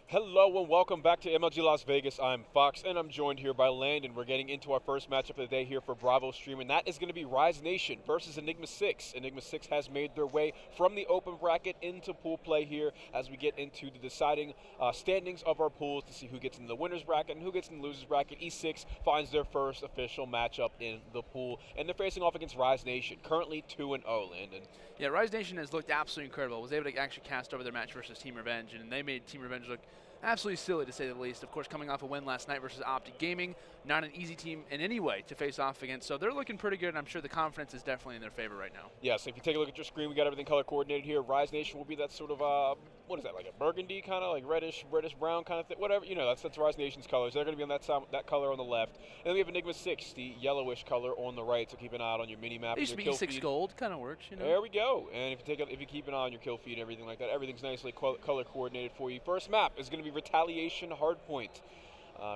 Hello and welcome back to MLG Las Vegas. I'm Fox and I'm joined here by Landon. We're getting into our first matchup of the day here for Bravo Stream, and that is going to be Rise Nation versus Enigma 6. Enigma 6 has made their way from the open bracket into pool play here as we get into the deciding standings of our pools to see who gets in the winner's bracket and who gets in the loser's bracket. E6 finds their first official matchup in the pool, and they're facing off against Rise Nation, currently 2-0, Landon. Yeah, Rise Nation has looked absolutely incredible. Was able to actually cast over their match versus Team Revenge, and they made Team Revenge look absolutely silly, to say the least. Of course, coming off a win last night versus Optic Gaming, not an easy team in any way to face off against. So they're looking pretty good, and I'm sure the confidence is definitely in their favor right now. Yes, if you take a look at your screen, we got everything color coordinated here. Rise Nation will be that sort of, what is that, like a burgundy kind of, like reddish brown kind of thing, whatever, that's Rise Nation's colors. They're going to be on that color on the left. And then we have Enigma 6, the yellowish color on the right, so keep an eye out on your mini map. It used to be E6 gold, kind of works, There we go. And if you keep an eye on your kill feed and everything like that, everything's nicely color coordinated for you. First map is going to be Retaliation Hardpoint.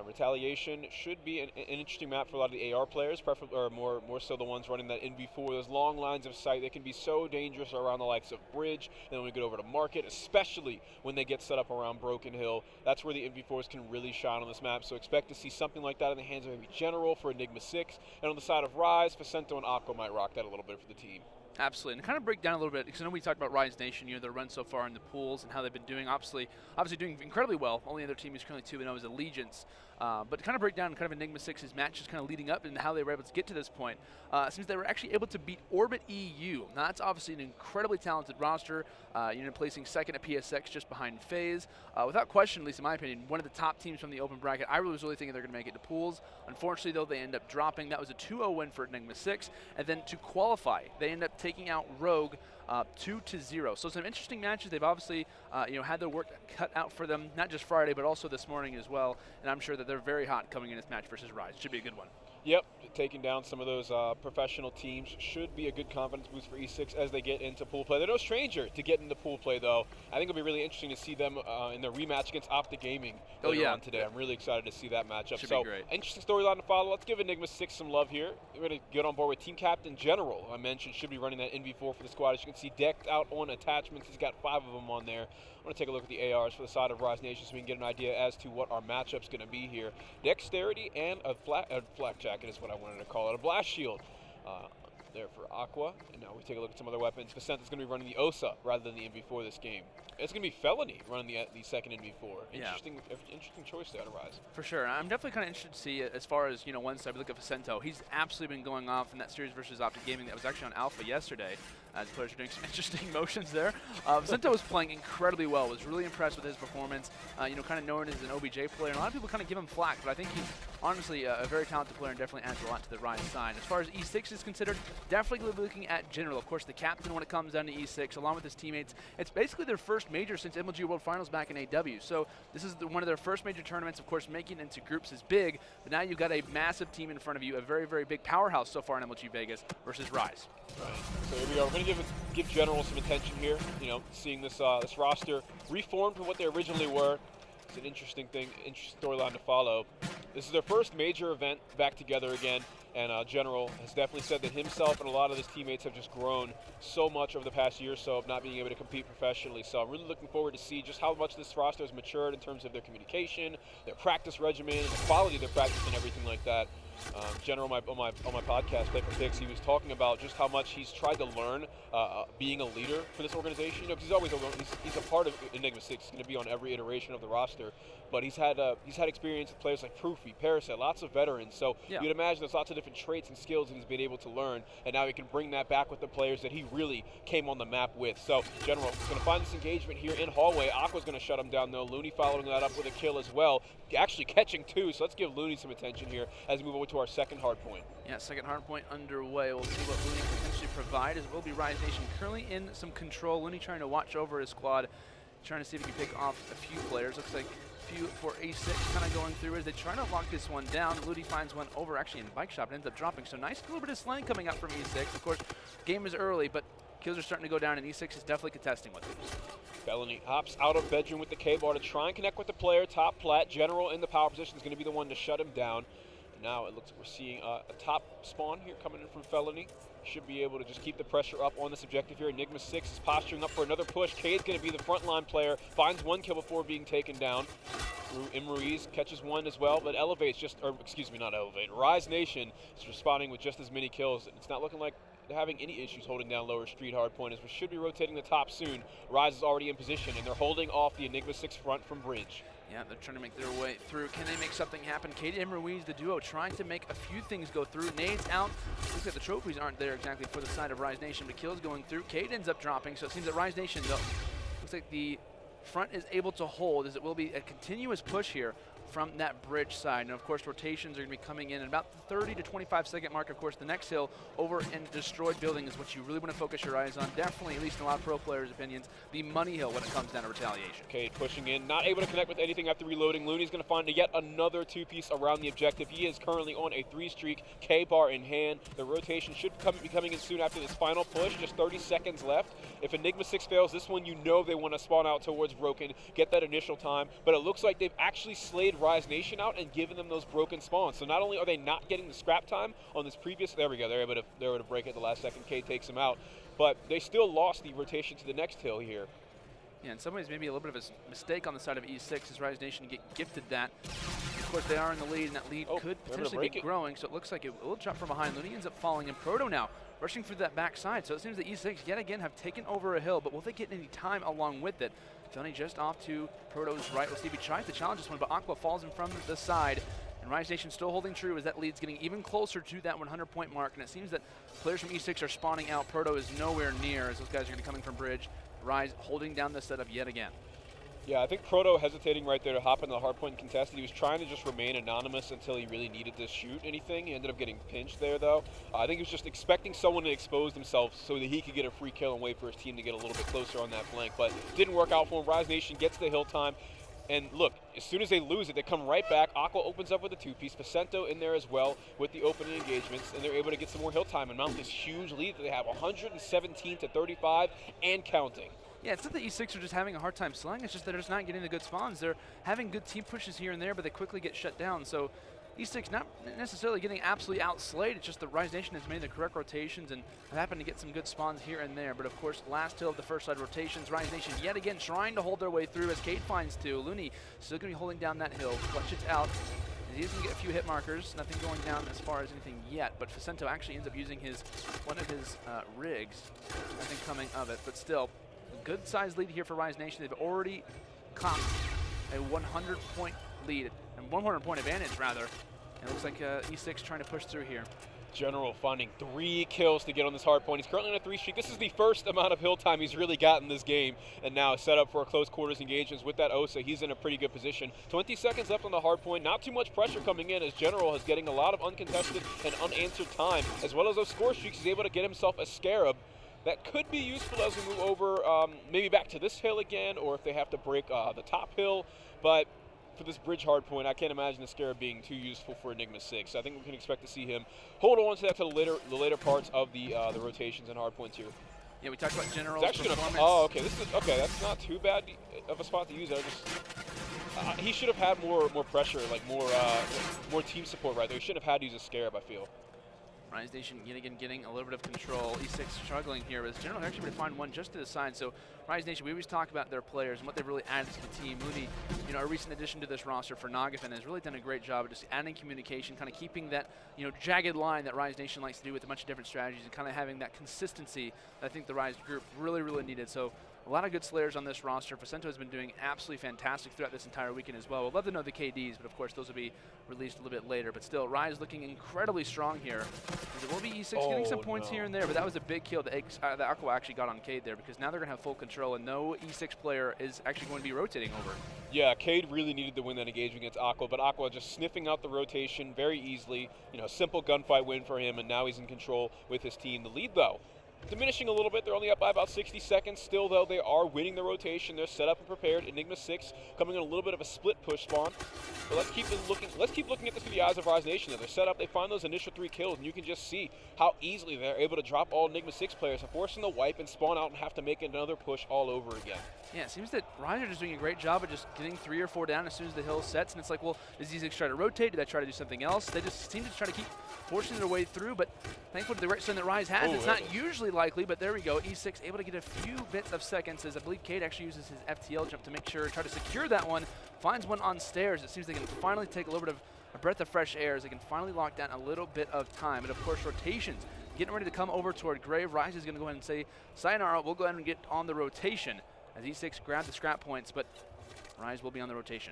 Retaliation should be an interesting map for a lot of the AR players, preferably, or more so the ones running that NV4. Those long lines of sight, they can be so dangerous around the likes of Bridge. Then when we get over to Market, especially when they get set up around Broken Hill, that's where the NV4s can really shine on this map. So expect to see something like that in the hands of maybe General for Enigma 6. And on the side of Rise, Vicento and Aqua might rock that a little bit for the team. Absolutely, and kind of break down a little bit, because I know we talked about Rise Nation, their run so far in the pools and how they've been doing. Obviously doing incredibly well. Only other team is currently 2-0 is Allegiance. But to kind of break down kind of Enigma 6's matches kind of leading up and how they were able to get to this point, since they were actually able to beat Orbit EU. Now that's obviously an incredibly talented roster, placing second at PSX just behind FaZe. Without question, at least in my opinion, one of the top teams from the open bracket. I was really thinking they're going to make it to pools. Unfortunately, though, they end up dropping. That was a 2-0 win for Enigma 6. And then to qualify, they end up taking out Rogue 2-0. So some interesting matches. They've obviously had their work cut out for them, not just Friday, but also this morning as well. And I'm sure that they're very hot coming in this match versus Rise. Should be a good one. Yep, taking down some of those professional teams should be a good confidence boost for E6 as they get into pool play. They're no stranger to getting into pool play, though. I think it'll be really interesting to see them in their rematch against Optic Gaming later on today. I'm really excited to see that matchup. Should be great. Interesting storyline to follow. Let's give Enigma 6 some love here. We're going to get on board with Team Captain General. I mentioned should be running that NV4 for the squad. As you can see, decked out on attachments. He's got 5 of them on there. I'm going to take a look at the ARs for the side of Rise Nation so we can get an idea as to what our matchup's going to be here. Dexterity and a flak jacket is what I wanted to call it. A blast shield there for Aqua. And now we take a look at some other weapons. Vicenta's going to be running the OSA rather than the NV4 this game. It's going to be Felony running the second NV4. Interesting choice there to Rise. For sure. I'm definitely kind of interested to see as far as, one side, we look at Vicento. He's absolutely been going off in that series versus Optic Gaming that was actually on Alpha yesterday. The players are doing some interesting motions there. Vicento was playing incredibly well. Was really impressed with his performance. Kind of known as an OBJ player. And a lot of people kind of give him flack, but I think he's honestly a very talented player and definitely adds a lot to the Rise side. As far as E6 is considered, definitely looking at General. Of course, the captain when it comes down to E6, along with his teammates. It's basically their first major since MLG World Finals back in AW. So this is one of their first major tournaments. Of course, making it into groups is big, but now you've got a massive team in front of you, a very, very big powerhouse so far in MLG Vegas versus Rise. Right. So here we go. We're going to give General some attention here. Seeing this this roster reformed from what they originally were. It's an interesting storyline to follow. This is their first major event back together again, and General has definitely said that himself and a lot of his teammates have just grown so much over the past year or so of not being able to compete professionally. So I'm really looking forward to see just how much this roster has matured in terms of their communication, their practice regimen, the quality of their practice, and everything like that. General, on my podcast, Play for Picks, he was talking about just how much he's tried to learn being a leader for this organization. Because he's always he's a part of Enigma 6. He's going to be on every iteration of the roster, but he's had experience with players like Proofy, Parasite, lots of veterans. So you'd imagine there's lots of different traits and skills that he's been able to learn, and now he can bring that back with the players that he really came on the map with. So General is going to find this engagement here in hallway. Aqua's going to shut him down though. Looney following that up with a kill as well, actually catching 2. So let's give Looney some attention here as we move over to our second hard point. Yeah, second hard point underway. We'll see what Looney can potentially provide, as will be Rise Nation currently in some control. Looney trying to watch over his squad, trying to see if he can pick off a few players. Looks like a few for A6 kind of going through as they try to lock this one down. Looney finds one over actually in Bike Shop and ends up dropping. So nice little bit of slang coming up from E6. Of course, game is early, but kills are starting to go down, and E6 is definitely contesting with it. Felony hops out of bedroom with the K-bar to try and connect with the player. Top plat, General in the power position is going to be the one to shut him down. And now it looks like we're seeing a top spawn here coming in from Felony. should be able to just keep the pressure up on this objective here. Enigma 6 is posturing up for another push. Cade's going to be the frontline player, finds one kill before being taken down. Ruiz catches one as well, but Elevate's just, or excuse me, not Elevate, Rise Nation is responding with just as many kills. It's not looking like they're having any issues holding down lower street hardpoint, as we should be rotating the top soon. Rise is already in position, and they're holding off the Enigma 6 front from Bridge. Yeah, they're trying to make their way through. Can they make something happen? Cade and Ruiz, the duo, trying to make a few things go through. Nades out. Looks like the trophies aren't there exactly for the side of Rise Nation, but kills going through. Cade ends up dropping, so it seems that Rise Nation, though, looks like the front is able to hold, as it will be a continuous push here from that bridge side. And of course, rotations are going to be coming in at about the 30 to 25 second mark. Of course, the next hill over in destroyed building is what you really want to focus your eyes on. Definitely, at least in a lot of pro players' opinions, the money hill when it comes down to retaliation. Cade pushing in, not able to connect with anything after reloading. Looney's going to find yet another two-piece around the objective. He is currently on a 3-streak, K-bar in hand. The rotation should be coming in soon after this final push. Just 30 seconds left. If Enigma 6 fails this one, you know they want to spawn out towards Broken, get that initial time. But it looks like they've actually slayed Rise Nation out and given them those broken spawns. So not only are they not getting the scrap time on this previous, there we go, they're able to break it at the last second. Cade takes them out. But they still lost the rotation to the next hill here. Yeah, in some ways, maybe a little bit of a mistake on the side of E6 as Rise Nation get gifted that. Of course, they are in the lead, and that lead could potentially be growing, so it looks like it will drop from behind. Looney ends up falling, and Proto now rushing through that backside. So it seems that E6 yet again have taken over a hill, but will they get any time along with it? Tony just off to Proto's right. We'll see if he tries to challenge this one, but Aqua falls in from the side. And Rise Nation still holding true as that lead's getting even closer to that 100-point mark. And it seems that players from E6 are spawning out. Proto is nowhere near as those guys are going to be coming from Bridge. Rise holding down the setup yet again. Yeah, I think Proto hesitating right there to hop into the hardpoint contested. He was trying to just remain anonymous until he really needed to shoot anything. He ended up getting pinched there, though. I think he was just expecting someone to expose themselves so that he could get a free kill and wait for his team to get a little bit closer on that flank. But didn't work out for him. Rise Nation gets the hill time. And look, as soon as they lose it, they come right back. Aqua opens up with a two-piece. Vicento in there as well with the opening engagements, and they're able to get some more hill time and mount this huge lead that they have, 117 to 35 and counting. Yeah, it's not that E6 are just having a hard time slaying, it's just that they're just not getting the good spawns. They're having good team pushes here and there, but they quickly get shut down. So E6 not necessarily getting absolutely outslayed, it's just that Rise Nation has made the correct rotations and have happened to get some good spawns here and there. But of course, last hill of the first side rotations, Rise Nation yet again trying to hold their way through as Cade finds two. Looney still going to be holding down that hill. Clutch it out. He's going to get a few hit markers, nothing going down as far as anything yet, but Vicento actually ends up using one of his rigs, nothing coming of it, but still, good size lead here for Rise Nation. They've already caught a 100-point lead, and 100-point advantage, rather. And it looks like E6 trying to push through here. General finding 3 kills to get on this hard point. He's currently on a 3-streak. This is the first amount of hill time he's really gotten this game, and now set up for a close quarters engagements with that Osa. He's in a pretty good position. 20 seconds left on the hard point. Not too much pressure coming in as General is getting a lot of uncontested and unanswered time, as well as those score streaks. He's able to get himself a Scarab that could be useful as we move over maybe back to this hill again, or if they have to break the top hill. But for this bridge hard point, I can't imagine the Scarab being too useful for Enigma 6. I think we can expect to see him hold on to that to the later parts of the rotations and hard points here. Yeah, we talked about General's performance. Oh, okay. That's not too bad of a spot to use. He should have had more pressure, like more team support right there. He shouldn't have had to use a Scarab, I feel. Rise Nation yet again getting a little bit of control. E6 struggling here, but General actually able to find one just to the side. So Rise Nation, we always talk about their players and what they've really added to the team. Looney, a recent addition to this roster for Nagafen, has really done a great job of just adding communication, kind of keeping that jagged line that Rise Nation likes to do with a bunch of different strategies, and kind of having that consistency that I think the Rise group really, really needed. So a lot of good slayers on this roster. Vicento has been doing absolutely fantastic throughout this entire weekend as well. We'd love to know the KDs, but of course those will be released a little bit later. But still, Rise looking incredibly strong here. It will be E6 getting some points here and there, but that was a big kill that Aqua actually got on Cade there, because now they're going to have full control, and no E6 player is actually going to be rotating over. Yeah, Cade really needed to win that engagement against Aqua, but Aqua just sniffing out the rotation very easily. Simple gunfight win for him, and now he's in control with his team. The lead, though, diminishing a little bit. They're only up by about 60 seconds. Still, though, they are winning the rotation. They're set up and prepared. Enigma 6 coming in a little bit of a split push spawn. But let's keep looking at this through the eyes of Rise Nation. They're set up. They find those initial 3 kills, and you can just see how easily they're able to drop all Enigma 6 players, forcing the wipe and spawn out and have to make another push all over again. Yeah, it seems that Rise are just doing a great job of just getting 3 or 4 down as soon as the hill sets, and it's like, well, does E6 try to rotate? Do they try to do something else? They just seem to try to keep forcing their way through, but thankfully the direction that Rise has, it's not usually likely, but there we go. E6 able to get a few bits of seconds as I believe Cade actually uses his FTL jump to make sure, try to secure that one, finds one on stairs. It seems they can finally take a little bit of a breath of fresh air as they can finally lock down a little bit of time. And of course, rotations getting ready to come over toward Grave. Rise is going to go ahead and say, sayonara, we'll go ahead and get on the rotation as E6 grab the scrap points, but Rise will be on the rotation.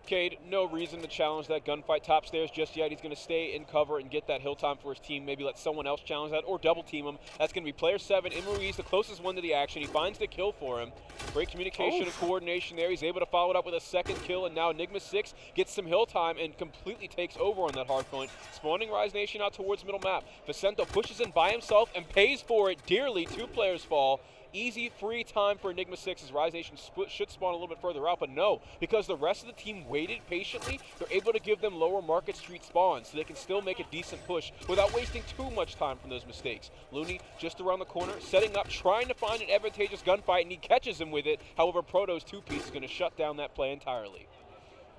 Cade, no reason to challenge that gunfight top stairs just yet. He's going to stay in cover and get that hill time for his team. Maybe let someone else challenge that or double team him. That's going to be player 7, Ruiz, the closest one to the action. He finds the kill for him. Great communication and coordination there. He's able to follow it up with a second kill, and now Enigma 6 gets some hill time and completely takes over on that hard point. Spawning Rise Nation out towards middle map. Vicento pushes in by himself and pays for it dearly. 2 players fall. Easy, free time for Enigma 6 as Rise Nation should spawn a little bit further out, but no, because the rest of the team waited patiently, they're able to give them lower Market Street spawns so they can still make a decent push without wasting too much time from those mistakes. Looney just around the corner, setting up, trying to find an advantageous gunfight, and he catches him with it. However, Proto's 2-piece is going to shut down that play entirely.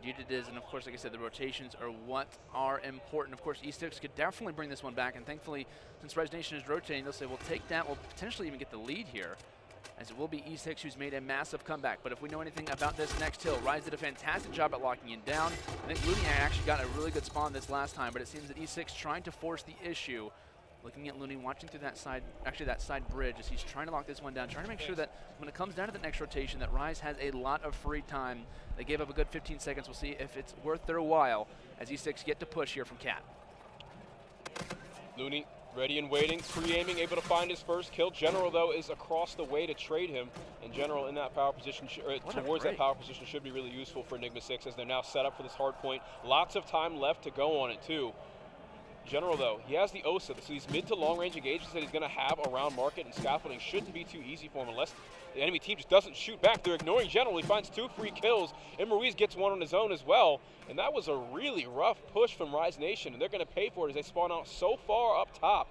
Indeed it is, and of course, like I said, the rotations are what are important. Of course, E6 could definitely bring this one back, and thankfully, since Rise Nation is rotating, they'll say, we'll take that, we'll potentially even get the lead here, as it will be E6 who's made a massive comeback. But if we know anything about this next hill, Rise did a fantastic job at locking it down. I think Looney actually got a really good spawn this last time, but it seems that E6 trying to force the issue. Looking at Looney, watching through that side, actually that side bridge, as he's trying to lock this one down, trying to make sure that when it comes down to the next rotation, that Rise has a lot of free time. They gave up a good 15 seconds. We'll see if it's worth their while as E6 get to push here from Cat. Looney ready and waiting, pre-aiming, able to find his first kill. General, though, is across the way to trade him. And General in that power position, towards that power position, should be really useful for Enigma 6 as they're now set up for this hard point. Lots of time left to go on it, too. General, though, he has the OSA, so these mid to long-range engagements that he's going to have around Market and scaffolding shouldn't be too easy for him unless the enemy team just doesn't shoot back. They're ignoring General. He finds 2 free kills. Ruiz gets one on his own as well. And that was a really rough push from Rise Nation, and they're going to pay for it as they spawn out so far up top.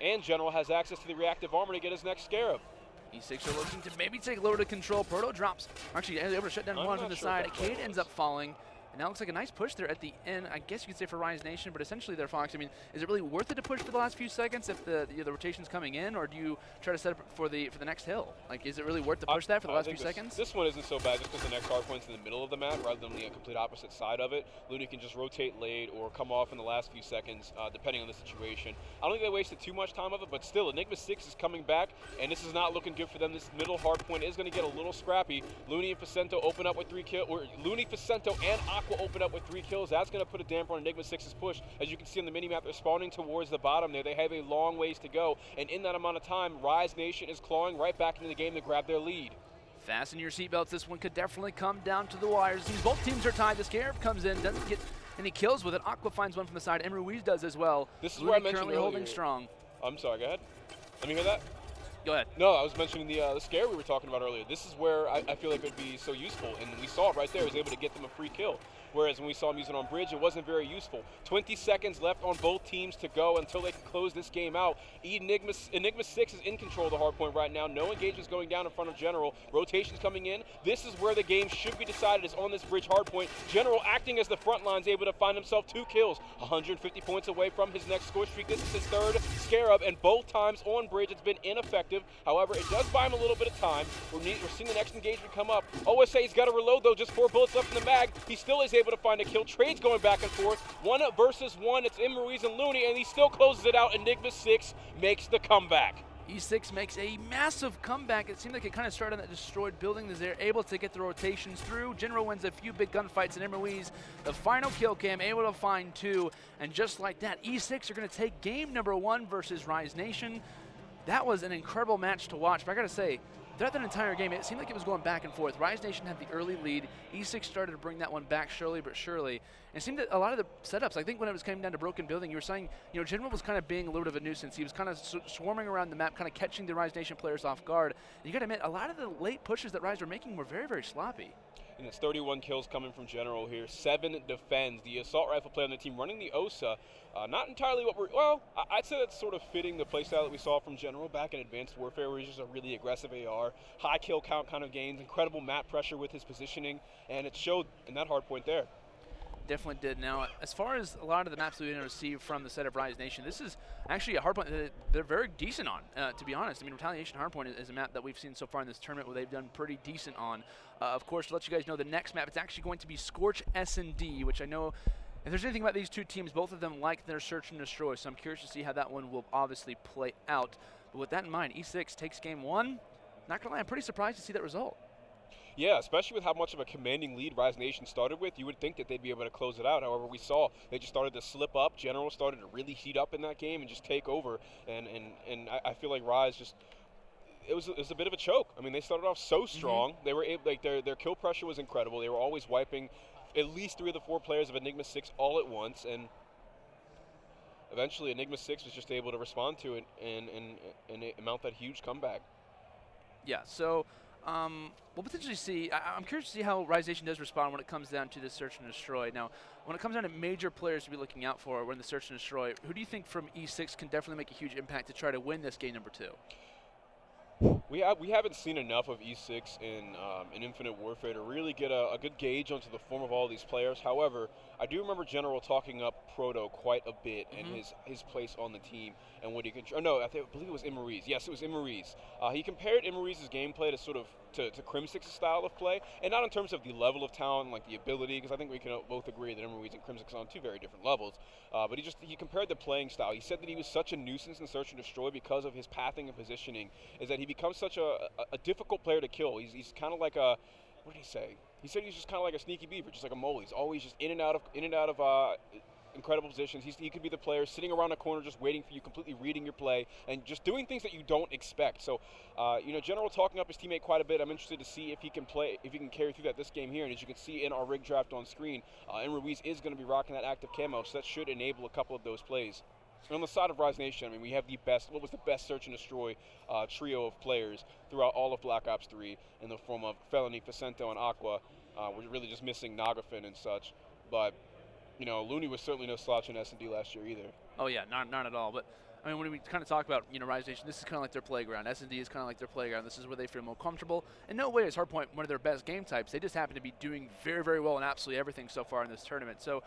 And General has access to the reactive armor to get his next Scarab. E6 are looking to maybe take lower to control. Proto drops. Actually, able to shut down one from the side. Cade ends up falling. And that looks like a nice push there at the end. I guess you could say for Rise Nation, but essentially they're Fox. I mean, is it really worth it to push for the last few seconds if the rotation's coming in, or do you try to set up for the next hill? Like, is it really worth to push that for the last few seconds? This one isn't so bad just because the next hard point's in the middle of the map rather than the complete opposite side of it. Looney can just rotate late or come off in the last few seconds, depending on the situation. I don't think they wasted too much time of it, but still, Enigma 6 is coming back, and this is not looking good for them. This middle hard point is going to get a little scrappy. Looney and Vicento open up with 3 kills, or Looney, Vicento, and Aqua open up with 3 kills. That's going to put a damper on Enigma 6's push. As you can see on the minimap, they're spawning towards the bottom there. They have a long ways to go, and in that amount of time, Rise Nation is clawing right back into the game to grab their lead. Fasten your seatbelts. This one could definitely come down to the wires. Both teams are tied. The Scarab comes in, doesn't get any kills with it. Aqua finds one from the side, and Ruiz does as well. This is where I mentioned currently earlier. holding strong. I'm sorry, go ahead. Let me hear that. Go ahead. No, I was mentioning the scare we were talking about earlier. This is where I feel like it would be so useful, and we saw it right there. He was able to get them a free kill. Whereas when we saw him use it on bridge, it wasn't very useful. 20 seconds left on both teams to go until they can close this game out. Enigma 6 is in control of the hard point right now. No engagements going down in front of General. Rotations coming in. This is where the game should be decided, is on this bridge hard point. General acting as the front lines, able to find himself 2 kills. 150 points away from his next score streak. This is his 3rd Scarab, and both times on bridge it's been ineffective. However, it does buy him a little bit of time. We're seeing the next engagement come up. OSA's got to reload though, just 4 bullets left in the mag. He still is able to find a kill. Trades going back and forth. 1 versus 1. It's Ruiz and Looney, and he still closes it out. Enigma 6 makes the comeback. E6 makes a massive comeback. It seemed like it kind of started on that destroyed building as they're able to get the rotations through. General wins a few big gunfights, and Ruiz, the final kill cam, able to find 2. And just like that, E6 are going to take game number 1 versus Rise Nation. That was an incredible match to watch, but I got to say, throughout that entire game, it seemed like it was going back and forth. Rise Nation had the early lead. E6 started to bring that one back slowly but surely. And it seemed that a lot of the setups, I think when it was coming down to Broken Building, you were saying, General was kind of being a little bit of a nuisance. He was kind of swarming around the map, kind of catching the Rise Nation players off guard. And you got to admit, a lot of the late pushes that Rise were making were very, very sloppy. And it's 31 kills coming from General here, 7 defends. The assault rifle player on the team running the OSA. Not entirely what we're, well, I'd say that's sort of fitting the playstyle that we saw from General back in Advanced Warfare, where he's just a really aggressive AR, high kill count kind of gains, incredible map pressure with his positioning, and it showed in that hard point there. Definitely did. Now, as far as a lot of the maps we've received from the set of Rise Nation, this is actually a hardpoint that they're very decent on, to be honest. I mean, Retaliation Hardpoint is a map that we've seen so far in this tournament where they've done pretty decent on. Of course, to let you guys know, the next map, it's actually going to be Scorch S&D, which I know, if there's anything about these two teams, both of them like their search and destroy, so I'm curious to see how that one will obviously play out. But with that in mind, E6 takes game 1. Not gonna lie, I'm pretty surprised to see that result. Yeah, especially with how much of a commanding lead Rise Nation started with, you would think that they'd be able to close it out. However, we saw they just started to slip up. General started to really heat up in that game and just take over. And I feel like Rise just, it was a bit of a choke. I mean, they started off so strong. They were able, like their kill pressure was incredible. They were always wiping at least 3 of the 4 players of Enigma 6 all at once, and eventually Enigma 6 was just able to respond to it and mount that huge comeback. Yeah, so we'll potentially see. I'm curious to see how Rise Nation does respond when it comes down to the search and destroy. Now, when it comes down to major players to be looking out for when the search and destroy, who do you think from E6 can definitely make a huge impact to try to win this game number 2? We haven't seen enough of E6 in Infinite Warfare to really get a good gauge onto the form of all these players. However, I do remember General talking up Proto quite a bit and his place on the team and what he could. No, I believe it was Imariz. Yes, it was Imariz. He compared Imariz's gameplay to sort of to Crimsix's style of play, and not in terms of the level of talent, like the ability, because I think we can both agree that Imariz and Crimsix are on 2 very different levels. But he compared the playing style. He said that he was such a nuisance in Search and Destroy because of his pathing and positioning, is that he becomes such a difficult player to kill. He's kind of like a, what did he say? He said he's just kind of like a sneaky beaver, just like a mole. He's always just in and out of incredible positions. He could be the player sitting around a corner just waiting for you, completely reading your play, and just doing things that you don't expect. So, General talking up his teammate quite a bit. I'm interested to see if he can carry through that this game here. And as you can see in our rig draft on screen, Ruiz is going to be rocking that active camo, so that should enable a couple of those plays. And on the side of Rise Nation, I mean, we have what was the best search and destroy trio of players throughout all of Black Ops 3 in the form of Felony, Facento, and Aqua. We're really just missing Nagafin and such. But, Looney was certainly no slouch in S&D last year either. Oh, yeah, not at all. But, I mean, when we kind of talk about, Rise Nation, this is kind of like their playground. S&D is kind of like their playground. This is where they feel more comfortable. In no way is Hardpoint one of their best game types. They just happen to be doing very, very well in absolutely everything so far in this tournament. So,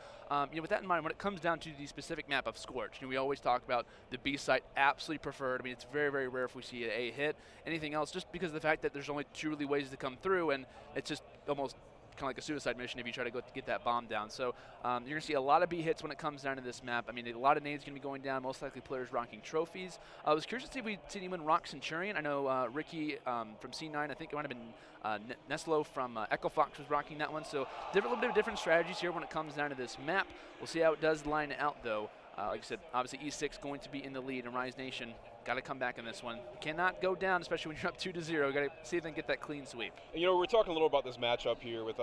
with that in mind, when it comes down to the specific map of Scorch, we always talk about the B site absolutely preferred. I mean, it's very, very rare if we see an A hit. Anything else, just because of the fact that there's only 2 really ways to come through, and it's just almost kind of like a suicide mission if you try to go to get that bomb down. So you're going to see a lot of B hits when it comes down to this map. I mean, a lot of nades going to be going down, most likely players rocking trophies. I was curious to see if we'd see anyone rock Centurion. I know Ricky from C9, I think it might have been Neslo from Echo Fox was rocking that one. So a little bit of different strategies here when it comes down to this map. We'll see how it does line out, though. Like I said, obviously E6 going to be in the lead, and Rise Nation got to come back in this one. Cannot go down, especially when you're up 2-0. Got to see if they can get that clean sweep. And, we're talking a little about this matchup here with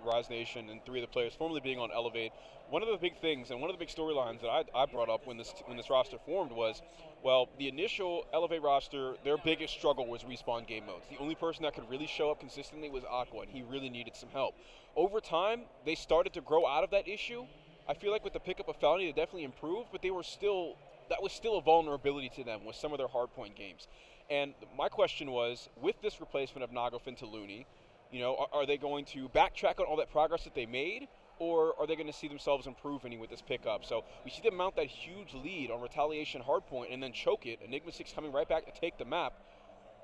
Rise Nation and 3 of the players formerly being on Elevate. One of the big things and one of the big storylines that I brought up when this roster formed was, well, the initial Elevate roster, their biggest struggle was respawn game modes. The only person that could really show up consistently was Aqua, and he really needed some help. Over time, they started to grow out of that issue. I feel like with the pickup of Felony, they definitely improved, but that was still a vulnerability to them with some of their hardpoint games. And my question was, with this replacement of Nagafin to Looney, are they going to backtrack on all that progress that they made, or are they going to see themselves improve any with this pickup? So we see them mount that huge lead on Retaliation hardpoint and then choke it. Enigma 6 coming right back to take the map.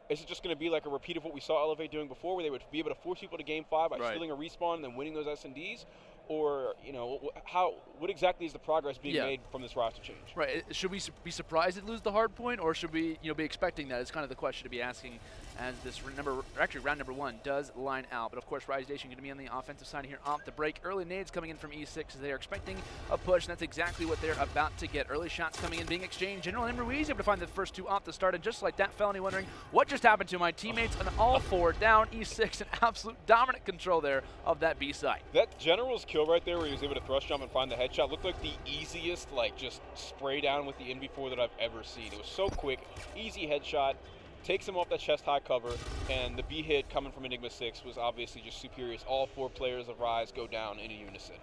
Is it just going to be like a repeat of what we saw Elevate doing before, where they would be able to force people to game 5 by stealing a respawn and then winning those S&Ds? Or, what exactly is the progress being made from this roster change? Right. Should we be surprised to lose the hard point, or should we, be expecting that? It's kind of the question to be asking as this round number 1 does line out. But of course, Rise Nation going to be on the offensive side here off the break. Early nades coming in from E6 as they are expecting a push, and that's exactly what they're about to get. Early shots coming in, being exchanged. General and Ruiz able to find the first 2 off the start, and just like that, Felony wondering what just happened to my teammates, and all 4 down. E6 in absolute dominant control there of that B site. That General's kill right there, where he was able to thrust jump and find the headshot, looked like the easiest, just spray down with the NV4 that I've ever seen. It was so quick, easy headshot. takes him off that chest high cover, and the B hit coming from Enigma 6 was obviously just superior. All 4 players of Rise go down in a unison.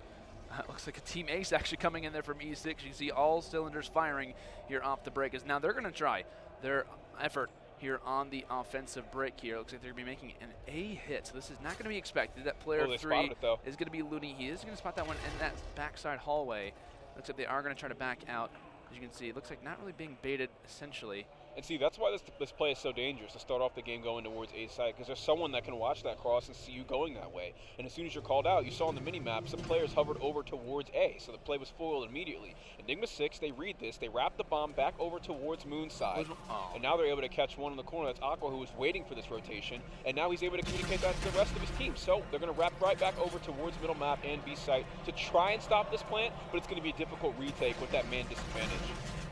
Looks like a team ace actually coming in there from E6. You can see all cylinders firing here off the break. As now they're going to try their effort here on the offensive break here. Looks like they're going to be making an A hit, so this is not going to be expected. That player 3 is going to be Looney. He is going to spot that one in that backside hallway. Looks like they are going to try to back out. As you can see, it looks like not really being baited, essentially. And see, that's why this play is so dangerous to start off the game going towards A side, because there's someone that can watch that cross and see you going that way. And as soon as you're called out, you saw on the mini-map, some players hovered over towards A, so the play was foiled immediately. Enigma 6, they read this, they wrap the bomb back over towards Moon side, and now they're able to catch one in the corner. That's Aqua, who was waiting for this rotation, and now he's able to communicate that to the rest of his team. So they're going to wrap right back over towards middle map and B site to try and stop this plant, but it's going to be a difficult retake with that man disadvantage.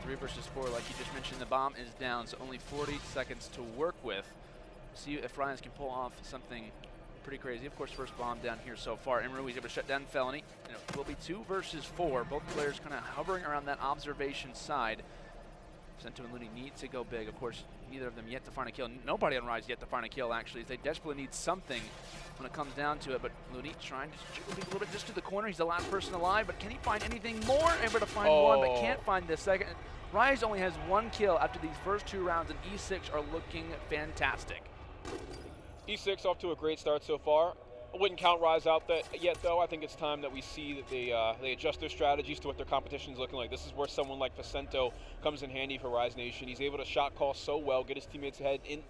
3 versus 4, like you just mentioned, the bomb is down, so only 40 seconds to work with. See if Ryans can pull off something pretty crazy. Of course, first bomb down here so far. Emery is able to shut down Felony. And it will be 2 versus 4. Both players kind of hovering around that observation side. Sento and Looney need to go big. Of course, neither of them yet to find a kill. Nobody on Rise yet to find a kill, actually, as they desperately need something when it comes down to it. But Looney trying to jiggle a little bit just to the corner. He's the last person alive, but can he find anything more? Able to find one, but can't find the second. Rise only has 1 kill after these first 2 rounds, and E6 are looking fantastic. E6 off to a great start so far. I wouldn't count Rise out yet, though. I think it's time that we see that they adjust their strategies to what their competition is looking like. This is where someone like Vicento comes in handy for Rise Nation. He's able to shot call so well, get his teammates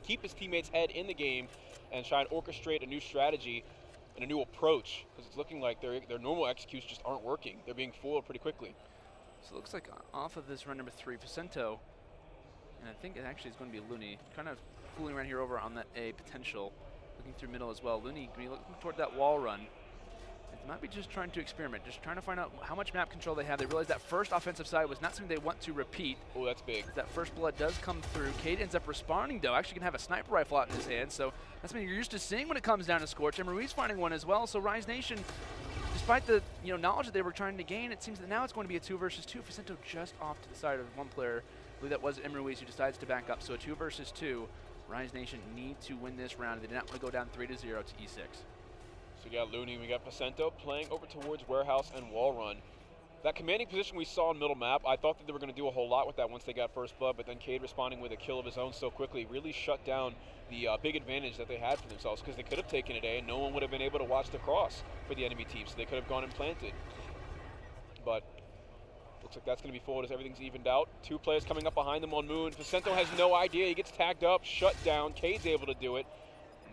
keep his teammates' head in the game, and try and orchestrate a new strategy and a new approach. Because it's looking like their normal executions just aren't working. They're being foiled pretty quickly. So it looks like off of this run number 3, Vicento, and I think it actually is going to be Looney, kind of fooling around here over on that A potential, looking through middle as well. Looney going to be looking toward that wall run. It might be just trying to experiment, just trying to find out how much map control they have. They realize that first offensive side was not something they want to repeat. Oh, that's big. That first blood does come through. Cade ends up responding, though. Actually can have a sniper rifle out in his hand, so that's something you're used to seeing when it comes down to Scorch. And Ruiz finding one as well, so Rise Nation, despite the knowledge that they were trying to gain, it seems that now it's going to be a 2 versus 2. Vicento just off to the side of one player. I believe that was Ruiz who decides to back up. So a 2 versus 2. Rise Nation need to win this round. They did not want to go down 3-0 to E6. So we got Looney, we got Vicento playing over towards Warehouse and Wall Run. That commanding position we saw in middle map, I thought that they were going to do a whole lot with that once they got first blood, but then Cade responding with a kill of his own so quickly really shut down the big advantage that they had for themselves, because they could have taken it A and no one would have been able to watch the cross for the enemy team, so they could have gone and planted. But looks like that's going to be forward as everything's evened out. 2 players coming up behind them on Moon. Vicento has no idea. He gets tagged up, shut down. Cade's able to do it.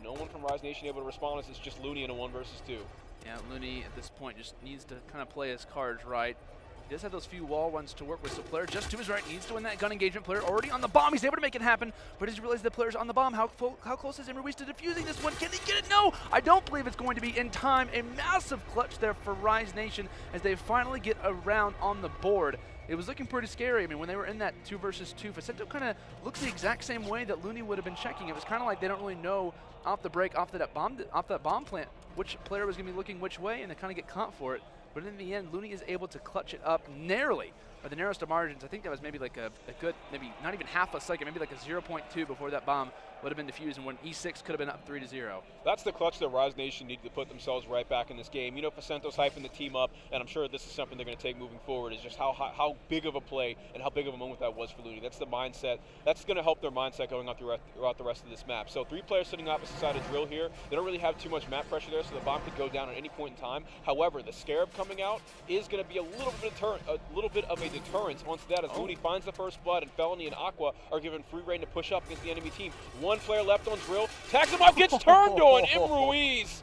No one from Rise Nation able to respond as it's just Looney in a 1 versus 2. Yeah, Looney at this point just needs to kind of play his cards right. He does have those few wall runs to work with, so player just to his right needs to win that gun engagement. Player already on the bomb. He's able to make it happen, but as he realizes the player's on the bomb, how close is Ruiz to defusing this one? Can he get it? No! I don't believe it's going to be in time. A massive clutch there for Rise Nation as they finally get a round on the board. It was looking pretty scary. I mean, when they were in that 2 versus 2, Vicento kind of looks the exact same way that Looney would have been checking. It was kind of like they don't really know off the break, off that bomb plant, which player was going to be looking which way, and they kind of get caught for it. But in the end, Looney is able to clutch it up narrowly, by the narrowest of margins. I think that was maybe like a good, maybe not even half a second, maybe like a 0.2 before that bomb would have been defused, and when E6 could have been up 3-0. That's the clutch that Rise Nation needed to put themselves right back in this game. You know, Vicento's hyping the team up, and I'm sure this is something they're going to take moving forward, is just how big of a play and how big of a moment that was for Looney. That's the mindset. That's going to help their mindset going on throughout the rest of this map. So 3 players sitting opposite side of Drill here. They don't really have too much map pressure there, so the bomb could go down at any point in time. However, the Scarab coming out is going to be a little bit of a deterrence once that, as Looney finds the first blood, and Felony and Aqua are given free reign to push up against the enemy team. 1 player left on Drill, tags him up, gets turned on, Ruiz.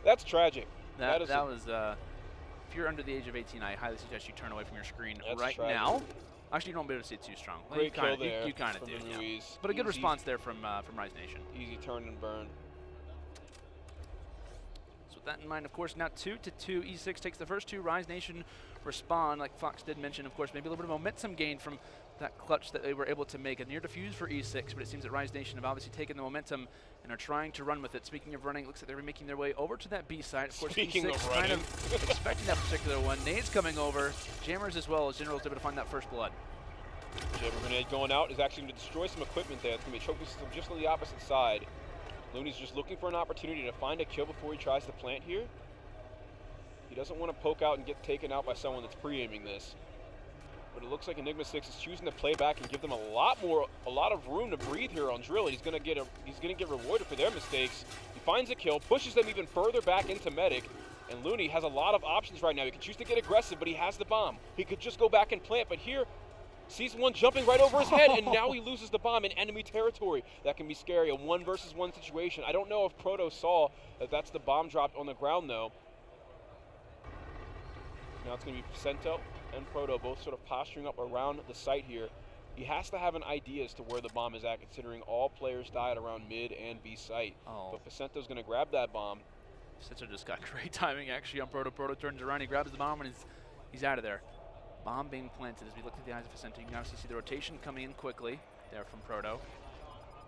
That's tragic. That was, if you're under the age of 18, I highly suggest you turn away from your screen tragic. Now. Actually, you don't be able to see it too strong. Great kill there. You kind of do. Ruiz. Yeah. But a good response there from Rise Nation. Easy turn and burn. So with that in mind, of course, now 2-2. E6 takes the first 2. Rise Nation respond, like Fox did mention, of course, maybe a little bit of momentum gain from that clutch that they were able to make. A near defuse for E6, but it seems that Rise Nation have obviously taken the momentum and are trying to run with it. Speaking of running, it looks like they're making their way over to that B side. Of course, Speaking E6 of kind of expecting that particular one. Nades coming over. Jammers as well, as General's able to find that first blood. Jammer Grenade going out is actually going to destroy some equipment there. It's going to be a trophy system just on the opposite side. Looney's just looking for an opportunity to find a kill before he tries to plant here. He doesn't want to poke out and get taken out by someone that's pre-aiming this. But it looks like Enigma 6 is choosing to play back and give them a lot of room to breathe here on Drill. He's gonna get rewarded for their mistakes. He finds a kill, pushes them even further back into Medic, and Looney has a lot of options right now. He can choose to get aggressive, but he has the bomb. He could just go back and plant, but here, sees one jumping right over his head, and now he loses the bomb in enemy territory. That can be scary, a 1 versus 1 situation. I don't know if Proto saw that that's the bomb dropped on the ground, though. Now it's going to be Vicento and Proto both sort of posturing up around the site here. He has to have an idea as to where the bomb is at, considering all players died around mid and B site. But Vicento's going to grab that bomb. Vicento just got great timing actually on Proto. Proto turns around, he grabs the bomb, and he's out of there. Bomb being planted as we look at the eyes of Vicento. You can obviously see the rotation coming in quickly there from Proto.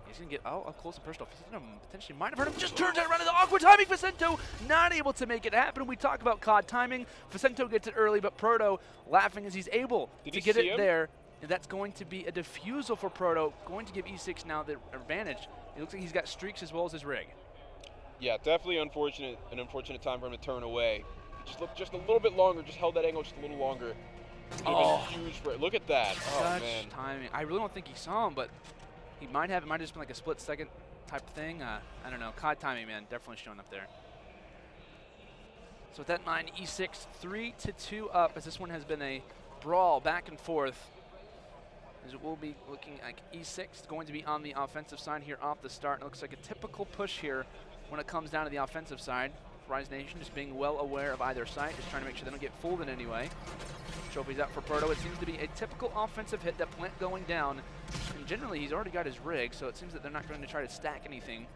He's going to get up close and personal. Vicento potentially might have hurt him. Just turns it around into awkward timing. Vicento not able to make it happen. We talk about COD timing. Vicento gets it early, but Proto laughing as he's able to get it there. And that's going to be a defusal for Proto. Going to give E6 now the advantage. It looks like he's got streaks as well as his rig. Yeah, definitely an unfortunate time for him to turn away. He just looked just a little bit longer, just held that angle just a little longer. It's going to be huge for it. Look at that. Such timing. I really don't think he saw him, but he might have. It might have just been like a split-second type of thing. I don't know. COD timing, man, definitely showing up there. So with that 9, E6 3-2 up, as this one has been a brawl back and forth. As it will be looking like E6 going to be on the offensive side here off the start. It looks like a typical push here when it comes down to the offensive side. Rise Nation just being well aware of either side, just trying to make sure they don't get fooled in any way. Trophies out for Proto. It seems to be a typical offensive hit, that plant going down. And generally, he's already got his rig, so it seems that they're not going to try to stack anything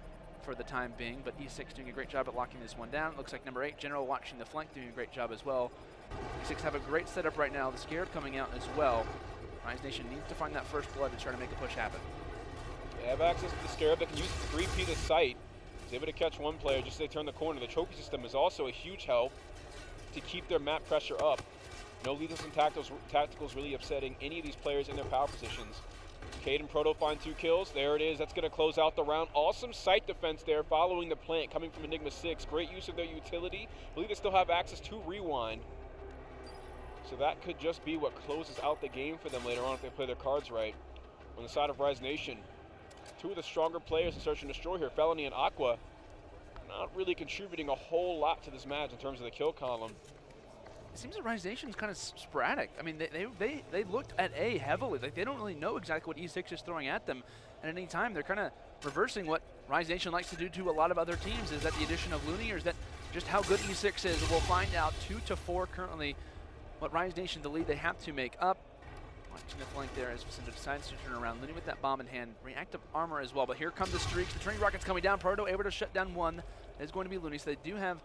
for the time being. But E6 doing a great job at locking this one down. It looks like number 8, General, watching the flank, doing a great job as well. E6 have a great setup right now. The Scarab coming out as well. Rise Nation needs to find that first blood to try to make a push happen. They have access to the Scarab that can use it to 3P the site. He's able to catch one player just as they turn the corner. The trophy system is also a huge help to keep their map pressure up. No lethals and tacticals really upsetting any of these players in their power positions. Cade and Proto find 2 kills. There it is. That's going to close out the round. Awesome site defense there following the plant coming from Enigma 6. Great use of their utility. I believe they still have access to Rewind. So that could just be what closes out the game for them later on if they play their cards right. On the side of Rise Nation, 2 of the stronger players in Search and Destroy here, Felony and Aqua, not really contributing a whole lot to this match in terms of the kill column. It seems that Rise Nation is kind of sporadic. I mean, they looked at A heavily. Like, they don't really know exactly what E6 is throwing at them. And at any time, they're kind of reversing what Rise Nation likes to do to a lot of other teams. Is that the addition of Looney, or is that just how good E6 is? We'll find out. 2-4 currently. What Rise Nation, the lead they have to make up. Watching the flank there as Vicento decides to turn around. Looney with that bomb in hand. Reactive armor as well. But here come the streaks. The turning rockets coming down. Proto able to shut down one. That is going to be Looney. So they do have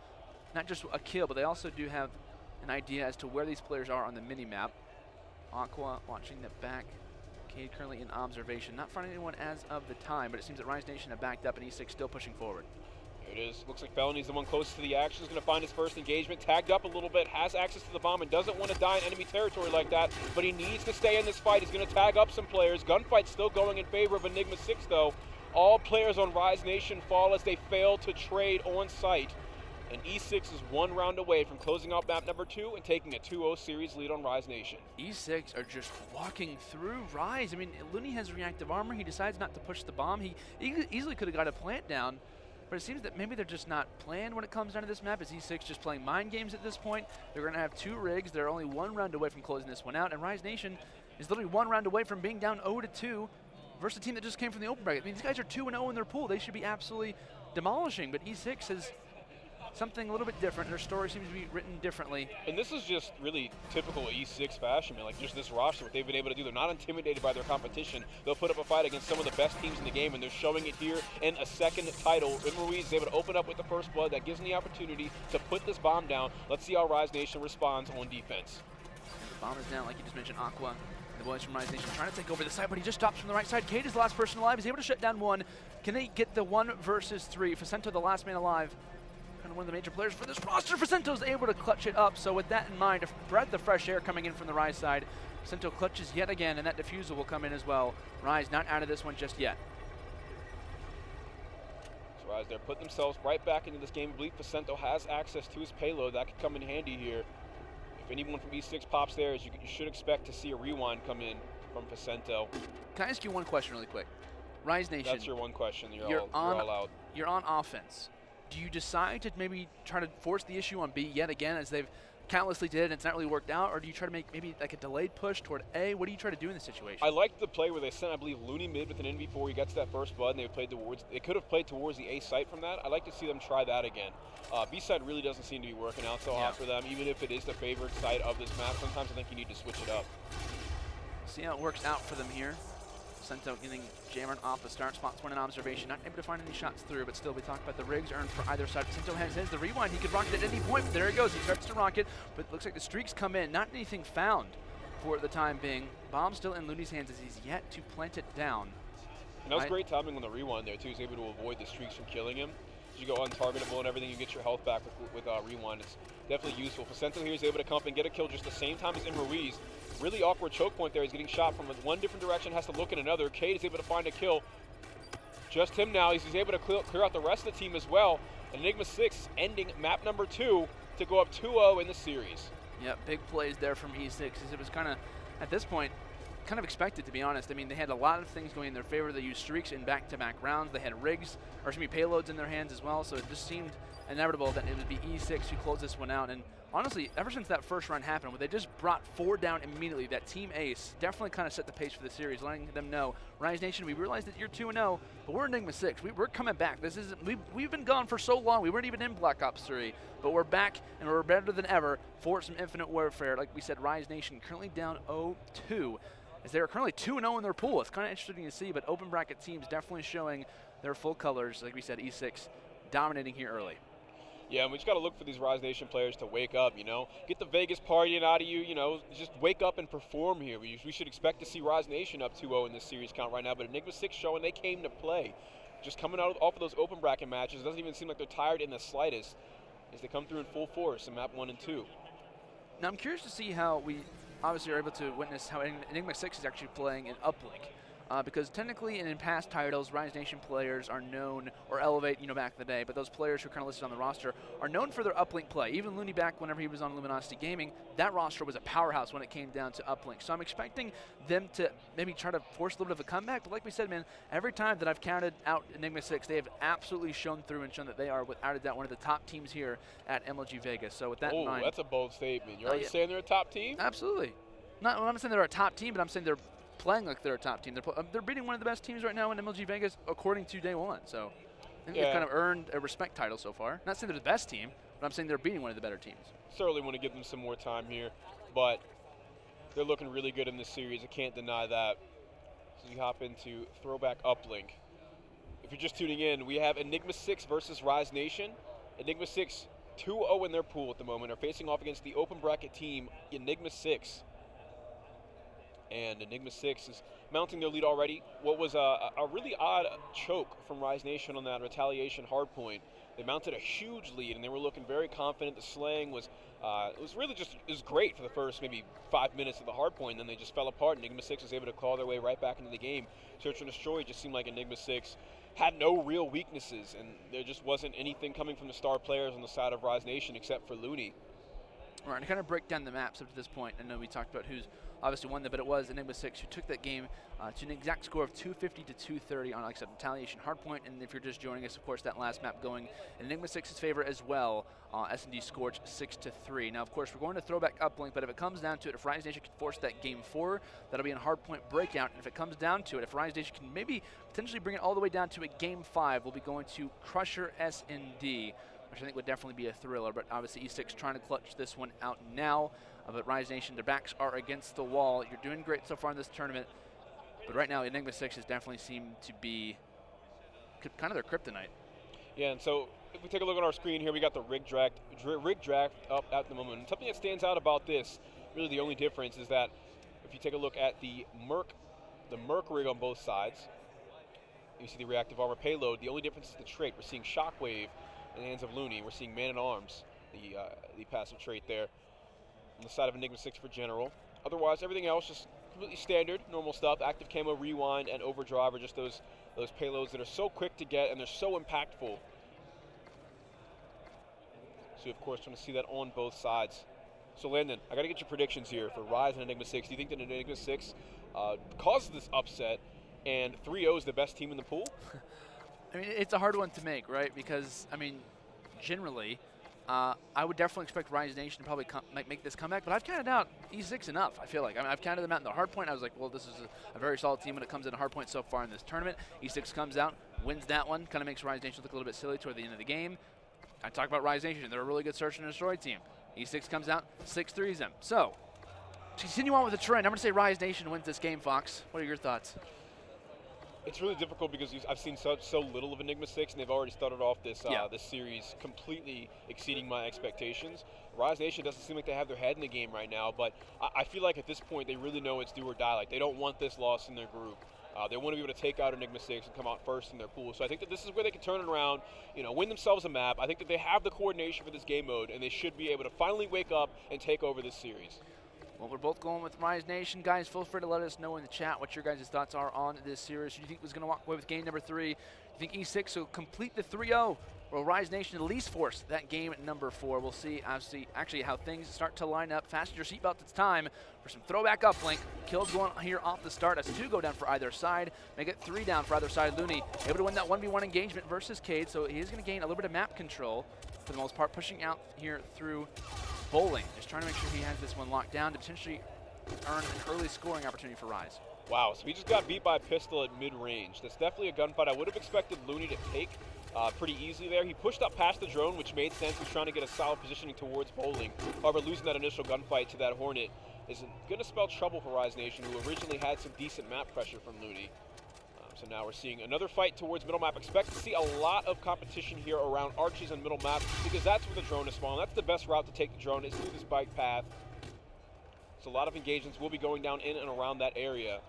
not just a kill, but they also do have an idea as to where these players are on the mini-map. Aqua watching the back. Cade currently in observation. Not finding anyone as of the time, but it seems that Rise Nation have backed up and E6 still pushing forward. There it is. Looks like Felony's the one closest to the action. He's going to find his first engagement. Tagged up a little bit. Has access to the bomb and doesn't want to die in enemy territory like that. But he needs to stay in this fight. He's going to tag up some players. Gunfight's still going in favor of Enigma 6, though. All players on Rise Nation fall as they fail to trade on site. And E6 is 1 round away from closing out map number 2 and taking a 2-0 series lead on Rise Nation. E6 are just walking through Rise. I mean, Looney has reactive armor. He decides not to push the bomb. He easily could have got a plant down, but it seems that maybe they're just not planned when it comes down to this map. Is E6 just playing mind games at this point? They're going to have 2 rigs. They're only 1 round away from closing this one out, and Rise Nation is literally 1 round away from being down 0-2 versus a team that just came from the open bracket. I mean, these guys are 2-0 in their pool. They should be absolutely demolishing, but E6 is something a little bit different. Their story seems to be written differently. And this is just really typical E6 fashion, man. Like, just this roster, what they've been able to do. They're not intimidated by their competition. They'll put up a fight against some of the best teams in the game, and they're showing it here in a second title. Ruiz is able to open up with the first blood. That gives them the opportunity to put this bomb down. Let's see how Rise Nation responds on defense. And the bomb is down, like you just mentioned. Aqua, the boys from Rise Nation, trying to take over the side, but he just stops from the right side. Cade is the last person alive. He's able to shut down one. Can they get the 1 versus 3? Vicento, the last man alive. and one of the major players for this roster. Vicento's able to clutch it up, so with that in mind, a breath of fresh air coming in from the Rise side. Vicento clutches yet again, and that defusal will come in as well. Rise not out of this one just yet. So Rise, they're putting themselves right back into this game. I believe Vicento has access to his payload. That could come in handy here. If anyone from E6 pops there, you should expect to see a rewind come in from Vicento. Can I ask you one question really quick? Rise Nation. That's your one question. You're all out. You're on offense. Do you decide to maybe try to force the issue on B yet again, as they've countlessly did and it's not really worked out, or do you try to make maybe like a delayed push toward A? What do you try to do in this situation? I liked the play where they sent, I believe, Looney mid with an in before he gets that first blood, and they could have played towards the A site from that. I'd like to see them try that again. B side really doesn't seem to be working out so hot for them, even if it is the favored side of this map. Sometimes I think you need to switch it up. See how it works out for them here. Vicento getting jammered off the start spot, one in observation, not able to find any shots through, but still we talked about the rigs earned for either side. Vicento has his, the rewind, he could rocket at any point, but there he goes, he starts to rocket, but it looks like the streaks come in, not anything found for the time being. Bomb still in Looney's hands as he's yet to plant it down. And that was great timing on the rewind there too. He's able to avoid the streaks from killing him. As you go untargetable and everything, you get your health back with rewind. It's definitely useful. Vicento here is able to come up and get a kill just the same time as Ruiz. Really awkward choke point there. He's getting shot from one different direction, has to look in another. Cade is able to find a kill. Just him now. He's able to clear out the rest of the team as well. Enigma 6 ending map number 2 to go up 2-0 in the series. Yeah, big plays there from E6. As it was kind of, at this point, kind of expected, to be honest. I mean, they had a lot of things going in their favor. They used streaks in back-to-back rounds. They had rigs, or excuse me, payloads in their hands as well. So it just seemed inevitable that it would be E6 who closed this one out. And honestly, ever since that first run happened, where they just brought 4 down immediately, that team ace definitely kind of set the pace for the series, letting them know, Rise Nation, we realize that you're 2-0, but we're Enigma 6. We're coming back. This isn't, we've been gone for so long. We weren't even in Black Ops 3, but we're back and we're better than ever for some Infinite Warfare. Like we said, Rise Nation currently down 0-2, as they're currently 2-0 in their pool. It's kind of interesting to see, but open bracket teams definitely showing their full colors. Like we said, E6 dominating here early. Yeah, and we just got to look for these Rise Nation players to wake up, you know. Get the Vegas partying out of you, you know. Just wake up and perform here. We should expect to see Rise Nation up 2-0 in this series count right now, but Enigma 6 showing they came to play. Just coming out off of those open bracket matches, it doesn't even seem like they're tired in the slightest as they come through in full force in map 1 and 2. Now I'm curious to see how we obviously are able to witness how Enigma 6 is actually playing in uplink. Because technically, in past titles, Rise Nation players are known, or Elevate, you know, back in the day, but those players who are kind of listed on the roster are known for their uplink play. Even Looney back whenever he was on Luminosity Gaming, that roster was a powerhouse when it came down to uplink. So I'm expecting them to maybe try to force a little bit of a comeback, but like we said, man, every time that I've counted out Enigma 6, they have absolutely shown through and shown that they are, without a doubt, one of the top teams here at MLG Vegas. So with that in mind, that's a bold statement. You're already saying they're a top team? Absolutely. I'm not saying they're a top team, but I'm saying they're playing like they're a top team. They're beating one of the best teams right now in MLG Vegas, according to Day One. So I think they've kind of earned a respect title so far. Not saying they're the best team, but I'm saying they're beating one of the better teams. Certainly want to give them some more time here, but they're looking really good in this series. I can't deny that. So we hop into Throwback Uplink. If you're just tuning in, we have Enigma 6 versus Rise Nation. Enigma 6 2-0 in their pool at the moment, are facing off against the open bracket team, Enigma 6. And Enigma 6 is mounting their lead already. What was a really odd choke from Rise Nation on that retaliation hardpoint. They mounted a huge lead, and they were looking very confident. The slaying was great for the first maybe 5 minutes of the hardpoint, and then they just fell apart. Enigma 6 was able to claw their way right back into the game. Search and Destroy just seemed like Enigma 6 had no real weaknesses, and there just wasn't anything coming from the star players on the side of Rise Nation except for Looney. All right, to kind of break down the maps up to this point, I know we talked about who's obviously won, but it was Enigma 6 who took that game to an exact score of 250 to 230 on, like I said, Retaliation Hardpoint. And if you're just joining us, of course, that last map going in Enigma 6's favor as well. S&D Scorch 6-3. Now, of course, we're going to Throwback Uplink, but if it comes down to it, if Rise Nation can force that game 4, that'll be in Hardpoint Breakout. And if it comes down to it, if Rise Nation can maybe potentially bring it all the way down to a game 5, we'll be going to Crusher S&D, which I think would definitely be a thriller, but obviously E6 trying to clutch this one out now. But Rise Nation, their backs are against the wall. You're doing great so far in this tournament, but right now Enigma 6 has definitely seemed to be kind of their kryptonite. Yeah, and so if we take a look on our screen here, we got the rig draft up at the moment. And something that stands out about this, really the only difference is that if you take a look at the Merc rig on both sides, you see the reactive armor payload. The only difference is the trait. We're seeing Shockwave in the hands of Looney. We're seeing man-at-arms, the passive trait there. On the side of Enigma 6 for General. Otherwise, everything else just completely standard, normal stuff. Active Camo, Rewind, and Overdrive are just those payloads that are so quick to get and they're so impactful. So we, of course, want to see that on both sides. So Landon, I got to get your predictions here for Rise and Enigma 6. Do you think that Enigma 6 causes this upset and 3-0 is the best team in the pool? I mean, it's a hard one to make, right? Because, I mean, generally, I would definitely expect Rise Nation to probably make this comeback, but I've counted out E6 enough, I feel like. I mean, I've counted them out in the hard point. I was like, well, this is a very solid team when it comes in a hard point so far in this tournament. E6 comes out, wins that one, kind of makes Rise Nation look a little bit silly toward the end of the game. I talk about Rise Nation. They're a really good search and destroy team. E6 comes out, 6-3s them. So, to continue on with the trend, I'm going to say Rise Nation wins this game, Fox. What are your thoughts? It's really difficult because I've seen so little of Enigma 6, and they've already started off this this series completely exceeding my expectations. Rise Nation doesn't seem like they have their head in the game right now, but I feel like at this point they really know it's do or die. Like, they don't want this loss in their group. They want to be able to take out Enigma 6 and come out first in their pool. So I think that this is where they can turn it around, win themselves a map. I think that they have the coordination for this game mode, and they should be able to finally wake up and take over this series. Well, we're both going with Rise Nation. Guys, feel free to let us know in the chat what your guys' thoughts are on this series. Who do you think was going to walk away with game number 3? You think E6 will complete the 3-0? Or will Rise Nation at least force that game at number 4? We'll see actually how things start to line up. Fasten your seatbelt. It's time for some throwback uplink. Kills going here off the start. That's 2 go down for either side. Make it 3 down for either side. Looney able to win that 1v1 engagement versus Cade, so he is going to gain a little bit of map control for the most part, pushing out here through Bowling. Just trying to make sure he has this one locked down to potentially earn an early scoring opportunity for Rise. Wow, so he just got beat by a pistol at mid-range. That's definitely a gunfight I would have expected Looney to take pretty easily there. He pushed up past the drone, which made sense. He was trying to get a solid positioning towards Bowling. However, losing that initial gunfight to that Hornet is going to spell trouble for Rise Nation, who originally had some decent map pressure from Looney. So now we're seeing another fight towards middle map. Expect to see a lot of competition here around arches and middle map because that's where the drone is spawned. That's the best route to take the drone is through this bike path. So a lot of engagements will be going down in and around that area.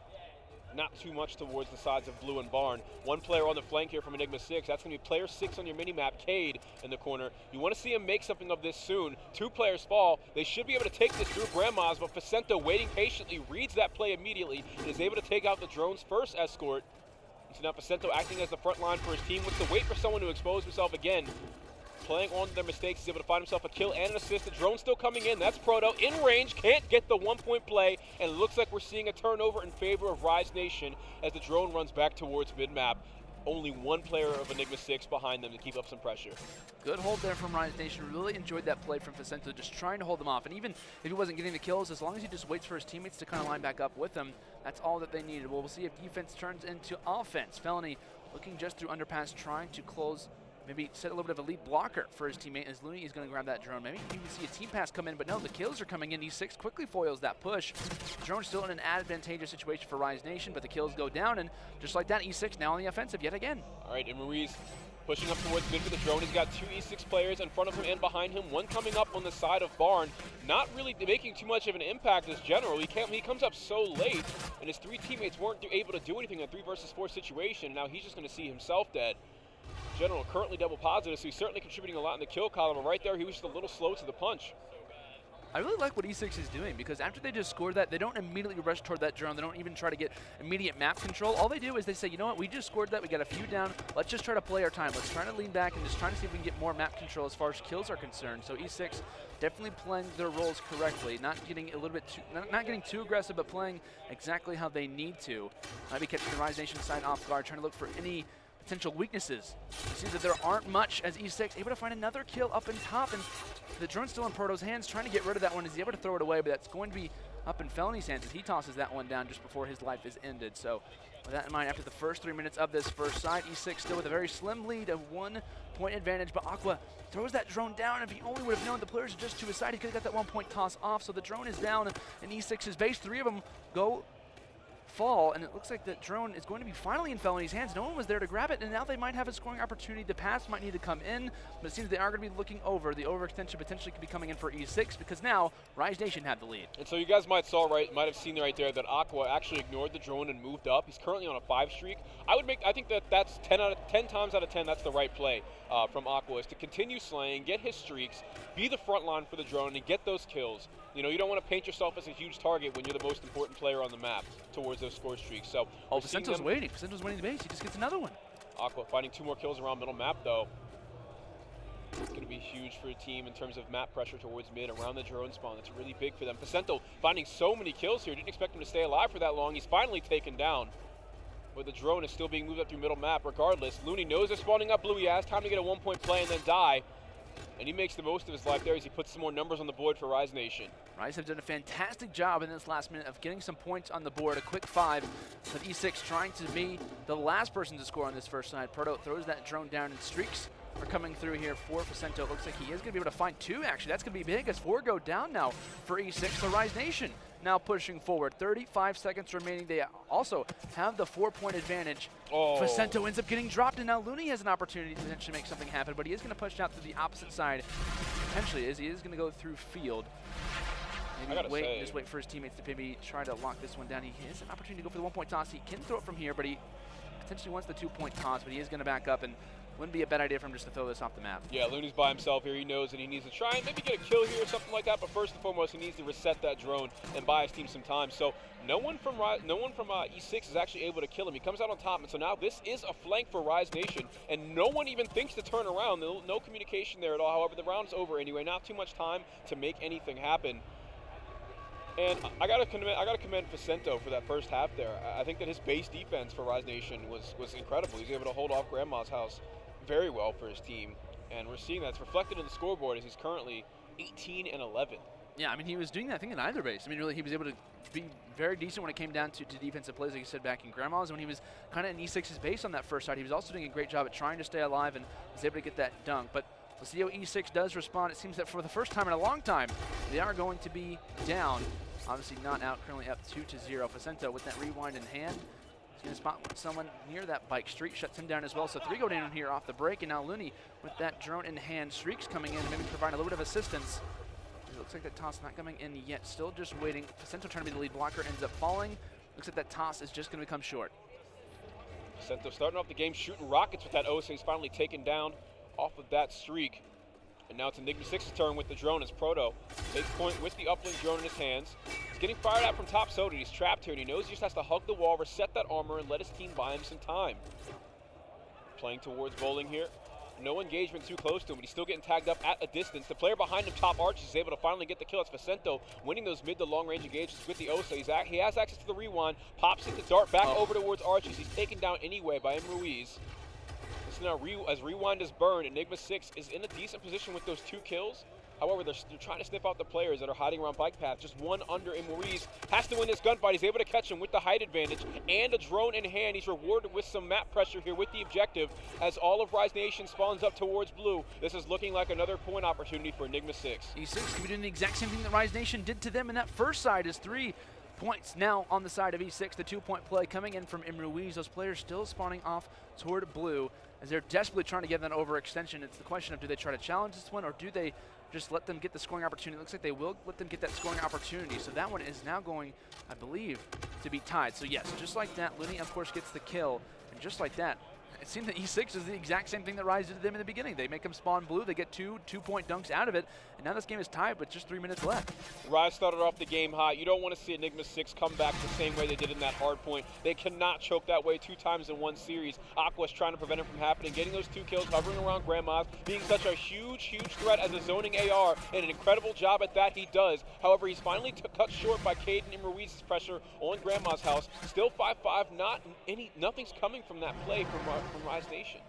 Not too much towards the sides of Blue and Barn. One player on the flank here from Enigma 6. That's going to be player 6 on your mini-map, Cade, in the corner. You want to see him make something of this soon. 2 players fall. They should be able to take this through Grandma's, but Facento, waiting patiently, reads that play immediately and is able to take out the drone's first escort. So now Facento acting as the front line for his team. Wants to wait for someone to expose himself again. Playing on their mistakes, he's able to find himself a kill and an assist. The drone still coming in. That's Proto in range, can't get the 1-point play, and it looks like we're seeing a turnover in favor of Rise Nation as the drone runs back towards mid-map. Only one player of Enigma 6 behind them to keep up some pressure. Good hold there from Rise Nation. Really enjoyed that play from Facento, just trying to hold them off. And even if he wasn't getting the kills, as long as he just waits for his teammates to kind of line back up with him, that's all that they needed. Well, we'll see if defense turns into offense. Felony looking just through underpass, trying to close, maybe set a little bit of a lead blocker for his teammate as Looney is going to grab that drone. Maybe you can see a team pass come in, but no, the kills are coming in. E6 quickly foils that push. The drone's still in an advantageous situation for Rise Nation, but the kills go down, and just like that, E6 now on the offensive yet again. All right, and Ruiz pushing up towards mid for the drone. He's got 2 E6 players in front of him and behind him. One coming up on the side of Barn. Not really making too much of an impact as General. He comes up so late, and his 3 teammates weren't able to do anything in a 3 versus 4 situation. Now he's just going to see himself dead. General currently double positive, so he's certainly contributing a lot in the kill column, but right there he was just a little slow to the punch. I really like what E6 is doing because after they just scored that, they don't immediately rush toward that drone. They don't even try to get immediate map control. All they do is they say, you know what, we just scored that. We got a few down. Let's just try to play our time. Let's try to lean back and just try to see if we can get more map control as far as kills are concerned. So E6 definitely playing their roles correctly, not getting a little bit too, not getting too aggressive, but playing exactly how they need to. Might be catching the Rise Nation side off guard, trying to look for any potential weaknesses. You see that there aren't much as E6 able to find another kill up in top, and the drone's still in Proto's hands, trying to get rid of that one. He's able to throw it away, but that's going to be up in Felony's hands as he tosses that one down just before his life is ended. So with that in mind, after the first 3 minutes of this first side, E6 still with a very slim lead of 1-point advantage, but Aqua throws that drone down. If he only would have known the players are just to his side, he could have got that 1-point toss off. So the drone is down in E6's base. 3 of them go fall, and it looks like that drone is going to be finally in Felony's hands. No one was there to grab it, and now they might have a scoring opportunity. The pass might need to come in, but it seems they are going to be looking over. The overextension potentially could be coming in for E6 because now Rise Nation have the lead. And so you guys might have seen right there that Aqua actually ignored the drone and moved up. He's currently on a 5 streak. I think that's 10 times out of 10. That's the right play from Aqua, is to continue slaying, get his streaks, be the front line for the drone, and get those kills. You know, you don't want to paint yourself as a huge target when you're the most important player on the map towards those score streaks. So Vicento's waiting. Vicento's winning the base. He just gets another one. Aqua finding 2 more kills around middle map, though. It's going to be huge for the team in terms of map pressure towards mid around the drone spawn. That's really big for them. Vicento finding so many kills here. Didn't expect him to stay alive for that long. He's finally taken down. But the drone is still being moved up through middle map regardless. Looney knows they're spawning up blue. He has time to get a 1-point play and then die. And he makes the most of his life there as he puts some more numbers on the board for Rise Nation. Rise have done a fantastic job in this last minute of getting some points on the board. A quick 5, with E6 trying to be the last person to score on this first side. Proto throws that drone down, and streaks are coming through here for Vicento. Looks like he is going to be able to find 2, actually. That's going to be big as 4 go down now for E6. So Rise Nation now pushing forward. 35 seconds remaining. They also have the 4-point advantage. Oh. Vicento ends up getting dropped, and now Looney has an opportunity to potentially make something happen, but he is going to push out to the opposite side. Potentially he is going to go through field. Maybe just wait for his teammates to maybe try to lock this one down. He has an opportunity to go for the 1-point toss. He can throw it from here, but he potentially wants the 2-point toss, but he is going to back up, and wouldn't be a bad idea for him just to throw this off the map. Yeah, Looney's by himself here. He knows that he needs to try and maybe get a kill here or something like that, but first and foremost, he needs to reset that drone and buy his team some time. So no one from E6 is actually able to kill him. He comes out on top, and so now this is a flank for Rise Nation, and no one even thinks to turn around. No communication there at all. However, the round's over anyway. Not too much time to make anything happen. And I gotta commend Vicento for that first half there. I think that his base defense for Rise Nation was incredible. He's able to hold off Grandma's house very well for his team, and we're seeing that it's reflected in the scoreboard as he's currently 18-11. Yeah, I mean, he was doing that thing in either base. I mean, really, he was able to be very decent when it came down to defensive plays, like you said, back in Grandma's. When he was kind of in E6's base on that first side, he was also doing a great job at trying to stay alive and was able to get that dunk. But we'll see how E6 does respond. It seems that for the first time in a long time, they are going to be down. Obviously not out, currently up 2-0. Vicento with that rewind in hand. He's going to spot someone near that bike. Streak shuts him down as well. So 3 go down here off the break. And now Looney with that drone in hand. Streak's coming in to maybe provide a little bit of assistance. It looks like that toss not coming in yet. Still just waiting. Vicento trying to be the lead blocker, ends up falling. Looks like that toss is just going to come short. Vicento starting off the game shooting rockets with that O, so he's finally taken down off of that streak. And now it's Enigma 6's turn with the drone as Proto takes point with the uplink drone in his hands. He's getting fired at from top soda. He's trapped here, and he knows he just has to hug the wall, reset that armor, and let his team buy him some time. Playing towards bowling here. No engagement too close to him, but he's still getting tagged up at a distance. The player behind him, top Arch, is able to finally get the kill. It's Vicento winning those mid to long range engagements with the Osa. He has access to the rewind, pops it to dart back over towards Archie. He's taken down anyway by M. Ruiz. Now, as Rewind is burned, Enigma 6 is in a decent position with those 2 kills. However, they're trying to sniff out the players that are hiding around bike path. Just one under, and Ruiz has to win this gunfight. He's able to catch him with the height advantage and a drone in hand. He's rewarded with some map pressure here with the objective as all of Rise Nation spawns up towards blue. This is looking like another point opportunity for Enigma 6. E6 could be doing the exact same thing that Rise Nation did to them in that first side as 3 points now on the side of E6. The 2-point play coming in from Ruiz. Those players still spawning off toward blue as they're desperately trying to get that overextension. It's the question of, do they try to challenge this one, or do they just let them get the scoring opportunity? It looks like they will let them get that scoring opportunity. So that one is now going, I believe, to be tied. So yes, just like that, Looney of course gets the kill, and just like that, it seems that E6 is the exact same thing that Rise did to them in the beginning. They make them spawn blue, they get 2-point dunks out of it, and now this game is tied with just 3 minutes left. Rise started off the game hot. You don't want to see Enigma 6 come back the same way they did in that hard point. They cannot choke that way 2 times in one series. Aqua's trying to prevent it from happening, getting those 2 kills, hovering around Grandma's, being such a huge threat as a zoning AR, and an incredible job at that he does. However, he's finally cut short by Caden and Ruiz's pressure on Grandma's house. Still 5-5, nothing's coming from that play from Rise Nation.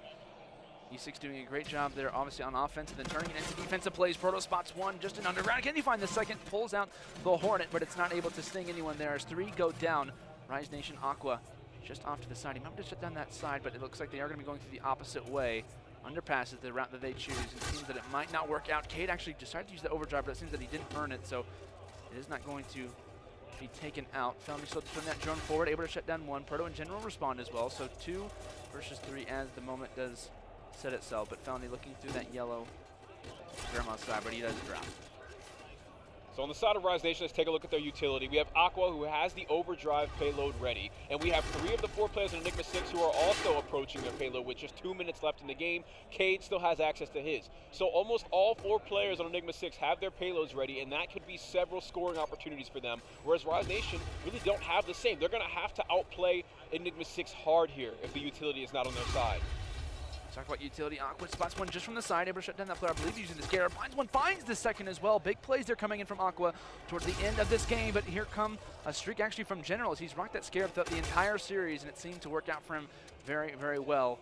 E6 doing a great job there, obviously on offense, and then turning it into defensive plays. Proto spots one just in underground. Can he find the second? Pulls out the Hornet, but it's not able to sting anyone there as 3 go down. Rise Nation Aqua just off to the side. He might have to shut down that side, but it looks like they are going to be going through the opposite way. Underpass is the route that they choose. It seems that it might not work out. Cade actually decided to use the overdrive, but it seems that he didn't earn it, so it is not going to be taken out. Felony still turn that drone forward, able to shut down one. Proto and General respond as well, so 2 versus 3 as the moment does set itself. But Felony looking through that yellow Grandma's side, but he does drop. So on the side of Rise Nation, let's take a look at their utility. We have Aqua, who has the overdrive payload ready, and we have 3 of the 4 players in Enigma 6 who are also approaching their payload with just 2 minutes left in the game. Cade still has access to his. So almost all 4 players on Enigma 6 have their payloads ready, and that could be several scoring opportunities for them, whereas Rise Nation really don't have the same. They're going to have to outplay Enigma 6 hard here if the utility is not on their side. Talk about utility. Aqua spots one just from the side, able to shut down that player. I believe he's using the scare. Finds one, finds the second as well. Big plays there coming in from Aqua towards the end of this game, but here come a streak actually from General as he's rocked that scare throughout the entire series, and it seemed to work out for him very, very well.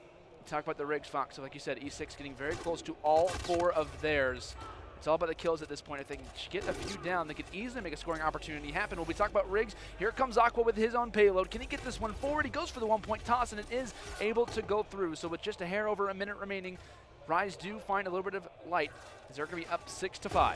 Talk about the rigs, Fox. So like you said, E6 getting very close to all 4 of theirs. It's all about the kills at this point. If they can get a few down, they could easily make a scoring opportunity happen. When we talk about rigs, here comes Aqua with his own payload. Can he get this one forward? He goes for the 1-point toss, and it is able to go through. So with just a hair over a minute remaining, Rise do find a little bit of light as they're going to be up 6-5.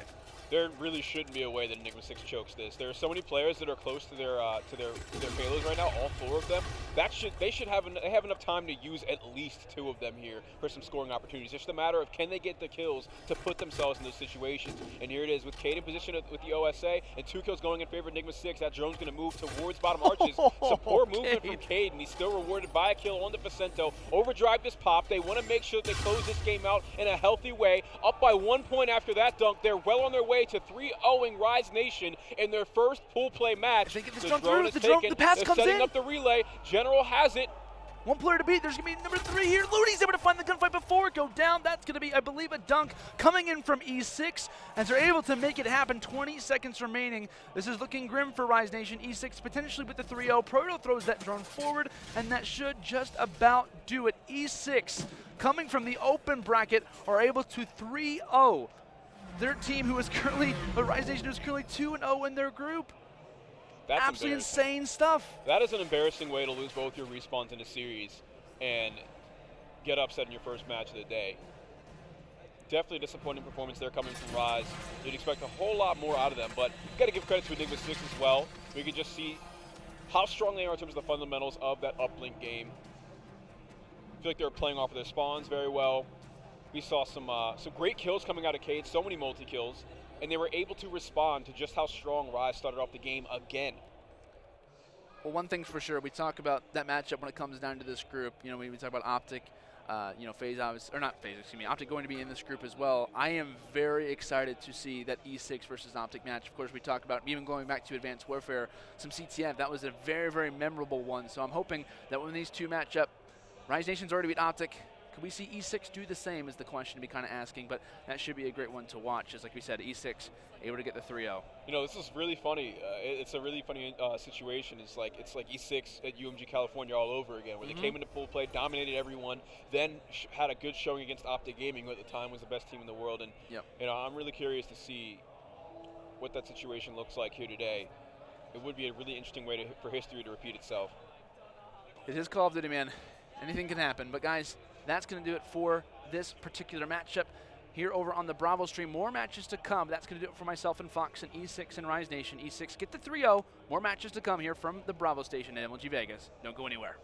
There really shouldn't be a way that Enigma 6 chokes this. There are so many players that are close to their payloads right now, all 4 of them. They have enough time to use at least 2 of them here for some scoring opportunities. It's just a matter of can they get the kills to put themselves in those situations. And here it is with Cade in position with the OSA and 2 kills going in favor of Enigma 6. That drone's going to move towards bottom arches. Some poor movement from Cade, and he's still rewarded by a kill on the Vicento. Overdrive this pop. They want to make sure that they close this game out in a healthy way. Up by 1 point after that dunk. They're well on their way to 3-0ing Rise Nation in their first pool play match. They get this The drone drone through, is the taken. pass They're comes setting in. up the relay. General has it. 1 player to beat. There's going to be number 3 here. Looney's able to find the gunfight before it go down. That's going to be, I believe, a dunk coming in from E6 as they're able to make it happen. 20 seconds remaining. This is looking grim for Rise Nation. E6 potentially with the 3-0. Proto throws that drone forward, and that should just about do it. E6 coming from the open bracket are able to 3-0 their team, who is currently, Rise Nation, who's currently 2-0 in their group. That's absolutely insane stuff. That is an embarrassing way to lose both your respawns in a series and get upset in your first match of the day. Definitely a disappointing performance there coming from Rise. You'd expect a whole lot more out of them, but you've got to give credit to Enigma 6 as well. We can just see how strong they are in terms of the fundamentals of that uplink game. I feel like they were playing off of their spawns very well. We saw some great kills coming out of Cade, so many multi-kills, and they were able to respond to just how strong Rise started off the game again. Well, one thing's for sure, we talk about that matchup when it comes down to this group. You know, we talk about Optic, FaZe, or not FaZe, excuse me, Optic going to be in this group as well. I am very excited to see that E6 versus Optic match. Of course, we talk about even going back to Advanced Warfare, some CTF. That was a very, very memorable one. So I'm hoping that when these 2 match up, Rise Nation's already beat Optic. Could we see E6 do the same is the question to be kind of asking, but that should be a great one to watch. Just like we said, E6 able to get the 3-0. You know, this is really funny. It's a really funny situation. It's like E6 at UMG California all over again, where they came into pool play, dominated everyone, then had a good showing against Optic Gaming, who at the time was the best team in the world. And you know, I'm really curious to see what that situation looks like here today. It would be a really interesting way for history to repeat itself. It is Call of Duty, man. Anything can happen. But guys, that's going to do it for this particular matchup here over on the Bravo stream. More matches to come. That's going to do it for myself and Fox and E6 and Rise Nation. E6 get the 3-0. More matches to come here from the Bravo station at MLG Vegas. Don't go anywhere.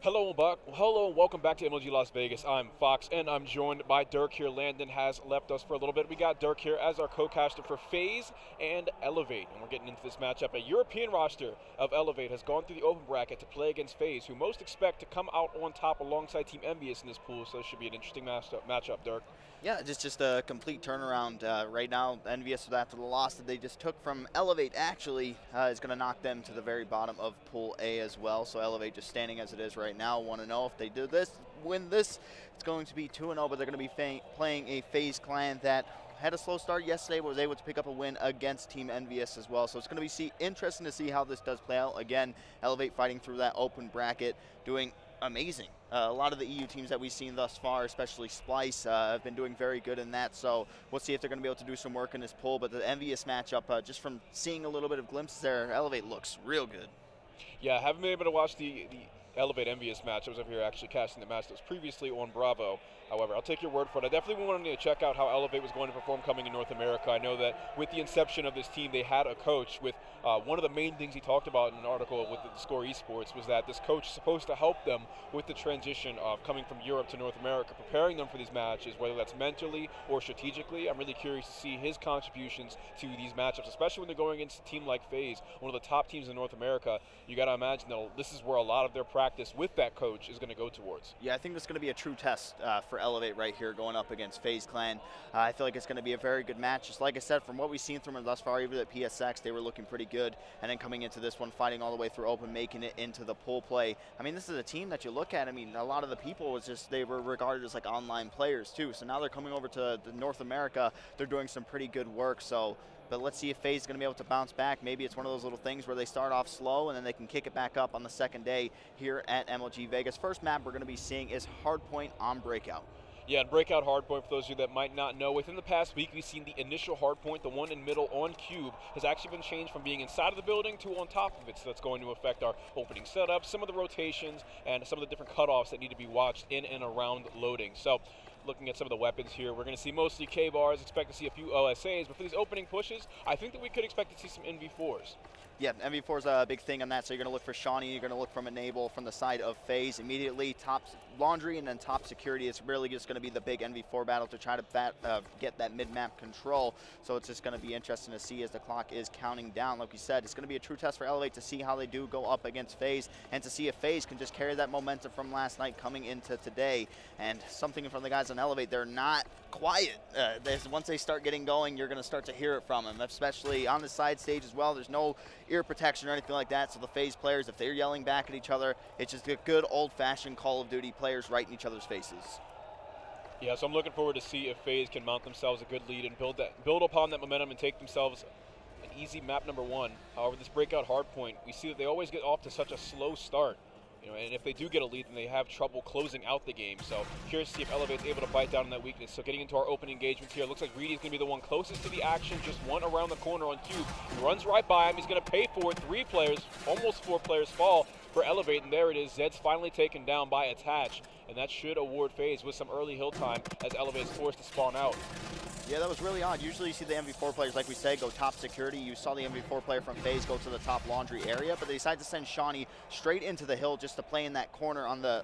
Hello and welcome back to MLG Las Vegas. I'm Fox, and I'm joined by Dirk here. Landon has left us for a little bit. We got Dirk here as our co-caster for FaZe and Elevate, and we're getting into this matchup. A European roster of Elevate has gone through the open bracket to play against FaZe, who most expect to come out on top alongside Team Envious in this pool, so this should be an interesting matchup, Dirk. Yeah, just a complete turnaround right now. Envious, after the loss that they just took from Elevate, actually is going to knock them to the very bottom of Pool A as well. So Elevate just standing as it is right now, 1-0. If they do this, win this, it's going to be 2-0. But they're going to be playing a FaZe clan that had a slow start yesterday, but was able to pick up a win against Team Envious as well. So it's going to be interesting to see how this does play out. Again, Elevate fighting through that open bracket, doing amazing. A lot of the EU teams that we've seen thus far, especially Splice, have been doing very good in that. So we'll see if they're going to be able to do some work in this pool. But the Envious matchup, just from seeing a little bit of glimpses there, Elevate looks real good. Yeah, I haven't been able to watch the Elevate Envious match. I was over here actually casting the match that was previously on Bravo. However, I'll take your word for it. I definitely wanted to check out how Elevate was going to perform coming in North America. I know that with the inception of this team, they had a coach with one of the main things he talked about in an article with the Score Esports was that this coach is supposed to help them with the transition of coming from Europe to North America, preparing them for these matches, whether that's mentally or strategically. I'm really curious to see his contributions to these matchups, especially when they're going against a team like FaZe, one of the top teams in North America. You got to imagine that this is where a lot of their practice with that coach is going to go towards. Yeah, I think this is going to be a true test for Elevate right here going up against FaZe Clan. I feel like it's going to be a very good match. Just like I said, from what we've seen from them thus far, even at PSX, they were looking pretty good. And then coming into this one, fighting all the way through open, making it into the pool play. I mean, this is a team that you look at. I mean, a lot of the people was just, they were regarded as like online players too. So now they're coming over to North America. They're doing some pretty good work. But let's see if FaZe is going to be able to bounce back. Maybe it's one of those little things where they start off slow and then they can kick it back up on the second day here at MLG Vegas. First map we're going to be seeing is Hardpoint on Breakout. Yeah, and Breakout Hardpoint, for those of you that might not know, within the past week we've seen the initial Hardpoint, the one in middle on Cube, has actually been changed from being inside of the building to on top of it. So that's going to affect our opening setup, some of the rotations, and some of the different cutoffs that need to be watched in and around loading. So looking at some of the weapons here, we're going to see mostly K-bars, expect to see a few OSAs, but for these opening pushes, I think that we could expect to see some NV4s. Yeah, MV4 is a big thing on that, so you're going to look for Shawnee, you're going to look from Enable from the side of FaZe immediately, top Laundry and then top Security. It's really just going to be the big NV4 battle to try to get that mid-map control, so it's just going to be interesting to see as the clock is counting down. Like we said, it's going to be a true test for Elevate to see how they do go up against FaZe and to see if FaZe can just carry that momentum from last night coming into today. And something from the guys on Elevate, they're not quiet. Once they start getting going, you're going to start to hear it from them, especially on the side stage as well. There's no ear protection or anything like that, so the FaZe players, if they're yelling back at each other, it's just a good old-fashioned Call of Duty players right in each other's faces. Yeah, so I'm looking forward to see if FaZe can mount themselves a good lead and build upon that momentum and take themselves an easy map number one. However, this Breakout Hardpoint, we see that they always get off to such a slow start. And if they do get a lead, then they have trouble closing out the game. So curious to see if Elevate's able to bite down on that weakness. So getting into our open engagements here, looks like Reedy's going to be the one closest to the action, just one around the corner on Cube. He runs right by him. He's going to pay for it. 3 players, almost 4 players fall for Elevate, and there it is. Zed's finally taken down by Attach, and that should award FaZe with some early hill time as Elevate's forced to spawn out. Yeah, that was really odd. Usually you see the MV4 players, like we said, go top Security. You saw the MV4 player from FaZe go to the top Laundry area, but they decided to send Shawnee straight into the hill just to play in that corner on the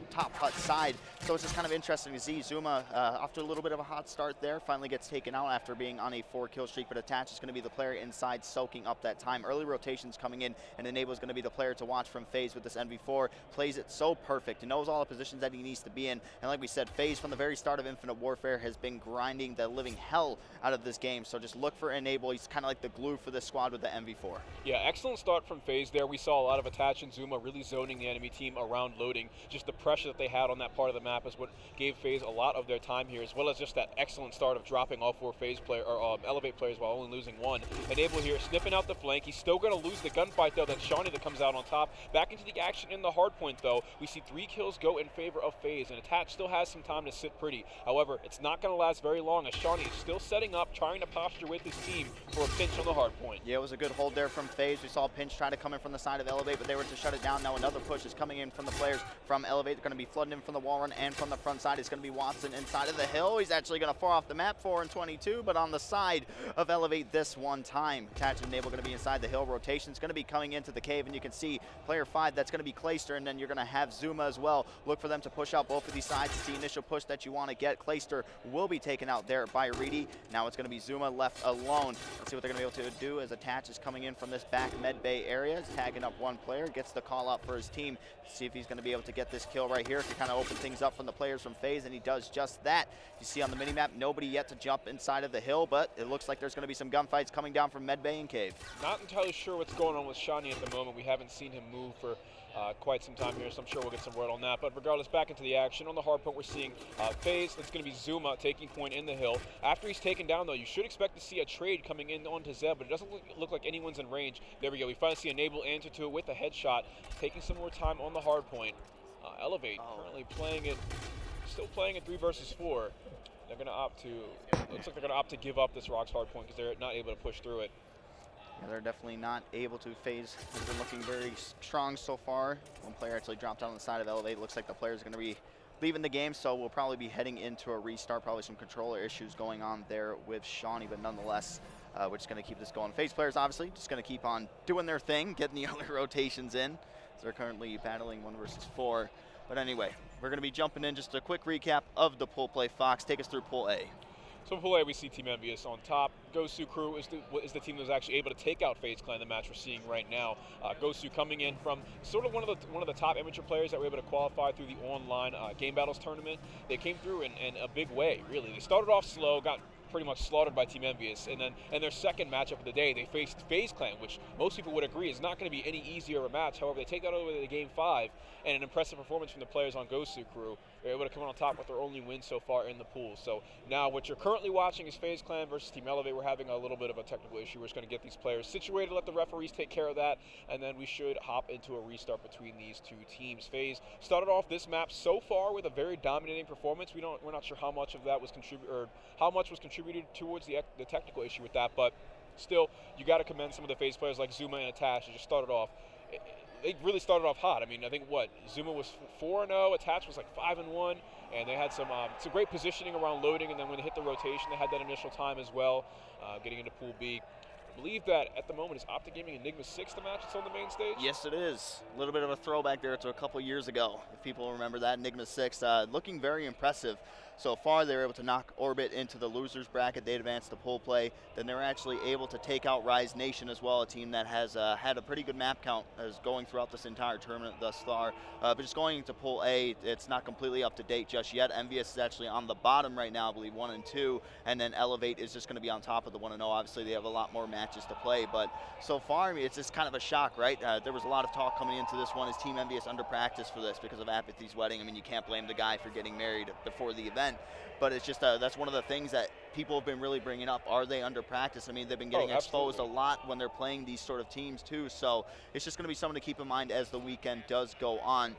top hut side. So it's just kind of interesting to see. Zuma, after a little bit of a hot start there, finally gets taken out after being on a 4-kill streak, but Attach is going to be the player inside soaking up that time. Early rotations coming in, and Enable is going to be the player to watch from FaZe with this MV4. Plays it so perfect. He knows all the positions that he needs to be in, and like we said, FaZe from the very start of Infinite Warfare has been grinding the living hell out of this game, so just look for Enable. He's kind of like the glue for this squad with the MV4. Yeah, excellent start from FaZe there. We saw a lot of Attach and Zuma really zoning the enemy team around loading. Just the pressure that they had on that part of the map is what gave FaZe a lot of their time here, as well as just that excellent start of dropping all 4 FaZe player or Elevate players while only losing 1. Enable here snipping out the flank. He's still going to lose the gunfight though. That's Shawnee that comes out on top. Back into the action in the hardpoint though. We see 3 kills go in favor of FaZe, and Attach still has some time to sit pretty. However, it's not going to last very long as Shawnee Shawnee still setting up, trying to posture with his team for a pinch on the hard point. Yeah, it was a good hold there from FaZe. We saw Pinch try to come in from the side of Elevate, but they were to shut it down. Now another push is coming in from the players from Elevate. They're going to be flooding in from the wall run and from the front side. It's going to be Watson inside of the hill. He's actually going to fall off the map, 4 and 22, but on the side of Elevate this one time. Attach and Enable going to be inside the hill. Rotation's going to be coming into the cave, and you can see player 5, that's going to be Clayster, and then you're going to have Zuma as well. Look for them to push out both of these sides. It's the initial push that you want to get. Clayster will be taken out there by Reedy. Now it's going to be Zuma left alone. Let's see what they're going to be able to do as Attach is coming in from this back med bay area. He's tagging up one player, gets the call out for his team. See if he's going to be able to get this kill right here to kind of open things up from the players from FaZe, and he does just that. You see on the minimap, nobody yet to jump inside of the hill, but it looks like there's going to be some gunfights coming down from med bay and cave. Not entirely sure what's going on with Shawnee at the moment. We haven't seen him move for quite some time here, so I'm sure we'll get some word on that. But regardless, back into the action. On the hard point, we're seeing FaZe. That's going to be Zuma taking point in the hill. After he's taken down, though, you should expect to see a trade coming in onto Zeb, but it doesn't look like anyone's in range. There we go. We finally see Enable answer to it with a headshot, taking some more time on the hard point. Elevate currently playing it, still playing it 3 versus 4. They're going to opt to, looks like they're going to opt to give up this Rocks hard point because they're not able to push through it. Yeah, they're definitely not able to. FaZe has been looking very strong so far. One player actually dropped down on the side of Elevate. Looks like the player's going to be leaving the game, so we'll probably be heading into a restart. Probably some controller issues going on there with Shawnee, but nonetheless, we're just going to keep this going. FaZe players obviously just going to keep on doing their thing, getting the early rotations in. So they're currently battling 1 versus 4. But anyway, we're going to be jumping in. Just a quick recap of the pool play. Fox, take us through Pool A. So in Pool A, we see Team Envious on top. Gosu Crew is the team that was actually able to take out FaZe Clan, the match we're seeing right now. Gosu coming in from sort of one of the top amateur players that were able to qualify through the online Game Battles tournament. They came through in a big way, really. They started off slow, got pretty much slaughtered by Team Envious, and then in their second matchup of the day, they faced FaZe Clan, which most people would agree is not going to be any easier of a match. However, they take that over to the Game 5, and an impressive performance from the players on Gosu Crew. They're able to come on top with their only win so far in the pool. So now what you're currently watching is FaZe Clan versus Team Elevate. We're having a little bit of a technical issue. We're just going to get these players situated, let the referees take care of that, and then we should hop into a restart between these two teams. FaZe started off this map so far with a very dominating performance. We're not sure how much of that was contributed towards the technical issue with that, but still, you got to commend some of the FaZe players like Zuma and Attach who just started off. They really started off hot. I mean, I think Zuma was 4-0, Attach was like 5-1, and they had some great positioning around loading, and then when they hit the rotation, they had that initial time as well, getting into Pool B. I believe that at the moment is Optic Gaming Enigma 6 the match that's on the main stage? Yes, it is. A little bit of a throwback there to a couple years ago, if people remember that. Enigma 6 looking very impressive. So far, they were able to knock Orbit into the losers bracket. They advanced to pool play. Then they were actually able to take out Rise Nation as well, a team that has had a pretty good map count as going throughout this entire tournament thus far. But just going into Pool A, it's not completely up to date just yet. Envious is actually on the bottom right now, I believe 1 and 2, and then Elevate is just going to be on top of the 1 and 0. Obviously, they have a lot more matches to play, but so far, I mean, it's just kind of a shock, right? There was a lot of talk coming into this one. Is Team Envious under practice for this because of Apathy's wedding? I mean, you can't blame the guy for getting married before the event. But it's just that's one of the things that people have been really bringing up. Are they under practice? I mean, they've been getting exposed a lot when they're playing these sort of teams too. So it's just going to be something to keep in mind as the weekend does go on.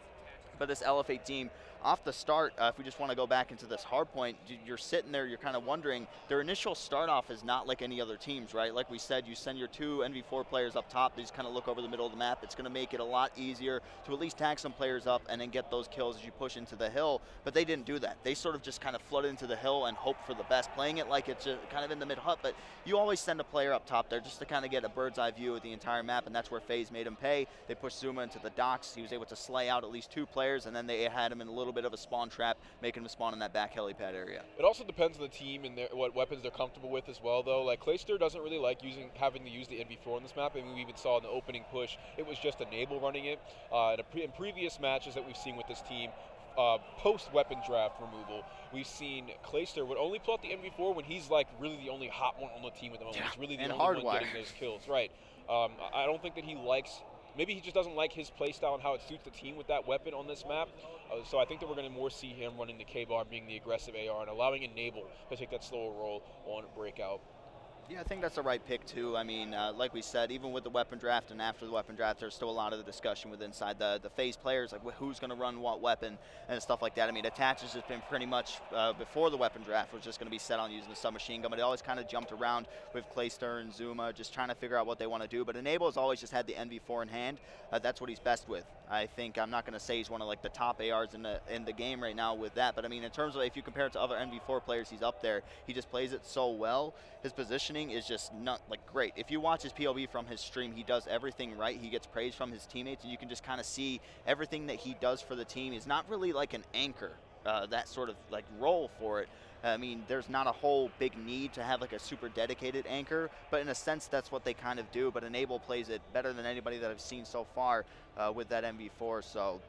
But this LFA team, off the start, if we just want to go back into this hard point, you're sitting there, you're kind of wondering, their initial start off is not like any other teams, right? Like we said, you send your 2 NV4 players up top, they just kind of look over the middle of the map. It's going to make it a lot easier to at least tag some players up and then get those kills as you push into the hill. But they didn't do that. They sort of just kind of flooded into the hill and hope for the best, playing it like it's kind of in the mid-hut. But you always send a player up top there just to kind of get a bird's eye view of the entire map, and that's where FaZe made him pay. They pushed Zuma into the docks. He was able to slay out at least 2 players, and then they had him in a little bit of a spawn trap, making him spawn in that back helipad area. It also depends on the team and what weapons they're comfortable with as well, though. Like Clayster doesn't really like having to use the NV4 on this map, and we even saw in the opening push, it was just Enable running it. In previous matches that we've seen with this team, post-weapon draft removal, we've seen Clayster would only pull out the NV4 when he's like really the only hot one on the team at the moment. He's really the only one getting those kills. Right. I don't think that he likes. Maybe he just doesn't like his playstyle and how it suits the team with that weapon on this map. So I think that we're going to more see him running the K-Bar, being the aggressive AR, and allowing Enable to take that slower role on Breakout. Yeah, I think that's the right pick too. I mean, like we said, even with the weapon draft and after the weapon draft, there's still a lot of the discussion with inside the phase players, like who's going to run what weapon and stuff like that. I mean, attach has just been pretty much before the weapon draft was just going to be set on using the submachine gun, but it always kind of jumped around with Clayster and Zuma, just trying to figure out what they want to do. But Enable has always just had the NV4 in hand. That's what he's best with. I think I'm not going to say he's one of like the top ARs in the game right now with that, but I mean, in terms of if you compare it to other NV4 players, he's up there. He just plays it so well. His positioning is just not like great. If you watch his POV from his stream, he does everything right. He gets praise from his teammates, and you can just kind of see everything that he does for the team is not really like an anchor, that sort of like role for it. I mean, there's not a whole big need to have like a super dedicated anchor, but in a sense, that's what they kind of do. But Enable plays it better than anybody that I've seen so far with that MV4. So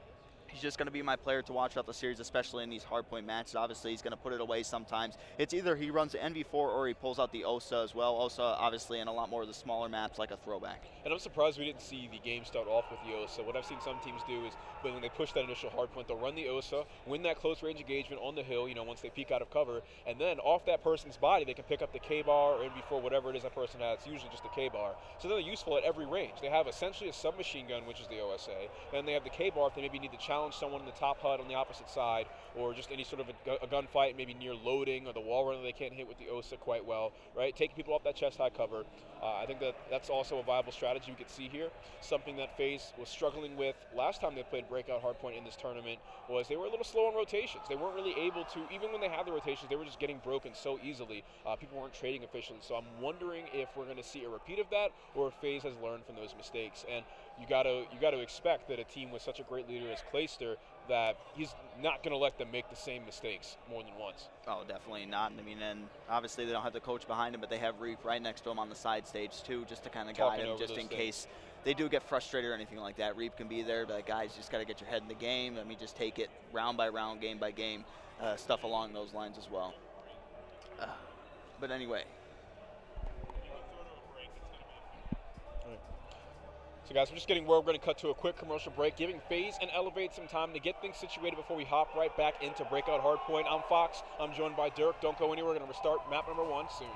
he's just going to be my player to watch throughout the series, especially in these hardpoint matches. Obviously, he's going to put it away sometimes. It's either he runs the NV4 or he pulls out the OSA as well. OSA, obviously, in a lot more of the smaller maps like a throwback. And I'm surprised we didn't see the game start off with the OSA. What I've seen some teams do is when they push that initial hardpoint, they'll run the OSA, win that close range engagement on the hill, once they peek out of cover, and then off that person's body, they can pick up the K-bar or NV4, whatever it is that person has. It's usually just the K-bar. So they're useful at every range. They have essentially a submachine gun, which is the OSA, then they have the K-bar if they maybe need to challenge someone in the top HUD on the opposite side, or just any sort of a gunfight, maybe near loading, or the wall runner they can't hit with the OSA quite well, right? Taking people off that chest high cover. I think that's also a viable strategy we could see here. Something that FaZe was struggling with last time they played Breakout Hardpoint in this tournament was they were a little slow on rotations. They weren't really able to, even when they had the rotations, they were just getting broken so easily. People weren't trading efficiently. So I'm wondering if we're going to see a repeat of that, or if FaZe has learned from those mistakes. And you got to expect that a team with such a great leader as Clayster, that he's not going to let them make the same mistakes more than once. Oh, definitely not. I mean, and obviously they don't have the coach behind him, but they have Reap right next to him on the side stage too, just to kind of guide him, just in case they do get frustrated or anything like that. Reap can be there, but guys, just got to get your head in the game. I mean, just take it round by round, game by game, stuff along those lines as well. But anyway. So guys, we're just getting word we're going to cut to a quick commercial break, giving FaZe and Elevate some time to get things situated before we hop right back into Breakout Hardpoint. I'm Fox. I'm joined by Dirk. Don't go anywhere. We're going to restart map number 1 soon.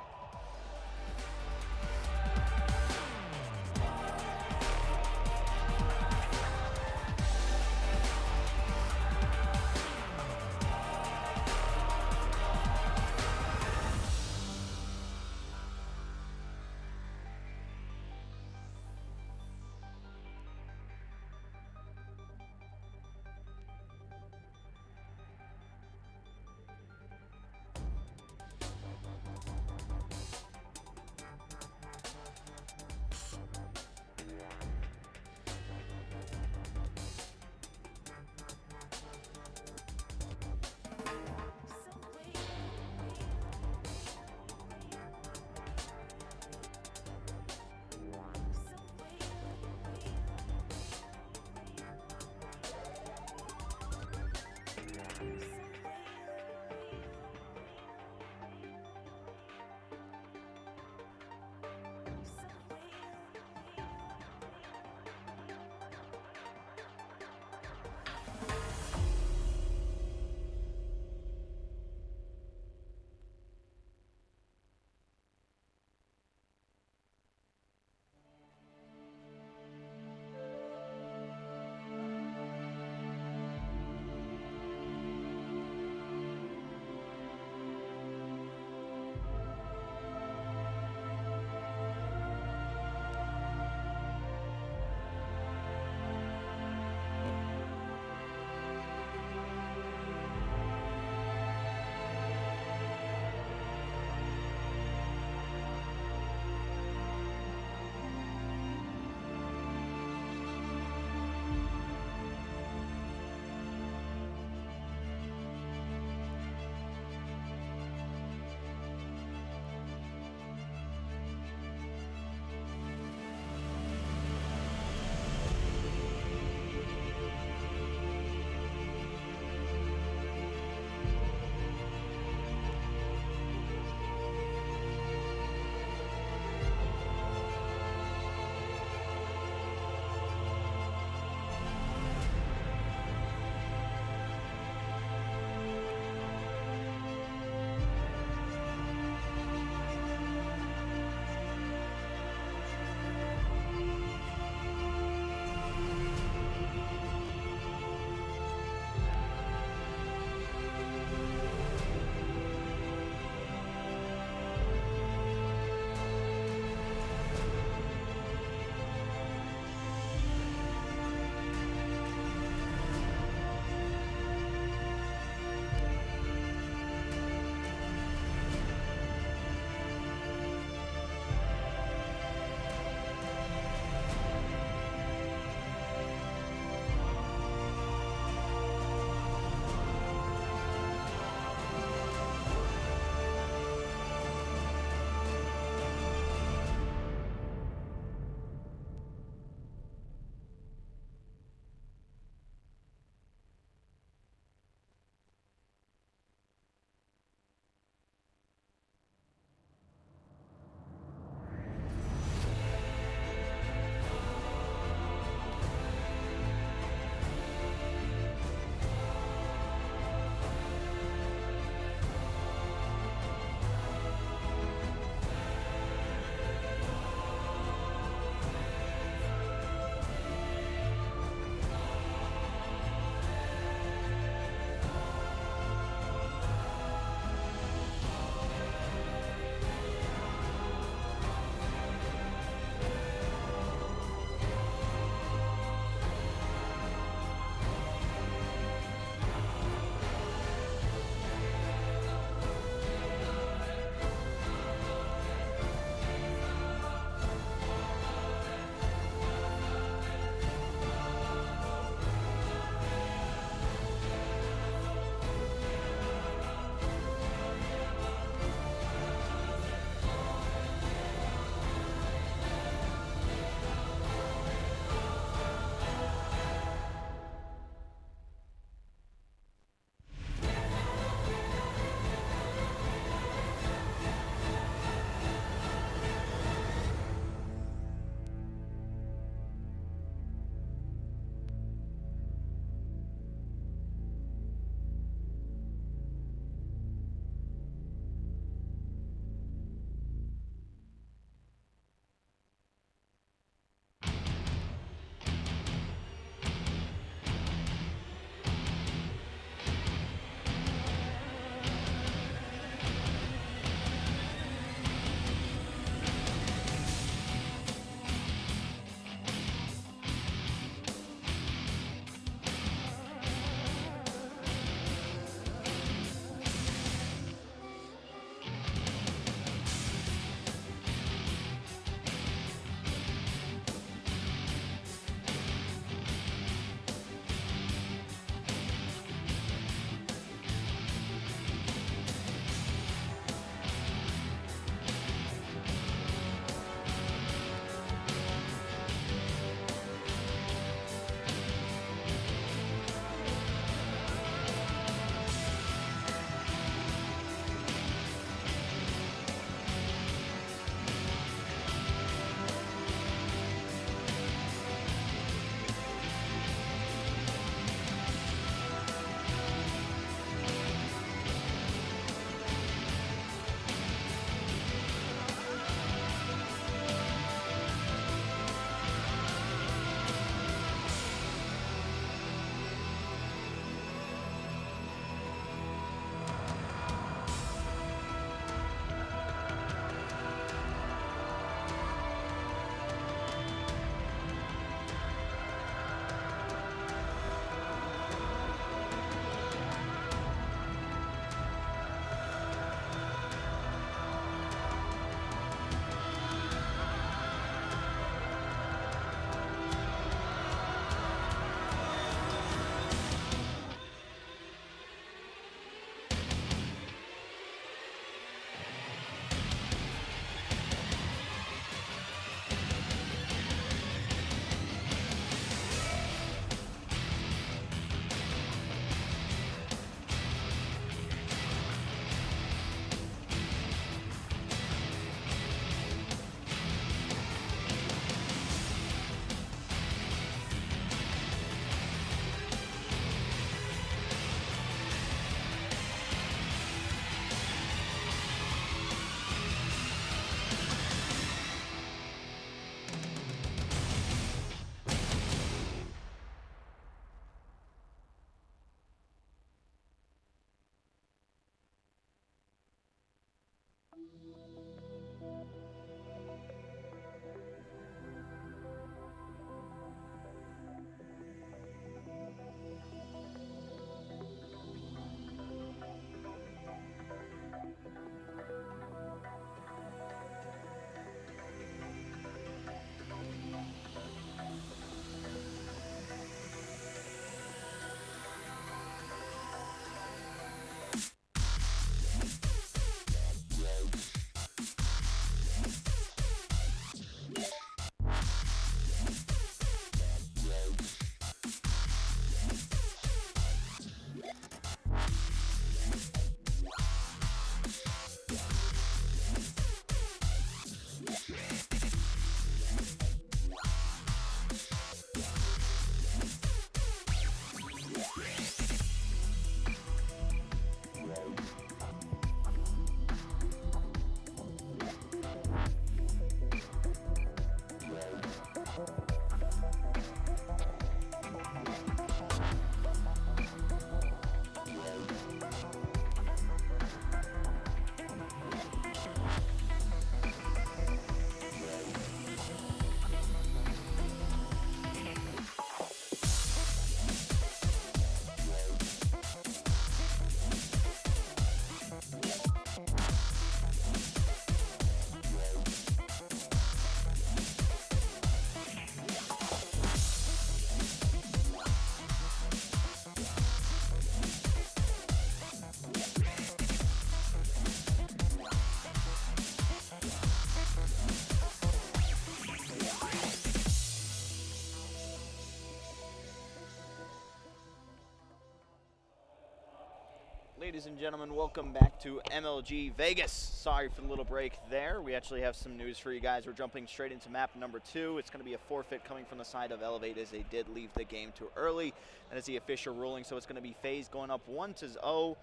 Ladies and gentlemen, welcome back to MLG Vegas. Sorry for the little break there. We actually have some news for you guys. We're jumping straight into map number 2. It's going to be a forfeit coming from the side of Elevate as they did leave the game too early. That is the official ruling. So it's going to be FaZe going up 1-0,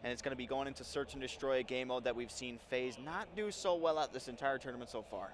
and it's going to be going into Search and Destroy, a game mode that we've seen FaZe not do so well at this entire tournament so far.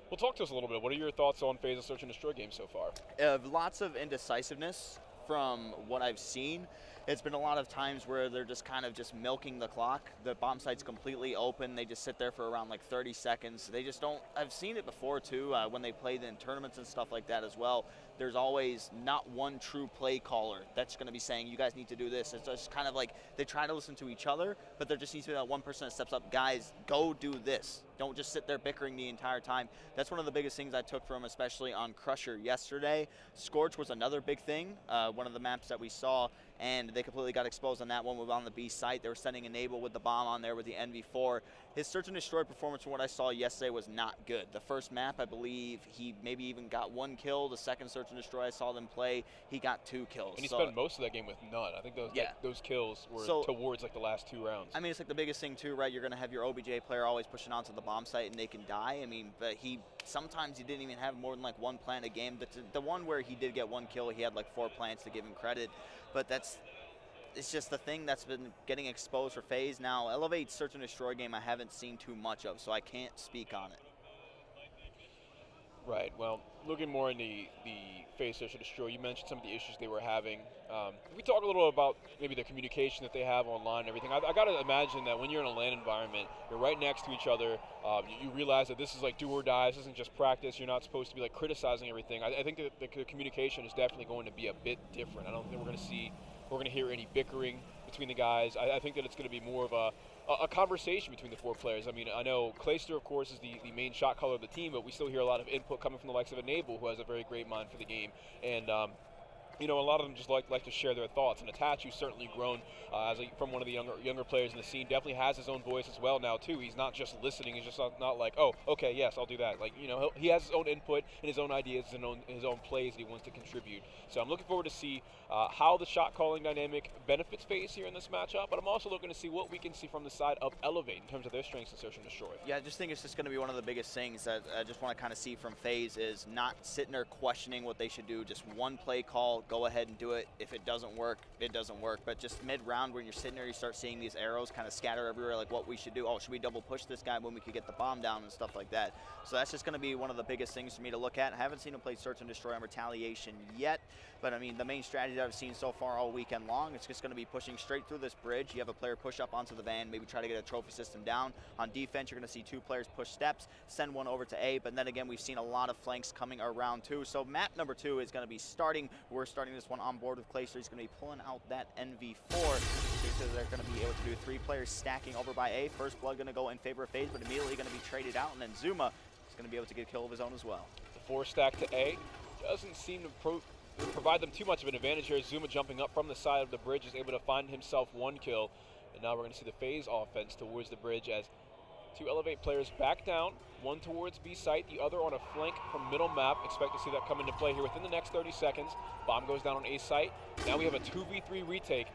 Well, talk to us a little bit. What are your thoughts on FaZe's Search and Destroy game so far? Lots of indecisiveness from what I've seen. It's been a lot of times where they're just kind of just milking the clock. The bomb site's completely open. They just sit there for around like 30 seconds. They just don't, I've seen it before too, when they played in tournaments and stuff like that as well. There's always not one true play caller that's going to be saying, you guys need to do this. It's just kind of like they try to listen to each other, but there just needs to be that one person that steps up, guys, go do this. Don't just sit there bickering the entire time. That's one of the biggest things I took from, especially on Crusher yesterday. Scorch was another big thing, one of the maps that we saw, and they completely got exposed on that one. We were on the B site. They were sending Enable with the bomb on there with the NV4. His Search and Destroy performance from what I saw yesterday was not good. The first map, I believe, he maybe even got 1 kill. The second Search and Destroy I saw them play, he got 2 kills. And he spent most of that game with none. I think those kills were towards like the last 2 rounds. I mean, it's like the biggest thing too, right? You're going to have your OBJ player always pushing onto the bomb site and they can die. I mean, but sometimes he didn't even have more than like 1 plant a game. But the one where he did get 1 kill, he had like 4 plants to give him credit. But it's just the thing that's been getting exposed for FaZe. Now, Elevate's Search and Destroy game I haven't seen too much of, so I can't speak on it. Right. Well, looking more in the FaZe Search and Destroy, you mentioned some of the issues they were having. We talk a little about maybe the communication that they have online and everything. I got to imagine that when you're in a LAN environment, you're right next to each other. You realize that this is like do or die. This isn't just practice. You're not supposed to be like criticizing everything. I think that the communication is definitely going to be a bit different. I don't think we're going to hear any bickering between the guys. I think that it's going to be more of a conversation between the 4 players. I mean, I know Clayster, of course, is the main shot caller of the team, but we still hear a lot of input coming from the likes of Enable, who has a very great mind for the game. And you know, a lot of them just like to share their thoughts. And Attach, who's certainly grown from one of the younger players in the scene, definitely has his own voice as well now too. He's not just listening. He's just not like, oh, okay, yes, I'll do that. Like, you know, he has his own input and his own ideas and his own plays that he wants to contribute. So I'm looking forward to see how the shot calling dynamic benefits FaZe here in this matchup. But I'm also looking to see what we can see from the side of Elevate in terms of their strengths in Search and Destroy. Yeah, I just think it's just going to be one of the biggest things that I just want to kind of see from FaZe is not sitting there questioning what they should do. Just one play call, go ahead and do it. If it doesn't work, it doesn't work. But just mid-round when you're sitting there, you start seeing these arrows kind of scatter everywhere, like what we should do. Oh, should we double push this guy when we could get the bomb down and stuff like that? So that's just going to be one of the biggest things for me to look at. I haven't seen him play Search and Destroy on Retaliation yet, but I mean, the main strategy that I've seen so far all weekend long, it's just going to be pushing straight through this bridge. You have a player push up onto the van, maybe try to get a trophy system down. On defense, you're going to see 2 players push steps, send one over to A, but then again, we've seen a lot of flanks coming around too. So map number 2 is going to be starting. We're starting this one on board with Clayster. He's going to be pulling out that NV4. So they're going to be able to do 3 players stacking over by A. First blood going to go in favor of FaZe, but immediately going to be traded out, and then Zuma is going to be able to get a kill of his own as well. The 4 stack to A doesn't seem to provide them too much of an advantage here. Zuma jumping up from the side of the bridge is able to find himself 1 kill. And now we're going to see the FaZe offense towards the bridge as 2 Elevate players back down, 1 towards B site, the other on a flank from middle map. Expect to see that come into play here within the next 30 seconds. Bomb goes down on A site. Now we have a 2v3 retake.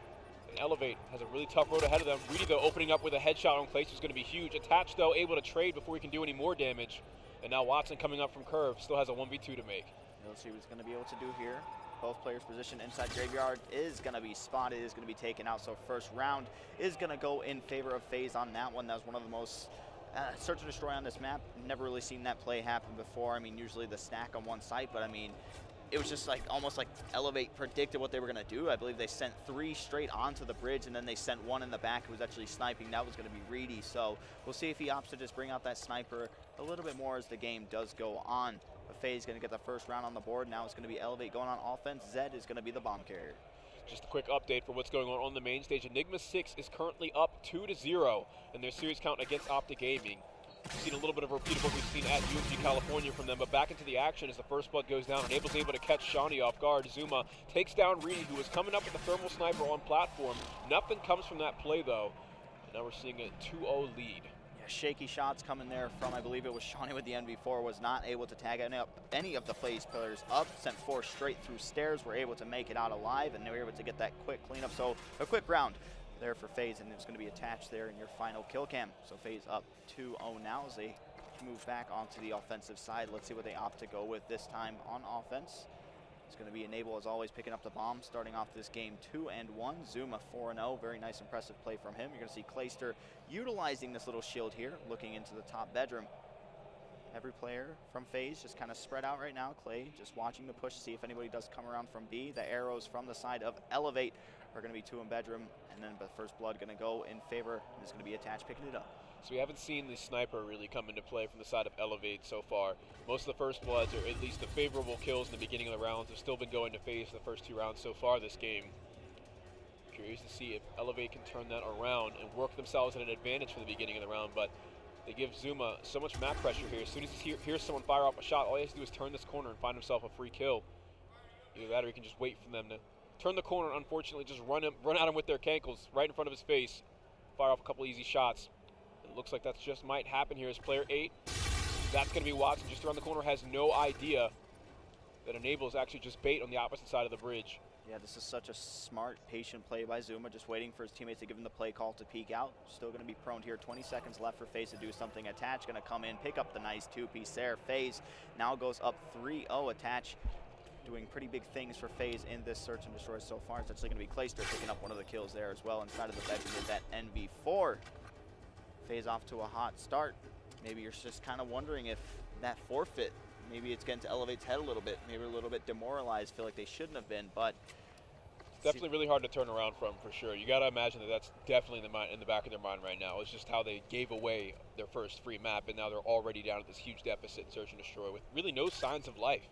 And Elevate has a really tough road ahead of them. Reedy, though, opening up with a headshot on Clayster is going to be huge. Attached, though, able to trade before he can do any more damage. And now Watson coming up from curve still has a 1v2 to make. Let's see what he's going to be able to do here. Both players positioned inside Graveyard is going to be spotted, is going to be taken out. So first round is going to go in favor of FaZe on that one. That was one of the most Search and Destroy on this map. Never really seen that play happen before. I mean, usually the stack on one site, but I mean, it was just like almost like Elevate predicted what they were going to do. I believe they sent 3 straight onto the bridge, and then they sent 1 in the back who was actually sniping. That was going to be Reedy. So we'll see if he opts to just bring out that sniper a little bit more as the game does go on. But FaZe going to get the first round on the board. Now it's going to be Elevate going on offense. Zed is going to be the bomb carrier. Just a quick update for what's going on the main stage. Enigma 6 is currently up 2-0 in their series count against Optic Gaming. We've seen a little bit of a repeat of what we've seen at UMG California from them, but back into the action as the first blood goes down. Enable's able to catch Shawnee off guard. Zuma takes down Reedy, who was coming up with the thermal sniper on platform. Nothing comes from that play, though. And now we're seeing a 2-0 lead. Shaky shots coming there from, I believe it was Shawnee with the NV4, was not able to tag any of the FaZe players up, sent 4 straight through stairs, were able to make it out alive, and they were able to get that quick cleanup. So a quick round. there for FaZe, and it's going to be attached there in your final kill cam. So FaZe up 2-0 now as they move back onto the offensive side. Let's see what they opt to go with this time on offense. It's going to be Enable, as always, picking up the bomb, starting off this game 2-1. Zuma 4-0. Very nice, impressive play from him. You're going to see Clayster utilizing this little shield here, looking into the top bedroom. Every player from FaZe just kind of spread out right now. Clay just watching the push, see if anybody does come around from B. The arrows from the side of Elevate are going to be 2 in bedroom, and then the first blood going to go in favor. It's going to be attached, picking it up. So we haven't seen the sniper really come into play from the side of Elevate so far. Most of the first bloods, or at least the favorable kills in the beginning of the rounds, have still been going to FaZe the first 2 rounds so far this game. Curious to see if Elevate can turn that around and work themselves at an advantage for the beginning of the round, but they give Zuma so much map pressure here. As soon as he hears someone fire off a shot, all he has to do is turn this corner and find himself a free kill. Either that or he can just wait for them to turn the corner and unfortunately just run at him with their cankles right in front of his face, fire off a couple easy shots. It looks like that just might happen here as player 8. That's going to be Watson just around the corner, has no idea that Enable is actually just bait on the opposite side of the bridge. Yeah, this is such a smart, patient play by Zuma, just waiting for his teammates to give him the play call to peek out. Still going to be prone here. 20 seconds left for FaZe to do something. Attach going to come in, pick up the nice 2-piece there. FaZe now goes up 3-0. Attach doing pretty big things for FaZe in this search and destroy so far. It's actually going to be Clayster picking up one of the kills there as well inside of the bedroom with that NV4. FaZe off to a hot start. Maybe you're just kind of wondering if that forfeit, maybe it's getting to Elevate's head a little bit, maybe a little bit demoralized, feel like they shouldn't have been, but it's definitely really hard to turn around from, for sure. You got to imagine that that's definitely in the back of their mind right now. It's just how they gave away their first free map, and now they're already down at this huge deficit in search and destroy with really no signs of life.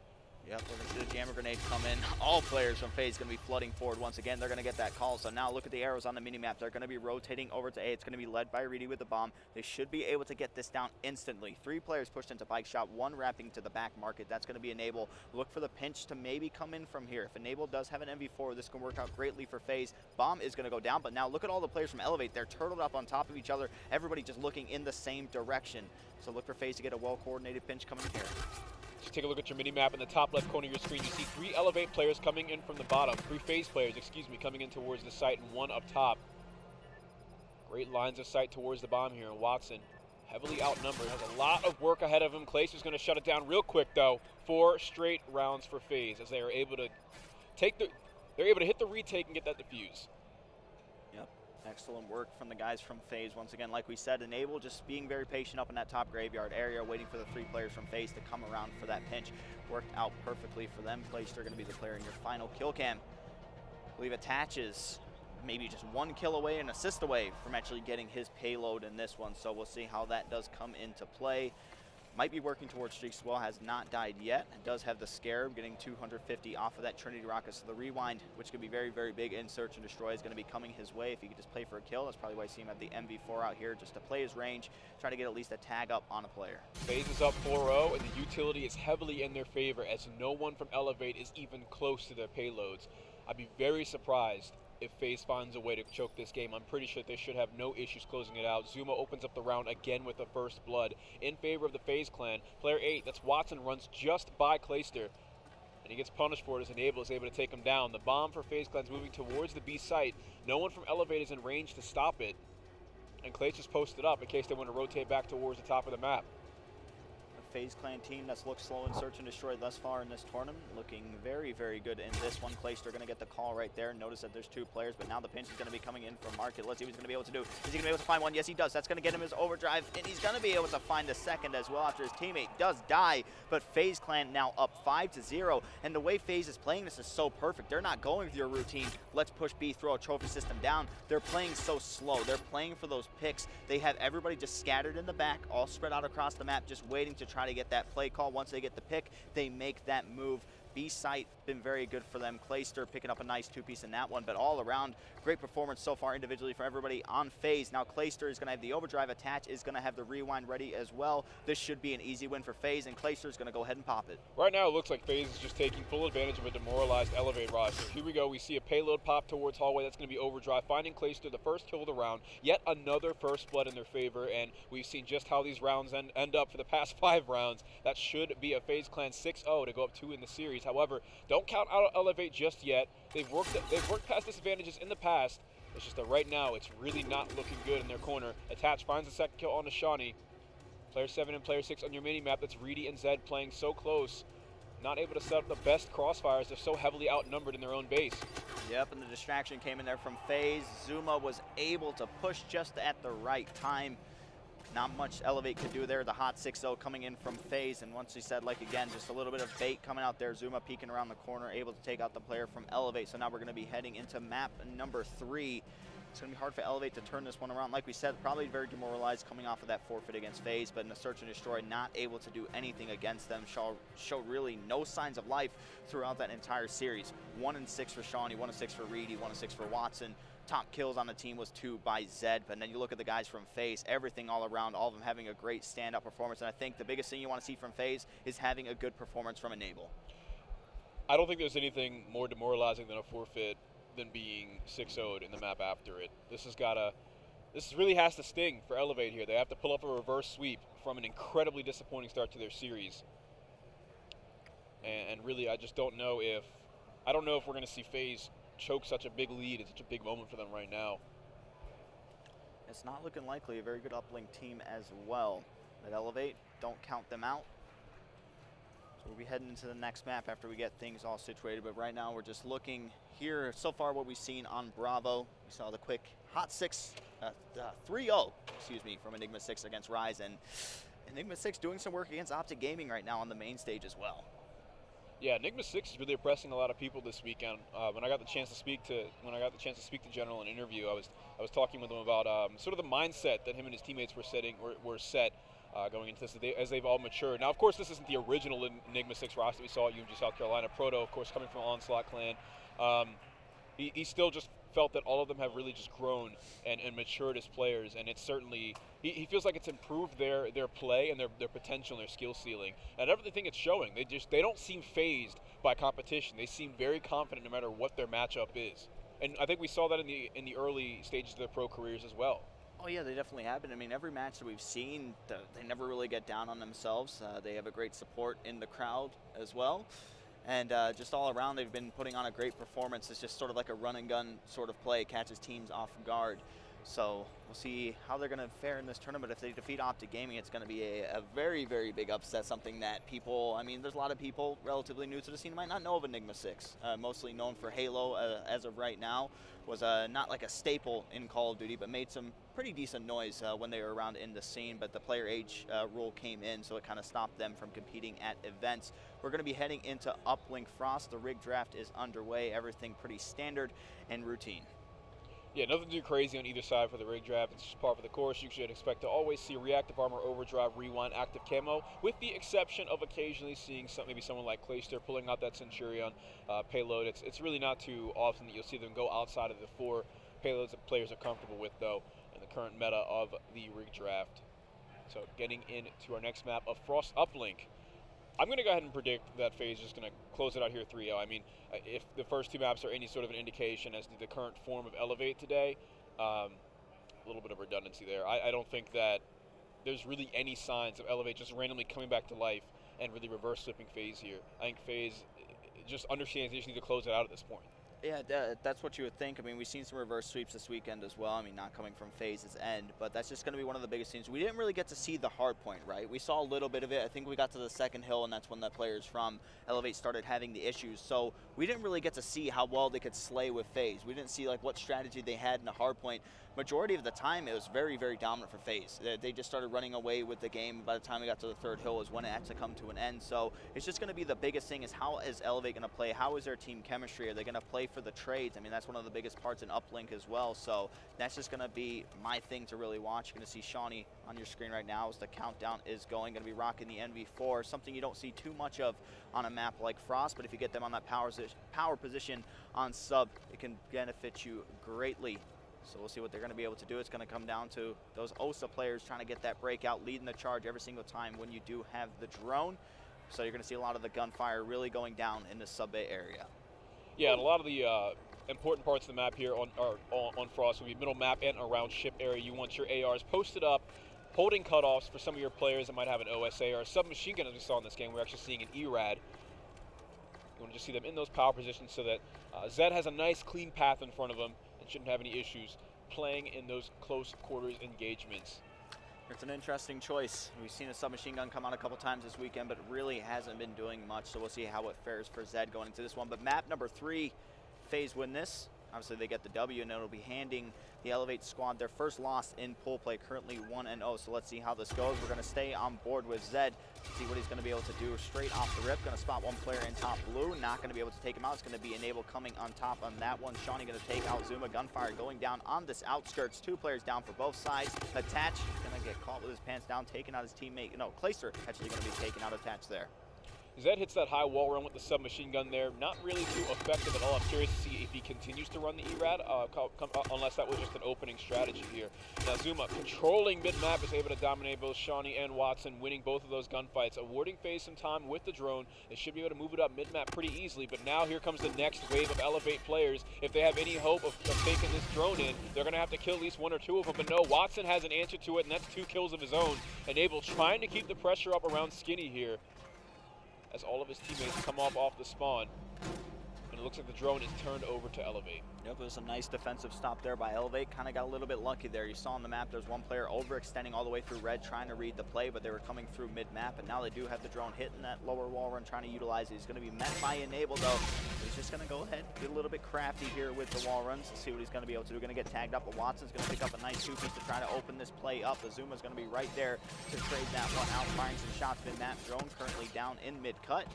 Yep, we're going to see the jammer grenade come in. All players from FaZe going to be flooding forward once again. They're going to get that call. So now look at the arrows on the minimap. They're going to be rotating over to A. It's going to be led by Reedy with the bomb. They should be able to get this down instantly. 3 players pushed into bike shop, 1 wrapping to the back market. That's going to be Enable. Look for the pinch to maybe come in from here. If Enable does have an MV4, this can work out greatly for FaZe. Bomb is going to go down, but now look at all the players from Elevate. They're turtled up on top of each other. Everybody just looking in the same direction. So look for FaZe to get a well-coordinated pinch coming in here. Just take a look at your mini-map in the top left corner of your screen. You see 3 Elevate players coming in from the bottom. 3 FaZe players, excuse me, coming in towards the site, and 1 up top. Great lines of sight towards the bomb here. And Watson, heavily outnumbered, has a lot of work ahead of him. Clayster's going to shut it down real quick, though. 4 straight rounds for FaZe as they are able to they're able to hit the retake and get that defuse. Yep. Excellent work from the guys from FaZe. Once again, like we said, Enable just being very patient up in that top graveyard area, waiting for the 3 players from FaZe to come around for that pinch. Worked out perfectly for them. Clayster going to be the player in your final kill cam. I believe Attaches maybe just 1 kill away and assist away from actually getting his payload in this one. So we'll see how that does come into play. Might be working towards streaks as well, has not died yet. It does have the Scarab, getting 250 off of that Trinity Rocket. So the rewind, which could be very, very big in search and destroy, is going to be coming his way. If he could just play for a kill, that's probably why I see him have the MV4 out here, just to play his range, try to get at least a tag up on a player. FaZe is up 4-0, and the utility is heavily in their favor, as no one from Elevate is even close to their payloads. I'd be very surprised if FaZe finds a way to choke this game. I'm pretty sure they should have no issues closing it out. Zuma opens up the round again with the first blood in favor of the FaZe clan. Player 8, that's Watson, runs just by Clayster, and he gets punished for it as Enable is able to take him down. The bomb for FaZe clan's moving towards the B site. No one from Elevate is in range to stop it, and Clayster's posted up in case they want to rotate back towards the top of the map. FaZe clan team that's looked slow in search and destroy thus far in this tournament, looking very, very good in this one. Clayster going to get the call right there. Notice that there's 2 players, but now the pinch is going to be coming in from Market. Let's see what he's going to be able to do. Is he going to be able to find one? Yes, he does. That's going to get him his overdrive, and he's going to be able to find a second as well after his teammate does die. But FaZe clan now up 5-0, and the way FaZe is playing this is so perfect. They're not going with your routine, let's push B, throw a trophy system down. They're playing so slow. They're playing for those picks. They have everybody just scattered in the back, all spread out across the map, just waiting to try to get that play call. Once they get the pick, they make that move. B site been very good for them. Clayster picking up a nice 2-piece in that one, but all around great performance so far individually for everybody on FaZe. Now Clayster is going to have the overdrive. Attach is going to have the rewind ready as well. This should be an easy win for FaZe, and Clayster is going to go ahead and pop it. Right now it looks like FaZe is just taking full advantage of a demoralized Elevate roster. Here we go. We see a payload pop towards hallway. That's going to be overdrive, finding Clayster the first kill of the round. Yet another first blood in their favor, and we've seen just how these rounds end up for the past 5 rounds. That should be a FaZe clan 6-0 to go up 2 in the series. However, don't count out Elevate just yet. They've worked past disadvantages in the past, It's just that right now it's really not looking good in their corner. Attach finds the second kill on Shawnee. Player 7 and player 6 on your mini-map. That's Reedy and Zed playing so close. Not able to set up the best crossfires. They're so heavily outnumbered in their own base. Yep, and the distraction came in there from FaZe. Zuma was able to push just at the right time. Not much Elevate could do there. The hot 6-0 coming in from FaZe, and once he said, like, again, just a little bit of bait coming out there. Zuma peeking around the corner, able to take out the player from Elevate. So now we're going to be heading into map number 3. It's going to be hard for Elevate to turn this one around. Like we said, probably very demoralized coming off of that forfeit against FaZe, but in the search and destroy, not able to do anything against them. Showed really no signs of life throughout that entire series. 1-6 for Shawnee, 1-6 for Reedy, 1-6 for Watson. Top kills on the team was 2 by Zed, but then you look at the guys from FaZe, everything all around, all of them having a great standout performance, and I think the biggest thing you want to see from FaZe is having a good performance from Enable. I don't think there's anything more demoralizing than a forfeit than being 6-0'd in the map after it. This really has to sting for Elevate here. They have to pull up a reverse sweep from an incredibly disappointing start to their series. And really, I just don't know if we're going to see FaZe choke such a big lead in such a big moment for them right now. It's not looking likely. A very good uplink team as well. At Elevate, don't count them out. So we'll be heading into the next map after we get things all situated, but right now we're just looking here. So far what we've seen on Bravo, we saw the quick hot 3-0, from Enigma 6 against Rise, and Enigma 6 doing some work against Optic Gaming right now on the main stage as well. Yeah, Enigma 6 is really impressing a lot of people this weekend. When I got the chance to speak to General in an interview, I was talking with him about sort of the mindset that him and his teammates were set going into this as they've all matured. Now, of course, this isn't the original Enigma 6 roster we saw at UMG South Carolina. Proto, of course, coming from Onslaught Clan. He still just felt that all of them have really just grown and matured as players, and it's certainly he feels like it's improved their play and their potential and their skill ceiling, and everything it's showing. They don't seem phased by competition. They seem very confident no matter what their matchup is, and I think we saw that in the early stages of their pro careers as well. Oh yeah, they definitely have been. I mean, every match that we've seen, they never really get down on themselves. They have a great support in the crowd as well. And just all around, they've been putting on a great performance. It's just sort of like a run and gun sort of play, catches teams off guard. So we'll see how they're going to fare in this tournament. If they defeat Optic Gaming, it's going to be a very, very big upset, something that people, I mean, there's a lot of people relatively new to the scene who might not know of Enigma 6. Mostly known for Halo as of right now. Was not like a staple in Call of Duty, but made some pretty decent noise when they were around in the scene, but the player age rule came in, so it kind of stopped them from competing at events. We're going to be heading into Uplink Frost. The rig draft is underway, everything pretty standard and routine. Yeah, nothing too crazy on either side for the rig draft. It's just par for the course. You should expect to always see reactive armor, overdrive, rewind, active camo, with the exception of occasionally seeing maybe someone like Clayster pulling out that Centurion payload. It's really not too often that you'll see them go outside of the 4 payloads that players are comfortable with, though, in the current meta of the rig draft. So getting into our next map of Frost Uplink. I'm going to go ahead and predict that FaZe is going to close it out here 3-0. I mean, if the first 2 maps are any sort of an indication as to the current form of Elevate today, a little bit of redundancy there. I don't think that there's really any signs of Elevate just randomly coming back to life and really reverse flipping FaZe here. I think FaZe just understands they just need to close it out at this point. Yeah, that's what you would think. I mean, we've seen some reverse sweeps this weekend as well. I mean, not coming from FaZe's end, but that's just going to be one of the biggest things. We didn't really get to see the hard point, right? We saw a little bit of it. I think we got to the second hill, and that's when the players from Elevate started having the issues. So we didn't really get to see how well they could slay with FaZe. We didn't see like what strategy they had in the hard point. Majority of the time, it was very, very dominant for FaZe. They just started running away with the game. By the time we got to the third hill is when it had to come to an end. So it's just going to be the biggest thing is how is Elevate going to play? How is their team chemistry? Are they going to play for the trades? I mean, that's one of the biggest parts in Uplink as well. So that's just going to be my thing to really watch. You're going to see Shawnee on your screen right now as the countdown is going. Going to be rocking the NV4, something you don't see too much of on a map like Frost, but if you get them on that power position on sub, it can benefit you greatly. So we'll see what they're going to be able to do. It's going to come down to those OSA players trying to get that breakout, leading the charge every single time when you do have the drone. So you're going to see a lot of the gunfire really going down in the sub-bay area. Yeah, and a lot of the important parts of the map here on Frost will be middle map and around ship area. You want your ARs posted up, holding cutoffs for some of your players that might have an OSA or a submachine gun, as we saw in this game. We're actually seeing an ERAD. You want to just see them in those power positions so that Zed has a nice clean path in front of him and shouldn't have any issues playing in those close quarters engagements. It's an interesting choice. We've seen a submachine gun come out a couple times this weekend, but it really hasn't been doing much, so we'll see how it fares for Zed going into this one. But map number 3, FaZe win this. Obviously, they get the W, and it'll be handing the Elevate squad their first loss in pool play, currently 1-0. So let's see how this goes. We're going to stay on board with Zed, see what he's going to be able to do straight off the rip. Going to spot one player in top blue, not going to be able to take him out. It's going to be Enable coming on top on that one. Shawnee going to take out Zuma. Gunfire going down on this outskirts. 2 players down for both sides. Attach going to get caught with his pants down, taking out his teammate. No, Clayster actually going to be taking out Attach there. Zed hits that high wall run with the submachine gun there. Not really too effective at all. I'm curious to see if he continues to run the ERAD, unless that was just an opening strategy here. Now Zuma, controlling mid-map, is able to dominate both Shawnee and Watson, winning both of those gunfights. Awarding FaZe some time with the drone. They should be able to move it up mid-map pretty easily, but now here comes the next wave of Elevate players. If they have any hope of taking this drone in, they're going to have to kill at least 1 or 2 of them. But no, Watson has an answer to it, and that's 2 kills of his own. Enable trying to keep the pressure up around Skinny here, as all of his teammates come off the spawn. And it looks like the drone is turned over to Elevate. Yep, it was a nice defensive stop there by Elevate. Kind of got a little bit lucky there. You saw on the map there's one player overextending all the way through red, trying to read the play, but they were coming through mid-map, and now they do have the drone hitting that lower wall run, trying to utilize it. He's going to be met by Enable, though. He's just going to go ahead, get a little bit crafty here with the wall runs to see what he's going to be able to do. Going to get tagged up, but Watson's going to pick up a nice 2-piece to try to open this play up. Azuma's going to be right there to trade that one out, firing some shots mid-map. Drone currently down in mid-cut.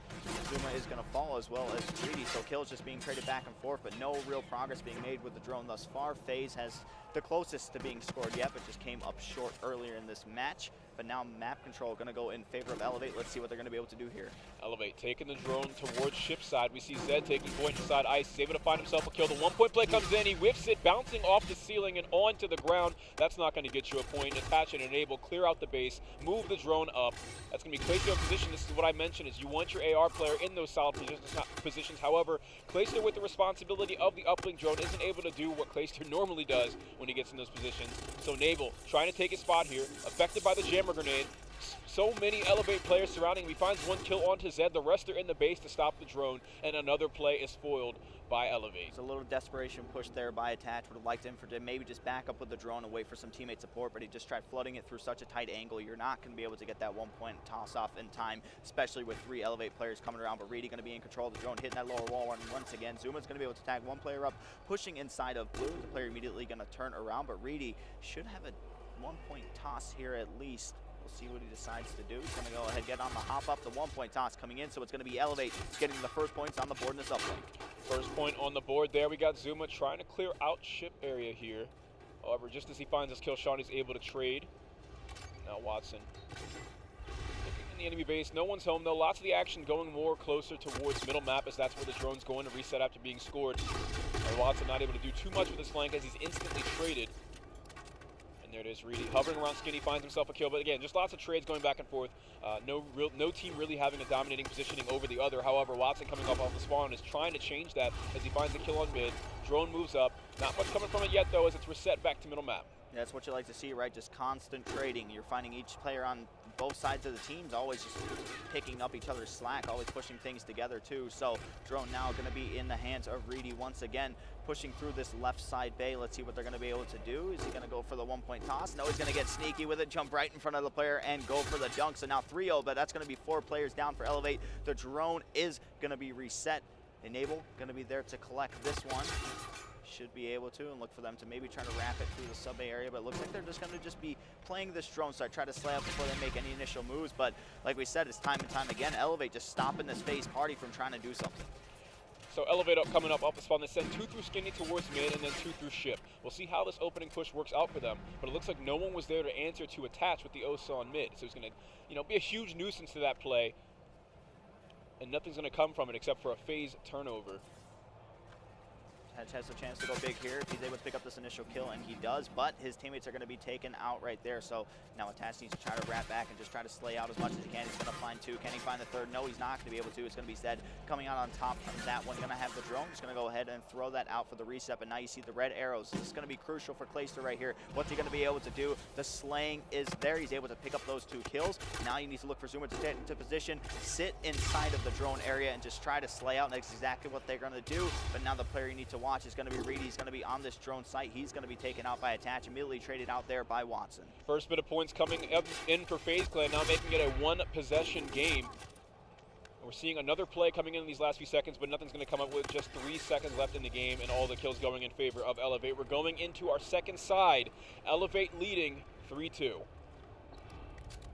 Azuma is going to fall as well as Greedy, so kills just being traded back and forth, but no real progress being made with the drone thus far. FaZe has the closest to being scored yet, but just came up short earlier in this match. But now map control going to go in favor of Elevate. Let's see what they're going to be able to do here. Elevate taking the drone towards ship side. We see Zed taking point inside ice. He's able to find himself a kill. The 1-point play comes in. He whiffs it, bouncing off the ceiling and onto the ground. That's not going to get you a point. Attach and Enable, clear out the base, move the drone up. That's going to be Clayster in position. This is what I mentioned, is you want your AR player in those solid positions. However, Clayster with the responsibility of the uplink drone isn't able to do what Clayster normally does when he gets in those positions. So Enable trying to take his spot here, affected by the jammer grenade. So many Elevate players surrounding him. He finds one kill onto Zed. The rest are in the base to stop the drone, and another play is foiled by Elevate. It's a little desperation push there by Attach. Would have liked him to maybe just back up with the drone and wait for some teammate support, but he just tried flooding it through such a tight angle. You're not going to be able to get that 1-point toss off in time, especially with 3 Elevate players coming around. But Reedy going to be in control of the drone, hitting that lower wall run once again. Zuma's going to be able to tag one player up, pushing inside of blue. The player immediately going to turn around, but Reedy should have a 1-point toss here at least. We'll see what he decides to do. He's going to go ahead, get on the hop up. The 1-point toss coming in, so it's going to be Elevate getting the first points on the board in this uplink. First point on the board there. We got Zuma trying to clear out ship area here. However, just as he finds his kill, Shawnee's able to trade. Now Watson looking in the enemy base. No one's home, though. Lots of the action going more closer towards middle map, as that's where the drone's going to reset after being scored. And Watson not able to do too much with his flank as he's instantly traded. And there it is, Reedy hovering around Skinny, finds himself a kill. But again, just lots of trades going back and forth. No team really having a dominating positioning over the other. However, Watson coming off the spawn is trying to change that as he finds a kill on mid. Drone moves up. Not much coming from it yet, though, as it's reset back to middle map. Yeah, that's what you like to see, right? Just constant trading. You're finding each player on both sides of the teams always just picking up each other's slack, always pushing things together too. So drone now going to be in the hands of Reedy once again, pushing through this left side bay. Let's see what they're going to be able to do. Is he going to go for the 1-point toss? No, he's going to get sneaky with it, jump right in front of the player and go for the dunk. So now 3-0, but that's going to be 4 players down for Elevate. The drone is going to be reset. Enable going to be there to collect this one. Should be able to, and look for them to maybe try to wrap it through the sub-bay area, but it looks like they're just going to be playing this drone, so I try to slay up before they make any initial moves. But like we said, it's time and time again, Elevate just stopping this FaZe party from trying to do something. So Elevate coming up off the spawn. They send 2 through Skinny towards mid and then 2 through ship. We'll see how this opening push works out for them, but it looks like no one was there to answer to Attach with the Osa on mid, so it's going to be a huge nuisance to that play, and nothing's going to come from it except for a FaZe turnover. Has a chance to go big here if he's able to pick up this initial kill, and he does, but his teammates are going to be taken out right there. So now Attach needs to try to wrap back and just try to slay out as much as he can. He's going to find 2. Can he find the 3rd? No, he's not going to be able to. It's going to be Zed coming out on top from that one. Going to have the drone. Just going to go ahead and throw that out for the reset, but now you see the red arrows. This is going to be crucial for Clayster right here. What's he going to be able to do? The slaying is there. He's able to pick up those 2 kills. Now you need to look for Zuma to get into position, sit inside of the drone area, and just try to slay out. And that's exactly what they're going to do. But now the player you need to watch watch is going to be Reedy. He's going to be on this drone site. He's going to be taken out by Attach, immediately traded out there by Watson. First bit of points coming up in for FaZe Clan, now making it a one-possession game. We're seeing another play coming in these last few seconds, but nothing's going to come up with just 3 seconds left in the game and all the kills going in favor of Elevate. We're going into our second side. Elevate leading 3-2.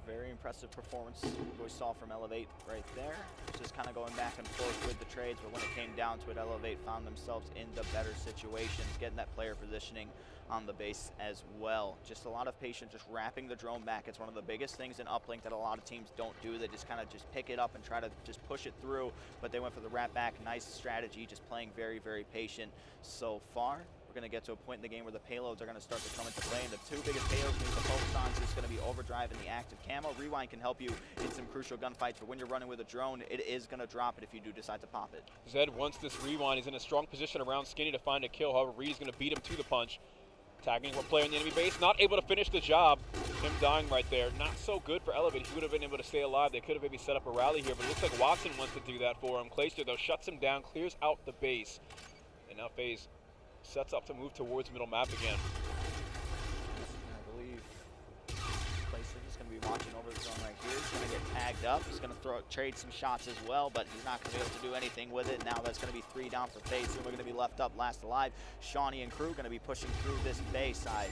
Very impressive performance we saw from Elevate right there. Just kind of going back and forth with the trades, but when it came down to it, Elevate found themselves in the better situations, getting that player positioning on the base as well. Just a lot of patience, just wrapping the drone back. It's one of the biggest things in uplink that a lot of teams don't do. They just kind of just pick it up and try to just push it through, but they went for the wrap back. Nice strategy, just playing very, very patient so far. We're going to get to a point in the game where the payloads are going to start to come into play, and the 2 biggest payloads we need to focus on is just going to be Overdrive and the active camo. Rewind can help you in some crucial gunfights, but when you're running with a drone, it is going to drop it if you do decide to pop it. Zed, once this Rewind, is in a strong position around Skinny to find a kill. However, Reedy's going to beat him to the punch. Tagging one player in the enemy base, not able to finish the job. Him dying right there. Not so good for Elevate. If he would have been able to stay alive, they could have maybe set up a rally here, but it looks like Watson wants to do that for him. Clayster, though, shuts him down, clears out the base. And now FaZe sets up to move towards middle map again. I believe Clayster is going to be watching over the zone right here. He's going to get tagged up. He's going to trade some shots as well, but he's not going to be able to do anything with it. Now that's going to be 3 down for FaZe. Soon we're going to be left up last alive. Shawnee and crew going to be pushing through this bay side.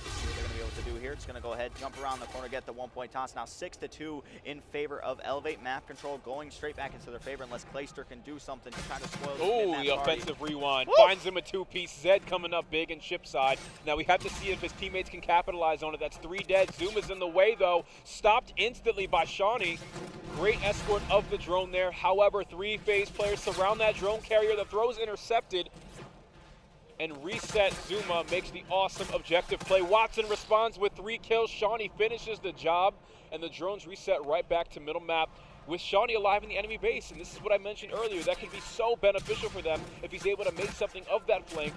Let's see what they're going to be able to do here. It's going to go ahead, jump around the corner, get the 1-point toss. Now 6-2 in favor of Elevate. Map control going straight back into their favor unless Clayster can do something to try to spoil the Oh, the party. offensive Rewind. Woo! Finds him a 2-piece. Zed coming up big in chip side. Now we have to see if his teammates can capitalize on it. That's 3 dead. Zuma's in the way, though. Stopped instantly by Shawnee. Great escort of the drone there. However, 3 FaZe players surround that drone carrier. The throw's intercepted. And reset. Zuma makes the awesome objective play. Watson responds with 3 kills. Shawnee finishes the job, and the drones reset right back to middle map with Shawnee alive in the enemy base. And this is what I mentioned earlier. That can be so beneficial for them if he's able to make something of that flank.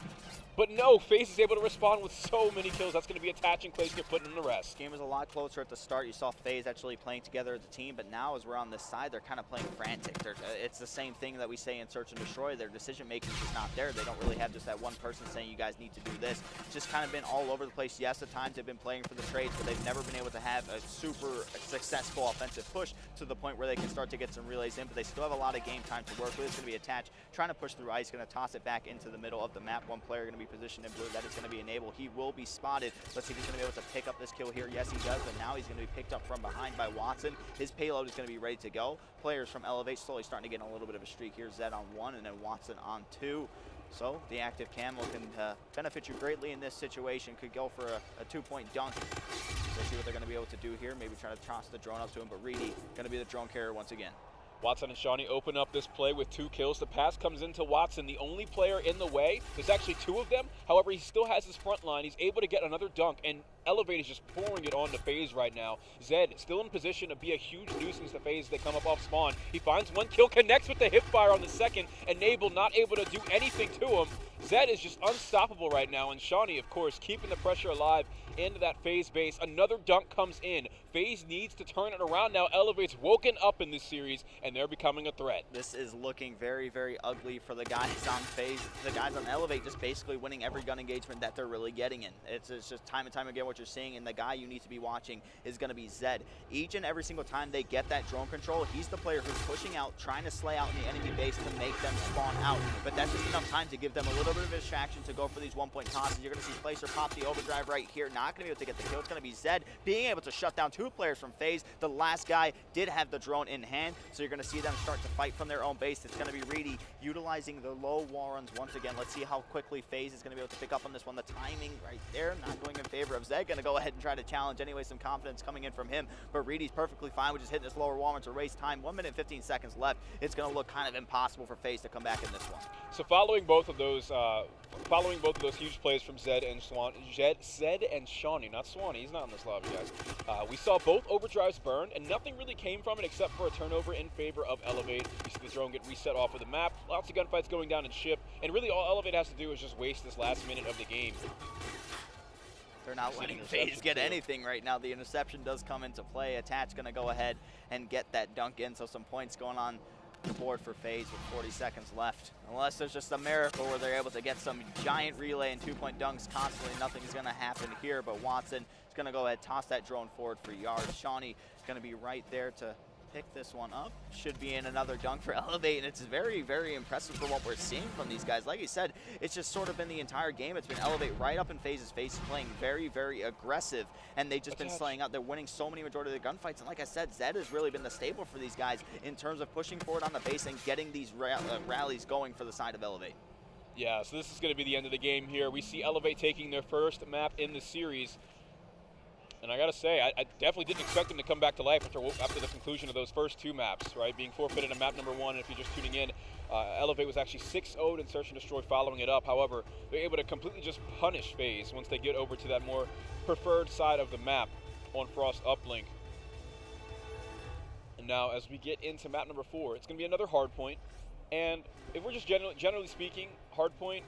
But no, FaZe is able to respond with so many kills. That's going to be attaching Clayster, putting in the rest. This game was a lot closer at the start. You saw FaZe actually playing together as a team, but now as we're on this side, they're kind of playing frantic. It's the same thing that we say in Search and Destroy. Their decision-making is not there. They don't really have just that one person saying, you guys need to do this. It's just kind of been all over the place. Yes, at times they've been playing for the trades, but they've never been able to have a super successful offensive push to the point where they can start to get some relays in, but they still have a lot of game time to work with. It's going to be attached, trying to push through ice, going to toss it back into the middle of the map. One player going to be positioned in blue. That is going to be enabled. He will be spotted. Let's see if he's going to be able to pick up this kill here. Yes, he does, but now he's going to be picked up from behind by Watson. His payload is going to be ready to go. Players from Elevate slowly starting to get a little bit of a streak here. Zed on 1 and then Watson on 2. So the active camo can benefit you greatly in this situation. Could go for a 2-point dunk. Let's see what they're going to be able to do here. Maybe try to toss the drone up to him, but Reedy going to be the drone carrier once again. Watson and Shawnee open up this play with 2 kills. The pass comes into Watson, the only player in the way. There's actually 2 of them. However, he still has his front line. He's able to get another dunk, and Elevate is just pouring it on to FaZe right now. Zed still in position to be a huge nuisance to FaZe. They come up off spawn. He finds 1 kill, connects with the hip fire on the second. Enable not able to do anything to him. Zed is just unstoppable right now, and Shawnee, of course, keeping the pressure alive into that FaZe base. Another dunk comes in. FaZe needs to turn it around now. Elevate's woken up in this series, and they're becoming a threat. This is looking very, very ugly for the guys on FaZe. The guys on Elevate just basically winning every gun engagement that they're really getting in. It's just time and time again what you're seeing, and the guy you need to be watching is going to be Zed. Each and every single time they get that drone control, he's the player who's pushing out, trying to slay out in the enemy base to make them spawn out. But that's just enough time to give them a little bit of a distraction to go for these 1-point tosses. You're going to see Placer pop the overdrive right here. Not going to be able to get the kill. It's going to be Zed being able to shut down 2 players from FaZe. The last guy did have the drone in hand, so you're going to see them start to fight from their own base. It's going to be Reedy utilizing the low wall runs once again. Let's see how quickly FaZe is going to be able to pick up on this one. The timing right there not going in favor of Zed. Going to go ahead and try to challenge anyway. Some confidence coming in from him, but Reedy's perfectly fine with just hitting this lower wall run to waste time. 1 minute 15 seconds left. It's going to look kind of impossible for FaZe to come back in this one. So following both of those huge plays from Zed and Shawnee, not Swanee, he's not in this lobby, guys. We saw both overdrives burn, and nothing really came from it except for a turnover in favor of Elevate. You see the drone get reset off of the map, lots of gunfights going down in ship, and really all Elevate has to do is just waste this last minute of the game. They're not letting FaZe get anything right now. The interception does come into play. Attach going to go ahead and get that dunk in, so some points going on the board for FaZe with 40 seconds left. Unless there's just a miracle where they're able to get some giant relay and 2-point dunks constantly, nothing's going to happen here. But Watson is going to go ahead, toss that drone forward for yards. Shawnee is going to be right there to pick this one up. Should be in another dunk for Elevate, and it's very, very impressive for what we're seeing from these guys. Like you said, it's just sort of been the entire game. It's been Elevate right up in FaZe's face, playing very, very aggressive, and they've just been slaying out. They're winning so many majority of the gunfights, and like I said, Zed has really been the staple for these guys in terms of pushing forward on the base and getting these rallies going for the side of Elevate. Yeah, so this is going to be the end of the game here. We see Elevate taking their first map in the series. And I got to say, I definitely didn't expect them to come back to life after the conclusion of those first 2 maps, right? Being forfeited in map number 1, and if you're just tuning in, Elevate was actually 6-0'd in Search and Destroy following it up. However, they're able to completely just punish FaZe once they get over to that more preferred side of the map on Frost Uplink. And now, as we get into map number 4, it's going to be another hard point. And if we're just generally speaking, hard point,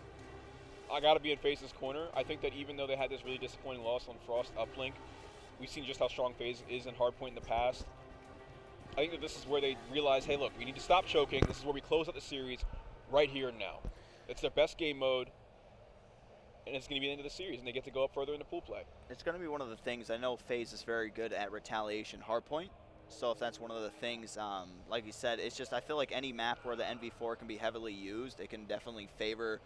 I got to be in FaZe's corner. I think that even though they had this really disappointing loss on Frost Uplink, we've seen just how strong FaZe is in hardpoint in the past. I think that this is where they realize, hey, look, we need to stop choking. This is where we close out the series right here and now. It's their best game mode, and it's going to be the end of the series, and they get to go up further into pool play. It's going to be one of the things. I know FaZe is very good at retaliation hardpoint, so if that's one of the things, like you said, it's just I feel like any map where the NV4 can be heavily used, it can definitely favor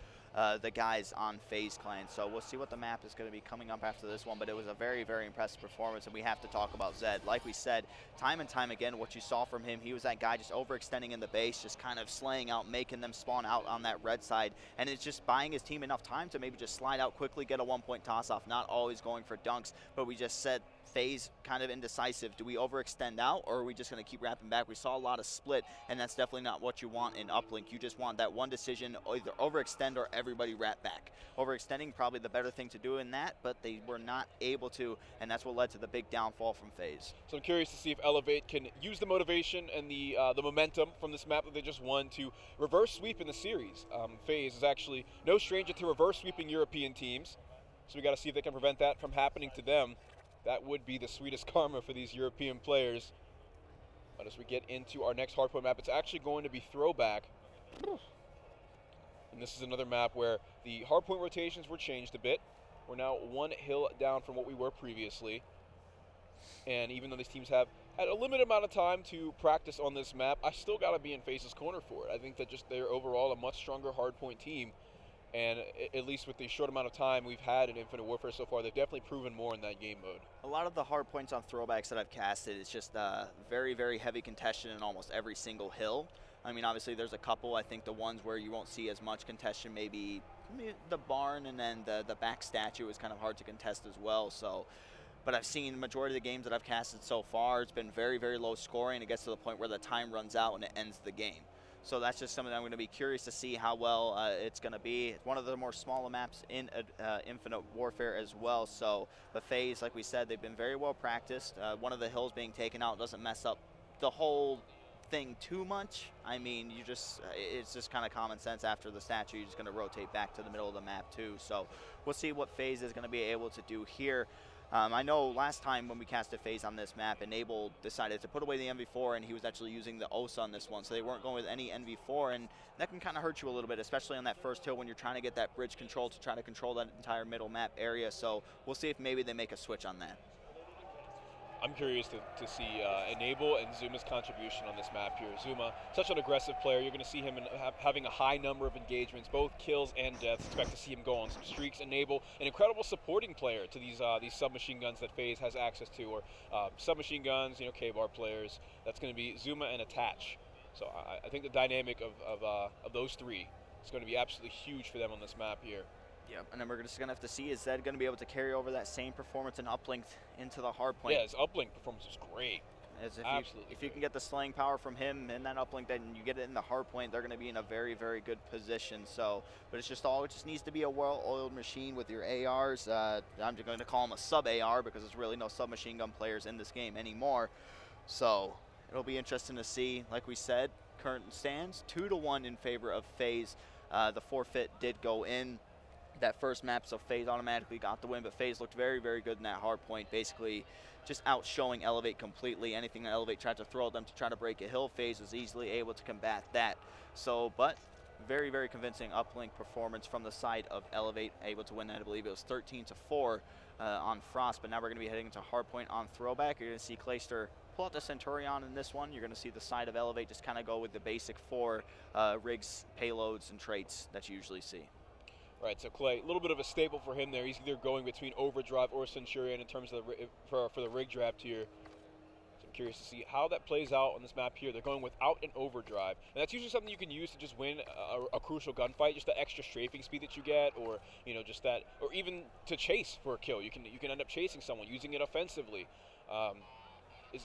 the guys on FaZe Clan. So we'll see what the map is going to be coming up after this one, but it was a very, very impressive performance, and we have to talk about Zed. Like we said, time and time again, what you saw from him, he was that guy just overextending in the base, just kind of slaying out, making them spawn out on that red side, and it's just buying his team enough time to maybe just slide out quickly, get a 1-point toss-off, not always going for dunks, but we just said FaZe kind of indecisive. Do we overextend out, or are we just going to keep wrapping back? We saw a lot of split, and that's definitely not what you want in uplink. You just want that one decision, either overextend or everybody wrap back. Overextending probably the better thing to do in that, but they were not able to, and that's what led to the big downfall from FaZe. So I'm curious to see if Elevate can use the motivation and the momentum from this map that they just won to reverse sweep in the series. FaZe is actually no stranger to reverse sweeping European teams, so we got to see if they can prevent that from happening to them. That would be the sweetest karma for these European players. But as we get into our next hardpoint map, it's actually going to be Throwback. And this is another map where the hardpoint rotations were changed a bit. We're now 1 hill down from what we were previously. And even though these teams have had a limited amount of time to practice on this map, I still got to be in FaZe's corner for it. I think that just they're overall a much stronger hardpoint team. And at least with the short amount of time we've had in Infinite Warfare so far, they've definitely proven more in that game mode. A lot of the hard points on throwbacks that I've casted, it's just very, very heavy contention in almost every single hill. I mean, obviously there's a couple. I think the ones where you won't see as much contention, maybe the barn, and then the back statue is kind of hard to contest as well. So, but I've seen the majority of the games that I've casted so far, it's been very, very low scoring. It gets to the point where the time runs out and it ends the game. So that's just something I'm going to be curious to see how well it's going to be. It's one of the more smaller maps in Infinite Warfare as well. So the FaZe, like we said, they've been very well practiced. One of the hills being taken out doesn't mess up the whole thing too much. I mean, it's just kind of common sense. After the statue, you're just going to rotate back to the middle of the map too. So we'll see what FaZe is going to be able to do here. I know last time when we casted FaZe on this map, Enable decided to put away the NV4, and he was actually using the OSA on this one, so they weren't going with any NV4, and that can kind of hurt you a little bit, especially on that first hill when you're trying to get that bridge control to try to control that entire middle map area. So we'll see if maybe they make a switch on that. I'm curious to see Enable and Zuma's contribution on this map here. Zuma, such an aggressive player. You're going to see him having a high number of engagements, both kills and deaths. Expect to see him go on some streaks. Enable, an incredible supporting player to these submachine guns that FaZe has access to, or submachine guns, K-bar players. That's going to be Zuma and Attach. So I think the dynamic of those three is going to be absolutely huge for them on this map here. Yeah, and then we're just going to have to see, is Zed going to be able to carry over that same performance and uplink into the hard point? Yeah, his uplink performance was great. If you can get the slaying power from him and that uplink, then you get it in the hard point, they're going to be in a very, very good position. So, but it just needs to be a well-oiled machine with your ARs. I'm just going to call them a sub-AR because there's really no submachine gun players in this game anymore. So it'll be interesting to see. Like we said, current stands 2-1 in favor of FaZe. The forfeit did go in. that first map, so FaZe automatically got the win, but FaZe looked very, very good in that hard point, basically just outshowing Elevate completely. Anything that Elevate tried to throw at them to try to break a hill, FaZe was easily able to combat that. So, but very, very convincing uplink performance from the side of Elevate, able to win that. I believe it was 13-4 on Frost, but now we're going to be heading into hardpoint on Throwback. You're going to see Clayster pull out the Centurion in this one. You're going to see the side of Elevate just kind of go with the basic 4 rigs, payloads, and traits that you usually see. Right, so Clay, a little bit of a staple for him there. He's either going between Overdrive or Centurion in terms of for the rig draft here. So I'm curious to see how that plays out on this map here. They're going without an Overdrive, and that's usually something you can use to just win a crucial gunfight, just the extra strafing speed that you get, or just that, or even to chase for a kill. You can end up chasing someone using it offensively.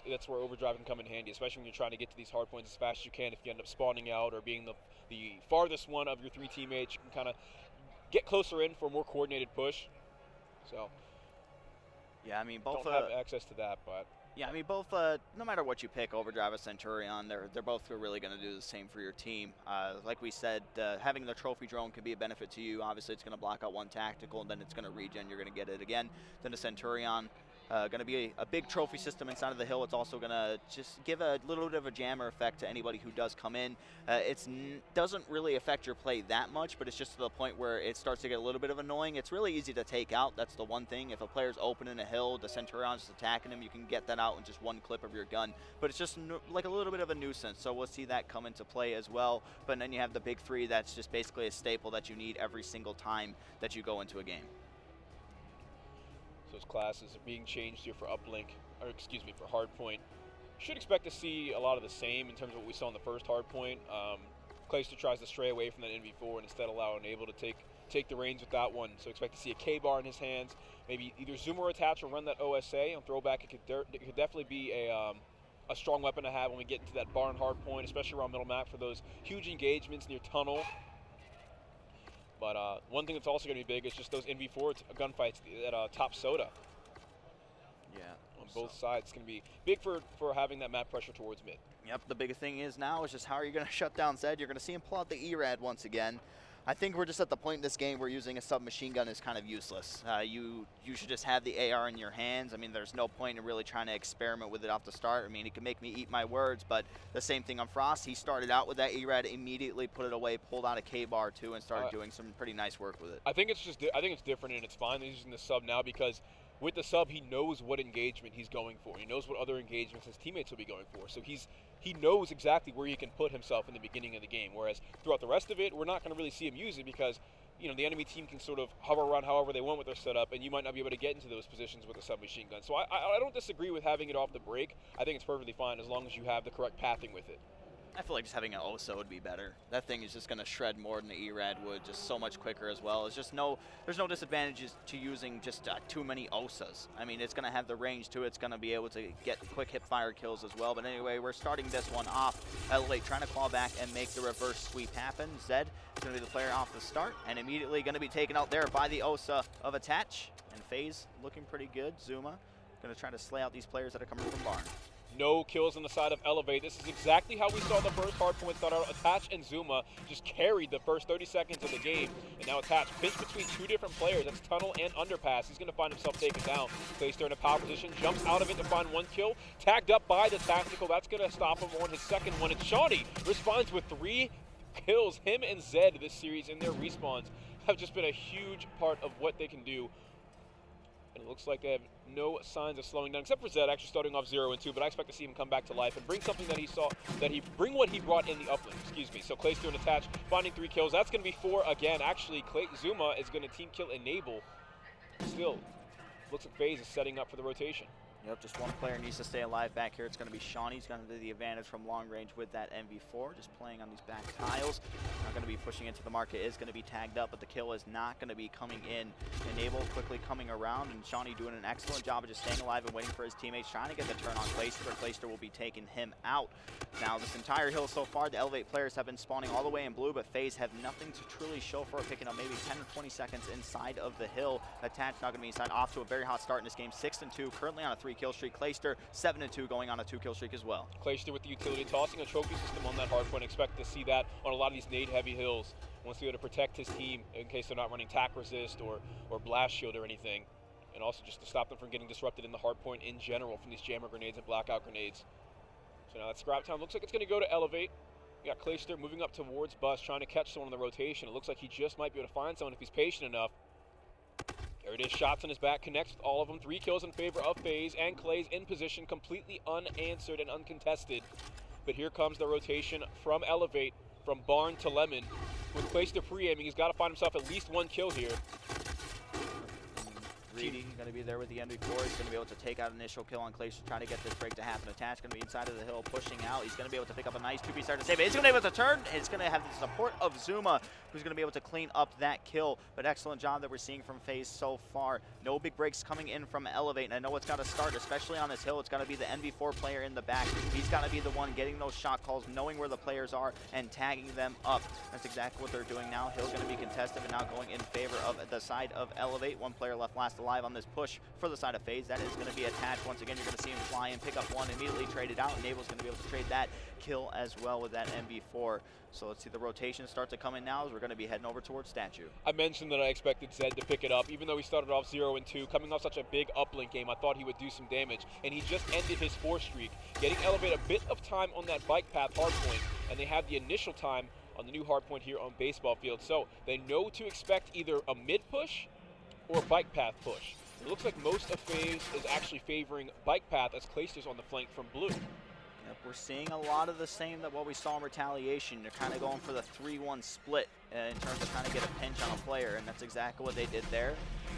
That's where Overdrive can come in handy, especially when you're trying to get to these hard points as fast as you can. If you end up spawning out or being the farthest one of your 3 teammates, you can kind of get closer in for a more coordinated push. So, yeah, I mean, both don't have access to that, but yeah, I mean, both. No matter what you pick, Overdrive or Centurion, they're both really going to do the same for your team. Like we said, having the trophy drone can be a benefit to you. Obviously, it's going to block out one tactical, and then it's going to regen. You're going to get it again. Then the Centurion. Going to be a big trophy system inside of the hill. It's also going to just give a little bit of a jammer effect to anybody who does come in. It doesn't really affect your play that much, but it's just to the point where it starts to get a little bit of annoying. It's really easy to take out. That's the one thing. If a player's open in a hill, the Centurion's just attacking him, you can get that out in just one clip of your gun. But it's just like a little bit of a nuisance, so we'll see that come into play as well. But then you have the big 3 that's just basically a staple that you need every single time that you go into a game. those classes are being changed here for uplink, or excuse me, for hardpoint. Should expect to see a lot of the same in terms of what we saw in the first hardpoint. Clayster tries to stray away from that NV4 and instead allow Enable to take the reins with that one. So expect to see a K-bar in his hands, maybe either zoom or attach or run that OSA. On Throwback, it could definitely be a strong weapon to have when we get into that barn hardpoint, especially around middle map for those huge engagements near tunnel. But one thing that's also going to be big is just those NV4 gunfights at Top Soda. Yeah. On both sides, it's going to be big for having that map pressure towards mid. Yep, the biggest thing is now is just how are you going to shut down Zed? You're going to see him pull out the ERAD once again. I think we're just at the point in this game where using a submachine gun is kind of useless. You should just have the AR in your hands. I mean, there's no point in really trying to experiment with it off the start. I mean, it can make me eat my words, but the same thing on Frost. He started out with that ERAD, immediately put it away, pulled out a K-bar too, and started doing some pretty nice work with it. I think it's different, and it's fine that he's using the sub now because with the sub, he knows what engagement he's going for. He knows what other engagements his teammates will be going for. So he knows exactly where he can put himself in the beginning of the game. Whereas throughout the rest of it, we're not going to really see him use it because the enemy team can sort of hover around however they want with their setup, and you might not be able to get into those positions with a submachine gun. So I don't disagree with having it off the break. I think it's perfectly fine as long as you have the correct pathing with it. I feel like just having an OSA would be better. That thing is just going to shred more than the ERAD would, just so much quicker as well. It's just there's no disadvantages to using just too many OSAs. I mean, it's going to have the range to it. It's going to be able to get quick hip fire kills as well. But anyway, we're starting this one off. Elevate trying to claw back and make the reverse sweep happen. Zed is going to be the player off the start and immediately going to be taken out there by the OSA of Attach. And FaZe looking pretty good. Zuma going to try to slay out these players that are coming from Barn. No kills on the side of Elevate. This is exactly how we saw the first hardpoint start out. Attach and Zuma just carried the first 30 seconds of the game. And now Attach pinched between two different players. That's Tunnel and Underpass. He's going to find himself taken down. Clayster in a power position, jumps out of it to find one kill. Tagged up by the Tactical. That's going to stop him on his second one. And Shawnee responds with 3 kills. Him and Zed this series in their respawns have just been a huge part of what they can do. And it looks like they have no signs of slowing down, except for Zed actually starting off 0 and 2. But I expect to see him come back to life and bring something that he saw, bring what he brought in the uplink. Excuse me. So Clay's doing Attach, finding 3 kills. That's going to be 4 again. Actually, Zuma is going to team kill Enable. Still, looks like FaZe is setting up for the rotation. Yep, just one player needs to stay alive back here. It's going to be Shawnee. He's going to have the advantage from long range with that MV4, just playing on these back tiles. Not going to be pushing into the market. Is going to be tagged up, but the kill is not going to be coming in. Enable quickly coming around, and Shawnee doing an excellent job of just staying alive and waiting for his teammates, trying to get the turn on Clayster. Clayster will be taking him out. Now, this entire hill so far, the Elevate players have been spawning all the way in blue, but FaZe have nothing to truly show for it, picking up maybe 10 or 20 seconds inside of the hill. Attach not going to be inside. Off to a very hot start in this game, 6 and 2, currently on a 3 3-kill streak. Clayster 7-2 going on a 2-kill streak as well. Clayster with the utility, tossing a trophy system on that hard point. Expect to see that on a lot of these nade-heavy hills. Wants to be able to protect his team in case they're not running tack resist or blast shield or anything. And also just to stop them from getting disrupted in the hard point in general from these jammer grenades and blackout grenades. So now that scrap time looks like it's going to go to Elevate. You got Clayster moving up towards Bus, trying to catch someone in the rotation. It looks like he just might be able to find someone if he's patient enough. There it is, shots on his back, connects with all of them. 3 kills in favor of FaZe, and Clay's in position, completely unanswered and uncontested. But here comes the rotation from Elevate, from Barn to Lemon. With Clayster pre-aiming, he's got to find himself at least 1 kill here. Greedy going to be there with the NV4. He's going to be able to take out initial kill on Clayster, trying to get this break to happen. Attach going to be inside of the hill, pushing out. He's going to be able to pick up a nice 2-piece start to save it. He's going to be able to turn. It's going to have the support of Zuma, who's going to be able to clean up that kill. But excellent job that we're seeing from FaZe so far. No big breaks coming in from Elevate, and I know it's got to start, especially on this hill. It's got to be the NV4 player in the back. He's got to be the one getting those shot calls, knowing where the players are, and tagging them up. That's exactly what they're doing now. Hill's going to be contested, and now going in favor of the side of Elevate. 1 player left last alive on this push for the side of FaZe. That is going to be attached. Once again, you're going to see him fly and pick up 1, immediately trade it out. Enable's going to be able to trade that kill as well with that MB4. So let's see the rotation start to come in now as we're going to be heading over towards Statue. I mentioned that I expected Zed to pick it up. Even though he started off 0-2, coming off such a big uplink game, I thought he would do some damage. And he just ended his 4 streak, getting Elevate a bit of time on that bike path hardpoint. And they have the initial time on the new hardpoint here on Baseball Field. So they know to expect either a mid push or bike path push. It looks like most of FaZe is actually favoring bike path as Clayster's on the flank from blue. Yep, we're seeing a lot of the same that what we saw in Retaliation. They're kind of going for the 3-1 split in terms of trying to get a pinch on a player, and that's exactly what they did there.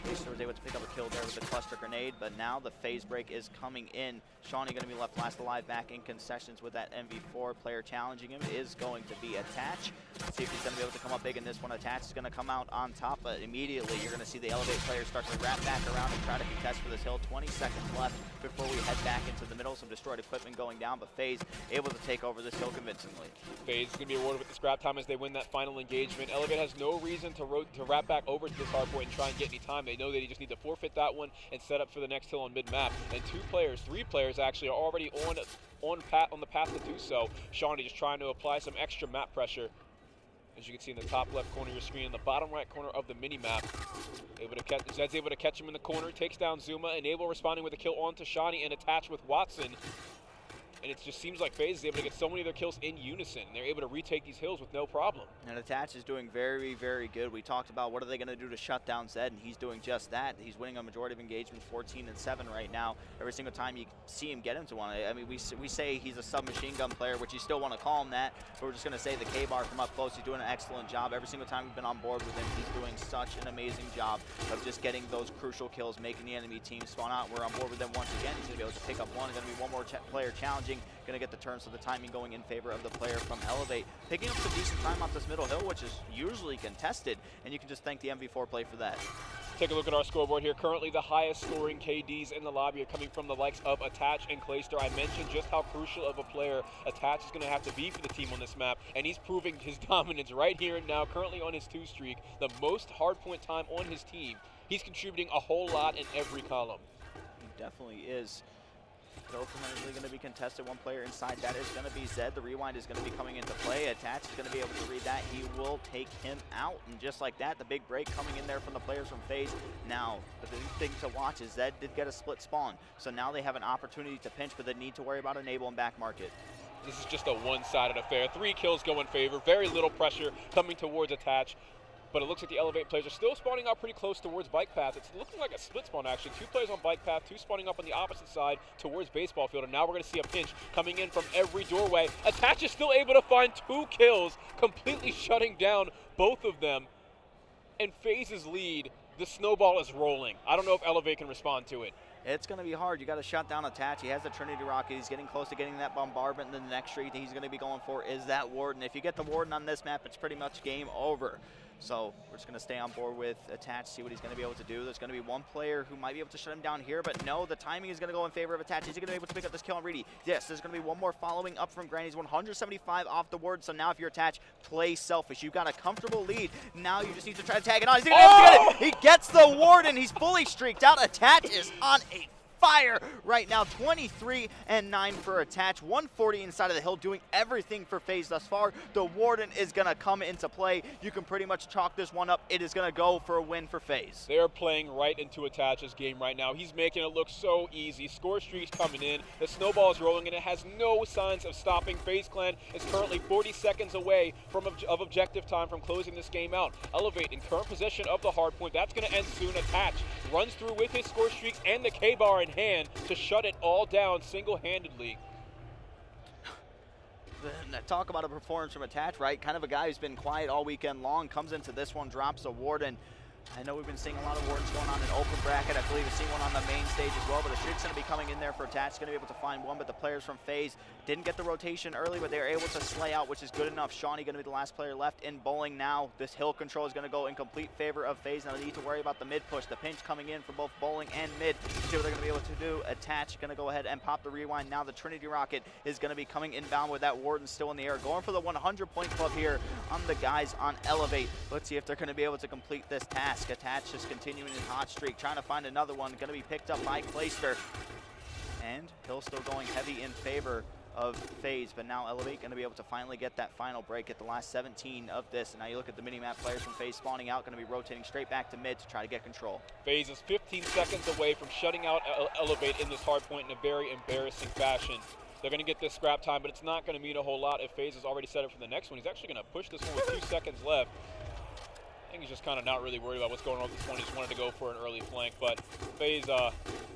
Clayster was able to pick up a kill there with the cluster grenade, but now the phase break is coming in. Shawnee going to be left last alive back in concessions with that MV4 player challenging him is going to be Attach. Let's see if he's going to be able to come up big in this one. Attach is going to come out on top, but immediately you're going to see the Elevate players start to wrap back around and try to contest for this hill. 20 seconds left before we head back into the middle. Some destroyed equipment going down, but FaZe able to take over this hill convincingly. FaZe is going to be awarded with the scrap time as they win that final engagement. Elevate has no reason to wrap back over to this hard point and try and get any time. They know that he just need to forfeit that one and set up for the next hill on mid-map. And 3 players actually are already on the path to do so. Shawnee just trying to apply some extra map pressure. As you can see in the top left corner of your screen, in the bottom right corner of the mini-map. Zed's able to catch him in the corner, takes down Zuma, Enable responding with a kill onto Shawnee and Attach with Watson. And it just seems like FaZe is able to get so many of their kills in unison. They're able to retake these hills with no problem. And Attach is doing very, very good. We talked about what are they going to do to shut down Zed, and he's doing just that. He's winning a majority of engagements, 14-7 right now. Every single time you see him get into one. I mean, we say he's a submachine gun player, which you still want to call him that, but we're just going to say the K-bar from up close, he's doing an excellent job. Every single time we've been on board with him, he's doing such an amazing job of just getting those crucial kills, making the enemy team spawn out. We're on board with them once again. He's going to be able to pick up one. There's going to be one more player challenging. Going to get the turn, so the timing going in favor of the player from Elevate. Picking up some decent time off this middle hill, which is usually contested, and you can just thank the MV4 play for that. Take a look at our scoreboard here. Currently the highest scoring KDs in the lobby are coming from the likes of Attach and Clayster. I mentioned just how crucial of a player Attach is going to have to be for the team on this map, and he's proving his dominance right here and now, currently on his 2 streak, the most hardpoint time on his team. He's contributing a whole lot in every column. He definitely is. Ultimately going to be contested. One player inside that is going to be Zed. The rewind is going to be coming into play. Attach is going to be able to read that. He will take him out. And just like that, the big break coming in there from the players from FaZe. Now, the big thing to watch is Zed did get a split spawn. So now they have an opportunity to pinch, but they need to worry about Enable and back market. This is just a one-sided affair. 3 kills go in favor. Very little pressure coming towards Attach. But it looks like the Elevate players are still spawning out pretty close towards bike path. It's looking like a split spawn, actually. 2 players on bike path, 2 spawning up on the opposite side towards Baseball Field. And now we're going to see a pinch coming in from every doorway. Attach is still able to find 2 kills, completely shutting down both of them. And FaZe's lead, the snowball is rolling. I don't know if Elevate can respond to it. It's going to be hard. You got to shut down Attach. He has the Trinity Rocket. He's getting close to getting that bombardment. And then the next street he's going to be going for is that Warden. If you get the Warden on this map, it's pretty much game over. So we're just going to stay on board with Attach, see what he's going to be able to do. There's going to be one player who might be able to shut him down here, but no, the timing is going to go in favor of Attach. Is he going to be able to pick up this kill on Reedy? Yes, there's going to be one more following up from Granny's 175 off the ward. So now if you're Attach, play selfish. You've got a comfortable lead. Now you just need to try to tag it on. He's going to get it. He gets the Warden. He's fully streaked out. Attach is on a fire right now. 23 and 9 for Attach. 140 inside of the hill, doing everything for FaZe thus far. The Warden is going to come into play. You can pretty much chalk this one up. It is going to go for a win for FaZe. They are playing right into Attach's game right now. He's making it look so easy. Score streaks coming in. The snowball is rolling, and it has no signs of stopping. FaZe Clan is currently 40 seconds away of objective time from closing this game out. Elevate in current possession of the hard point. That's going to end soon. Attach runs through with his score streaks and the K-bar in hand to shut it all down single-handedly. Talk about a performance from Attach, right? Kind of a guy who's been quiet all weekend long, comes into this one, drops a Warden. I know we've been seeing a lot of Wardens going on in open bracket. I believe we've seen one on the main stage as well, but the streak's going to be coming in there for Attach. Going to be able to find one, but the players from FaZe didn't get the rotation early, but they were able to slay out, which is good enough. Shawnee going to be the last player left in bowling now. This hill control is going to go in complete favor of FaZe. Now they need to worry about the mid push. The pinch coming in for both bowling and mid. See what they're going to be able to do. Attach going to go ahead and pop the rewind. Now the Trinity Rocket is going to be coming inbound with that Warden still in the air. Going for the 100-point club here on the guys on Elevate. Let's see if they're going to be able to complete this task. Attach just continuing his hot streak, trying to find another one. Going to be picked up by Clayster. And Hill still going heavy in favor of FaZe, but now Elevate going to be able to finally get that final break at the last 17 of this. And now you look at the mini-map players from FaZe spawning out, going to be rotating straight back to mid to try to get control. FaZe is 15 seconds away from shutting out Elevate in this hard point in a very embarrassing fashion. They're going to get this scrap time, but it's not going to mean a whole lot if FaZe is already set up for the next one. He's actually going to push this one with 2 seconds left. I think he's just kind of not really worried about what's going on with this one. He just wanted to go for an early flank, but FaZe,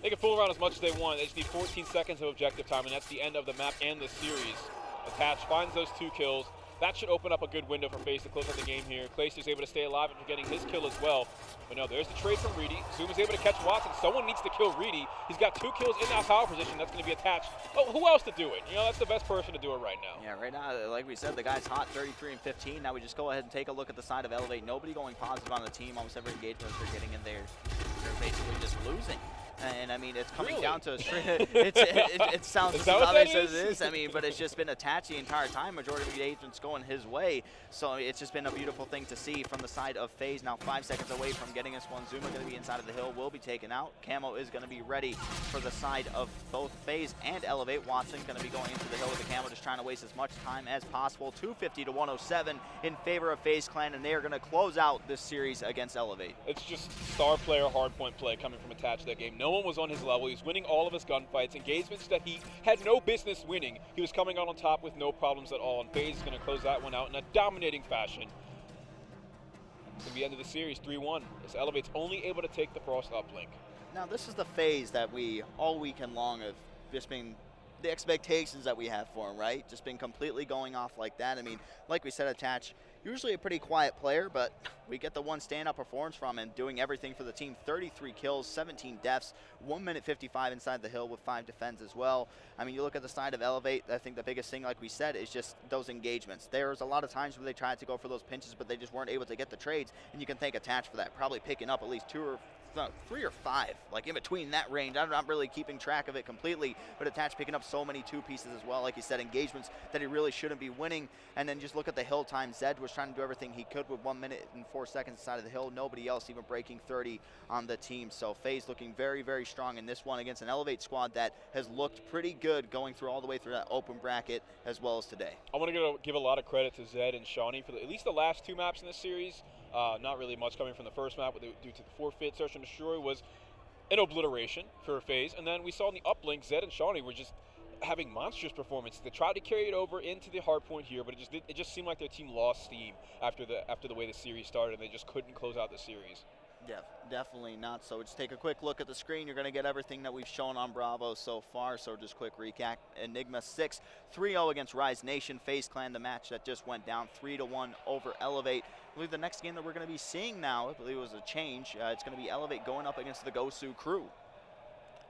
they can fool around as much as they want. They just need 14 seconds of objective time, and that's the end of the map and the series. Attach finds those 2 kills. That should open up a good window for FaZe to close out the game here. Clayster's able to stay alive after getting his kill as well. But no, there's the trade from Reedy. Zoom is able to catch Watson. Someone needs to kill Reedy. He's got 2 kills in that power position. That's going to be Attached. Oh, who else to do it? You know, that's the best person to do it right now. Yeah, right now, like we said, the guy's hot, 33 and 15. Now we just go ahead and take a look at the side of Elevate. Nobody going positive on the team. Almost every engagement they're getting in there, they're basically just losing. And I mean, it's coming down to a straight. It sounds as obvious as it is. I mean, but it's just been Attached the entire time. Majority of the engagements going his way. So it's just been a beautiful thing to see from the side of FaZe. Now 5 seconds away from getting this one. Zuma going to be inside of the hill, will be taken out. Camo is going to be ready for the side of both FaZe and Elevate. Watson going to be going into the hill with the Camo, just trying to waste as much time as possible. 250 to 107 in favor of FaZe Clan, and they are going to close out this series against Elevate. It's just star player hardpoint play coming from Attached that game. No one was on his level. He was winning all of his gunfights, engagements that he had no business winning. He was coming out on top with no problems at all, and FaZe is going to close that one out in a dominating fashion. It's going to be the end of the series, 3-1. As Elevate's only able to take the Frost uplink. Now this is the FaZe that we all weekend long have just been, the expectations that we have for him, right? Just been completely going off like that. I mean, like we said, Attach, usually a pretty quiet player, but we get the one standout performance from him, doing everything for the team. 33 kills, 17 deaths, 1 minute 55 inside the hill with 5 defends as well. I mean, you look at the side of Elevate, I think the biggest thing, like we said, is just those engagements. There's a lot of times where they tried to go for those pinches, but they just weren't able to get the trades, and you can thank Attach for that, probably picking up at least 3 or 5, like in between that range. I'm not really keeping track of it completely, but Attach picking up so many 2 pieces as well, like you said, engagements that he really shouldn't be winning. And then just look at the hill time. Zed was trying to do everything he could with 1 minute and 4 seconds inside of the hill. Nobody else even breaking 30 on the team. So FaZe looking very, very strong in this one against an Elevate squad that has looked pretty good going through all the way through that open bracket as well as today. I want to give a lot of credit to Zed and Shawnee for at least the last 2 maps in this series. Not really much coming from the first map due to the forfeit. Search and Destroy was an obliteration for FaZe, and then we saw in the uplink, Zed and Shawnee were just having monstrous performances. They tried to carry it over into the hard point here, but it just seemed like their team lost steam after the way the series started, and they just couldn't close out the series. Yeah, definitely not. So just take a quick look at the screen. You're going to get everything that we've shown on Bravo so far. So just quick recap. Enigma 6, 3-0 against Rise Nation. FaZe Clan, the match that just went down 3-1 over Elevate. I believe the next game that we're going to be seeing now, I believe it was a change. It's going to be Elevate going up against the Gosu crew.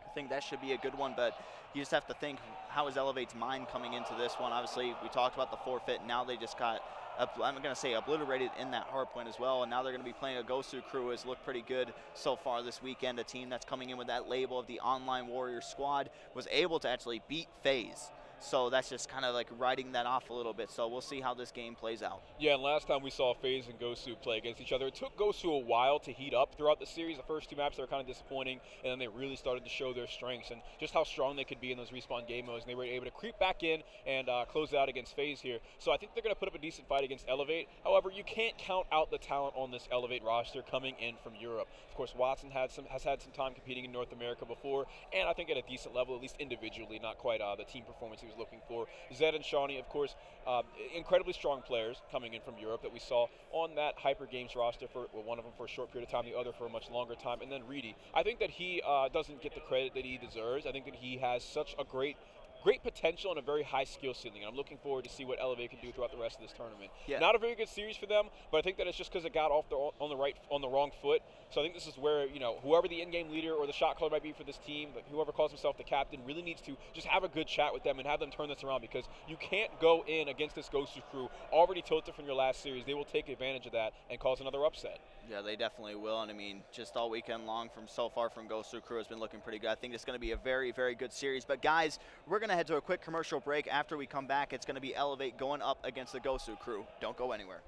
I think that should be a good one, but you just have to think, how is Elevate's mind coming into this one? Obviously, we talked about the forfeit. Now they just got, I'm going to say, obliterated in that hard point as well. And now they're going to be playing a Gosu crew who has looked pretty good so far this weekend. A team that's coming in with that label of the Online Warrior squad was able to actually beat FaZe So that's just kind of like riding that off a little bit. So we'll see how this game plays out. Yeah, and last time we saw FaZe and Gosu play against each other, it took Gosu a while to heat up throughout the series. The first 2 maps they were kind of disappointing, and then they really started to show their strengths and just how strong they could be in those respawn game modes. And they were able to creep back in and close out against FaZe here. So I think they're going to put up a decent fight against Elevate. However, you can't count out the talent on this Elevate roster coming in from Europe. Of course, Watson has had some time competing in North America before, and I think at a decent level, at least individually, not quite the team performance he was looking for. Zed and Shawnee, of course, incredibly strong players coming in from Europe that we saw on that Hyper Games roster for, well, one of them for a short period of time, the other for a much longer time, and then Reedy. I think that he doesn't get the credit that he deserves. I think that he has such a great potential and a very high skill ceiling, and I'm looking forward to see what Elevate can do throughout the rest of this tournament. Yeah. Not a very good series for them, but I think that it's just because it got off on the wrong foot. So I think this is where, you know, whoever the in-game leader or the shot caller might be for this team, like whoever calls himself the captain, really needs to just have a good chat with them and have them turn this around, because you can't go in against this Gosu crew already tilted from your last series. They will take advantage of that and cause another upset. Yeah, they definitely will, and I mean, just all weekend long from so far from Gosu crew has been looking pretty good. I think it's going to be a very, very good series. But guys, we're going to head to a quick commercial break. After we come back, it's going to be Elevate going up against the Gosu crew. Don't go anywhere.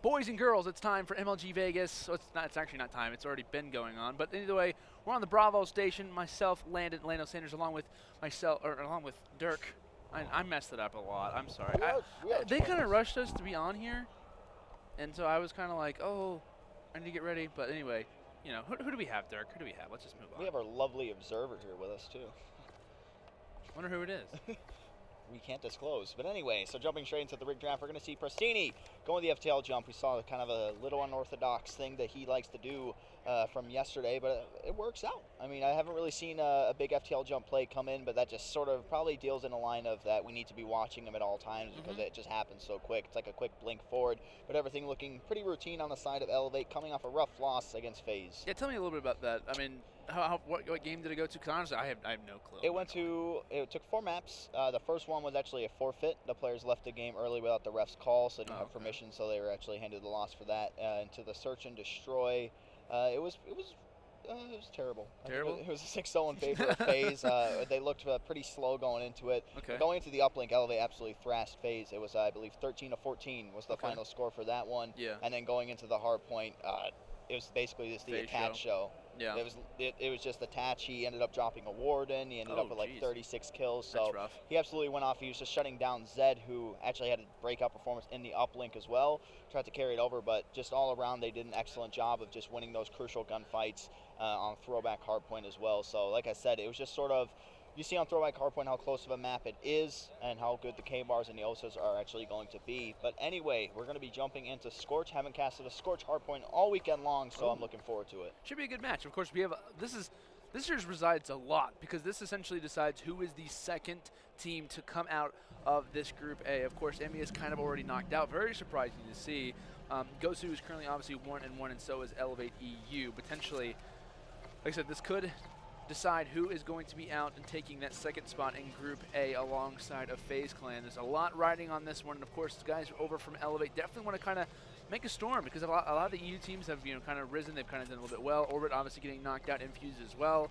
Boys and girls, it's time for MLG Vegas. So it's actually not time. It's already been going on. But either way, we're on the Bravo station. Myself, Lando Sanders, along with Dirk. I messed it up a lot. I'm sorry. They kind of rushed us to be on here, and so I was kind of like, oh, I need to get ready. But anyway, you know, who do we have, Dirk? Who do we have? Let's just move on. We have our lovely observer here with us too. Wonder who it is. We can't disclose. But anyway, so jumping straight into the rig draft, we're going to see Prestini going the FTL jump. We saw kind of a little unorthodox thing that he likes to do from yesterday, but it works out. I mean, I haven't really seen a big FTL jump play come in, but that just sort of probably deals in a line of that we need to be watching him at all times because it just happens so quick. It's like a quick blink forward, but everything looking pretty routine on the side of Elevate, coming off a rough loss against FaZe. Yeah, tell me a little bit about that. I mean, what game did it go to? Because honestly, I have no clue. It took 4 maps. The first one was actually a forfeit. The players left the game early without the ref's call, so they didn't have permission, so they were actually handed the loss for that. Into the search and destroy, it was terrible. Terrible? It was a 6-0 in favor of FaZe. They looked pretty slow going into it. Okay. Going into the uplink, Elevate absolutely thrashed FaZe. It was, I believe, 13-14 was the final score for that one. Yeah. And then going into the hard point, it was basically just the FaZe attach show. Yeah. It was just attach. He ended up dropping a Warden. He ended up with like 36 kills. So that's rough. He absolutely went off. He was just shutting down Zed, who actually had a breakout performance in the uplink as well. Tried to carry it over, but just all around they did an excellent job of just winning those crucial gunfights on throwback hardpoint as well. So like I said, it was just sort of, you see on throwback hardpoint how close of a map it is and how good the K-bars and the OSAs are actually going to be. But anyway, we're going to be jumping into Scorch. Haven't casted a Scorch hardpoint all weekend long, so I'm looking forward to it. Should be a good match. Of course, we have this year's resides a lot because this essentially decides who is the second team to come out of this Group A. Of course, Emmy is kind of already knocked out. Very surprising to see. Gosu is currently obviously 1-1, and so is Elevate EU. Potentially, like I said, this could decide who is going to be out and taking that second spot in Group A alongside of FaZe Clan. There's a lot riding on this one, and of course, the guys over from Elevate definitely want to kind of make a storm because a lot of the EU teams have kind of risen. They've kind of done a little bit well. Orbit obviously getting knocked out. Infuse as well.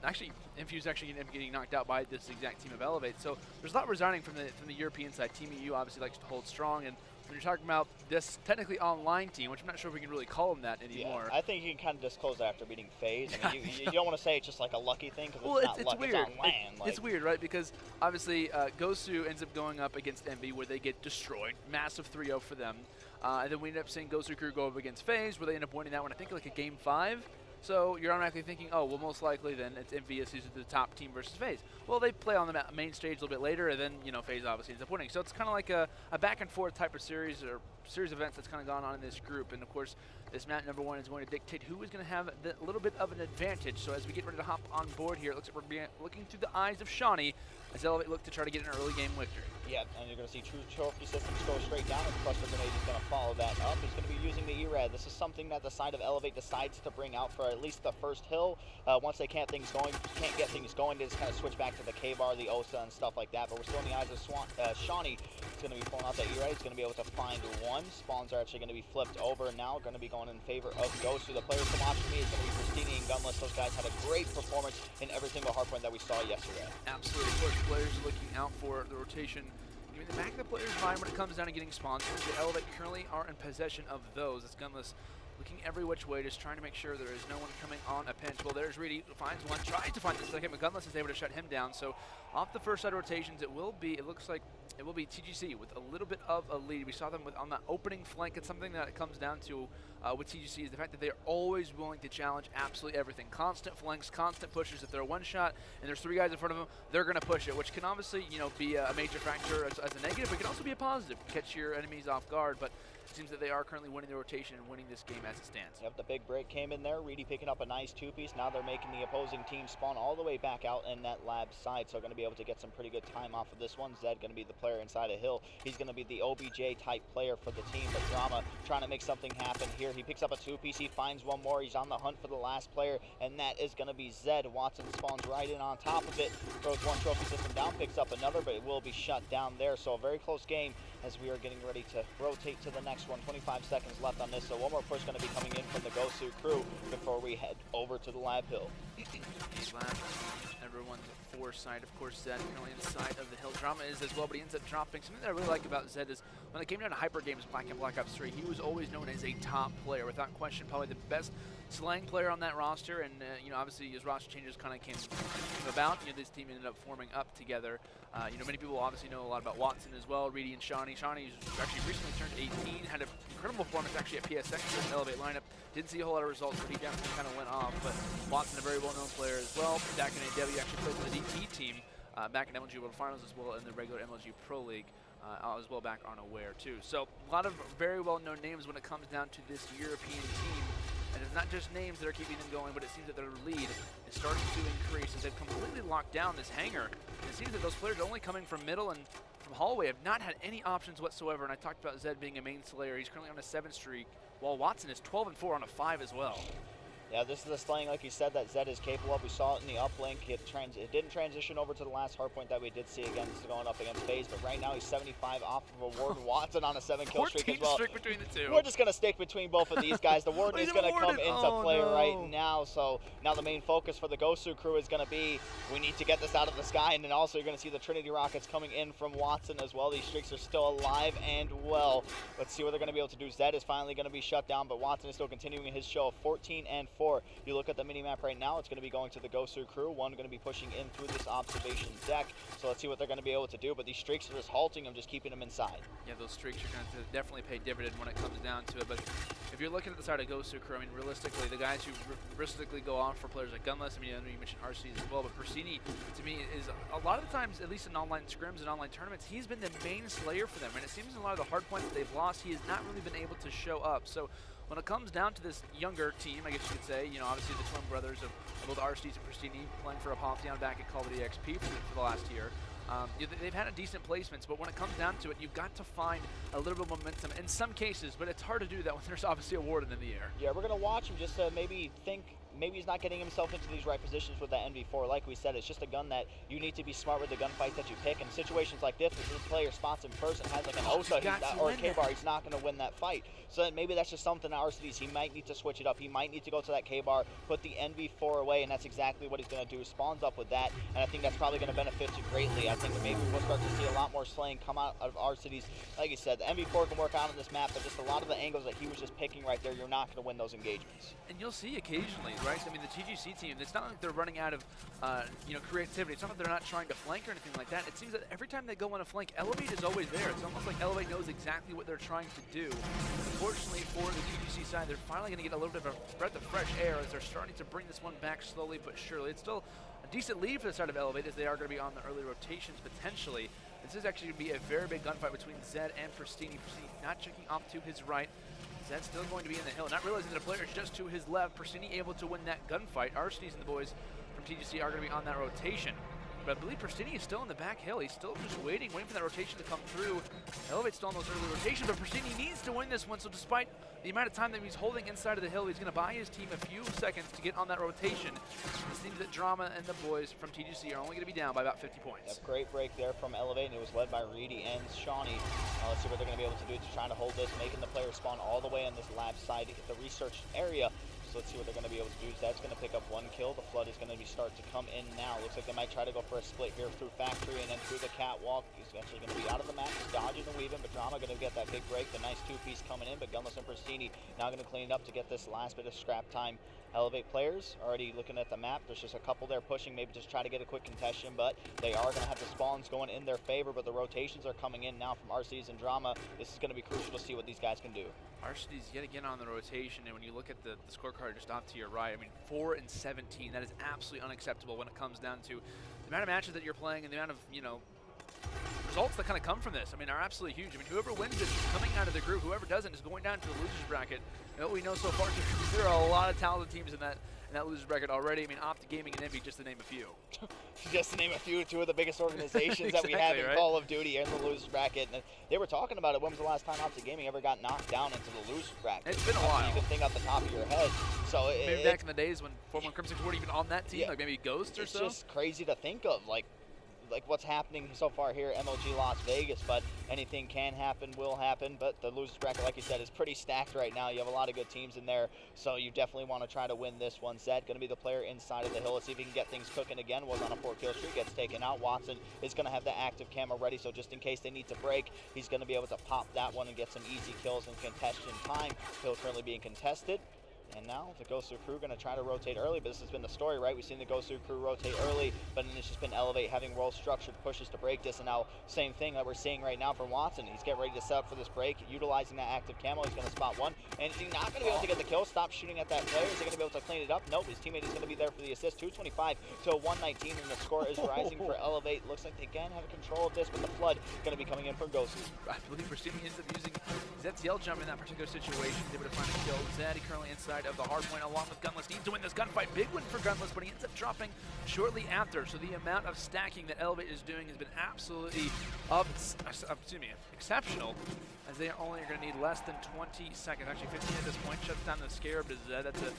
Actually, Infuse actually getting knocked out by this exact team of Elevate. So there's a lot resigning from the European side. Team EU obviously likes to hold strong, and when you're talking about this technically online team, which I'm not sure if we can really call them that anymore. Yeah, I think you can kind of disclose that after beating FaZe. I mean, you don't want to say it's just like a lucky thing because it's not luck, weird. it's on land. It's weird, right? Because obviously Gosu ends up going up against Envy where they get destroyed. Massive 3-0 for them. And then we end up seeing Gosu Crew go up against FaZe where they end up winning that one, I think like a game 5. So you're automatically thinking, oh, well, most likely then it's Envious who's the top team versus FaZe. Well, they play on the main stage a little bit later, and then, FaZe obviously ends up winning. So it's kind of like a back and forth type of series of events that's kind of gone on in this group. And, of course, this map number 1 is going to dictate who is going to have a little bit of an advantage. So as we get ready to hop on board here, it looks like we're looking through the eyes of Shawnee as Elevate look to try to get an early game victory. Yeah, and you're going to see True Trophy Systems go straight down, and Cluster Grenade is going to follow that up. He's going to be using the E-Rad. This is something that the side of Elevate decides to bring out for at least the first hill. Once they can't get things going, they just kind of switch back to the K-Bar, the OSA, and stuff like that. But we're still in the eyes of Shawnee. He's going to be pulling out that E-Rad. He's going to be able to find one. Spawns are actually going to be flipped over now, going to be going in favor of Ghost. The players to watch for me is going to be Pristini and Gunless. Those guys had a great performance in every single hardpoint that we saw yesterday. Absolutely. Of course, players are looking out for the rotation. I mean, the back of the player's mind when it comes down to getting sponsors. The Elevate currently are in possession of those. It's Gunless looking every which way, just trying to make sure there is no one coming on a pinch. Well, there's Reedy, finds one, tries to find the second, but Gunless is able to shut him down. So off the first side of rotations, it looks like it will be TGC with a little bit of a lead. We saw them on that opening flank. It's something that it comes down to with TGC is the fact that they are always willing to challenge absolutely everything. Constant flanks, constant pushes. If they're one shot and there's 3 guys in front of them, they're going to push it, which can obviously be a major factor as a negative, but it can also be a positive. Catch your enemies off guard, but it seems that they are currently winning the rotation and winning this game as it stands. Yep, the big break came in there. Reedy picking up a nice 2-piece. Now they're making the opposing team spawn all the way back out in that lab side, so going to be able to get some pretty good time off of this one. Zed going to be the player inside a hill. He's going to be the OBJ type player for the team, but Drama trying to make something happen here. He picks up a 2-piece. He finds one more. He's on the hunt for the last player, and that is going to be Zed. Watson spawns right in on top of it, throws one trophy system down, picks up another, but it will be shut down there. So a very close game as we are getting ready to rotate to the next one. 25 seconds left on this, so one more push going to be coming in from the Gosu crew before we head over to the lab hill. Everyone's foresight, of course, Zed currently inside of the hill. Drama is as well, but he ends up dropping. Something that I really like about Zed is when it came down to hyper games, Black and Black Ops 3, he was always known as a top player, without question, probably the best slang player on that roster. And you know, obviously, as roster changes kind of came about, you know, this team ended up forming up together. You know, many people obviously know a lot about Watson as well, Reedy and Shawnee. Shawnee's actually recently turned 18, had an incredible performance actually at PSX in the Elevate lineup. Didn't see a whole lot of results, but he definitely kind of went off. But Watson, a very well-known player as well. Back in AW, actually played for the DP team back in MLG World Finals as well in the regular MLG Pro League. As well back on Aware too. So a lot of very well-known names when it comes down to this European team. And it's not just names that are keeping them going, but it seems that their lead is starting to increase as they've completely locked down this hangar. And it seems that those players only coming from middle and from hallway have not had any options whatsoever. And I talked about Zed being a main slayer. He's currently on a 7 streak, while Watson is 12-4 on a 5 as well. Yeah, this is the slaying, like you said, that Zed is capable of. We saw it in the uplink. It didn't transition over to the last hardpoint that we did see against going up against FaZe, but right now he's 75 off of a Warden. Watson on a 7-kill streak as well. Streak between the two. We're just going to stick between both of these guys. The Warden is going to come into play right now, so now the main focus for the Gosu crew is going to be, we need to get this out of the sky, and then also you're going to see the Trinity Rockets coming in from Watson as well. These streaks are still alive and well. Let's see what they're going to be able to do. Zed is finally going to be shut down, but Watson is still continuing his show of 14-4. You look at the mini-map right now, it's going to be going to the Gosu crew. One going to be pushing in through this observation deck. So let's see what they're going to be able to do. But these streaks are just halting them, just keeping them inside. Yeah, those streaks are going to definitely pay dividend when it comes down to it. But if you're looking at the side of Gosu crew, I mean, realistically, the guys who realistically go off for players like Gunless, I mean, I know you mentioned RCs as well, but Persini, to me, is a lot of the times, at least in online scrims and online tournaments, he's been the main slayer for them. And it seems in a lot of the hard points that they've lost, he has not really been able to show up. So when it comes down to this younger team, I guess you could say, you know, obviously the twin brothers of both RCs and Pristini playing for Apotheon back at Call of Duty XP for the last year. They've had a decent placements, but when it comes down to it, you've got to find a little bit of momentum in some cases, but it's hard to do that when there's obviously a Warden in the air. Yeah, we're going to watch him just to maybe think, maybe he's not getting himself into these right positions with that NV4. Like we said, it's just a gun that you need to be smart with the gunfights that you pick. In situations like this, if the player spots him first and has like an OSA or a K-bar, he's not going to win that fight. So then maybe that's just something at RCDs. He might need to switch it up. He might need to go to that K-bar, put the NV4 away, and that's exactly what he's going to do. Spawns up with that, and I think that's probably going to benefit you greatly. I think that maybe we'll start to see a lot more slaying come out of RCDs. Like you said, the NV4 can work out on this map, but just a lot of the angles that he was just picking right there, you're not going to win those engagements. And you'll see occasionally, right? I mean, the TGC team, it's not like they're running out of you know, creativity. It's not like they're not trying to flank or anything like that. It seems that every time they go on a flank, Elevate is always there. It's almost like Elevate knows exactly what they're trying to do. Unfortunately for the TGC side, they're finally going to get a little bit of a breath of fresh air as they're starting to bring this one back slowly but surely. It's still a decent lead for the side of Elevate as they are going to be on the early rotations potentially. This is actually going to be a very big gunfight between Zed and Pristini. Pristini not checking off to his right. Zed's still going to be in the hill, not realizing that a player is just to his left. Pristini able to win that gunfight. Arsenes and the boys from TGC are going to be on that rotation. But I believe Pristini is still in the back hill. He's still just waiting for that rotation to come through. Elevate's still on those early rotations, but Pristini needs to win this one. So despite the amount of time that he's holding inside of the hill, he's going to buy his team a few seconds to get on that rotation. It seems that Drama and the boys from TGC are only going to be down by about 50 points. Yep, great break there from Elevate, and it was led by Reedy and Shawnee. Let's see what they're going to be able to do to try to hold this, making the player spawn all the way on this lab side, the research area. So let's see what they're going to be able to do. Zed's going to pick up one kill. The Flood is going to be start to come in now. Looks like they might try to go for a split here through Factory and then through the catwalk. He's eventually going to be out of the map. He's dodging and weaving, but Drama going to get that big break. The nice two-piece coming in, but Gunless and Pristini now going to clean it up to get this last bit of scrap time. Elevate players already looking at the map. There's just a couple there pushing, maybe just try to get a quick contestation, but they are going to have the spawns going in their favor, but the rotations are coming in now from RCs and Drama. This is going to be crucial to see what these guys can do. RCD's yet again on the rotation, and when you look at the scorecard just off to your right, I mean, 4-17, that is absolutely unacceptable when it comes down to the amount of matches that you're playing and the amount of, you know, results that kind of come from this, I mean, are absolutely huge. I mean, whoever wins this is coming out of the group. Whoever doesn't is going down to the losers bracket. And what we know so far, there are a lot of talented teams in that losers bracket already. I mean, Optic Gaming and Envy, just to name a few. Just to name a few, two of the biggest organizations exactly, that we have in right? Call of Duty and the losers bracket. And they were talking about it. When was the last time Optic Gaming ever got knocked down into the losers bracket? It's been a while. You can think off the top of your head. So maybe back in the days when Former Crimson weren't even on that team, yeah, like maybe Ghost or so. It's just crazy to think of, like, like what's happening so far here at MLG Las Vegas, but anything can happen, will happen. But the losers bracket, like you said, is pretty stacked right now. You have a lot of good teams in there, so you definitely want to try to win this one. Zed going to be the player inside of the hill. Let's see if he can get things cooking again. Was on a 4-kill streak, gets taken out. Watson is going to have the active camo ready, so just in case they need to break, he's going to be able to pop that one and get some easy kills in contestation time. Hill currently being contested. And now the Ghost Crew going to try to rotate early, but this has been the story, right? We've seen the Ghost Crew rotate early, but then it's just been Elevate having well-structured pushes to break this, and now same thing that we're seeing right now from Watson. He's getting ready to set up for this break, utilizing that active camo. He's going to spot one, and he's not going to be able to get the kill. Stop shooting at that player. Is he going to be able to clean it up? Nope, his teammate is going to be there for the assist. 225 to 119, and the score is rising for Elevate. Looks like they again have control of this, but the Flood going to be coming in from Ghost. I believe Racimi ends up using Zed's yell jump in that particular situation. Able to find a kill. Zed currently inside of the hard point along with Gunless. Needs to win this gunfight. Big win for Gunless, but he ends up dropping shortly after. So the amount of stacking that Elevate is doing has been absolutely exceptional, as they only are going to need less than 20 seconds. Actually 15 at this point. Shuts down the Scarab to Zed. That's a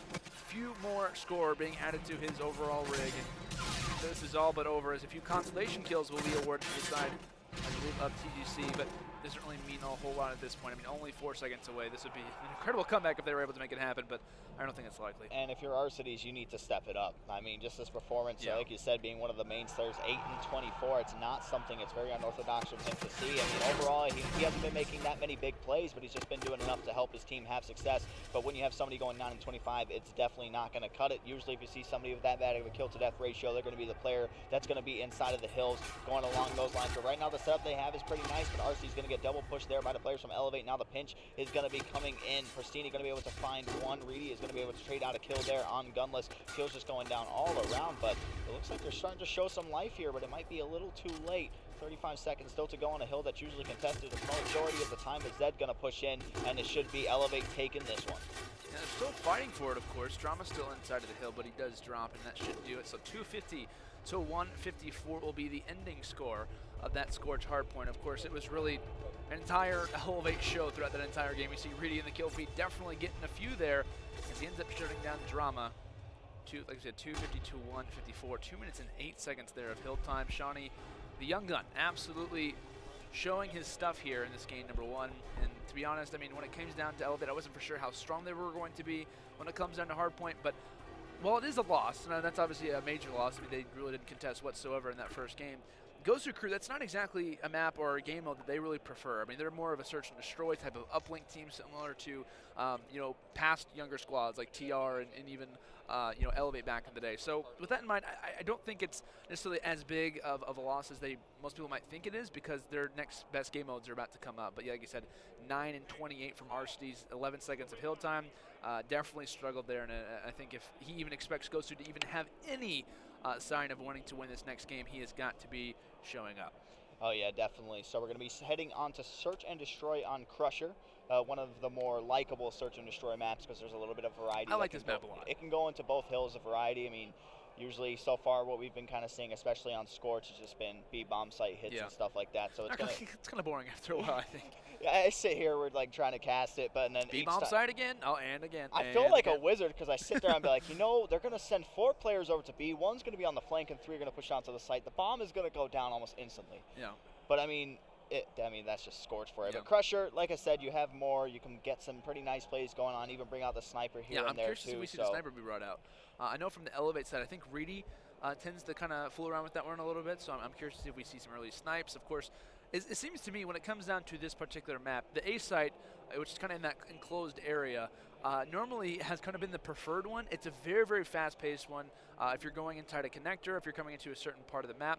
few more score being added to his overall rig. And this is all but over, as a few consolation kills will be awarded to the side, I believe, of TGC, but doesn't really mean a whole lot at this point. I mean, only 4 seconds away. This would be an incredible comeback if they were able to make it happen, but I don't think it's likely. And if you're Arcides, you need to step it up. I mean, just this performance, like you said, being one of the main stars, 8 and 24, it's not something, it's very unorthodox from him to see. I mean, overall, he hasn't been making that many big plays, but he's just been doing enough to help his team have success. But when you have somebody going 9 and 25, it's definitely not going to cut it. Usually, if you see somebody with that bad of a kill-to-death ratio, they're going to be the player that's going to be inside of the hills, going along those lines. But right now, the setup they have is pretty nice, but RC's going to get double pushed there by the players from Elevate. Now the pinch is going to be coming in. Pristini going to be able to find one. Reedy is going to be able to trade out a kill there on Gunless. Kills just going down all around, but it looks like they're starting to show some life here, but it might be a little too late. 35 seconds still to go on a hill that's usually contested the majority of the time, but Zed going to push in, and it should be Elevate taking this one. And they're still fighting for it, of course. Drama's still inside of the hill, but he does drop, and that should do it. So 250 to 154 will be the ending score of that Scorch hardpoint. Of course, it was really an entire Elevate show throughout that entire game. You see Reedy in the kill feed definitely getting a few there, as he ends up shutting down Drama. Like I said, 250 to 154. 2 minutes and 8 seconds there of hill time. Shawnee, the young gun, absolutely showing his stuff here in this game, number one. And to be honest, I mean, when it comes down to Elevate, I wasn't for sure how strong they were going to be when it comes down to hardpoint, but while it is a loss, and that's obviously a major loss, I mean, they really didn't contest whatsoever in that first game. Ghost Crew, that's not exactly a map or a game mode that they really prefer. I mean, they're more of a search and destroy type of uplink team, similar to, past younger squads like TR and even, Elevate back in the day. So with that in mind, I don't think it's necessarily as big of a loss as most people might think it is, because their next best game modes are about to come up. But yeah, like you said, 9 and 28 from Arcides, 11 seconds of hill time. Definitely struggled there, and I think if he even expects Ghost to even have any sign of wanting to win this next game, he has got to be showing up. Oh yeah, definitely. So we're going to be heading on to Search and Destroy on Crusher, one of the more likable Search and Destroy maps, because there's a little bit of variety. I like this map a lot. It can go into both hills of variety. I mean, usually so far what we've been kind of seeing, especially on Scorch, has just been B-bomb site hits and stuff like that. So it's kind of boring after a while, I think. Yeah, I sit here, we're like trying to cast it, but then B-bomb side again? Oh, and again. I feel like a wizard, because I sit there and be like, they're going to send 4 players over to B. One's going to be on the flank, and 3 are going to push onto the site. The bomb is going to go down almost instantly. Yeah. But I mean, that's just Scorch for it. Yeah. But Crusher, like I said, you have more. You can get some pretty nice plays going on. Even bring out the sniper here and there too. Yeah, I'm curious to see if we see the sniper be brought out. I know from the Elevate side, I think Reedy tends to kind of fool around with that one a little bit. So I'm curious to see if we see some early snipes. Of course, it seems to me when it comes down to this particular map, the A site, which is kind of in that enclosed area, normally has kind of been the preferred one. It's a very, very fast-paced one. If you're going inside a connector, if you're coming into a certain part of the map,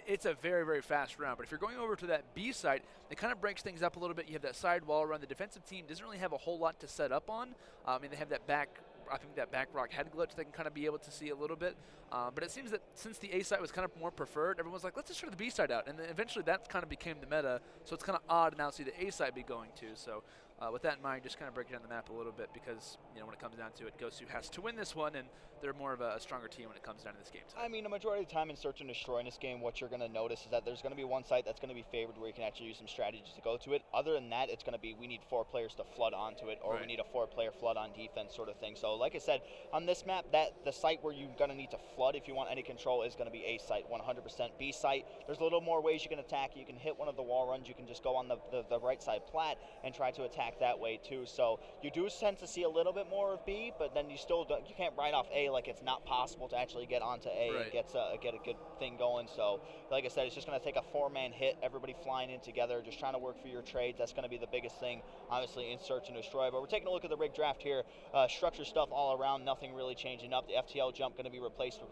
it's a very, very fast round. But if you're going over to that B site, it kind of breaks things up a little bit. You have that side wall around. The defensive team doesn't really have a whole lot to set up on. They have that back rock head glitch they can kind of be able to see a little bit. But it seems that since the A site was kind of more preferred, everyone's like, let's just try the B site out. And then eventually that kind of became the meta. So it's kind of odd now to see the A site be going to. So with that in mind, just kind of break down the map a little bit because, you know, when it comes down to it, Gosu has to win this one, and they're more of a stronger team when it comes down to this game. I mean, the majority of the time in Search and Destroy in this game, what you're going to notice is that there's going to be one site that's going to be favored where you can actually use some strategies to go to it. Other than that, it's going to be we need 4 players to flood onto it, or Right. we need a 4-player flood on defense sort of thing. So like I said, on this map, that the site where you're going to need to flood if you want any control is going to be A site, 100%. B site, there's a little more ways you can attack. You can hit one of the wall runs. You can just go on the right side plat and try to attack that way too. So you do tend to see a little bit more of B, but then you still don't, you can't write off A like it's not possible to actually get onto A Right. and get a good thing going. So like I said, it's just going to take a 4-man hit, everybody flying in together, just trying to work for your trades. That's going to be the biggest thing, obviously, in Search and Destroy. But we're taking a look at the rig draft here. Structure stuff all around, nothing really changing up. The FTL jump going to be replaced with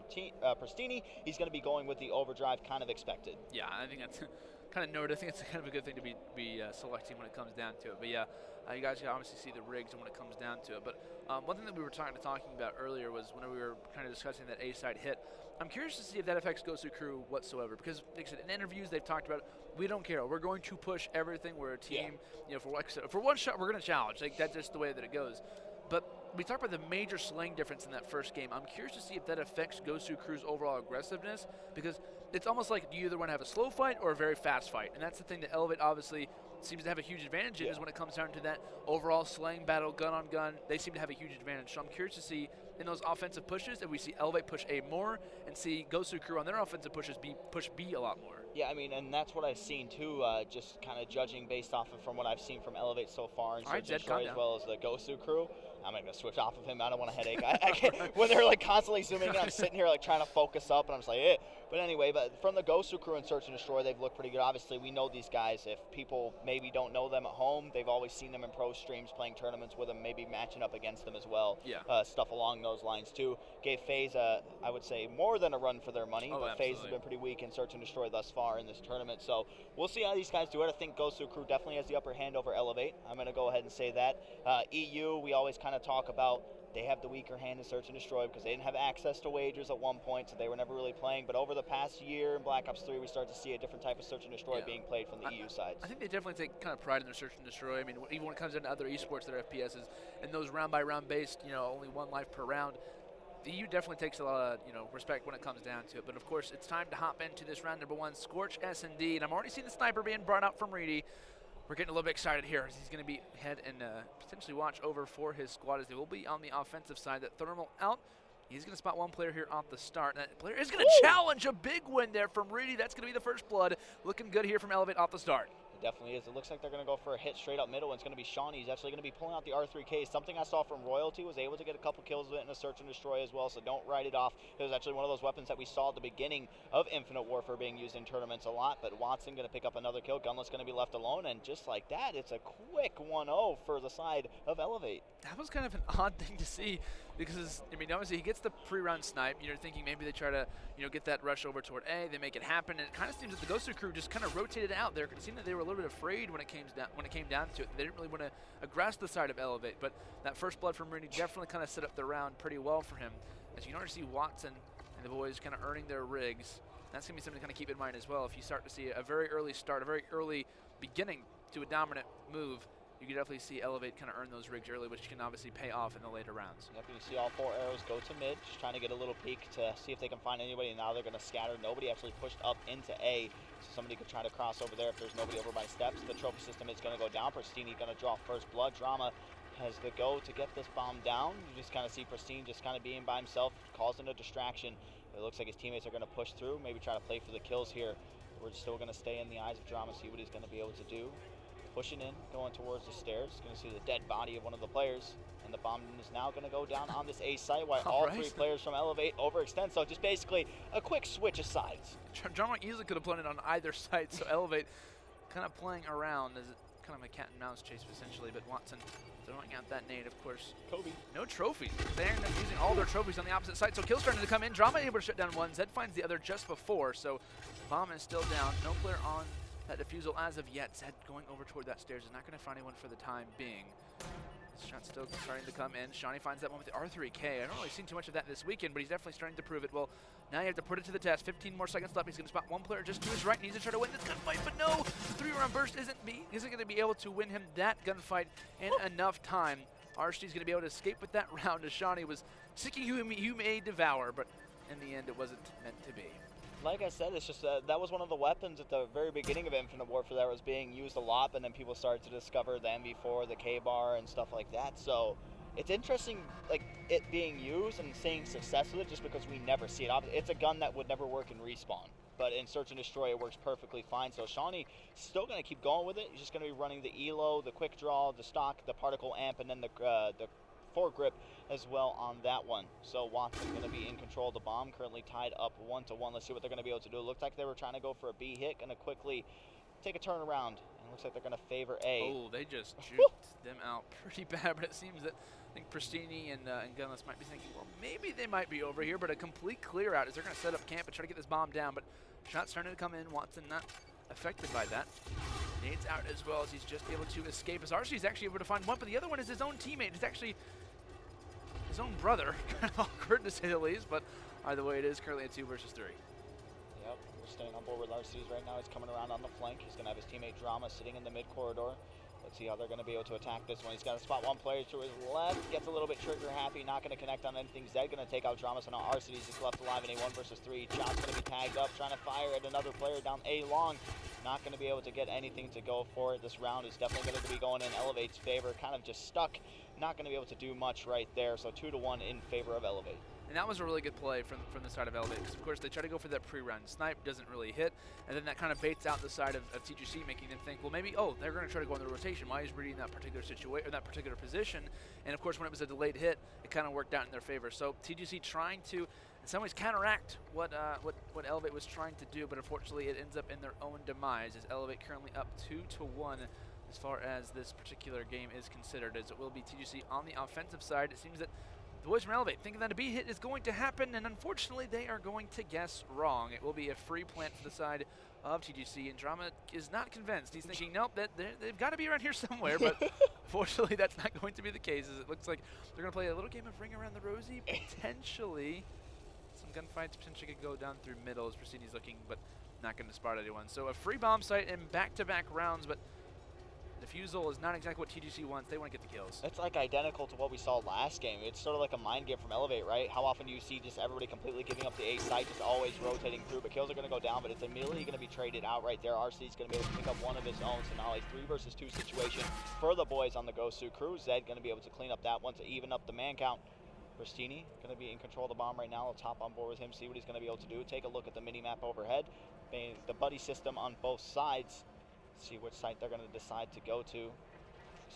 Pristini. He's going to be going with the overdrive, kind of expected. Yeah, I think that's kind of noted. I think it's kind of a good thing to be selecting when it comes down to it. But yeah, you guys can obviously see the rigs and when it comes down to it. But one thing that we were talking about earlier was when we were kind of discussing that A-side hit. I'm curious to see if that affects Gosu Crew whatsoever, because like I said, in interviews they've talked about we don't care. We're going to push everything. We're a team. Yeah. You know, for like I said, for one shot we're going to challenge. Like that's just the way that it goes. But we talked about the major slaying difference in that first game. I'm curious to see if that affects Gosu Crew's overall aggressiveness, because it's almost like you either want to have a slow fight or a very fast fight. And that's the thing that Elevate obviously seems to have a huge advantage in, is when it comes down to that overall slaying battle, gun on gun, they seem to have a huge advantage. So I'm curious to see in those offensive pushes if we see Elevate push A more and see Gosu Crew on their offensive pushes push B a lot more. Yeah, I mean, and that's what I've seen too, just kind of judging based off of from what I've seen from Elevate so far and All right, Search and Zed, calm Destroy, as down. well as the Gosu Crew. I'm not going to switch off of him. I don't want a headache. I can't, when they're like constantly zooming in, I'm sitting here like trying to focus up, and I'm just like, eh. But anyway, but from the Gosu Crew and Search and Destroy, they've looked pretty good. Obviously, we know these guys. If people maybe don't know them at home, they've always seen them in pro streams, playing tournaments with them, maybe matching up against them as well. Yeah. Stuff along those lines too. Gave FaZe, I would say, more than a run for their money, Oh, but FaZe has absolutely. been pretty weak in Search and Destroy thus far in this tournament. So we'll see how these guys do it. I think Gosu Crew definitely has the upper hand over Elevate. I'm going to go ahead and say that. EU, we always kind of talk about, they have the weaker hand in Search and Destroy because they didn't have access to wagers at one point, so they were never really playing. But over the past year in Black Ops 3, we start to see a different type of Search and Destroy being played from the EU sides. I think they definitely take kind of pride in their Search and Destroy. I mean, even when it comes down to other esports that are FPSs and those round-by-round based, you know, only one life per round, the EU definitely takes a lot of, you know, respect when it comes down to it. But of course, it's time to hop into this round number 1, Scorch S&D, and I'm already seeing the sniper being brought out from Reedy. We're getting a little bit excited here as he's going to be head and potentially watch over for his squad as they will be on the offensive side. That thermal out. He's going to spot one player here off the start. And that player is going to challenge a big win there from Reedy. That's going to be the first blood. Looking good here from Elevate off the start. It definitely is. It looks like they're going to go for a hit straight up middle, and it's going to be Shawnee. He's actually going to be pulling out the R3K. Something I saw from Royalty, was able to get a couple kills with it in a Search and Destroy as well, so don't write it off. It was actually one of those weapons that we saw at the beginning of Infinite Warfare being used in tournaments a lot, but Watson going to pick up another kill. Gunless going to be left alone, and just like that, it's a quick 1-0 for the side of Elevate. That was kind of an odd thing to see because, I mean, obviously he gets the pre-round snipe. You're thinking maybe they try to, you know, get that rush over toward A. They make it happen, and it kind of seems that the Gosu Crew just kind of rotated out there. It seemed that they were a little bit afraid when it came down to it. They didn't really want to aggress the side of Elevate, but that first blood from Reedy definitely kind of set up the round pretty well for him. As you can already see Watson and the boys kind of earning their rigs. That's going to be something to kind of keep in mind as well. If you start to see a very early start, a very early beginning to a dominant move, you can definitely see Elevate kind of earn those rigs early, which can obviously pay off in the later rounds. Yep, you see all 4 arrows go to mid, just trying to get a little peek to see if they can find anybody, and now they're going to scatter. Nobody actually pushed up into A, so somebody could try to cross over there if there's nobody over by steps. The trophy system is going to go down. Pristini going to draw first blood. Drama has the go to get this bomb down. You just kind of see Pristine just kind of being by himself, causing a distraction. It looks like his teammates are going to push through, maybe try to play for the kills here. We're still going to stay in the eyes of Drama, see what he's going to be able to do. Pushing in, going towards the stairs. Going to see the dead body of one of the players. And the bomb is now going to go down on this A site while all 3 players from Elevate overextend. So just basically a quick switch of sides. Drama easily could have put it on either side, so Elevate kind of playing around as kind of a cat and mouse chase essentially, but Watson throwing out that nade, of course. Kobe. No trophies. They end up using all their trophies on the opposite side, so kill's starting to come in. Drama able to shut down one. Zed finds the other just before, so bomb is still down. No player on that defusal as of yet. Zed going over toward that stairs is not going to find anyone for the time being. Shot still starting to come in. Shawnee finds that one with the R3K. I don't really seen too much of that this weekend, but he's definitely starting to prove it. Well, now you have to put it to the test. 15 more seconds left. He's going to spot one player just to his right. Needs to try to win this gunfight, but no! The 3-round burst isn't going to be able to win him that gunfight in enough time. Arshty's going to be able to escape with that round as Shawnee was seeking who he may devour, but in the end it wasn't meant to be. Like I said, it's just that was one of the weapons at the very beginning of Infinite Warfare that was being used a lot, but then people started to discover the MV4, the K-bar, and stuff like that. So it's interesting, like, it being used and seeing success with it just because we never see it. It's a gun that would never work in Respawn, but in Search and Destroy it works perfectly fine. So Shawnee still going to keep going with it. He's just going to be running the ELO, the quick draw, the stock, the particle amp, and then the foregrip as well on that one. So Watson's going to be in control of the bomb, currently tied up 1-1. Let's see what they're going to be able to do. It looks like they were trying to go for a B hit, going to quickly take a turnaround, and looks like they're going to favor A. Oh, they just juked them out pretty bad, but it seems that I think Pristini and Gunless might be thinking, well, maybe they might be over here, but a complete clear out as they're going to set up camp and try to get this bomb down, but shots starting to come in. Watson not affected by that. Nades out as well as he's just able to escape. As Archie's actually able to find one, but the other one is his own teammate. It's actually his own brother. Kind of awkward to say the least, but either way it is currently a 2 versus 3. Yep, we're staying on board with Arcees right now. He's coming around on the flank. He's going to have his teammate Drama sitting in the mid corridor. Let's see how they're going to be able to attack this one. He's got to spot one player to his left. Gets a little bit trigger happy. Not going to connect on anything. Zed going to take out Drama. So now Arcees is left alive in a 1 versus 3. Chop's going to be tagged up, trying to fire at another player down A long. Not going to be able to get anything to go for it. This round is definitely going to be going in Elevate's favor. Kind of just stuck. Not going to be able to do much right there. So 2-1 in favor of Elevate. And that was a really good play from the side of Elevate, because of course they try to go for that pre-round snipe, doesn't really hit, and then that kind of baits out the side of TGC, making them think, well, maybe, oh, they're going to try to go in the rotation. Why is reading that particular situation, or that particular position? And of course, when it was a delayed hit, it kind of worked out in their favor. So TGC trying to, in some ways, counteract what Elevate was trying to do, but unfortunately, it ends up in their own demise. As Elevate currently up 2-1 as far as this particular game is considered, as it will be TGC on the offensive side. It seems that the boys from Elevate thinking that a B hit is going to happen, and unfortunately they are going to guess wrong. It will be a free plant to the side of TGC, and Drama is not convinced. He's thinking, nope, they've got to be around here somewhere, but unfortunately that's not going to be the case, as it looks like they're going to play a little game of Ring Around the Rosie. Potentially, some gunfights potentially could go down through middle as Pristini's looking, but not going to spot anyone. So a free bomb site in back-to-back rounds, but defusal is not exactly what TGC wants. They want to get the kills. It's like identical to what we saw last game. It's sort of like a mind game from Elevate, right? How often do you see just everybody completely giving up the A site, just always rotating through, but kills are going to go down, but it's immediately going to be traded out right there. RC's going to be able to pick up one of his own, so now a 3 versus 2 situation for the boys on the Gosu crew. Zed going to be able to clean up that one to even up the man count. Pristini going to be in control of the bomb right now. I'll top on board with him, see what he's going to be able to do. Take a look at the mini-map overhead. The buddy system on both sides. See which site they're going to decide to go to.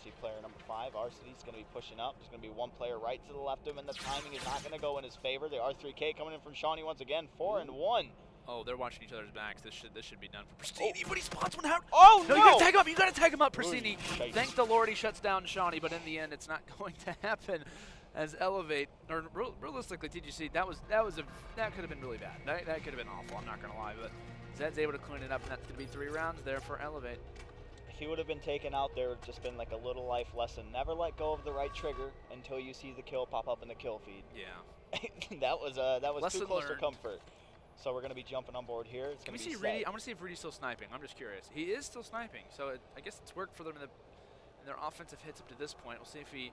See player number 5, RCD's going to be pushing up. There's going to be one player right to the left of him, and the timing is not going to go in his favor. The R3K coming in from Shawnee once again, 4-1. Oh, they're watching each other's backs. This should be done for Pristini, but he spots one out. Oh, no! You gotta tag him up. You gotta tag him up, Pristini. Thank the Lord he shuts down Shawnee, but in the end, it's not going to happen. As Elevate, or realistically, TGC, that could have been really bad. That could have been awful. I'm not gonna lie, but Zed's able to clean it up, and that's gonna be 3 rounds there for Elevate. If he would have been taken out, there would have just been like a little life lesson. Never let go of the right trigger until you see the kill pop up in the kill feed. Yeah. that was lesson too close learned. for comfort. So we're going to be jumping on board here. It's Can going we to be see Rudy? Zed. I want to see if Rudy's still sniping. I'm just curious. He is still sniping, so I guess it's worked for them in their offensive hits up to this point. We'll see if he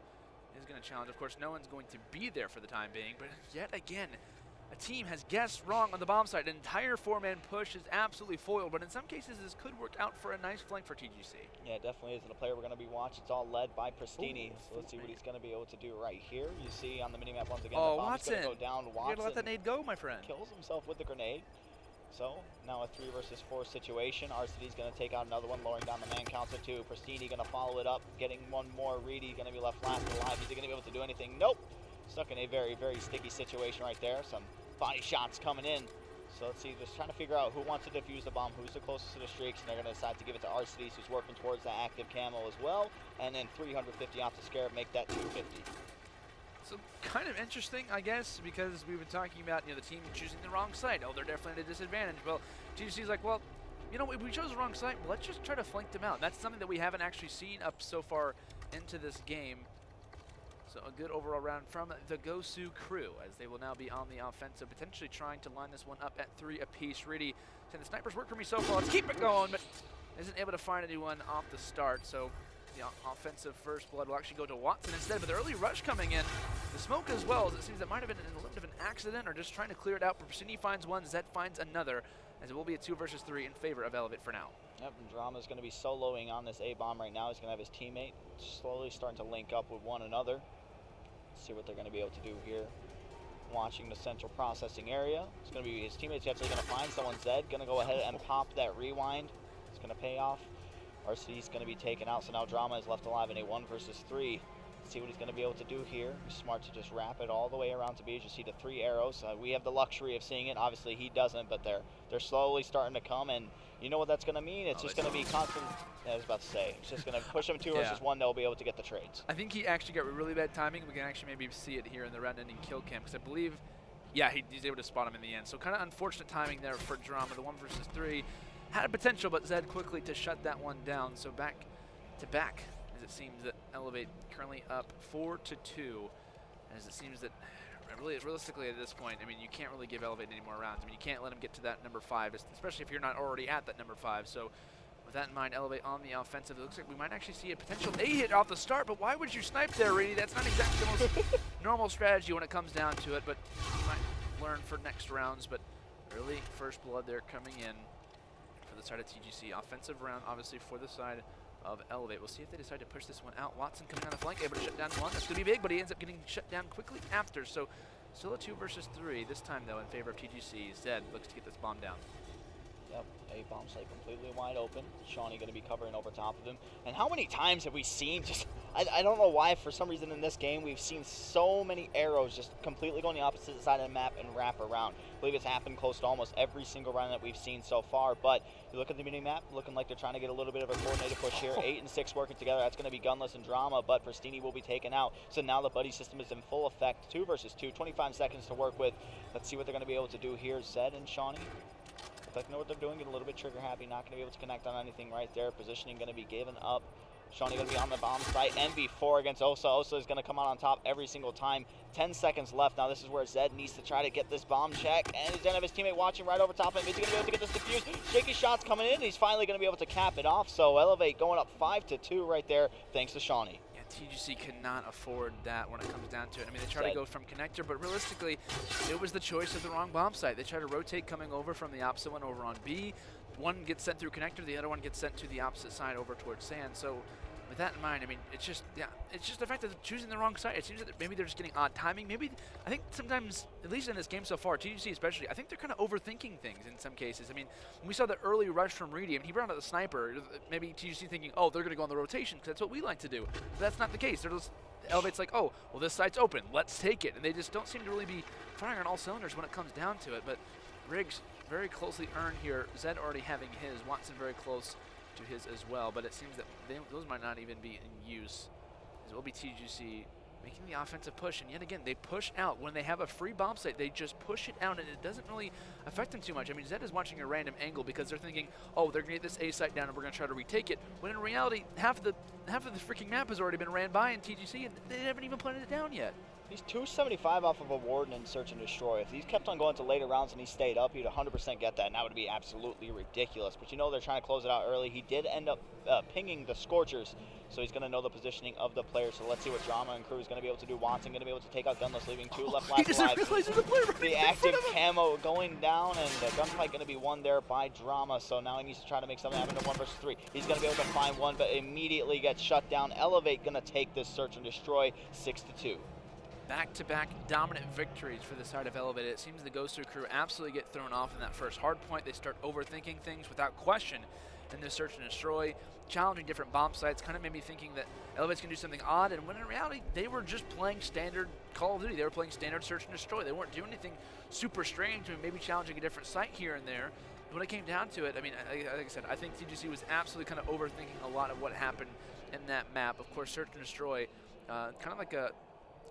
is going to challenge. Of course, no one's going to be there for the time being, but yet again, a team has guessed wrong on the bomb site. An entire 4-man push is absolutely foiled, but in some cases, this could work out for a nice flank for TGC. Yeah, it definitely is. And a player we're going to be watching. It's all led by Pristini. Ooh, So let's see what he's going to be able to do right here. You see on the minimap once again, Oh, the bomb's going to Watson. go down. You gotta let that Watson nade go, my friend. kills himself with the grenade. So now a 3 versus 4 situation. RCD's going to take out another one, lowering down the man count to 2. Pristini going to follow it up, getting one more. Reedy going to be left last alive. Is he going to be able to do anything? Nope. Stuck in a very, very sticky situation right there. Some body shots coming in. So let's see, just trying to figure out who wants to defuse the bomb, who's the closest to the streaks, and they're going to decide to give it to RCDs, who's working towards that active camo as well. And then 350 off the Scarab, make that 250. So kind of interesting, I guess, because we've been talking about, the team choosing the wrong site. Oh, they're definitely at a disadvantage. Well, TGC's like, well, if we chose the wrong site, let's just try to flank them out. That's something that we haven't actually seen up so far into this game. So a good overall round from the Gosu crew, as they will now be on the offensive, potentially trying to line this one up at 3 apiece. Really, saying the snipers work for me so far. Let's keep it going, but isn't able to find anyone off the start. So the offensive first blood will actually go to Watson instead. But the early rush coming in, the smoke as well, as it seems that might have been a little bit of an accident or just trying to clear it out. Persini finds one, Zed finds another, as it will be a 2 versus 3 in favor of Elevate for now. Yep, and Drama's going to be soloing on this A-bomb right now. He's going to have his teammate slowly starting to link up with one another. See what they're going to be able to do here. Watching the central processing area. It's going to be his teammates actually going to find someone. Zed going to go ahead and pop that rewind. It's going to pay off. RC's going to be taken out, so now Drama is left alive in a 1 versus 3. See what he's going to be able to do here. He's smart to just wrap it all the way around to B. As you see the 3 arrows. We have the luxury of seeing it. Obviously he doesn't, but they're slowly starting to come, and you know what that's going to mean? It's just going to be constant. I was about to say, it's just going to push them 2 versus 1. They'll be able to get the trades. I think he actually got really bad timing. We can actually maybe see it here in the round-ending kill cam, because I believe, yeah, he's able to spot him in the end. So kind of unfortunate timing there for Drama. The 1 versus 3 had a potential, but Zed quickly to shut that one down. So back to back, as it seems that Elevate currently up 4-2, as it seems that realistically at this point, I mean, you can't really give Elevate any more rounds. I mean, you can't let him get to that number 5, especially if you're not already at that number 5. So with that in mind, Elevate on the offensive. It looks like we might actually see a potential A hit off the start, but why would you snipe there, Reedy? That's not exactly the most normal strategy when it comes down to it, but you might learn for next rounds. But really, first blood there coming in for the side of TGC. Offensive round, obviously, for the side of Elevate. We'll see if they decide to push this one out. Watson coming on the flank, able to shut down one. That's going to be big, but he ends up getting shut down quickly after. So still a 2 versus 3, this time, though, in favor of TGC. Zed looks to get this bomb down. Yep, A-bomb site completely wide open. Shawnee going to be covering over top of him. And how many times have we seen just, I don't know why, for some reason in this game, we've seen so many arrows just completely go on the opposite side of the map and wrap around. I believe it's happened close to almost every single round that we've seen so far. But you look at the mini-map, looking like they're trying to get a little bit of a coordinated push here. 8 and 6 working together. That's going to be Gunless and Drama, but Pristini will be taken out. So now the buddy system is in full effect. 2 versus 2, 25 seconds to work with. Let's see what they're going to be able to do here. Zed and Shawnee. They know what they're doing, get a little bit trigger happy, not going to be able to connect on anything right there. Positioning going to be given up. Shawnee going to be on the bomb site. MV4 against Osa. Osa is going to come out on top every single time. 10 seconds left. Now this is where Zed needs to try to get this bomb check. And he's going to have his teammate watching right over top of him. Is he going to be able to get this defused? Shaky shots coming in. He's finally going to be able to cap it off. So Elevate going up 5-2 right there, thanks to Shawnee. TGC cannot afford that when it comes down to it. I mean, they try to go from connector, but realistically, it was the choice of the wrong bomb site. They try to rotate coming over from the opposite one over on B. One gets sent through connector, the other one gets sent to the opposite side over towards sand. So with that in mind, I mean, it's just the fact that they're choosing the wrong side. It seems that maybe they're just getting odd timing. Maybe, I think sometimes, at least in this game so far, TGC especially, I think they're kind of overthinking things in some cases. I mean, when we saw the early rush from Reedy, I mean, he brought out the sniper. Maybe TGC thinking, oh, they're going to go on the rotation because that's what we like to do. But that's not the case. They're just, Elevate's like, oh, well, this site's open. Let's take it. And they just don't seem to really be firing on all cylinders when it comes down to it. But Riggs very closely earned here. Zed already having his. Watson very close to his as well, but it seems that those might not even be in use. As it will be TGC making the offensive push, and yet again, they push out. When they have a free bomb site, they just push it out, and it doesn't really affect them too much. I mean, Zed is watching a random angle because they're thinking, oh, they're going to get this A site down, and we're going to try to retake it, when in reality, half of the freaking map has already been ran by in TGC, and they haven't even planted it down yet. He's 275 off of a Warden and Search and Destroy. If he kept on going to later rounds and he stayed up, he'd 100% get that, and that would be absolutely ridiculous. But you know they're trying to close it out early. He did end up pinging the Scorchers, so he's going to know the positioning of the players. So let's see what Drama and crew is going to be able to do. Watson going to be able to take out Gunless, leaving 2 left alive. The active camo going down, and the gunfight going to be won there by Drama. So now he needs to try to make something happen to 1 versus 3. He's going to be able to find one, but immediately gets shut down. Elevate going to take this Search and Destroy 6-2. Back-to-back dominant victories for the side of Elevate. It seems the Ghoster crew absolutely get thrown off in that first hard point. They start overthinking things without question in this Search and Destroy, challenging different bomb sites, kind of made me thinking that Elevate's can do something odd, and when in reality, they were just playing standard Call of Duty. They were playing standard Search and Destroy. They weren't doing anything super strange, and maybe challenging a different site here and there. But when it came down to it, I mean, like I said, I think TGC was absolutely kind of overthinking a lot of what happened in that map. Of course, Search and Destroy, kind of like a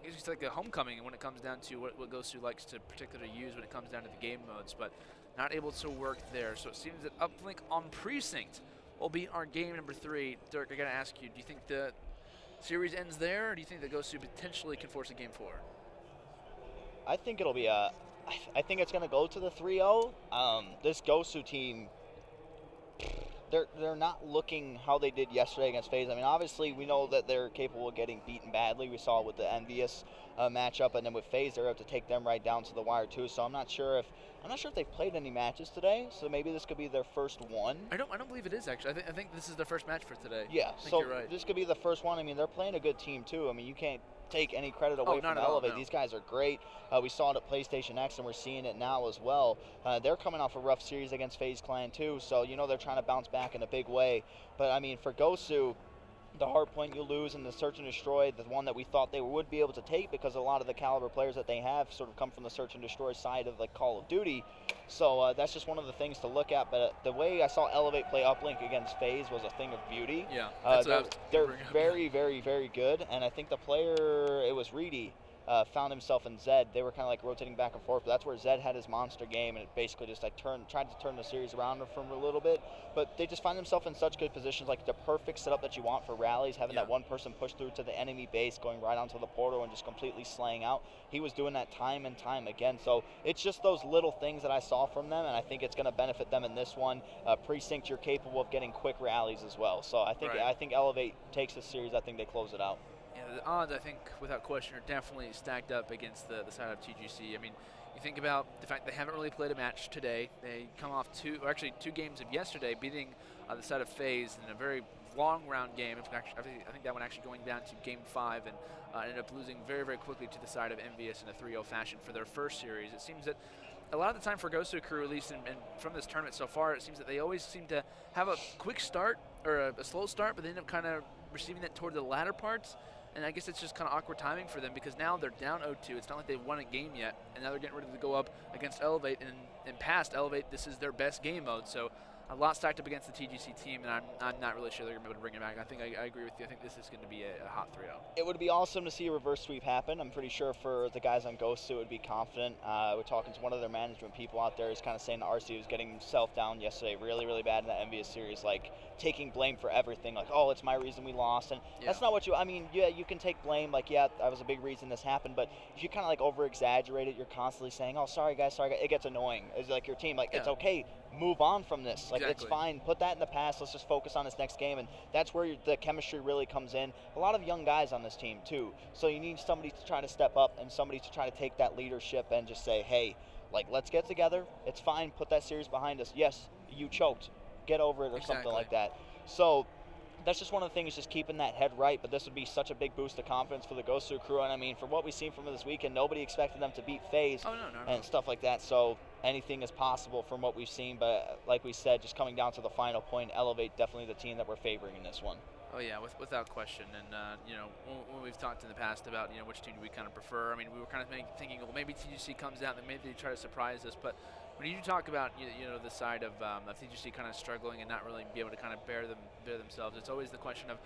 it's like a homecoming when it comes down to what Gosu likes to particularly use when it comes down to the game modes, but not able to work there. So it seems that uplink on Precinct will be our game number 3. Dirk, I gotta ask you, do you think the series ends there, or do you think that Gosu potentially can force a game 4? I think it'll be I think it's going to go to the 3-0. This Gosu team, they're not looking how they did yesterday against FaZe. I mean, obviously we know that they're capable of getting beaten badly. We saw it with the Envious matchup, and then with FaZe, they're able to take them right down to the wire too. So I'm not sure if they've played any matches today. So maybe this could be their first one. I don't believe it is actually. I think this is their first match for today. Yeah, I think so you're right. this could be the first one. I mean, they're playing a good team too. I mean, you can't take any credit away from not at all, Elevate. no. These guys are great. We saw it at PlayStation X, and we're seeing it now as well. They're coming off a rough series against FaZe Clan too, so they're trying to bounce back in a big way. But I mean, for Gosu, the hard point you lose in the Search and Destroy, the one that we thought they would be able to take, because a lot of the caliber players that they have sort of come from the Search and Destroy side of like Call of Duty. So that's just one of the things to look at. But the way I saw Elevate play uplink against FaZe was a thing of beauty. Yeah, that's they're very, very, very good. And I think the player, it was Reedy, found himself in Zed. They were kind of like rotating back and forth, but that's where Zed had his monster game, and it basically just like tried to turn the series around for him a little bit. But they just find themselves in such good positions, like the perfect setup that you want for rallies, having that one person push through to the enemy base, going right onto the portal and just completely slaying out. He was doing that time and time again. So it's just those little things that I saw from them, and I think it's going to benefit them in this one. Precinct, you're capable of getting quick rallies as well. So I think Elevate takes this series. I think they close it out. Yeah, the odds, I think, without question, are definitely stacked up against the side of TGC. I mean, you think about the fact they haven't really played a match today. They come off two games of yesterday, beating the side of FaZe in a very long round game. I think that one actually going down to Game 5 and ended up losing very, very quickly to the side of Envious in a 3-0 fashion for their first series. It seems that a lot of the time for Gosu Crew, at least and from this tournament so far, it seems that they always seem to have a quick start or a slow start, but they end up kind of receiving that toward the latter parts. And I guess it's just kind of awkward timing for them, because now they're down 0-2. It's not like they've won a game yet, and now they're getting ready to go up against Elevate. And in past Elevate, this is their best game mode. So a lot stacked up against the TGC team, and I'm not really sure they're going to be able to bring it back. I think I agree with you. I think this is going to be a hot 3-0. It would be awesome to see a reverse sweep happen. I'm pretty sure for the guys on Ghost, it would be confident. We're talking to one of their management people out there who's kind of saying that RC was getting himself down yesterday really, really bad in that Envious series, like taking blame for everything, like, oh, it's my reason we lost. And that's not what you, I mean, yeah, you can take blame, like, yeah, that was a big reason this happened, but if you kind of like over-exaggerate it, you're constantly saying, oh, sorry guys, it gets annoying. It's like your team, like, it's okay, move on from this. Like, it's fine, put that in the past, let's just focus on this next game, and that's where the chemistry really comes in. A lot of young guys on this team, too, so you need somebody to try to step up and somebody to try to take that leadership and just say, hey, like, let's get together, it's fine, put that series behind us. Yes, you choked, get over it, or something like that. So that's just one of the things, just keeping that head right. But this would be such a big boost of confidence for the Gosu Crew. And I mean, from what we've seen from this weekend, nobody expected them to beat FaZe and stuff like that. So anything is possible from what we've seen. But like we said, just coming down to the final point, Elevate definitely the team that we're favoring in this one. Oh yeah, without question. And when we've talked in the past about which team do we kind of prefer, I mean, we were kind of thinking, well, maybe TGC comes out and maybe they try to surprise us. But when you talk about the side of TGC kind of struggling and not really be able to kind of bear themselves, it's always the question of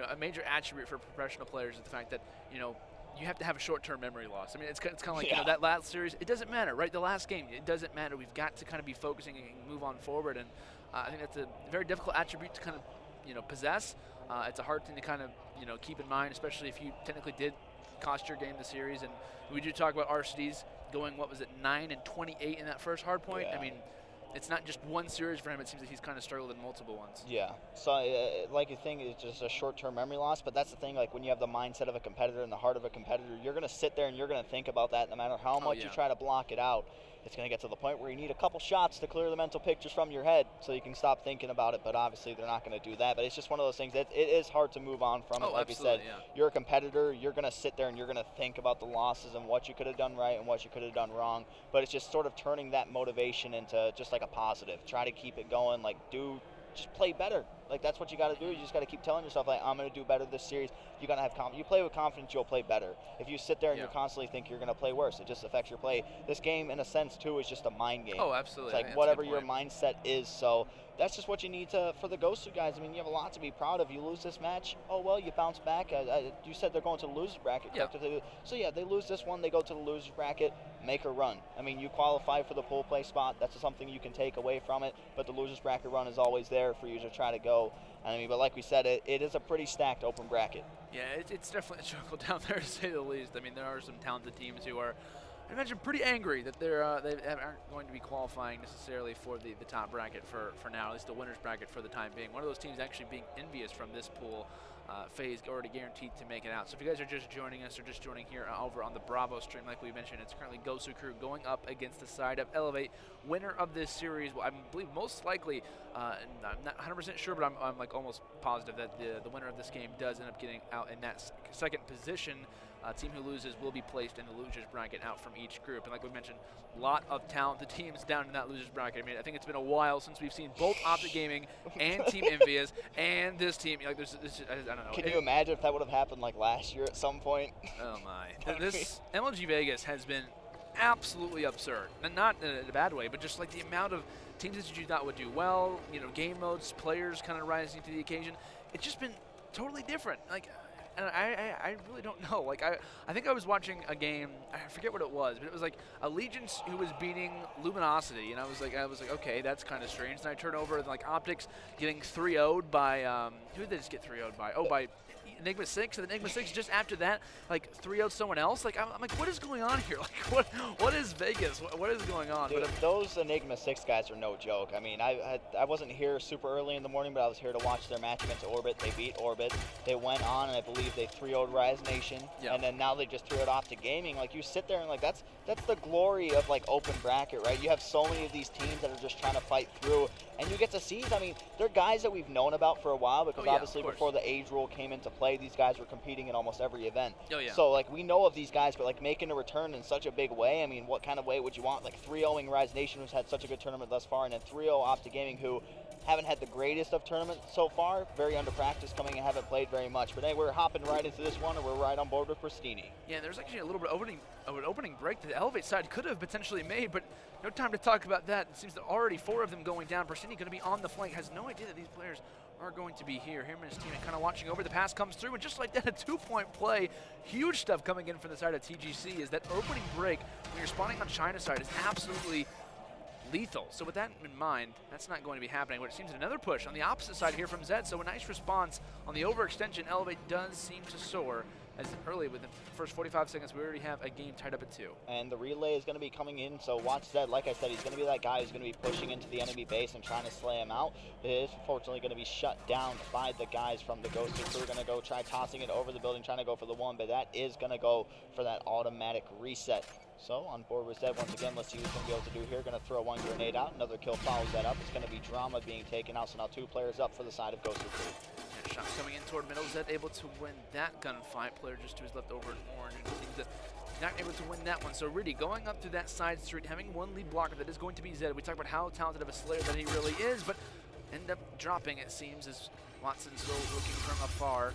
a major attribute for professional players is the fact that you have to have a short-term memory loss. I mean, it's kind of like that last series. It doesn't matter, right? The last game, it doesn't matter. We've got to kind of be focusing and move on forward. And I think that's a very difficult attribute to kind of possess. It's a hard thing to kind of keep in mind, especially if you technically did cost your game the series. And we do talk about RCD's going, 9-28 in that first hard point. I mean, it's not just one series for him. It seems that he's kind of struggled in multiple ones. Yeah. So, like you think, it's just a short-term memory loss. But that's the thing. Like when you have the mindset of a competitor and the heart of a competitor, you're going to sit there and you're going to think about that, no matter how much you try to block it out. It's going to get to the point where you need a couple shots to clear the mental pictures from your head so you can stop thinking about it. But obviously, they're not going to do that. But it's just one of those things that it is hard to move on from it. Like we said, you're a competitor. You're going to sit there and you're going to think about the losses and what you could have done right and what you could have done wrong. But it's just sort of turning that motivation into just like a positive. Try to keep it going. Like, just play better. Like, that's what you got to do. You just got to keep telling yourself, like, I'm going to do better this series. You got to have confidence. You play with confidence, you'll play better. If you sit there and you constantly think you're going to play worse, it just affects your play. This game, in a sense, too, is just a mind game. Oh, absolutely. It's like whatever your mindset is. So that's just what you need for the Gosu guys. I mean, you have a lot to be proud of. You lose this match, oh, well, you bounce back. You said they're going to the losers bracket, correct? Yeah. So, yeah, they lose this one, they go to the losers bracket, make a run. I mean, you qualify for the pool play spot. That's something you can take away from it. But the losers bracket run is always there for you to try to go So, I mean, but like we said, it is a pretty stacked open bracket. Yeah, it's definitely a struggle down there to say the least. I mean, there are some talented teams who are, I imagine, pretty angry that they aren't going to be qualifying necessarily for the top bracket for now, at least the winners bracket for the time being. One of those teams actually being envious from this pool. FaZe already guaranteed to make it out. So if you guys are just joining us or just joining here over on the Bravo stream, like we mentioned, it's currently Gosu Crew going up against the side of Elevate. Winner of this series, well, I believe most likely, and I'm not 100% sure, but I'm like almost positive that the winner of this game does end up getting out in that second position. Team who loses will be placed in the losers bracket out from each group. And like we mentioned, a lot of talented teams down in that losers bracket. I mean, I think it's been a while since we've seen both Optic Gaming and Team Envious and this team. Like, this I don't know. Can you imagine if that would have happened like last year at some point? Oh my! This MLG Vegas has been absolutely absurd, and not in a bad way, but just like the amount of teams that you thought would do well. You know, game modes, players kind of rising to the occasion. It's just been totally different. Like. And I really don't know. Like, I think I was watching a game, I forget what it was, but it was like Allegiance who was beating Luminosity, and I was like, okay, that's kind of strange. And I turn over and like Optics getting 3-0'd by, who did they just get 3-0'd by? Oh, by Enigma 6, and then Enigma 6 just after that, like 3-0'd someone else. Like, I'm like, what is going on here? Like, what is Vegas? What is going on? Dude, those Enigma 6 guys are no joke. I mean, I wasn't here super early in the morning, but I was here to watch their match against Orbit. They beat Orbit. They went on, and I believe they 3-0'd Rise Nation, and then now they just 3-0'd Optic Gaming. Like, you sit there and like, that's the glory of like open bracket, right? You have so many of these teams that are just trying to fight through, and you get to see. I mean, they're guys that we've known about for a while because obviously before the age rule came into play, these guys were competing in almost every event. So like we know of these guys, but like making a return in such a big way. I mean, what kind of way would you want? Like 3-0ing Rise Nation, who's had such a good tournament thus far, and then 3-0 Optic Gaming, who haven't had the greatest of tournaments so far. Very under practice coming and haven't played very much. But hey, we're hopping right into this one, and we're right on board with Pristini. Yeah, there's actually a little bit of an opening break that the Elevate side could have potentially made, but no time to talk about that. It seems that already 4 of them going down. Pristini going to be on the flank, has no idea that these players are going to be here. Him and his teammate kind of watching over. The pass comes through, and just like that, a 2-point play. Huge stuff coming in from the side of TGC is that opening break, when you're spawning on China side, is absolutely lethal. So with that in mind, that's not going to be happening. But it seems another push on the opposite side here from Zed. So a nice response on the overextension. Elevate does seem to soar, as early within the first 45 seconds, we already have a game tied up at 2. And the relay is going to be coming in, so watch Zed. Like I said, he's going to be that guy who's going to be pushing into the enemy base and trying to slay him out. It is unfortunately going to be shut down by the guys from the Ghost Crew. We're going to go try tossing it over the building, trying to go for the 1, but that is going to go for that automatic reset. So on board with Zed once again. Let's see what he's going to be able to do here. Going to throw 1 grenade out. Another kill follows that up. It's going to be Drama being taken out, so now 2 players up for the side of Ghost Crew. Shots coming in toward middle. Zed able to win that gunfight. Player just to his left over in orange. And seems that he's not able to win that one. So really going up through that side street, having 1 lead blocker that is going to be Zed. We talk about how talented of a slayer that he really is, but end up dropping, it seems, as Watson still looking from afar.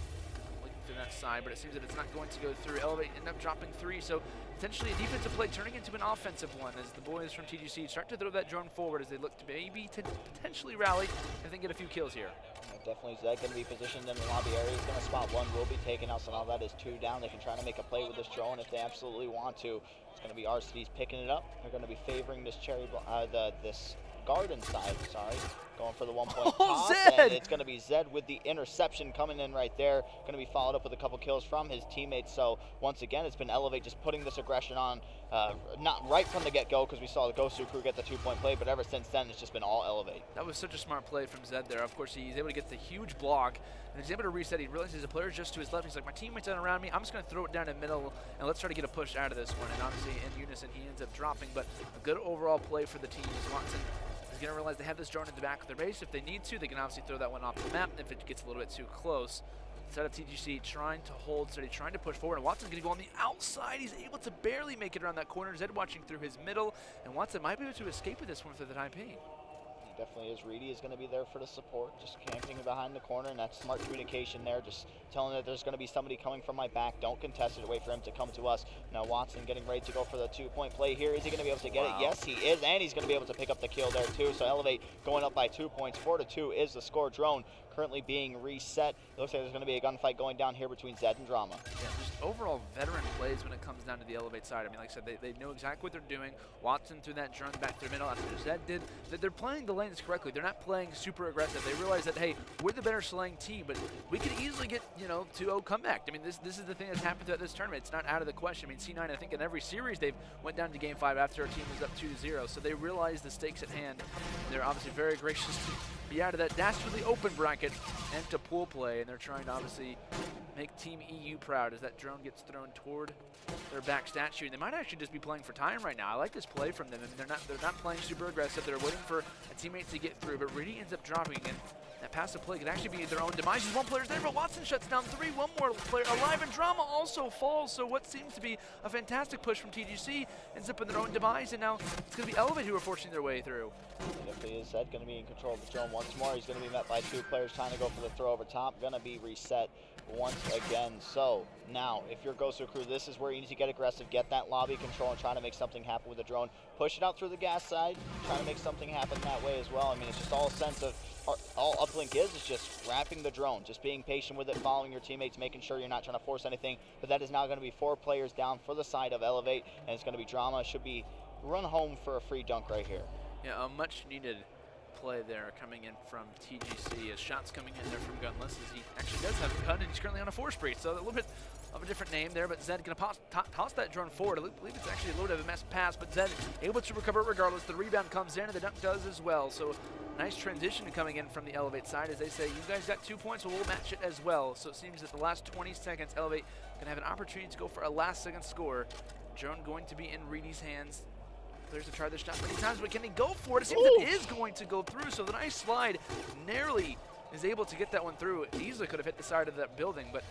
Looking through that side, but it seems that it's not going to go through. Elevate end up dropping 3, so potentially a defensive play turning into an offensive one as the boys from TGC start to throw that drone forward as they look to maybe potentially rally and then get a few kills here. Definitely Zed going to be positioned in the lobby area. He's going to spot 1, will be taken out, so now that is 2 down. They can try to make a play with this drone if they absolutely want to. It's going to be RCD's picking it up. They're going to be favoring this this garden side, going for the 1-point toss, and it's going to be Zed with the interception coming in right there. Going to be followed up with a couple kills from his teammates. So once again, it's been Elevate just putting this aggression on, not right from the get-go, because we saw the Ghost Crew get the 2-point play, but ever since then, it's just been all Elevate. That was such a smart play from Zed there. Of course, he's able to get the huge block, and he's able to reset. He realizes the player's just to his left. He's like, my teammate's not around me. I'm just going to throw it down the middle, and let's try to get a push out of this one. And obviously, in unison, he ends up dropping, but a good overall play for the team as Watson is going to realize they have this drone in the back of their base. If they need to, they can obviously throw that one off the map if it gets a little bit too close. Instead of TGC trying to hold steady, trying to push forward, and Watson's going to go on the outside. He's able to barely make it around that corner. Zed watching through his middle, and Watson might be able to escape with this one for the time being. He definitely is. Reedy is going to be there for the support, just camping behind the corner, and that's smart communication there, just telling that there's going to be somebody coming from my back. Don't contest it. Wait for him to come to us. Now Watson getting ready to go for the 2-point play here. Is he going to be able to get it? Yes, he is, and he's going to be able to pick up the kill there too. So Elevate going up by 2 points. 4-2 is the score. Drone currently being reset. It looks like there's going to be a gunfight going down here between Zed and Drama. Yeah, just overall veteran plays when it comes down to the Elevate side. I mean, like I said, they know exactly what they're doing. Watson threw that drone back to the middle after Zed did. They're playing the lanes correctly. They're not playing super aggressive. They realize that, hey, we're the better slaying team, but we could easily get, 2-0 comeback. I mean, this is the thing that's happened throughout this tournament. It's not out of the question. I mean, C9, I think in every series they've went down to Game 5 after our team was up 2-0, so they realize the stakes at hand. They're obviously very gracious to be out of that dastardly open bracket and to pool play, and they're trying to obviously make Team EU proud as that drone gets thrown toward their back statue. And they might actually just be playing for time right now. I like this play from them. I mean, they're not playing super aggressive. They're waiting for a teammate to get through, but Reedy ends up dropping, and that passive play could actually be their own demise. One player's there, but Watson shuts down 3. One more player alive, and Drama also falls. So what seems to be a fantastic push from TGC ends up in their own demise, and now it's going to be Elevate who are forcing their way through. Definitely is Zed going to be in control of the drone once more. He's going to be met by 2 players trying to go for the throw over top. Going to be reset once again. So now, if you're Ghost Crew, this is where you need to get aggressive, get that lobby control, and trying to make something happen with the drone. Push it out through the gas side, trying to make something happen that way as well. I mean, it's just all a sense of all uplink is just wrapping the drone, just being patient with it, following your teammates, making sure you're not trying to force anything. But that is now going to be 4 players down for the side of Elevate, and it's going to be Drama. Should be run home for a free dunk right here. Yeah, a much needed play there coming in from TGC, as shots coming in there from Gunless, as he actually does have a gun, and he's currently on a 4-spree, so a little bit of a different name there, but Zed going to toss that drone forward. I believe it's actually a little bit of a mess pass, but Zed able to recover it regardless. The rebound comes in, and the dunk does as well, so nice transition coming in from the Elevate side, as they say, you guys got 2 points, well, we'll match it as well. So it seems that the last 20 seconds, Elevate going to have an opportunity to go for a last-second score. Drone going to be in Reedy's hands. Players to try this shot many times, but can he go for it? It seems it is going to go through, so the nice slide narrowly is able to get that one through. It easily could have hit the side of that building, but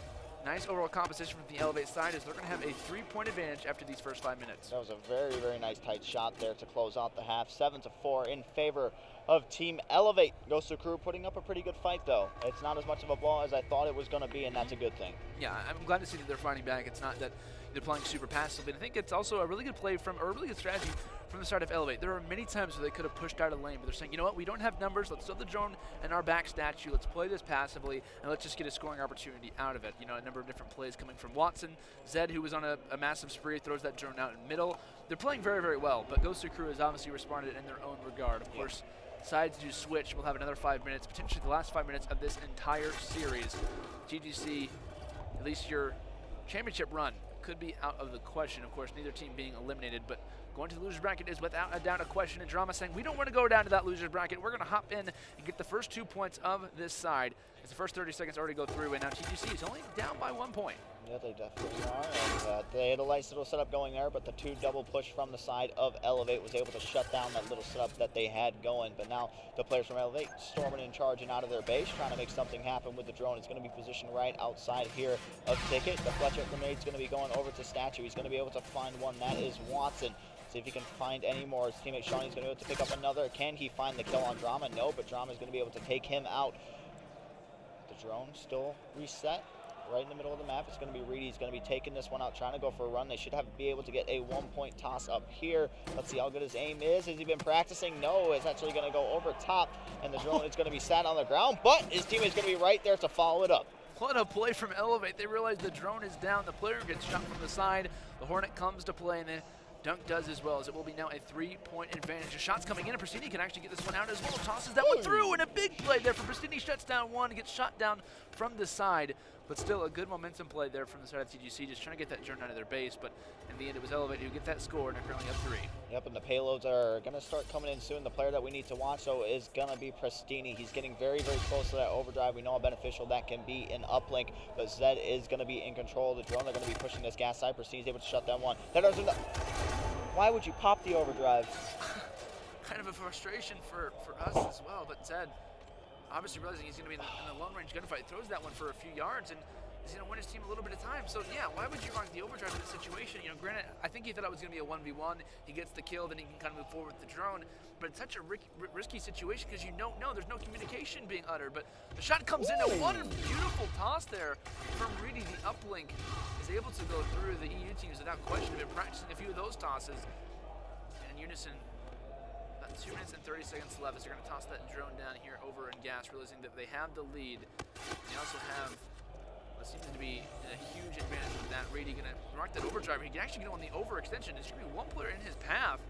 nice overall composition from the Elevate side, as they're going to have a 3-point advantage after these first 5 minutes. That was a very, very nice tight shot there to close out the half. 7-4 in favor of Team Elevate. Ghost Crew putting up a pretty good fight, though. It's not as much of a blow as I thought it was going to be, and that's a good thing. Yeah, I'm glad to see that they're fighting back. It's not that they're playing super passively. And I think it's also a really good play or a really good strategy from the side of Elevate. There are many times where they could have pushed out a lane, but they're saying, you know what, we don't have numbers. Let's throw the drone in our back statue. Let's play this passively, and let's just get a scoring opportunity out of it. You know, a number of different plays coming from Watson. Zed, who was on a massive spree, throws that drone out in the middle. They're playing very, very well, but Ghost Crew has obviously responded in their own regard. Of course, sides do switch. We'll have another 5 minutes, potentially the last 5 minutes of this entire series. TGC, at least your championship run could be out of the question. Of course, neither team being eliminated, but going to the loser's bracket is without a doubt a question, and Drama saying we don't want to go down to that loser's bracket. We're going to hop in and get the first 2 points of this side, as the first 30 seconds already go through, and now TGC is only down by 1 point. Yeah, they definitely are, and they had a nice little setup going there, but the 2 double push from the side of Elevate was able to shut down that little setup that they had going. But now the players from Elevate storming and charging out of their base, trying to make something happen with the drone. It's going to be positioned right outside here of Ticket. The Fletcher grenade's going to be going over to Statue. He's going to be able to find one. That is Watson. See if he can find any more. His teammate Shawnee's going to be able to pick up another. Can he find the kill on Drama? No, but Drama's going to be able to take him out. The drone still reset. Right in the middle of the map, it's going to be Reedy. He's going to be taking this one out, trying to go for a run. They should be able to get a 1-point toss up here. Let's see how good his aim is. Has he been practicing? No, it's actually going to go over top, and the drone is going to be sat on the ground, but his teammate's going to be right there to follow it up. What a play from Elevate. They realize the drone is down. The player gets shot from the side. The Hornet comes to play, and the dunk does as well, as it will be now a 3-point advantage. The shot's coming in, and Pristini can actually get this one out as well. Tosses that one through, and a big play there for Pristini. Shuts down one, gets shot down from the side. But still a good momentum play there from the side of TGC, just trying to get that drone out of their base. But in the end, it was Elevate who get that score, and they're currently up 3. Yep, and the payloads are going to start coming in soon. The player that we need to watch, though, is going to be Pristini. He's getting very, very close to that overdrive. We know how beneficial that can be in uplink, but Zed is going to be in control of the drone. They're going to be pushing this gas side. Pristini's able to shut down one. That doesn't. Why would you pop the overdrive? Kind of a frustration for us as well, but Zed, obviously realizing he's going to be in the long-range gunfight, throws that one for a few yards, and is going to win his team a little bit of time. So, yeah, why would you rock the overdrive in this situation? You know, granted, I think he thought it was going to be a 1v1. He gets the kill, then he can kind of move forward with the drone. But it's such a risky situation because you don't know. There's no communication being uttered. But the shot comes in, and what a beautiful toss there from Reedy. The uplink is able to go through the EU teams without question. They've been practicing a few of those tosses. And in unison, 2 minutes and 30 seconds left as they're going to toss that drone down here over in gas, realizing that they have the lead. They also have what seems to be a huge advantage with that. Rady going to mark that overdrive. He can actually get on the overextension. There's going to be one player in his path,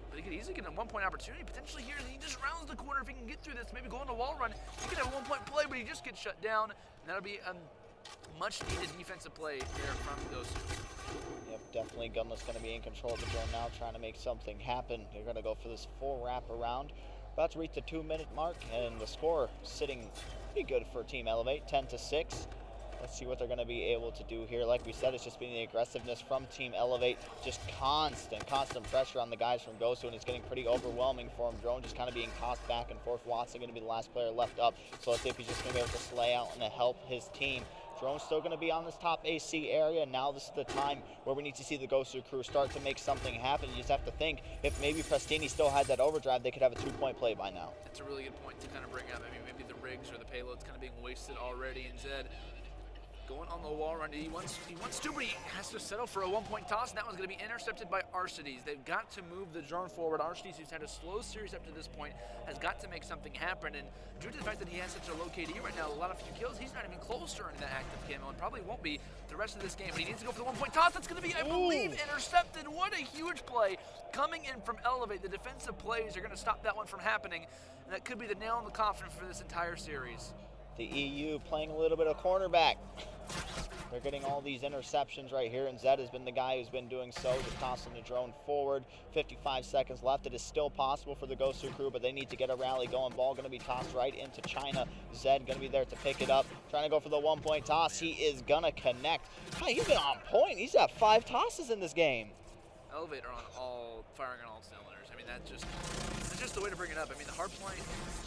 but he could easily get a 1-point opportunity potentially here. He just rounds the corner. If he can get through this, maybe go on a wall run, he could have a 1-point play, but he just gets shut down. And that'll be a much needed defensive play there from those two. Yep, definitely Gunless going to be in control of the drone now, trying to make something happen. They're going to go for this full wrap around. About to reach the 2-minute mark, and the score sitting pretty good for Team Elevate, 10-6. Let's see what they're going to be able to do here. Like we said, it's just been the aggressiveness from Team Elevate, just constant pressure on the guys from Gosu, and it's getting pretty overwhelming for him. Drone just kind of being tossed back and forth. Watson going to be the last player left up, so let's see if he's just going to be able to slay out and to help his team. Drone's still going to be on this top AC area. Now this is the time where we need to see the Gosu crew start to make something happen. You just have to think, if maybe Prestini still had that overdrive, they could have a 2-point play by now. That's a really good point to kind of bring up. I mean, maybe the rigs or the payload's kind of being wasted already, and Zed going on the wall run. He wants to, but he has to settle for a 1-point toss, and that one's going to be intercepted by Arcides. They've got to move the drone forward. Arcides, who's had a slow series up to this point, has got to make something happen, and due to the fact that he has such a low KD right now, a lot of few kills, he's not even close to earning that active camo, and probably won't be the rest of this game, but he needs to go for the 1-point toss. That's going to be, I believe, intercepted. What a huge play coming in from Elevate. The defensive plays are going to stop that one from happening, and that could be the nail in the coffin for this entire series. The EU playing a little bit of cornerback. They're getting all these interceptions right here, and Zed has been the guy who's been doing so, just tossing the drone forward. 55 seconds left. It is still possible for the Gosu crew, but they need to get a rally going. Ball going to be tossed right into China. Zed going to be there to pick it up. Trying to go for the 1-point toss. He is going to connect. Hey, he's been on point. He's got 5 tosses in this game. Elevate are firing on all cylinders. I mean, that's just the way to bring it up. I mean, the hard point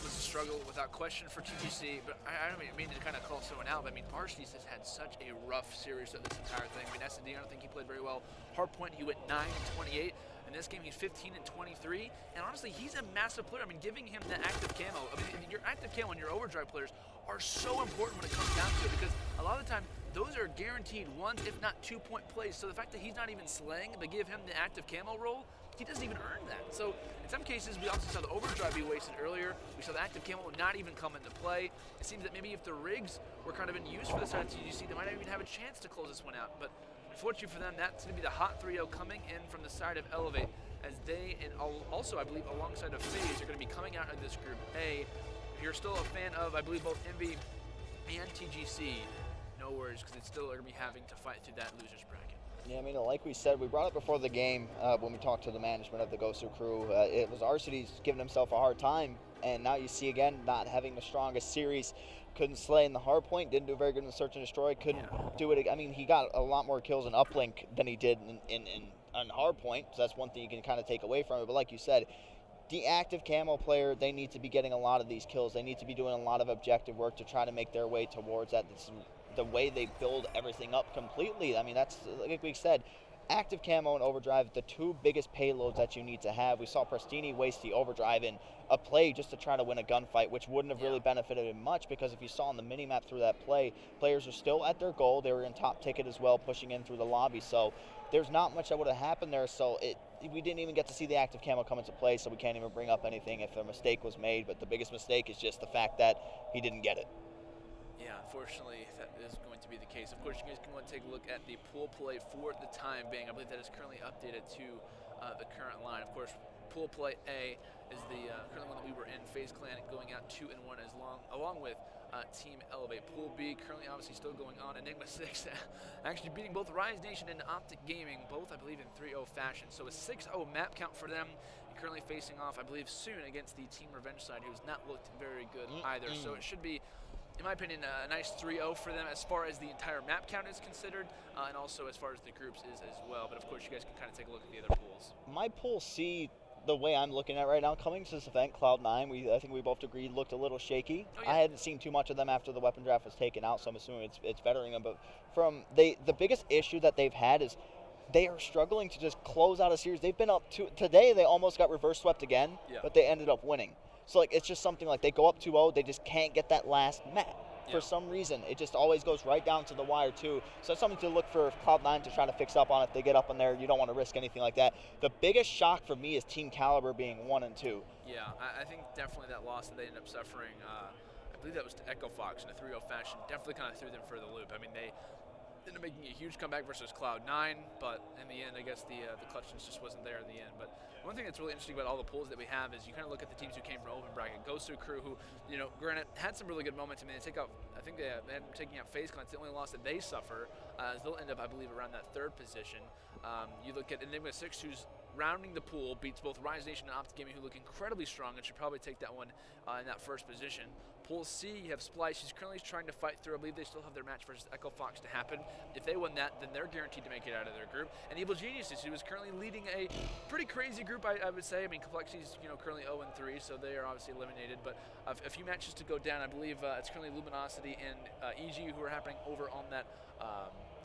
was a struggle without question for TGC, but I don't mean to kind of call someone out, but I mean, Arcides has had such a rough series of this entire thing. I mean, S&D, I don't think he played very well. Hard point, he went 9-28. In this game, he's 15-23, and honestly, he's a massive player. I mean, giving him the active camo, I mean, your active camo and your overdrive players are so important when it comes down to it, because a lot of the time, those are guaranteed 1, if not 2-point plays. So the fact that he's not even slaying, but give him the active camo role, he doesn't even earn that. So in some cases, we also saw the overdrive be wasted earlier. We saw the active camo not even come into play. It seems that maybe if the rigs were kind of in use for the side of TGC, they might not even have a chance to close this one out. But unfortunately for them, that's going to be the hot 3-0 coming in from the side of Elevate, as they, and also I believe alongside of FaZe, are going to be coming out of this group A. If you're still a fan of, I believe, both Envy and TGC, no worries, because it's still going to be having to fight through that loser's bracket. Yeah, I mean, like we said, we brought it before the game when we talked to the management of the Gosu crew. It was Arcides giving himself a hard time, and now you see again not having the strongest series. Couldn't slay in the hard point, didn't do very good in the search and destroy, couldn't do it. I mean, he got a lot more kills in uplink than he did in hard point, so that's one thing you can kind of take away from it. But like you said, the active camo player, they need to be getting a lot of these kills. They need to be doing a lot of objective work to try to make their way towards that. This is the way they build everything up completely. I mean, that's, like we said, active camo and overdrive, the 2 biggest payloads that you need to have. We saw Prestini waste the overdrive in a play just to try to win a gunfight, which wouldn't have really benefited him much, because if you saw on the minimap through that play, players are still at their goal. They were in top ticket as well, pushing in through the lobby. So there's not much that would have happened there. So we didn't even get to see the active camo come into play, so we can't even bring up anything if a mistake was made. But the biggest mistake is just the fact that he didn't get it. Yeah, unfortunately, that is going to be the case. Of course, you guys can go and take a look at the pool play for the time being. I believe that is currently updated to the current line. Of course, pool play A is the current one that we were in. FaZe Clan going out 2-1 along with Team Elevate. Pool B currently obviously still going on. Enigma 6 actually beating both Rise Nation and Optic Gaming, both I believe in 3-0 fashion. So a 6-0 map count for them. And currently facing off, I believe, soon against the Team Revenge side, who's not looked very good either. So it should be, in my opinion, a nice 3-0 for them as far as the entire map count is considered, and also as far as the groups is as well. But of course, you guys can kind of take a look at the other pools. My pool C, the way I'm looking at right now, coming to this event, Cloud9, I think we both agreed looked a little shaky. Oh, yeah. I hadn't seen too much of them after the weapon draft was taken out, so I'm assuming it's bettering them. But the biggest issue that they've had is they are struggling to just close out a series. They've been up today. They almost got reverse swept again, but they ended up winning. So like, it's just something like they go up 2-0, they just can't get that last map. for some reason. It just always goes right down to the wire too. So that's something to look for Cloud9 to try to fix up on. If they get up in there, you don't want to risk anything like that. The biggest shock for me is Team Caliber being 1 and 2. Yeah, I think definitely that loss that they ended up suffering, I believe that was to Echo Fox in a 3-0 fashion, definitely kind of threw them for the loop. I mean, they ended up making a huge comeback versus Cloud9, but in the end, I guess the clutchness just wasn't there in the end. But one thing that's really interesting about all the pools that we have is you kind of look at the teams who came from open bracket. Goes to a crew who, granted, had some really good momentum. I mean, they take out, I think they ended up taking out FaZe Clan. It's the only loss that they suffer. They'll end up, I believe, around that 3rd position. You look at Enigma 6, who's rounding the pool, beats both Rise Nation and Optic Gaming, who look incredibly strong and should probably take that one in that 1st position. Pool C, you have Splice. She's currently trying to fight through. I believe they still have their match versus Echo Fox to happen. If they win that, then they're guaranteed to make it out of their group. And Evil Geniuses, who is currently leading a pretty crazy group, I would say. I mean, Complexity's currently 0-3, so they are obviously eliminated. But a few matches to go down. I believe it's currently Luminosity and EG who are happening over on that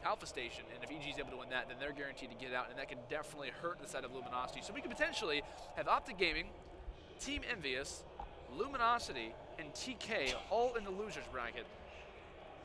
Alpha Station, and if EG is able to win that, then they're guaranteed to get out, and that can definitely hurt the side of Luminosity. So we could potentially have Optic Gaming, Team Envious, Luminosity, and TK all in the losers bracket.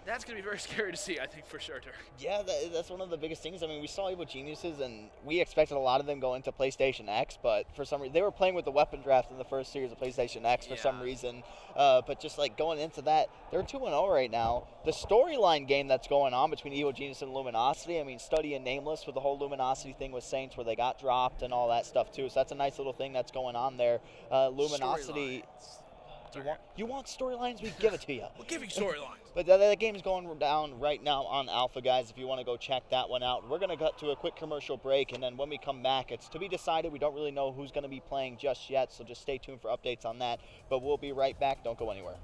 That's going to be very scary to see, I think, for sure, Dirk. Yeah, that's one of the biggest things. I mean, we saw Evil Geniuses, and we expected a lot of them going to PlayStation X, but for some reason, they were playing with the weapon draft in the first series of PlayStation X for some reason. But just like going into that, they're 2-0 right now. The storyline game that's going on between Evil Genius and Luminosity, I mean, Study and Nameless with the whole Luminosity thing with Saints where they got dropped and all that stuff too. So that's a nice little thing that's going on there. Luminosity. You want storylines? We give it to you. We'll give you storylines. But that game's going down right now on Alpha, guys, if you want to go check that one out. We're going to cut to a quick commercial break, and then when we come back, it's to be decided. We don't really know who's going to be playing just yet, so just stay tuned for updates on that. But we'll be right back. Don't go anywhere.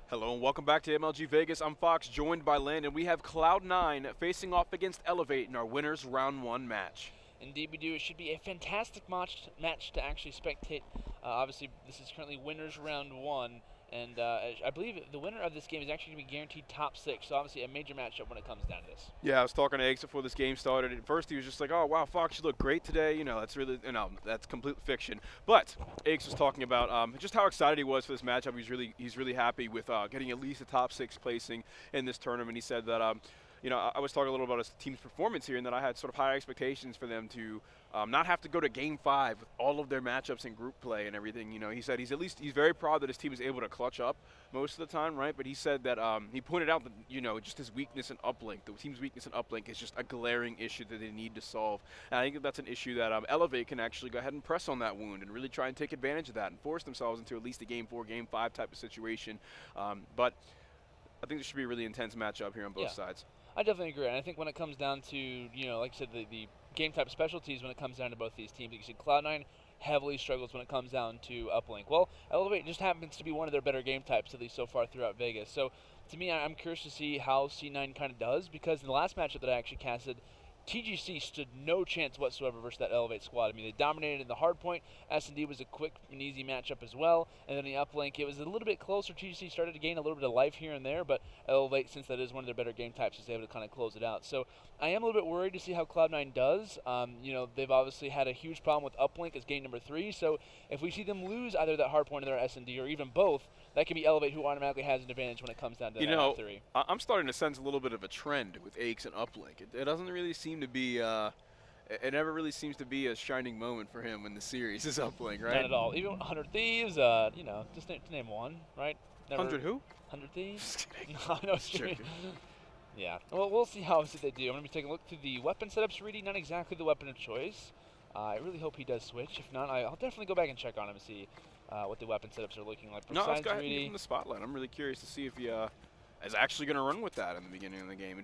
Hello and welcome back to MLG Vegas. I'm Fox, joined by Landon. We have Cloud9 facing off against Elevate in our winners round 1 match. Indeed we do. It should be a fantastic match to actually spectate. Obviously, this is currently winners round 1, and I believe the winner of this game is actually going to be guaranteed top 6, so obviously a major matchup when it comes down to this. Yeah, I was talking to Eggs before this game started. At first he was just like, oh, wow, Fox, you look great today. You know, that's really, that's complete fiction. But Eggs was talking about just how excited he was for this matchup. He's really happy with getting at least a top 6 placing in this tournament. He said that you know, I was talking a little about his team's performance here, and that I had sort of high expectations for them to not have to go to Game 5 with all of their matchups in group play and everything. You know, he said he's very proud that his team is able to clutch up most of the time, right? But he said that he pointed out that, you know, just his weakness in uplink, the team's weakness in uplink is just a glaring issue that they need to solve. And I think that's an issue that Elevate can actually go ahead and press on that wound and really try and take advantage of that and force themselves into at least a Game 4, Game 5 type of situation. But I think this should be a really intense matchup here on both sides. I definitely agree, and I think when it comes down to, you know, like I said, the game type specialties when it comes down to both these teams, like you said, Cloud9 heavily struggles when it comes down to uplink. Well, Elevate just happens to be one of their better game types, at least so far throughout Vegas. So, to me, I'm curious to see how C9 kind of does, because in the last matchup that I actually casted, TGC stood no chance whatsoever versus that Elevate squad. I mean, they dominated in the hard point. S&D was a quick and easy matchup as well. And then the uplink, it was a little bit closer. TGC started to gain a little bit of life here and there, but Elevate, since that is one of their better game types, is able to kind of close it out. So I am a little bit worried to see how Cloud9 does. You know, they've obviously had a huge problem with uplink as game number 3. So if we see them lose either that hard point or their S&D, or even both, that can be Elevate who automatically has an advantage when it comes down to that 3. I'm starting to sense a little bit of a trend with Aches and uplink. It doesn't really seem to be it never really seems to be a shining moment for him when the series is uplink, right? Not at all. Even 100 Thieves, you know, just to name one, right? Never 100 who? 100 Thieves? Just kidding. No, I know it's Joking. Yeah. Well, we'll see how obviously they do. I'm going to be taking a look through the weapon setups. Reedy, not exactly the weapon of choice. I really hope he does switch. If not, I'll definitely go back and check on him and see what the weapon setups are looking like. No, let's Besides go ahead and give Reedy, him the spotlight. I'm really curious to see if he is actually going to run with that in the beginning of the game.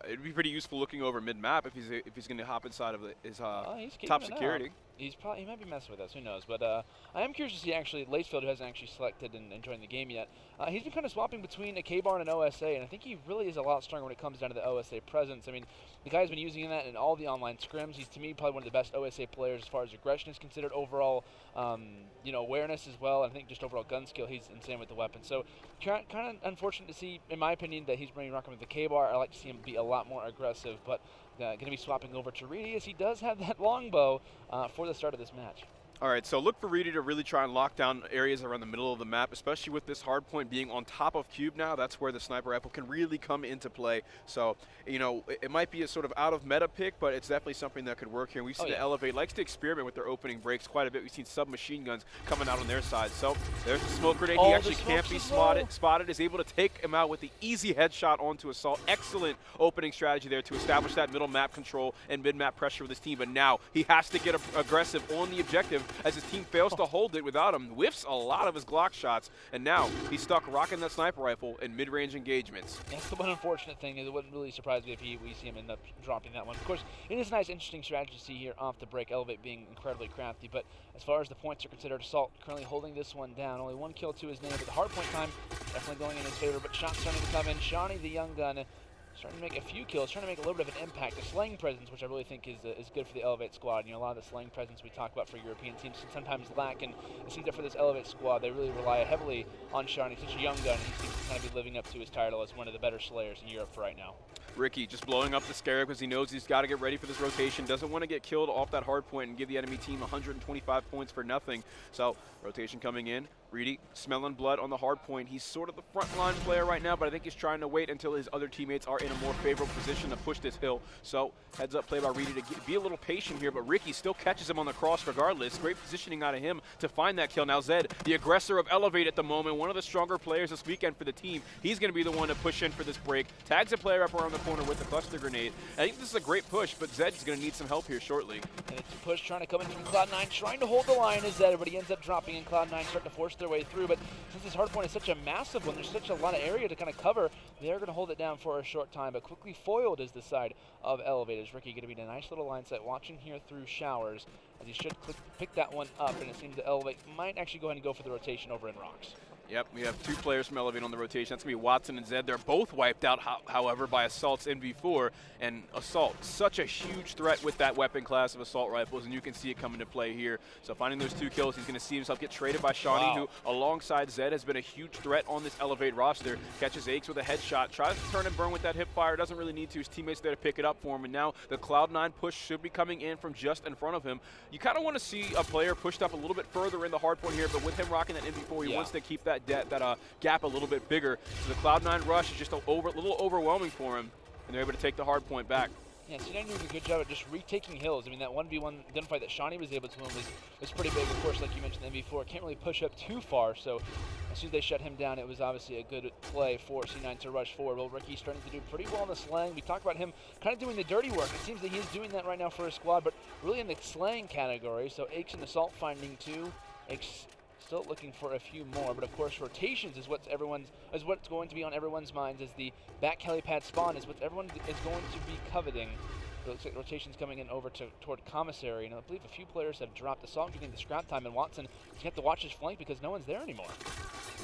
It'd be pretty useful looking over mid map if he's going to hop inside of his he's top keeping it security. up. He might be messing with us. Who knows? But I am curious to see actually Lacefield, who hasn't actually selected and joined the game yet. He's been kind of swapping between a K-Bar and an OSA, and I think he really is a lot stronger when it comes down to the OSA presence. I mean, the guy's been using that in all the online scrims. He's, to me, probably one of the best OSA players as far as aggression is considered, overall, you know, awareness as well. And I think just overall gun skill, he's insane with the weapon. So kind of unfortunate to see, in my opinion, that he's running rocking with the K-Bar. I like to see him be a lot more aggressive, but going to be swapping over to Reedy, as he does have that longbow for the start of this match. All right, so look for Reedy to really try and lock down areas around the middle of the map, especially with this hard point being on top of Cube now. That's where the sniper rifle can really come into play. So, you know, it might be a sort of out of meta pick, but it's definitely something that could work here. We've seen the Elevate likes to experiment with their opening breaks quite a bit. We've seen submachine guns coming out on their side. So there's the smoke grenade. He actually can't be spotted, is able to take him out with the easy headshot onto Assault. Excellent opening strategy there to establish that middle map control and mid-map pressure with his team. But now he has to get aggressive on the objective as his team fails to hold it without him, whiffs a lot of his Glock shots, and now he's stuck rocking that sniper rifle in mid-range engagements. That's the one unfortunate thing. It wouldn't really surprise me if we see him end up dropping that one. Of course, it is a nice, interesting strategy to see here off the break, Elevate being incredibly crafty, but as far as the points are considered, Assault currently holding this one down. Only 1 kill to his name, but the hard point time definitely going in his favor, but shots starting to come in. Shawnee, the young gun, starting to make a few kills, trying to make a little bit of an impact. The slaying presence, which I really think is good for the Elevate squad. You know, a lot of the slaying presence we talk about for European teams can sometimes lack, and it seems that for this Elevate squad, they really rely heavily on Shawnee. Such a young gun, and he seems to kind of be living up to his title as one of the better slayers in Europe for right now. Ricky just blowing up the Scarab because he knows he's got to get ready for this rotation. Doesn't want to get killed off that hard point and give the enemy team 125 points for nothing. So, rotation coming in. Reedy smelling blood on the hard point. He's sort of the frontline player right now, but I think he's trying to wait until his other teammates are in a more favorable position to push this hill. So, heads up play by Reedy to be a little patient here, but Ricky still catches him on the cross regardless. Great positioning out of him to find that kill. Now Zed, the aggressor of Elevate at the moment, one of the stronger players this weekend for the team. He's going to be the one to push in for this break. Tags a player up around the corner with the cluster grenade. I think this is a great push, but Zed's going to need some help here shortly. And it's a push trying to come in from Cloud9, trying to hold the line as Zed, but he ends up dropping, and Cloud9 starting to force their way through. But since this hard point is such a massive one, there's such a lot of area to kind of cover, they're going to hold it down for a short time, but quickly foiled is the side of Elevators. Ricky going to be in a nice little line set, watching here through showers, as he should pick that one up, and it seems that Elevate might actually go ahead and go for the rotation over in Rocks. Yep, we have 2 players from Elevate on the rotation. That's going to be Watson and Zed. They're both wiped out, however, by Assault's NV4. And Assault, such a huge threat with that weapon class of Assault rifles, and you can see it come into play here. So finding those 2 kills, he's going to see himself get traded by Shawnee, who, alongside Zed, has been a huge threat on this Elevate roster. Catches Aches with a headshot, tries to turn and burn with that hip fire, doesn't really need to. His teammates there to pick it up for him, and now the Cloud9 push should be coming in from just in front of him. You kind of want to see a player pushed up a little bit further in the hard point here, but with him rocking that NV4, he wants to keep that gap a little bit bigger. So the Cloud9 rush is just a little overwhelming for him, and they're able to take the hard point back. Yeah, C9 doing a good job at just retaking hills. I mean, that 1v1 gunfight that Shawnee was able to win was pretty big. Of course, like you mentioned, the MV4 can't really push up too far, so as soon as they shut him down, it was obviously a good play for C9 to rush forward. Well, Ricky's starting to do pretty well in the slaying. We talked about him kind of doing the dirty work. It seems that he's doing that right now for his squad, but really in the slaying category. So Aches and Assault finding 2. Aches still looking for a few more, but of course rotations is what's going to be on everyone's minds as the back helipad spawn is what everyone is going to be coveting. So it looks like rotations coming in over toward commissary, and I believe a few players have dropped. Assault getting the scrap time, and Watson has got to watch his flank because no one's there anymore.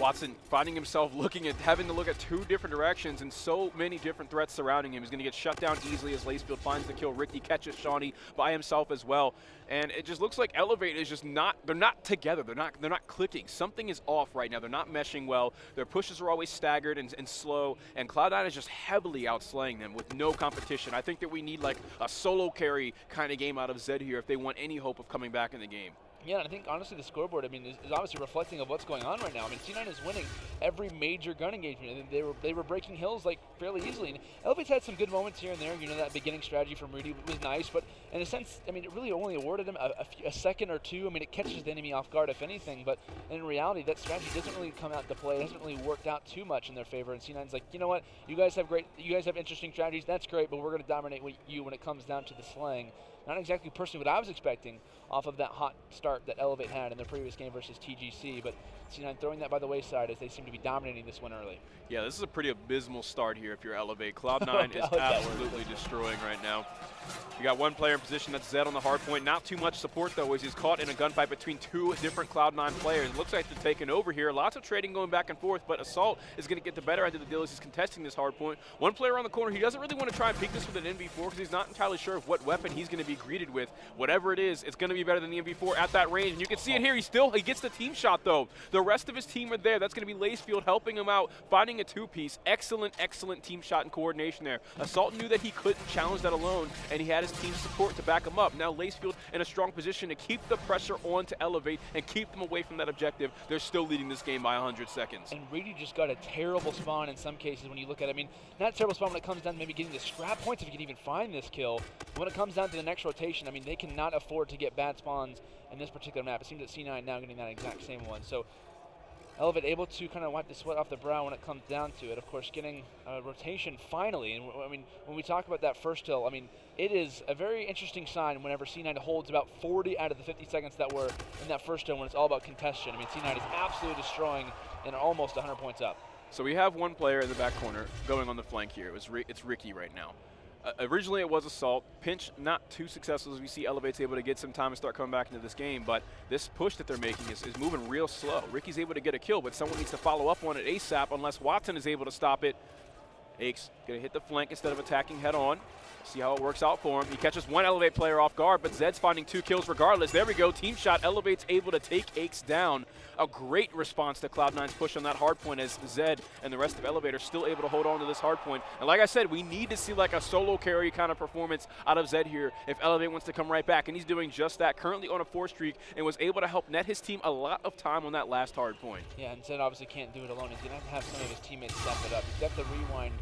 Watson finding himself having to look at 2 different directions and so many different threats surrounding him. He's going to get shut down easily as Lacefield finds the kill. Ricky catches Shawnee by himself as well. And it just looks like Elevate is just they're not together. They're not clicking. Something is off right now. They're not meshing well. Their pushes are always staggered and slow. And Cloud9 is just heavily outslaying them with no competition. I think that we need like a solo carry kind of game out of Zed here if they want any hope of coming back in the game. Yeah, and I think honestly the scoreboard, I mean, is obviously reflecting of what's going on right now. I mean, C9 is winning every major gun engagement, and they were breaking hills like fairly easily. And Elevate's had some good moments here and there. You know, that beginning strategy from Rudy was nice, but in a sense, I mean, it really only awarded him a second or 2. I mean, it catches the enemy off guard if anything, but in reality, that strategy doesn't really come out to play. It hasn't really worked out too much in their favor. And C9's like, you know what, you guys have interesting strategies. That's great, but we're going to dominate you when it comes down to the slaying. Not exactly personally what I was expecting off of that hot start that Elevate had in their previous game versus TGC, but C9 throwing that by the wayside as they seem to be dominating this one early. Yeah, this is a pretty abysmal start here if you're Elevate. Cloud9 is absolutely destroying right now. You got 1 player in position, that's Zed on the hard point. Not too much support though, as he's caught in a gunfight between 2 different Cloud9 players. It looks like they're taking over here. Lots of trading going back and forth, but Assault is going to get the better end of the deal as he's contesting this hard point. 1 player on the corner, he doesn't really want to try and peek this with an NV4 because he's not entirely sure of what weapon he's going to be greeted with. Whatever it is, it's going to be better than the NV4 at that range. And you can see it here. He gets the team shot though. The rest of his team are there. That's going to be Lacefield helping him out, finding a 2-piece. Excellent team shot and coordination there. Assault knew that he couldn't challenge that alone, and he had his team support to back him up. Now Lacefield in a strong position to keep the pressure on to Elevate and keep them away from that objective. They're still leading this game by 100 seconds. And Reedy just got a terrible spawn in some cases when you look at it. I mean, not a terrible spawn when it comes down to maybe getting the scrap points if you can even find this kill. When it comes down to the next rotation, I mean, they cannot afford to get bad spawns in this particular map. It seems that C9 now getting that exact same one. So Elevate able to kind of wipe the sweat off the brow when it comes down to it. Of course, getting a rotation finally. And I mean, when we talk about that first hill, I mean, it is a very interesting sign whenever C9 holds about 40 out of the 50 seconds that were in that first hill when it's all about contention. I mean, C9 is absolutely destroying and almost 100 points up. So we have 1 player in the back corner going on the flank here. It's Ricky right now. Originally it was Assault. Pinch not too successful as we see Elevate's able to get some time and start coming back into this game, but this push that they're making is moving real slow. Ricky's able to get a kill, but someone needs to follow up on it ASAP unless Watson is able to stop it. Aches gonna hit the flank instead of attacking head on. See how it works out for him. He catches 1 Elevate player off guard, but Zed's finding 2 kills regardless. There we go, team shot. Elevate's able to take Aches down. A great response to Cloud9's push on that hard point as Zed and the rest of Elevate are still able to hold on to this hard point. And like I said, we need to see like a solo carry kind of performance out of Zed here if Elevate wants to come right back. And he's doing just that, currently on a 4 streak, and was able to help net his team a lot of time on that last hard point. Yeah, and Zed obviously can't do it alone. He's going to have to have some of his teammates step it up. He's got the rewind.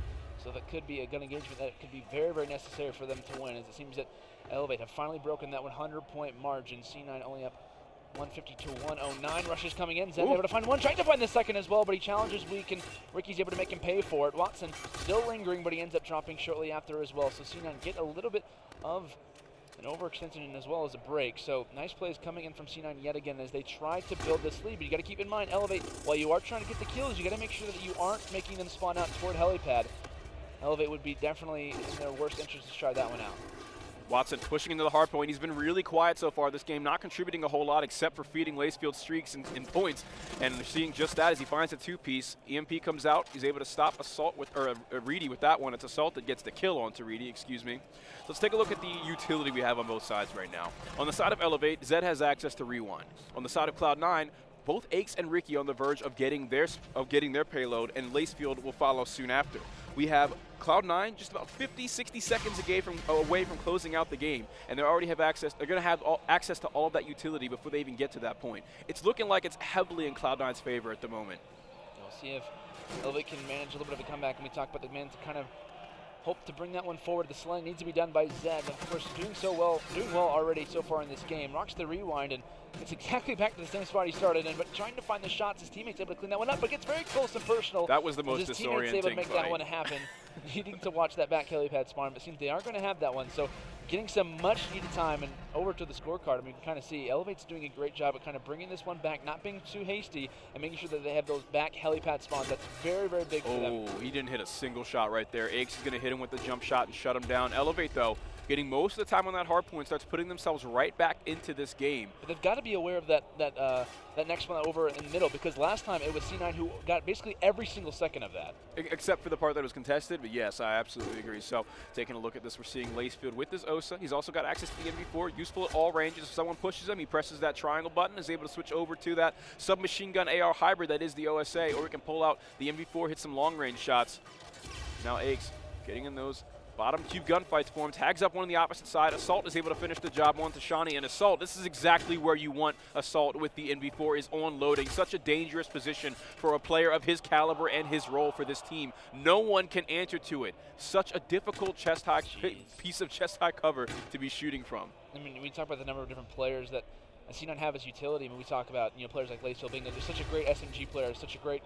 So that could be a gun engagement that could be very, very necessary for them to win, as it seems that Elevate have finally broken that 100-point margin. C9 only up 150 to 109. Rushes coming in. Zed able to find 1. Trying to find the second as well, but he challenges weak, and Ricky's able to make him pay for it. Watson still lingering, but he ends up dropping shortly after as well. So C9 get a little bit of an overextension as well as a break. So nice plays coming in from C9 yet again as they try to build this lead. But you got to keep in mind, Elevate, while you are trying to get the kills, you got to make sure that you aren't making them spawn out toward helipad. Elevate would be definitely in their worst interest to try that one out. Watson pushing into the hard point. He's been really quiet so far this game, not contributing a whole lot except for feeding Lacefield streaks and points. And they're seeing just that as he finds a two-piece. EMP comes out. He's able to stop Assault with, or Reedy with that one. It's Assault that gets the kill onto Reedy, excuse me. So let's take a look at the utility we have on both sides right now. On the side of Elevate, Zed has access to Rewind. On the side of Cloud9, both Aches and Ricky on the verge of getting their payload, and Lacefield will follow soon after. We have Cloud9 just about 50, 60 seconds away from closing out the game, and they already have access. They're going to have access to all of that utility before they even get to that point. It's looking like it's heavily in Cloud9's favor at the moment. We'll see if Elevate can manage a little bit of a comeback, and we talk about the man to kind of hope to bring that one forward. The slaying needs to be done by Zed. Of course, doing well already so far in this game. Rocks the rewind, and it's exactly back to the same spot he started in, but trying to find the shots. His teammates able to clean that one up, but gets very close and personal. That was the most his disorienting teammates able to make fight. that one happen. Needing to watch that back helipad spawn, but it seems they are going to have that one. So getting some much needed time, and over to the scorecard, I mean, you can kind of see Elevate's doing a great job at kind of bringing this one back, not being too hasty, and making sure that they have those back helipad spawns. That's very, very big for them. Oh, he didn't hit a single shot right there. Aches is going to hit him with the jump shot and shut him down. Elevate, though, getting most of the time on that hard point, starts putting themselves right back into this game. But they've got to be aware of that next one over in the middle, because last time it was C9 who got basically every single second of that. Except for the part that was contested, but yes, I absolutely agree. So taking a look at this, we're seeing Lacefield with his OSA. He's also got access to the MV4, useful at all ranges. If someone pushes him, he presses that triangle button, is able to switch over to that submachine gun AR hybrid that is the OSA, or he can pull out the MV4, hit some long range shots. Now Aches getting in those bottom cube gunfights for him, tags up one on the opposite side. Assault is able to finish the job on to Shawnee, and Assault, this is exactly where you want Assault with the NV4, is on loading. Such a dangerous position for a player of his caliber and his role for this team. No one can answer to it. Such a difficult chest-high piece of chest-high cover to be shooting from. I mean, we talk about the number of different players that C9 have as utility. I mean, we talk about, players like Lacefield being just such a great SMG player, such a great,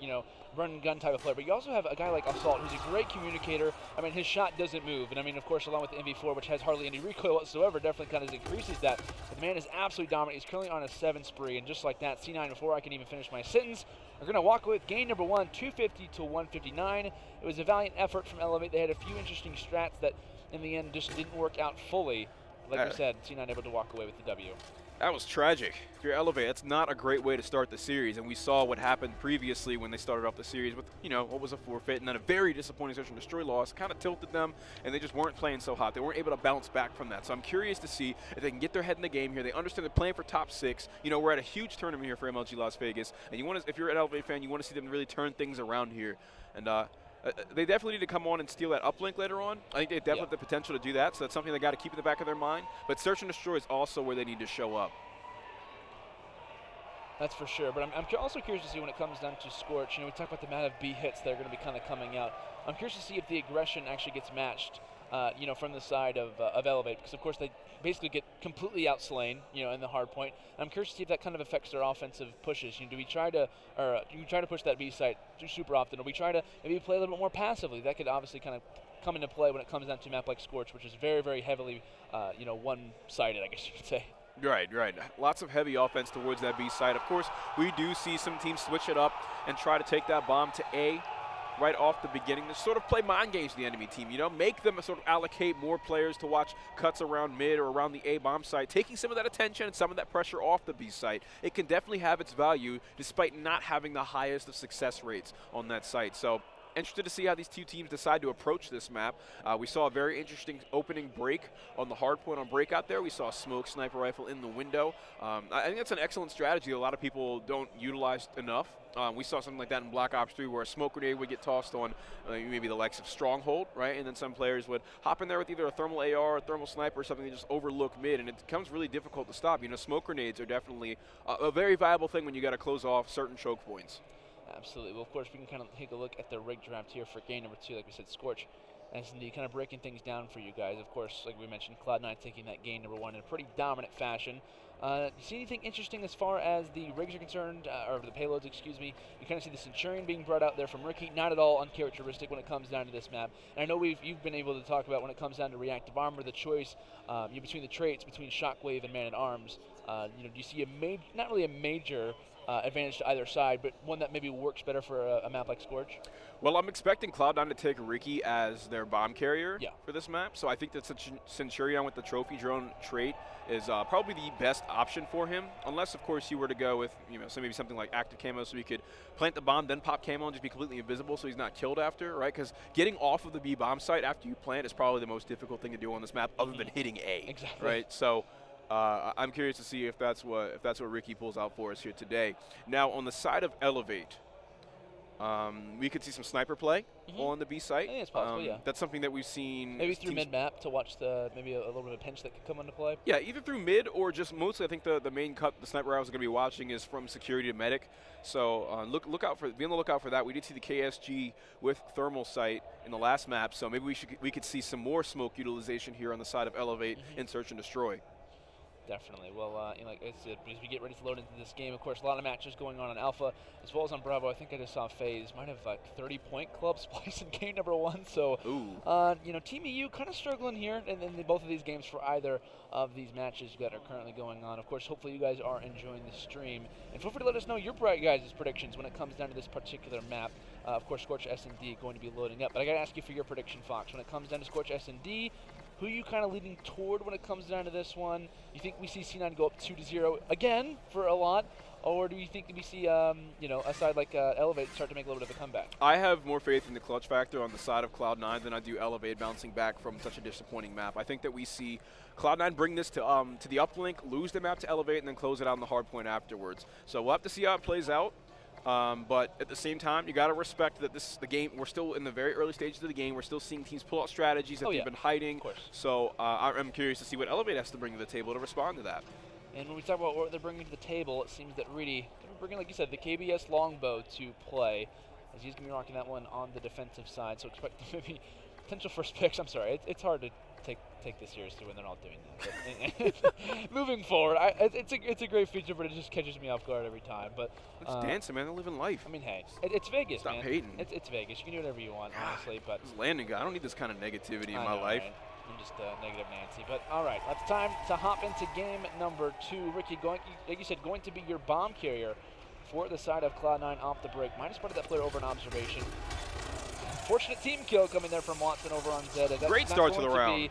run and gun type of player. But you also have a guy like Assault, who's a great communicator. I mean, his shot doesn't move. And I mean, of course, along with the MV4, which has hardly any recoil whatsoever, definitely kind of increases that. But the man is absolutely dominant. He's currently on a 7 spree. And just like that, C9, before I can even finish my sentence, are going to walk away with game number 1, 250 to 159. It was a valiant effort from Elevate. They had a few interesting strats that, in the end, just didn't work out fully. Like we said, C9 able to walk away with the W. That was tragic. If you're Elevate, that's not a great way to start the series. And we saw what happened previously when they started off the series with, what was a forfeit and then a very disappointing search and destroy loss. Kind of tilted them, and they just weren't playing so hot. They weren't able to bounce back from that. So I'm curious to see if they can get their head in the game here. They understand they're playing for top 6. We're at a huge tournament here for MLG Las Vegas, and you want to, if you're an Elevate fan, you want to see them really turn things around here. And they definitely need to come on and steal that uplink later on. I think they definitely have the potential to do that, so that's something they got to keep in the back of their mind. But search and destroy is also where they need to show up. That's for sure, but I'm also curious to see when it comes down to Scorch. We talk about the amount of B hits that are going to be kind of coming out. I'm curious to see if the aggression actually gets matched, from the side of Elevate, because of course they basically get completely outslain, in the hard point. And I'm curious to see if that kind of affects their offensive pushes. Do we try to push that B site super often, or we try to maybe play a little bit more passively? That could obviously kind of come into play when it comes down to a map like Scorch, which is very, very heavily, one-sided, I guess you could say. Right. Lots of heavy offense towards that B side. Of course, we do see some teams switch it up and try to take that bomb to A right off the beginning to sort of play mind games to the enemy team, make them sort of allocate more players to watch cuts around mid or around the A bomb site, taking some of that attention and some of that pressure off the B site. It can definitely have its value despite not having the highest of success rates on that site. So interested to see how these two teams decide to approach this map. We saw a very interesting opening break on the hard point on breakout there. We saw a smoke sniper rifle in the window. I think that's an excellent strategy a lot of people don't utilize enough. We saw something like that in Black Ops 3 where a smoke grenade would get tossed on maybe the likes of Stronghold, right? And then some players would hop in there with either a thermal AR or a thermal sniper or something and just overlook mid, and it becomes really difficult to stop. Smoke grenades are definitely a very viable thing when you got to close off certain choke points. Absolutely. Well, of course, we can kind of take a look at the rig draft here for game number 2, like we said, Scorch. And it's indeed kind of breaking things down for you guys. Of course, like we mentioned, Cloud9 taking that game number 1 in a pretty dominant fashion. You see anything interesting as far as the rigs are concerned, or the payloads, excuse me? You kind of see the Centurion being brought out there from Ricky, not at all uncharacteristic when it comes down to this map. And I know you've been able to talk about when it comes down to reactive armor, the choice between the traits between Shockwave and Man-at-Arms. Do you see not really a major advantage to either side, but one that maybe works better for a map like Scorch? Well, I'm expecting Cloud9 to take Ricky as their bomb carrier Yeah. for this map, so I think that Centurion with the trophy drone trait is probably the best option for him, unless, of course, you were to go with, so maybe something like active camo, so he could plant the bomb, then pop camo and just be completely invisible so he's not killed after, right? Because getting off of the B bomb site after you plant is probably the most difficult thing to do on this map, other than hitting A. Exactly. Right? So I'm curious to see if that's what Ricky pulls out for us here today. Now, on the side of Elevate, we could see some sniper play on the B site. I think it's possible, yeah. That's something that we've seen. Maybe through mid-map to watch maybe a little bit of a pinch that could come into play. Yeah, either through mid or just mostly I think the main cut, the sniper I was going to be watching is from security to medic. So be on the lookout for that. We did see the KSG with thermal sight in the last map, so maybe we could see some more smoke utilization here on the side of Elevate in Search and Destroy. Definitely. Well, like I said, as we get ready to load into this game, of course, a lot of matches going on Alpha as well as on Bravo. I think I just saw FaZe might have like 30-point club splice in game number 1. So, Team EU kind of struggling here in both of these games for either of these matches that are currently going on. Of course, hopefully you guys are enjoying the stream. And feel free to let us know your guys' predictions when it comes down to this particular map. Of course, Scorch S&D going to be loading up. But I got to ask you for your prediction, Fox. When it comes down to Scorch S&D, who are you kind of leaning toward when it comes down to this one? You think we see C9 go up 2-0 again for a lot? Or do you think that we see, a side like Elevate start to make a little bit of a comeback? I have more faith in the clutch factor on the side of Cloud9 than I do Elevate bouncing back from such a disappointing map. I think that we see Cloud9 bring this to the uplink, lose the map to Elevate, and then close it out on the hard point afterwards. So we'll have to see how it plays out. But at the same time, you got to respect that the game. We're still in the very early stages of the game. We're still seeing teams pull out strategies that they've been hiding. So I'm curious to see what Elevate has to bring to the table to respond to that. And when we talk about what they're bringing to the table, it seems that really they're bringing, like you said, the KBS longbow to play, as he's going to be rocking that one on the defensive side. So expect maybe potential first picks. I'm sorry, it's hard to take this seriously when they're not doing that. But moving forward, it's a great feature, but it just catches me off guard every time. But it's dancing, man. They're living life. I mean, hey, it's Vegas, Stop man. hating. It's Vegas. You can do whatever you want, honestly. But this landing guy, I don't need this kind of negativity in my life. Right? I'm just negative Nancy. But all right, it's time to hop into game number 2. Ricky, like you said, going to be your bomb carrier for the side of Cloud9 off the break. Might have spotted that player over an observation. Fortunate team kill coming there from Watson over on Zed. That's great start to the round. Be,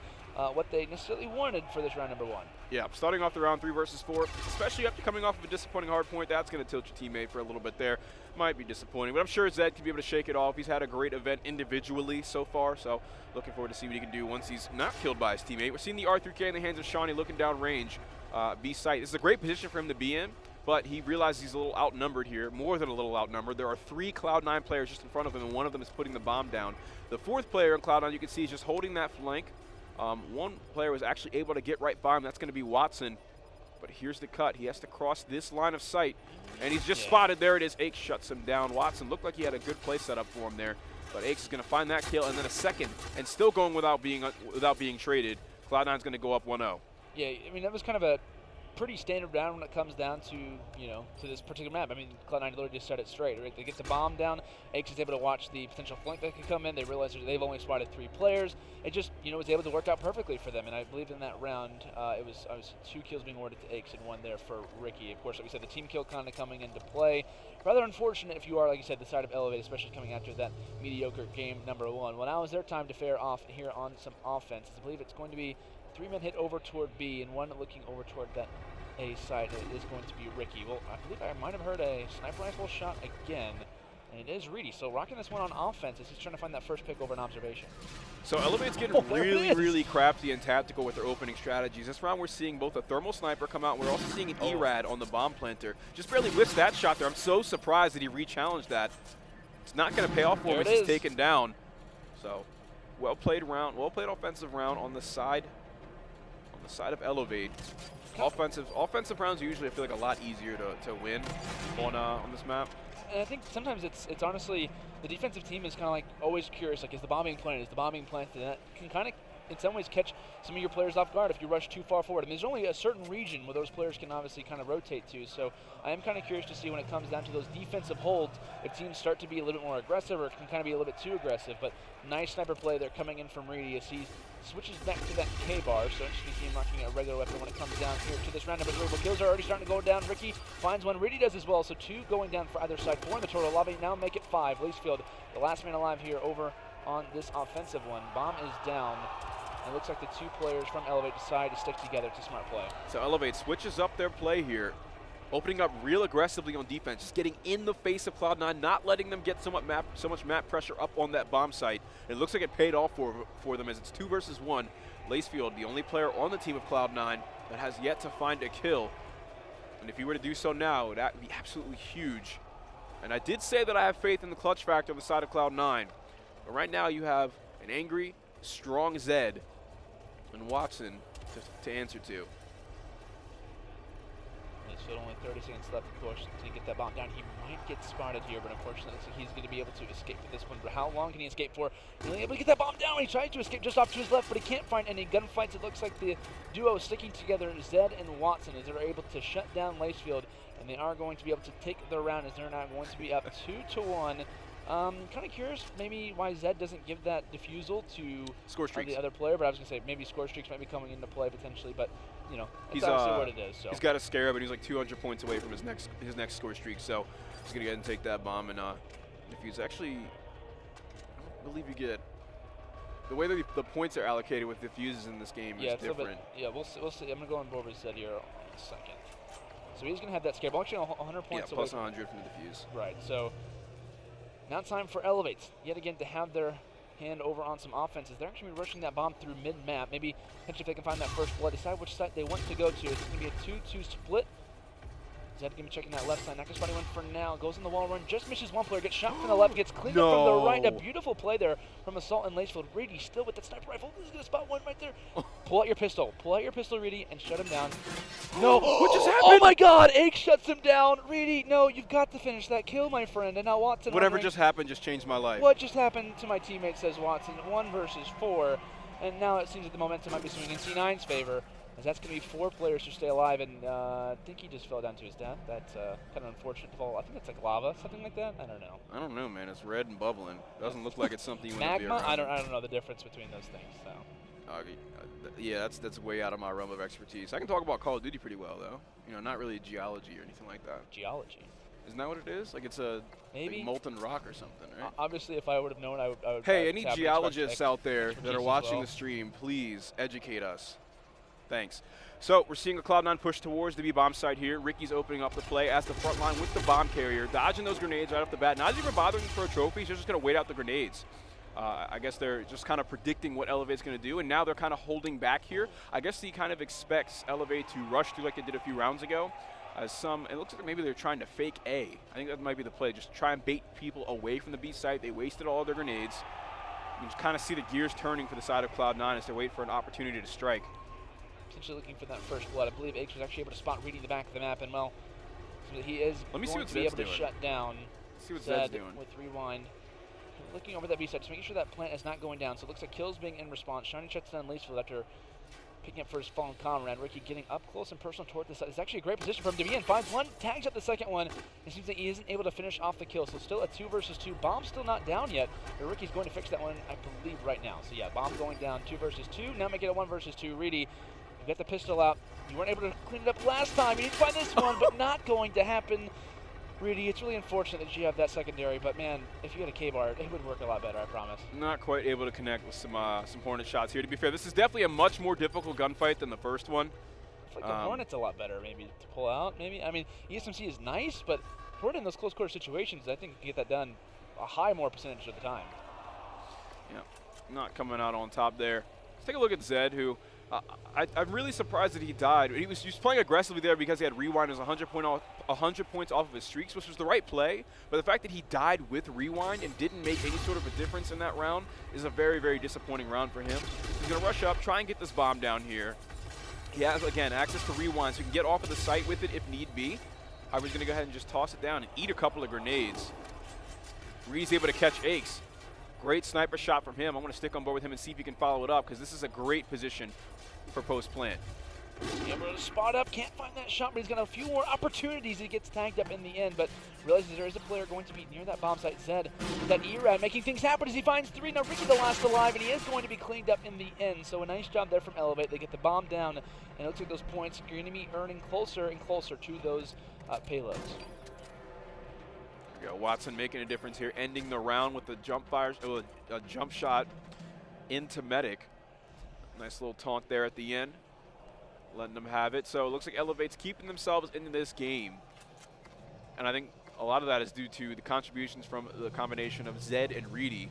what they necessarily wanted for this round number 1. Yeah, starting off the round 3 versus 4, especially after coming off of a disappointing hard point, that's going to tilt your teammate for a little bit there. Might be disappointing, but I'm sure Zed can be able to shake it off. He's had a great event individually so far, so looking forward to see what he can do once he's not killed by his teammate. We're seeing the R3K in the hands of Shawnee looking down range, B site. This is a great position for him to be in, but he realizes he's a little outnumbered here, more than a little outnumbered. There are 3 Cloud9 players just in front of him, and one of them is putting the bomb down. The 4th player in Cloud9 you can see is just holding that flank. One player was actually able to get right by him. That's going to be Watson. But here's the cut. He has to cross this line of sight. And he's just spotted. There it is. Aches shuts him down. Watson looked like he had a good play set up for him there. But Aches is going to find that kill. And then a second. And still going without being traded. Cloud9's going to go up 1-0. Yeah, I mean, that was kind of a pretty standard round when it comes down to, to this particular map. I mean, Cloud9 literally just set it straight, right? They get the bomb down. Aches is able to watch the potential flank that could come in. They realize they've only spotted 3 players. It just, was able to work out perfectly for them. And I believe in that round, it was 2 kills being awarded to Aches and 1 there for Ricky. Of course, like we said, the team kill kind of coming into play. Rather unfortunate if you are, like you said, the side of Elevate, especially coming after that mediocre game number 1. Well, now is their time to fare off here on some offense. I believe it's going to be 3-man hit over toward B and 1 looking over toward that A side. It is going to be Ricky. Well, I believe I might have heard a sniper rifle shot again, and it is Reedy. So rocking this one on offense as he's trying to find that first pick over an observation. So Elevate's getting really crafty and tactical with their opening strategies. This round we're seeing both a thermal sniper come out, and we're also seeing an E-Rad on the bomb planter. Just barely whiffs that shot there. I'm so surprised that he re-challenged that. It's not going to pay off for him as he's taken down. So well played round, well played offensive round on the side of Elevate. Offensive rounds usually I feel like a lot easier to win on this map. And I think sometimes it's honestly the defensive team is kind of like always curious, like, is the bomb being planted? Is the bomb being planted? And that can kind of in some ways catch some of your players off guard if you rush too far forward. And there's only a certain region where those players can obviously kind of rotate to. So I am kind of curious to see when it comes down to those defensive holds, if teams start to be a little bit more aggressive or can kind of be a little bit too aggressive. But nice sniper play there coming in from Reedy as he switches back to that K-bar. So interesting to see him rocking a regular weapon when it comes down here to this round number 3. Well, kills are already starting to go down. Ricky finds one. Reedy does as well. So 2 going down for either side. 4 in the total. Lobby now make it 5. Lacefield, the last man alive here over on this offensive one. Bomb is down. It looks like the 2 players from Elevate decide to stick together. It's a smart play. So Elevate switches up their play here, opening up real aggressively on defense, just getting in the face of Cloud9, not letting them get so much map pressure up on that bomb site. It looks like it paid off for them as it's 2 versus 1. Lacefield, the only player on the team of Cloud9 that has yet to find a kill. And if he were to do so now, that would be absolutely huge. And I did say that I have faith in the clutch factor on the side of Cloud9. But right now you have an angry, strong Zed and Watson to answer to. So only 30 seconds left, of course, to get that bomb down. He might get spotted here, but unfortunately, it looks like he's going to be able to escape with this one. But how long can he escape for? He's only able to get that bomb down. He tried to escape just off to his left, but he can't find any gunfights. It looks like the duo is sticking together, Zed and Watson, as they're able to shut down Lacefield, and they are going to be able to take their round as they're now going to be up 2-1. Kind of curious maybe why Zed doesn't give that defusal to Score streaks. The other player, but I was going to say maybe score streaks might be coming into play potentially, but you know, He's obviously what it is. So. He's got a scarab, and he's like 200 points away from his next score streak, so he's going to go ahead and take that bomb and defuse. Actually, I don't believe you get the way that the points are allocated with diffuses in this game is different. We'll see. I'm going to go on board with Zed here in a second. So he's going to have that scarab. Actually, 100 points away. Plus 100 from the defuse. Right. So now time for Elevate yet again to have their hand over on some offenses. They're actually rushing that bomb through mid-map. Maybe potentially if they can find that first blood, decide which side they want to go to. It's going to be a 2-2 split. Zed going to be checking that left side. Not going to spot anyone for now. Goes on the wall run. Just misses one player. Gets shot from the left. Gets cleaned up from the right. A beautiful play there from Assault and Lacefield. Reedy still with that sniper rifle. He's going to spot one right there. Pull out your pistol. Pull out your pistol, Reedy, and shut him down. No. What just happened? Oh my God. Ake shuts him down. Reedy, no, you've got to finish that kill, my friend. And now Watson. Whatever just happened just changed my life. What just happened to my teammate, says Watson. 1 versus 4. And now it seems that the momentum might be swinging in C9's favor, as that's going to be 4 players to stay alive, and I think he just fell down to his death. That's kind of unfortunate fall. I think it's like lava, something like that. I don't know. I don't know, man. It's red and bubbling. Doesn't look like it's something you want to be Magma? around. I don't know the difference between those things. So. Yeah, that's way out of my realm of expertise. I can talk about Call of Duty pretty well, though. You know, not really geology or anything like that. Geology. Isn't that what it is? Like it's a maybe like molten rock or something, right? Obviously, if I would have known, I would. Hey, any geologists out there that are watching well. the stream, please educate us. Thanks. So we're seeing a Cloud9 push towards the B bomb site here. Ricky's opening up the play as the front line with the bomb carrier, dodging those grenades right off the bat. Not even bothering for a trophy. He's just going to wait out the grenades. I guess they're just kind of predicting what Elevate's going to do, and now they're kind of holding back here. I guess he kind of expects Elevate to rush through like they did a few rounds ago. It looks like maybe they're trying to fake A. I think that might be the play. Just try and bait people away from the B site. They wasted all of their grenades. You can kind of see the gears turning for the side of Cloud9 as they wait for an opportunity to strike. Potentially looking for that first blood. I believe Aches was actually able to spot Reedy the back of the map, and well, so he is going to be able to shut down. See what Zed's doing with Rewind. Looking over that B side, just making sure that plant is not going down. So it looks like kills being in response. Shiny shuts down Lacefield after picking up for his fallen comrade. Ricky getting up close and personal toward the side. It's actually a great position for him to be in. Finds one, tags up the second one. It seems that he isn't able to finish off the kill. So still a 2 versus 2. Bomb still not down yet, but Ricky's going to fix that one, I believe, right now. So yeah, bomb going down 2 versus 2. Now make it a 1 versus 2. Reedy, you got the pistol out. You weren't able to clean it up last time. You need to find this one, but not going to happen. Reedy, it's really unfortunate that you have that secondary, but man, if you had a K-bar, it would work a lot better, I promise. Not quite able to connect with some Hornet shots here. To be fair, this is definitely a much more difficult gunfight than the first one. I feel like the Hornet's a lot better, maybe, to pull out, maybe. I mean, ESMC is nice, but Hornet in those close quarter situations, I think you can get that done a high more percentage of the time. Yeah, not coming out on top there. Let's take a look at Zed, who I'm really surprised that he died. He was playing aggressively there because he had Rewind as 100 points off of his streaks, which was the right play. But the fact that he died with Rewind and didn't make any sort of a difference in that round is a very, very disappointing round for him. He's going to rush up, try and get this bomb down here. He has, again, access to Rewind, so he can get off of the site with it if need be. I was going to go ahead and just toss it down and eat a couple of grenades. Reedy's able to catch Aches. Great sniper shot from him. I want to stick on board with him and see if he can follow it up, because this is a great position for post-plant. Able to spot up, can't find that shot, but he's got a few more opportunities. He gets tagged up in the end, but realizes there is a player going to be near that bomb site. Zed, that E-Rad making things happen as he finds 3. Now Ricky the last alive, and he is going to be cleaned up in the end. So a nice job there from Elevate. They get the bomb down, and it looks like those points are going to be earning closer and closer to those payloads. There we go. Watson making a difference here, ending the round with the jump fires, a jump shot into Medic. Nice little taunt there at the end, letting them have it. So it looks like Elevate's keeping themselves into this game. And I think a lot of that is due to the contributions from the combination of Zed and Reedy.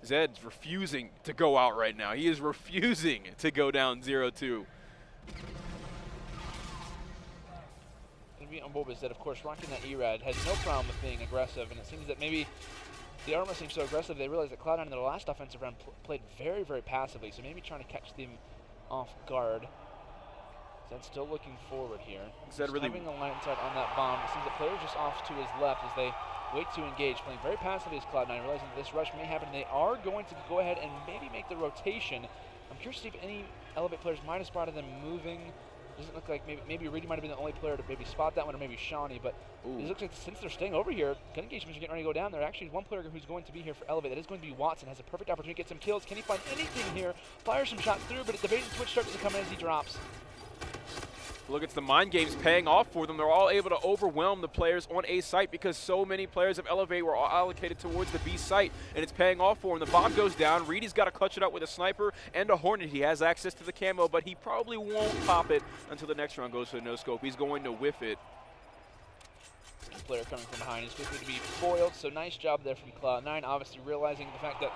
Zed's refusing to go out right now. He is refusing to go down 0-2. On board with Zed, of course, rocking that E-Rad has no problem with being aggressive, and it seems that maybe the Armor seems so aggressive they realized that Cloud9 in their last offensive round played very, very passively, so maybe trying to catch them off guard. Zed's still looking forward here. Zed really having a line sight on that bomb. It seems that players just off to his left as they wait to engage, playing very passively as Cloud9, realizing that this rush may happen. They are going to go ahead and maybe make the rotation. I'm curious to see if any Elevate players might have spotted them moving. Doesn't look like maybe Reedy might have been the only player to maybe spot that one, or maybe Shawnee, but it looks like since they're staying over here, gun engagements are getting ready to go down. There actually is one player who's going to be here for Elevate. That is going to be Watson. Has a perfect opportunity to get some kills. Can he find anything here? Fires some shots through, but the bait and switch starts to come in as he drops. Look, it's the mind games paying off for them. They're all able to overwhelm the players on A site because so many players of Elevate were all allocated towards the B site, and it's paying off for him. The bomb goes down. Reedy's got to clutch it up with a sniper and a Hornet. He has access to the camo, but he probably won't pop it until the next round goes to the no-scope. He's going to whiff it. Player coming from behind is quickly to be foiled, so nice job there from Cloud9, obviously realizing the fact that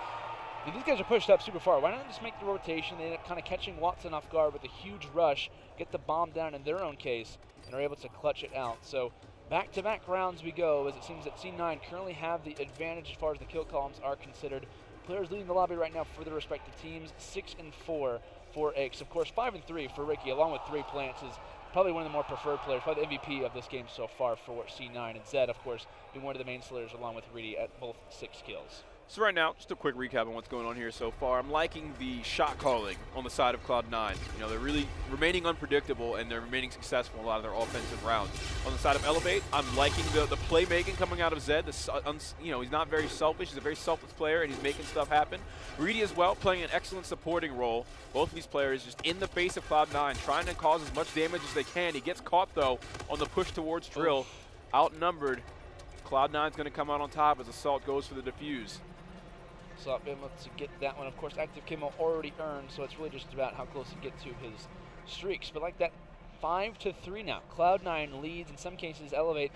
these guys are pushed up super far. Why not just make the rotation? They end up kind of catching Watson off guard with a huge rush, get the bomb down in their own case, and are able to clutch it out. So back-to-back rounds we go, as it seems that C9 currently have the advantage as far as the kill columns are considered. Players leading the lobby right now for their respective teams, 6-4 for Aches. Of course, 5-3 for Ricky, along with 3 plants, is probably one of the more preferred players, probably the MVP of this game so far for C9. And Zed, of course, being one of the main slayers along with Reedy at both 6 kills. So right now, just a quick recap on what's going on here so far. I'm liking the shot calling on the side of Cloud9. You know, they're really remaining unpredictable, and they're remaining successful in a lot of their offensive rounds. On the side of Elevate, I'm liking the playmaking coming out of Zed. You know, he's not very selfish. He's a very selfless player, and he's making stuff happen. Reedy as well, playing an excellent supporting role. Both of these players just in the face of Cloud9, trying to cause as much damage as they can. He gets caught, though, on the push towards Drill. Outnumbered. Cloud9's going to come out on top as Assault goes for the defuse. So I've been able to get that one. Of course, active camo already earned, so it's really just about how close you get to his streaks. But like that, 5-3 now. Cloud9 leads. In some cases, Elevate.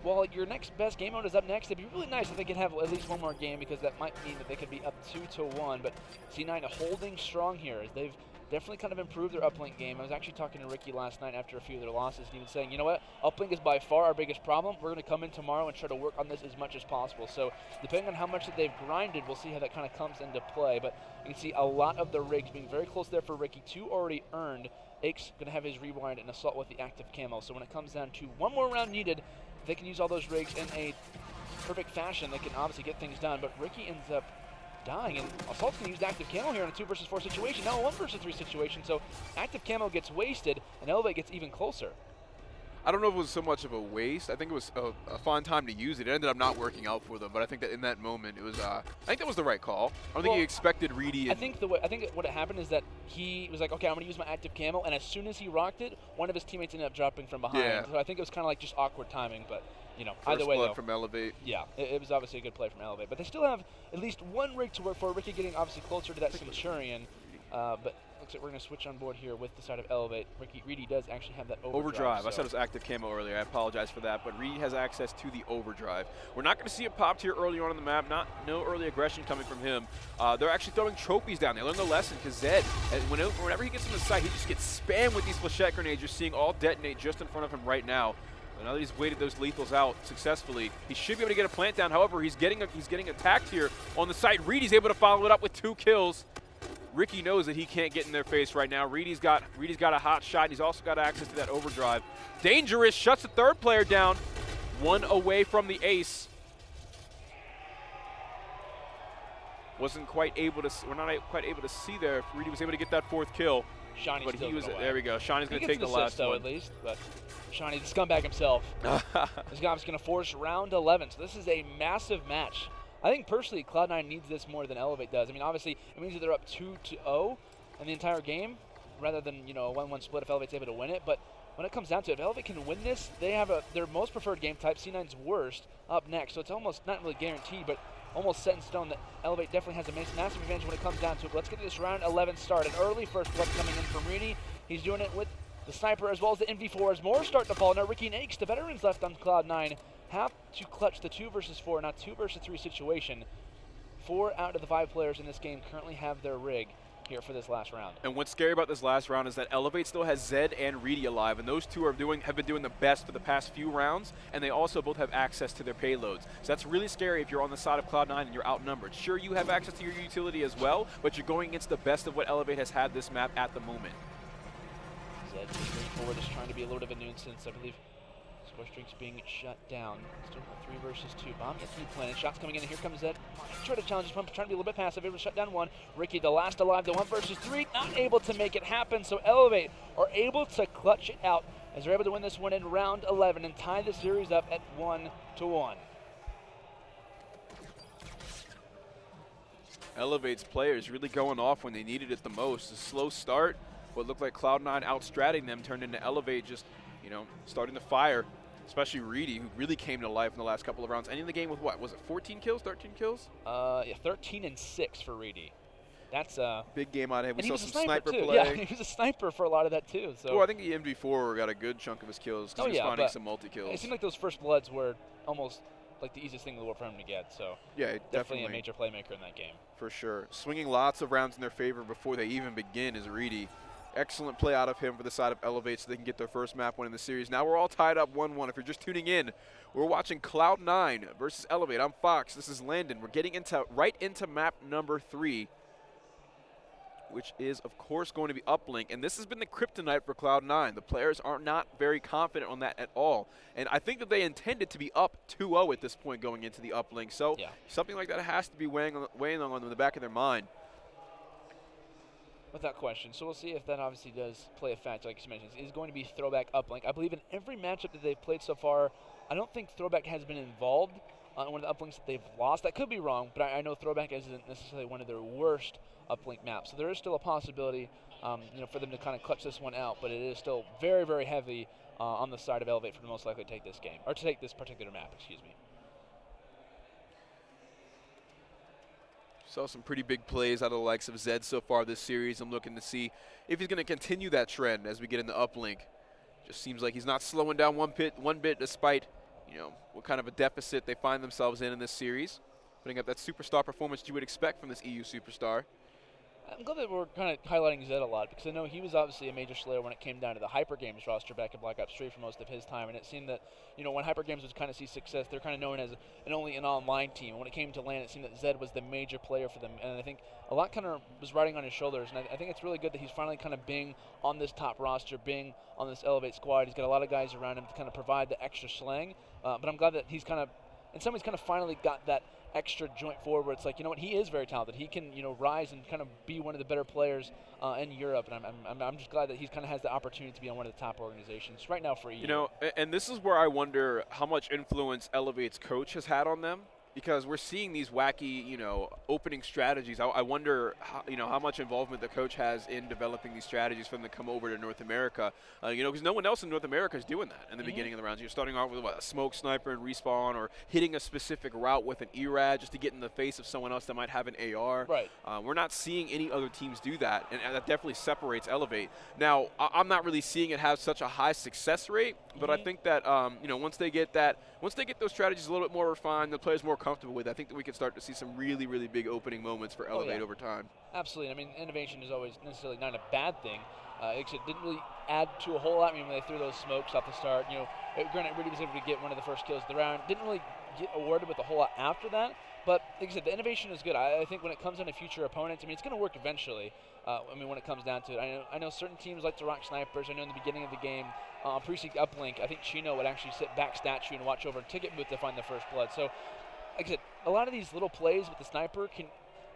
While your next best game mode is up next, it'd be really nice if they could have at least one more game, because that might mean that they could be up 2-1. But C9 holding strong here as they've definitely kind of improved their uplink game. I was actually talking to Ricky last night after a few of their losses, and he was saying, you know what, uplink is by far our biggest problem. We're going to come in tomorrow and try to work on this as much as possible. So depending on how much that they've grinded, we'll see how that kind of comes into play. But you can see a lot of the rigs being very close there for Ricky. 2 already earned. Ake's going to have his rewind and Assault with the active camo. So when it comes down to one more round needed, if they can use all those rigs in a perfect fashion, they can obviously get things done. But Ricky ends up dying, and Assault's going to use active camo here in a 2 versus 4 situation, now a 1 versus 3 situation, so active camo gets wasted, and Elevate gets even closer. I don't know if it was so much of a waste. I think it was a fun time to use it. It ended up not working out for them, but I think that in that moment, it was. I think that was the right call. I don't think he expected Reedy. I think what happened is that he was like, okay, I'm going to use my active camo, and as soon as he rocked it, one of his teammates ended up dropping from behind. Yeah. So I think it was kind of like just awkward timing, but you know, First either way, blood though, from Elevate. Yeah, it was obviously a good play from Elevate, but they still have at least 1 rig to work for. Ricky getting obviously closer to that Centurion, but looks like we're going to switch on board here with the side of Elevate. Reedy does actually have that overdrive. I said it was active camo earlier. I apologize for that, but Reedy has access to the overdrive. We're not going to see it popped here early on in the map. No early aggression coming from him. They're actually throwing trophies down. They learned the lesson because Zed, whenever he gets in the site, he just gets spammed with these flechette grenades. You're seeing all detonate just in front of him right now. And now that he's waited those lethals out successfully, he should be able to get a plant down. However, he's getting attacked here on the site. Reedy's able to follow it up with 2 kills. Ricky knows that he can't get in their face right now. Reedy's got a hot shot. He's also got access to that overdrive. Dangerous, shuts the 3rd player down. 1 away from the ace. wasn't quite able to. We're not quite able to see there if Reedy was able to get that 4th kill. Shiny But still he was. away. There we go. Shawnee's going to take the assist, last though, one. at least, but Shiny, the scumbag himself, this guy's going to force round 11. So this is a massive match. I think personally, Cloud9 needs this more than Elevate does. I mean, obviously, it means that they're up 2-0 in the entire game, rather than a 1-1 split if Elevate's able to win it. But when it comes down to it, if Elevate can win this, they have their most preferred game type, C9's worst, up next. So it's almost not really guaranteed, but almost set in stone that Elevate definitely has a massive advantage when it comes down to it. But let's get this round 11 started. Early first blood coming in from Reedy. He's doing it with the sniper as well as the MV4 as more start to fall. Now Ricky and Aches, the veterans left on Cloud9, have to clutch the 2 versus 4, not 2 versus 3 situation. 4 out of the 5 players in this game currently have their rig here for this last round. And what's scary about this last round is that Elevate still has Zed and Reedy alive, and those two have been doing the best for the past few rounds, and they also both have access to their payloads. So that's really scary if you're on the side of Cloud9 and you're outnumbered. Sure, you have access to your utility as well, but you're going against the best of what Elevate has had this map at the moment. Zed just moving forward, is trying to be a little bit of a nuisance. I believe score streak's being shut down. Still 3 versus 2. Bomb gets to be planted. Shots coming in, and here comes Zed. Try to challenge his pump, trying to be a little bit passive. Able to shut down 1. Ricky, the last alive, the 1 versus 3, not able to make it happen. So Elevate are able to clutch it out as they're able to win this one in round 11 and tie the series up at 1-1. Elevate's players really going off when they needed it the most. A slow start, what looked like Cloud9 outstratting them turned into Elevate just, starting to fire. Especially Reedy, who really came to life in the last couple of rounds. Ending the game with what? Was it 14 kills, 13 kills? Yeah, 13 and 6 for Reedy. That's big game out of him. We saw some sniper play. Yeah, he was a sniper for a lot of that too. So. Well, I think the MV4 got a good chunk of his kills because he was finding some multi-kills. It seemed like those first bloods were almost like the easiest thing in the world for him to get. So yeah, definitely a major playmaker in that game. For sure. Swinging lots of rounds in their favor before they even begin is Reedy. Excellent play out of him for the side of Elevate so they can get their first map win in the series. Now we're all tied up 1-1. If you're just tuning in, we're watching Cloud9 versus Elevate. I'm Fox. This is Landon. We're getting right into map number 3, which is, of course, going to be Uplink. And this has been the kryptonite for Cloud9. The players are not very confident on that at all. And I think that they intended to be up 2-0 at this point going into the Uplink. So something like that has to be weighing on them in the back of their mind. Without question. So we'll see if that obviously does play a factor, like you mentioned. It is going to be Throwback Uplink. I believe in every matchup that they've played so far, I don't think Throwback has been involved on one of the Uplinks that they've lost. That could be wrong, but I know Throwback isn't necessarily one of their worst Uplink maps. So there is still a possibility for them to kind of clutch this one out, but it is still very, very heavy on the side of Elevate for the most likely to take this game, or to take this particular map, excuse me. Saw some pretty big plays out of the likes of Zed so far this series. I'm looking to see if he's going to continue that trend as we get into Uplink. Just seems like he's not slowing down one bit despite, what kind of a deficit they find themselves in this series. Putting up that superstar performance you would expect from this EU superstar. I'm glad that we're kind of highlighting Zed a lot because I know he was obviously a major slayer when it came down to the Hyper Games roster back in Black Ops 3 for most of his time, and it seemed that when Hyper Games would kind of see success, they're kind of known as only an online team. And when it came to LAN, it seemed that Zed was the major player for them, and I think a lot kind of was riding on his shoulders. And I think it's really good that he's finally kind of being on this top roster, being on this Elevate squad. He's got a lot of guys around him to kind of provide the extra slang, but I'm glad that he's kind of, in some ways, kind of finally got that extra joint forward where it's like, he is very talented. He can, rise and kind of be one of the better players in Europe, and I'm just glad that he kind of has the opportunity to be on one of the top organizations right now for EU. And this is where I wonder how much influence Elevate's coach has had on them. Because we're seeing these wacky, opening strategies. I wonder, how much involvement the coach has in developing these strategies for them to come over to North America. Because no one else in North America is doing that in the beginning of the rounds. You're starting off with a smoke sniper and respawn, or hitting a specific route with an ERAD just to get in the face of someone else that might have an AR. Right. We're not seeing any other teams do that, and that definitely separates Elevate. Now, I'm not really seeing it have such a high success rate, but I think that once they get those strategies a little bit more refined, the players more comfortable with, I think that we can start to see some really, really big opening moments for Elevate over time. Absolutely. I mean, innovation is always necessarily not a bad thing. It didn't really add to a whole lot. I mean, when they threw those smokes off the start, granted, Rudy was able to get one of the first kills of the round. Didn't really get awarded with a whole lot after that. But like I said, the innovation is good. I think when it comes down to future opponents, it's going to work eventually. When it comes down to it, I know certain teams like to rock snipers. I know in the beginning of the game, Precinct Uplink, I think Chino would actually sit back statue and watch over a ticket booth to find the first blood. So, like I said, a lot of these little plays with the sniper can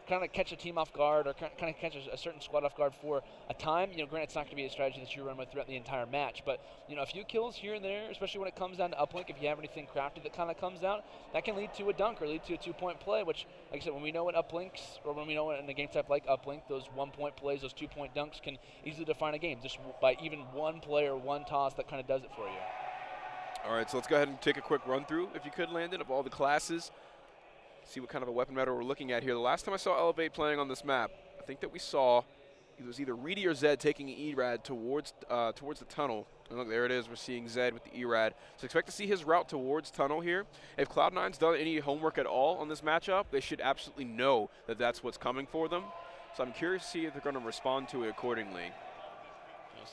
kind of catch a team off guard or kind of catch a certain squad off guard for a time. Granted, it's not going to be a strategy that you run with throughout the entire match, but a few kills here and there, especially when it comes down to uplink, if you have anything crafted that kind of comes out, that can lead to a dunk or lead to a 2-point play, which, like I said, when we know what uplinks, or when we know in a game type like uplink, those 1-point plays, those 2-point dunks can easily define a game just by even one play or one toss that kind of does it for you. All right, so let's go ahead and take a quick run through, if you could, Landon, of all the classes. See what kind of a weapon meta we're looking at here. The last time I saw Elevate playing on this map, I think that we saw it was either Reedy or Zed taking an E-Rad towards the tunnel. And look, there it is. We're seeing Zed with the E-Rad. So expect to see his route towards tunnel here. If Cloud9's done any homework at all on this matchup, they should absolutely know that that's what's coming for them. So I'm curious to see if they're going to respond to it accordingly.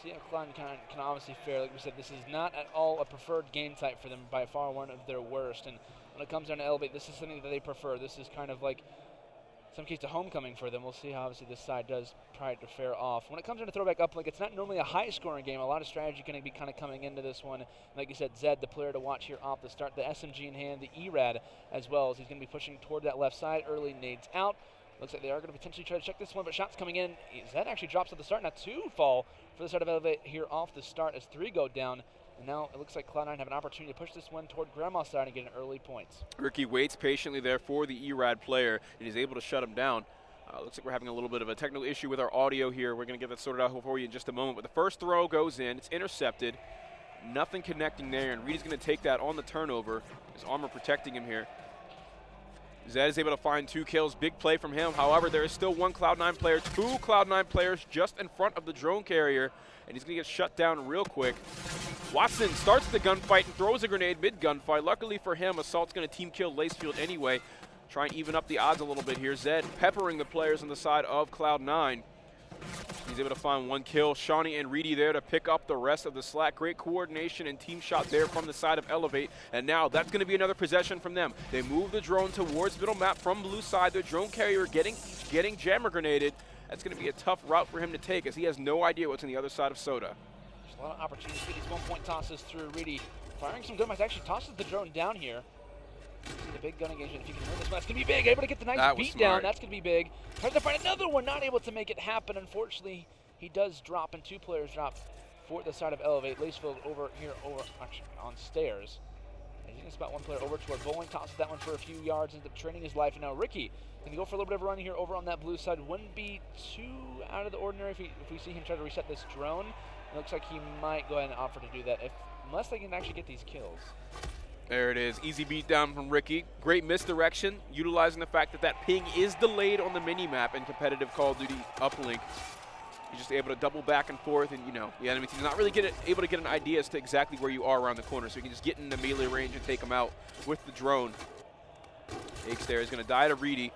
See how Cloud9 can obviously fare. Like we said, this is not at all a preferred game type for them, by far one of their worst. And when it comes down to Elevate, this is something that they prefer. This is kind of like, in some cases, a homecoming for them. We'll see how obviously this side does try to fare off. When it comes down to throwback uplink, it's not normally a high-scoring game. A lot of strategy going to be kind of coming into this one. Like you said, Zed, the player to watch here off the start. The SMG in hand, the E-Rad as well, as he's going to be pushing toward that left side. Early nades out. Looks like they are going to potentially try to check this one, but shots coming in. Zed actually drops at the start. Now 2 fall for the side of Elevate here off the start as 3 go down. And now it looks like Cloud9 have an opportunity to push this one toward Grandma's side and get an early points. Ricky waits patiently there for the E-Rad player, and he's able to shut him down. Looks like we're having a little bit of a technical issue with our audio here. We're going to get that sorted out for you in just a moment. But the first throw goes in. It's intercepted. Nothing connecting there, and Reedy's going to take that on the turnover. His armor protecting him here. Zed is able to find 2 kills. Big play from him. However, there is still 1 Cloud9 player, 2 Cloud9 players just in front of the drone carrier, and he's going to get shut down real quick. Watson starts the gunfight and throws a grenade mid-gunfight. Luckily for him, Assault's going to team kill Lacefield anyway. Try and even up the odds a little bit here. Zed peppering the players on the side of Cloud9. He's able to find 1 kill. Shawnee and Reedy there to pick up the rest of the slack. Great coordination and team shot there from the side of Elevate. And now that's going to be another possession from them. They move the drone towards middle map from blue side. Their drone carrier getting jammer grenaded. That's going to be a tough route for him to take as he has no idea what's on the other side of Soda. There's a lot of opportunities to get these 1-point tosses through. Reedy firing some good ones. Actually tosses the drone down here. See the big gun engagement. If he can win this one, that's going to be big. Able to get the nice beat down. That's going to be big. Tries to find another one. Not able to make it happen. Unfortunately, he does drop, and 2 players drop for the side of Elevate. Lacefield over here, actually on stairs. And he's going to spot 1 player over toward Bowling. Tosses that one for a few yards, ends up training his life. And now Ricky going to go for a little bit of a run here over on that blue side. Wouldn't be too out of the ordinary if we see him try to reset this drone. It looks like he might go ahead and offer to do that unless they can actually get these kills. There it is. Easy beat down from Ricky. Great misdirection, utilizing the fact that that ping is delayed on the mini-map in competitive Call of Duty uplink. He's just able to double back and forth, and, the enemy team's not really able to get an idea as to exactly where you are around the corner, so you can just get in the melee range and take him out with the drone. Aches there is going to die to Reedy.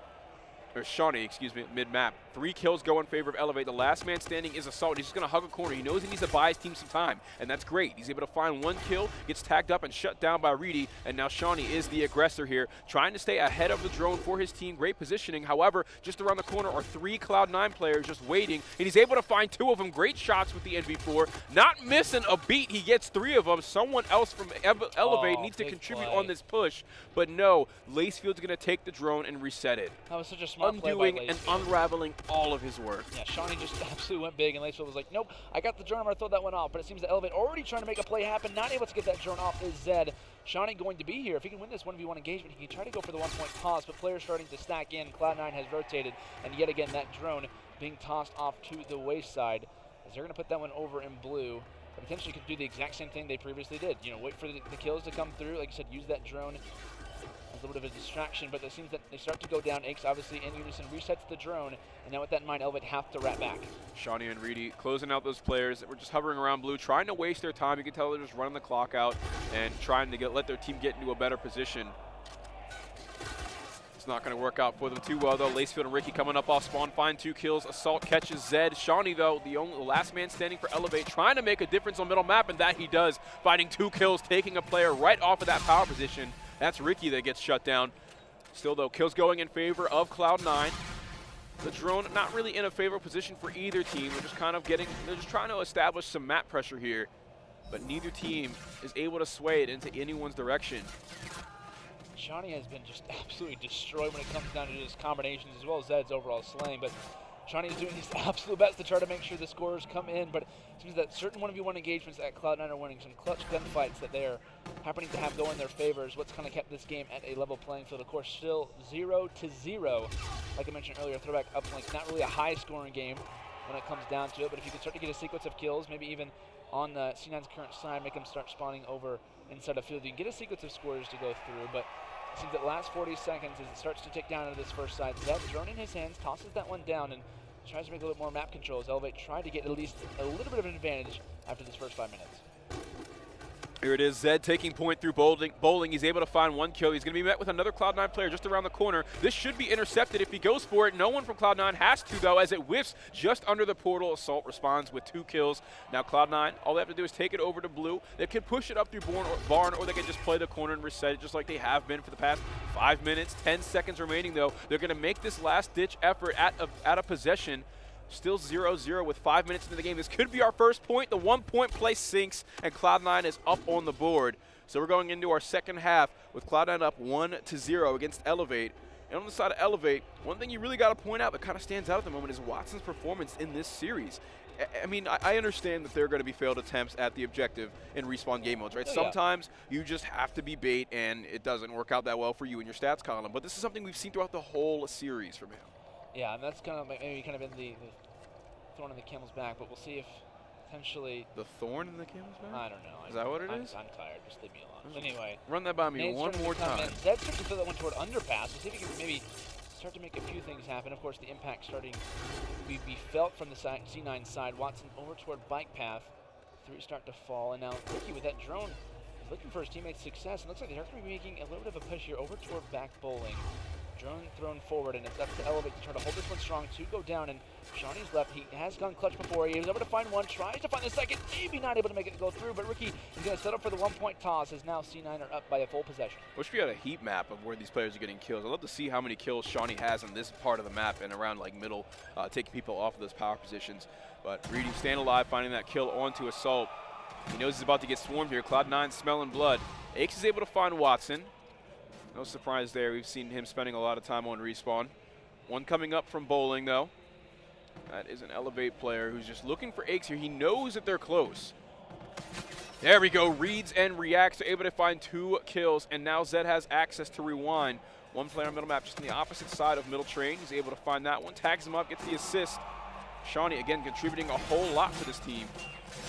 Or Shawnee, excuse me, mid-map. 3 kills go in favor of Elevate. The last man standing is Assault. He's just going to hug a corner. He knows he needs to buy his team some time, and that's great. He's able to find 1 kill, gets tagged up and shut down by Reedy, and now Shawnee is the aggressor here, trying to stay ahead of the drone for his team. Great positioning. However, just around the corner are 3 Cloud9 players just waiting, and he's able to find 2 of them. Great shots with the NV4. Not missing a beat. He gets 3 of them. Someone else from Elevate needs to contribute on this push, but no, Lacefield's going to take the drone and reset it. That was such a smart play by Undoing and unraveling all of his work. Yeah, Shawnee just absolutely went big, and Lacefield was like, nope, I got the drone, I'm going to throw that one off. But it seems that Elevate already trying to make a play happen, not able to get that drone off is Zed. Shawnee going to be here. If he can win this 1v1 engagement, he can try to go for the 1-point toss, but players starting to stack in. Cloud9 has rotated, and yet again, that drone being tossed off to the wayside. As they're going to put that one over in blue. But potentially could do the exact same thing they previously did. Wait for the kills to come through. Like I said, use that drone a little bit of a distraction, but it seems that they start to go down. Aches obviously in unison resets the drone, and now with that in mind, Elevate have to wrap back. Shawnee and Reedy closing out those players that were just hovering around blue, trying to waste their time. You can tell they're just running the clock out and trying to let their team get into a better position. It's not going to work out for them too well, though. Lacefield and Ricky coming up off spawn, find 2 kills. Assault catches Zed. Shawnee, though, the last man standing for Elevate, trying to make a difference on middle map, and that he does, finding 2 kills, taking a player right off of that power position. That's Ricky that gets shut down. Still, though, kills going in favor of Cloud9. The drone not really in a favorable position for either team. They're just they're just trying to establish some map pressure here, but neither team is able to sway it into anyone's direction. Shawnee has been just absolutely destroyed when it comes down to his combinations as well as Zed's overall slaying, but Shawnee is doing his absolute best to try to make sure the scores come in, but it seems that certain 1v1 engagements that Cloud9 are winning, some clutch gunfights that they're happening to have go in their favor is what's kind of kept this game at a level playing field. Of course, still 0-0. Like I mentioned earlier, throwback uplink, not really a high-scoring game when it comes down to it, but if you can start to get a sequence of kills, maybe even on the C9's current side, make them start spawning over inside of field, you can get a sequence of scores to go through, but it seems that last 40 seconds as it starts to tick down into this first side. Zed, drone in his hands, tosses that one down and tries to make a little bit more map control as Elevate tried to get at least a little bit of an advantage after this first 5 minutes. Here it is, Zed taking point through bowling. He's able to find one kill. He's going to be met with another Cloud9 player just around the corner. This should be intercepted if he goes for it. No one from Cloud9 has to, though, as it whiffs just under the portal. Assault responds with 2 kills. Now Cloud9, all they have to do is take it over to blue. They can push it up through barn, or they can just play the corner and reset it just like they have been for the past 5 minutes. 10 seconds remaining, though. They're going to make this last-ditch effort at a possession. Still 0-0 with 5 minutes into the game. This could be our first point. The 1-point play sinks, and Cloud9 is up on the board. So we're going into our second half with Cloud9 up 1-0 against Elevate. And on the side of Elevate, one thing you really got to point out that kind of stands out at the moment is Watson's performance in this series. I mean, I understand that there are going to be failed attempts at the objective in Respawn game modes, right? Sometimes you just have to be bait, and it doesn't work out that well for you in your stats column. But this is something we've seen throughout the whole series from him. Yeah, and that's kind of maybe kind of in the thorn in the camel's back, but we'll see if potentially the thorn in the camel's back? I don't know. Is that what it is? I'm tired. Just leave me alone. Anyway, run that by me one more time. Zed starts to throw that one toward underpass. We'll see if he can maybe start to make a few things happen. Of course, the impact starting to be felt from the C9 side. Watson over toward bike path. 3 start to fall, and now Ricky with that drone is looking for his teammate's success. It looks like they're going to be making a little bit of a push here over toward back bowling. Drone thrown forward, and it's up to Elevate to try to hold this one strong. 2 go down, and Shawnee's left. He has gone clutch before. He was able to find one, tries to find the second, maybe not able to make it go through, but Ricky is going to set up for the 1-point toss as now C9 are up by a full possession. Wish we had a heat map of where these players are getting kills. I'd love to see how many kills Shawnee has on this part of the map and around like middle, taking people off of those power positions. But Reedy staying alive, finding that kill onto Assault. He knows he's about to get swarmed here. Cloud9 smelling blood. Aches is able to find Watson. No surprise there. We've seen him spending a lot of time on Respawn. One coming up from bowling, though. That is an Elevate player who's just looking for Aches here. He knows that they're close. There we go. Reads and reacts. They're able to find 2 kills, and now Zed has access to rewind. One player on middle map just on the opposite side of middle train. He's able to find that one. Tags him up, gets the assist. Shawnee, again, contributing a whole lot to this team.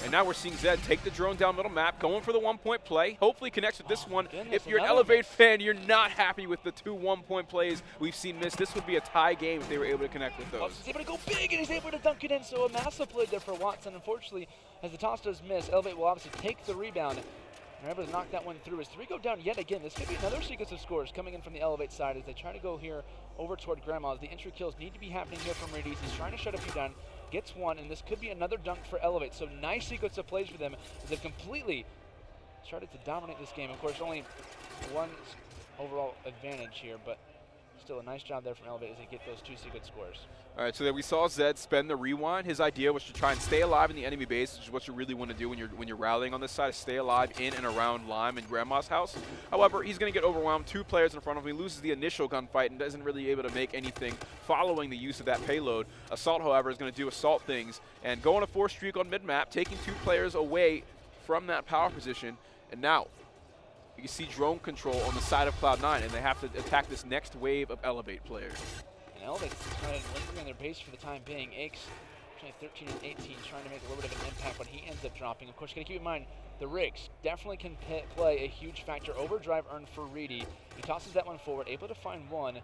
And now we're seeing Zed take the drone down middle map, going for the 1-point play. Hopefully connects with this one. Goodness, if you're an Elevate fan, you're not happy with the 2 1-point plays we've seen miss. This would be a tie game if they were able to connect with those. He's able to go big, and he's able to dunk it in, so a massive play there for Watson. Unfortunately, as the toss does miss, Elevate will obviously take the rebound. They're able to knock that one through as 3 go down yet again. This could be another sequence of scores coming in from the Elevate side as they try to go here over toward Grandma's. The entry kills need to be happening here from Reedy. He's trying to shut a few down. Gets one, and this could be another dunk for Elevate. So nice sequence of plays for them as they've completely started to dominate this game. Of course, only 1 overall advantage here, but still a nice job there from Elevate as they get those 2 sequence scores. All right, so there we saw Zed spend the rewind. His idea was to try and stay alive in the enemy base, which is what you really want to do when you're rallying on this side, is stay alive in and around Lime and Grandma's house. However, he's going to get overwhelmed. 2 players in front of him. He loses the initial gunfight and isn't really able to make anything following the use of that payload. Assault, however, is going to do Assault things and go on a 4 streak on mid-map, taking 2 players away from that power position. And now you can see drone control on the side of Cloud9, and they have to attack this next wave of Elevate players. And Elevate's kind of lingering on their base for the time being. Aches, 13 and 18, trying to make a little bit of an impact, but he ends up dropping. Of course, you got to keep in mind, the rigs definitely can play a huge factor. Overdrive earned for Reedy. He tosses that one forward, able to find one.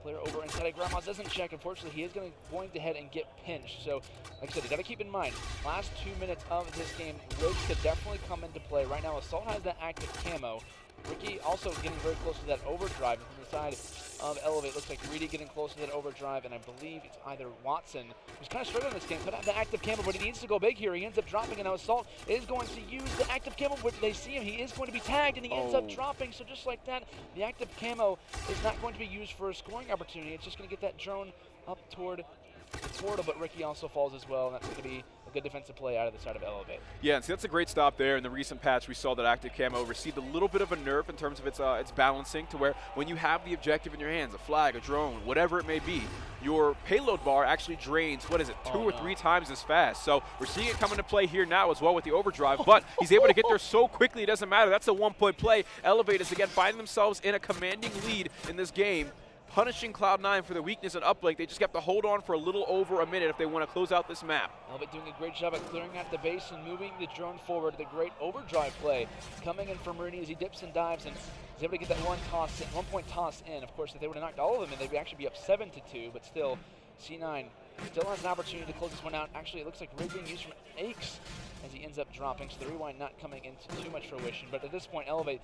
Player over inside of Grandma's doesn't check. Unfortunately, he is going to head and get pinched. So, like I said, you got to keep in mind, last 2 minutes of this game, rigs could definitely come into play. Right now, Assault has that active camo. Ricky also getting very close to that overdrive from the side of Elevate. Looks like Reedy getting close to that overdrive, and I believe it's either Watson, who's kind of struggling in this game, could have the active camo, but he needs to go big here. He ends up dropping, and now Assault is going to use the active camo, but they see him. He is going to be tagged, and he ends up dropping. So just like that, the active camo is not going to be used for a scoring opportunity. It's just going to get that drone up toward the portal, but Ricky also falls as well, and that's going to be a good defensive play out of the side of Elevate. Yeah, and see, that's a great stop there. In the recent patch, we saw that Active Camo received a little bit of a nerf in terms of its balancing, to where when you have the objective in your hands, a flag, a drone, whatever it may be, your payload bar actually drains, what is it, two or three times as fast. So we're seeing it come into play here now as well with the overdrive, but he's able to get there so quickly it doesn't matter. That's a one-point play. Elevate is again finding themselves in a commanding lead in this game, punishing Cloud9 for the weakness and uplink. They just have to hold on for a little over a minute if they want to close out this map. Elevate doing a great job at clearing out the base and moving the drone forward. The great overdrive play coming in from Rudy as he dips and dives and is able to get that 1-point toss in. Of course, if they would have knocked all of them in, they'd actually be up 7-2, but still, C9 still has an opportunity to close this one out. Actually, it looks like rig being used from Aches as he ends up dropping, so the rewind not coming into too much fruition. But at this point, Elevate,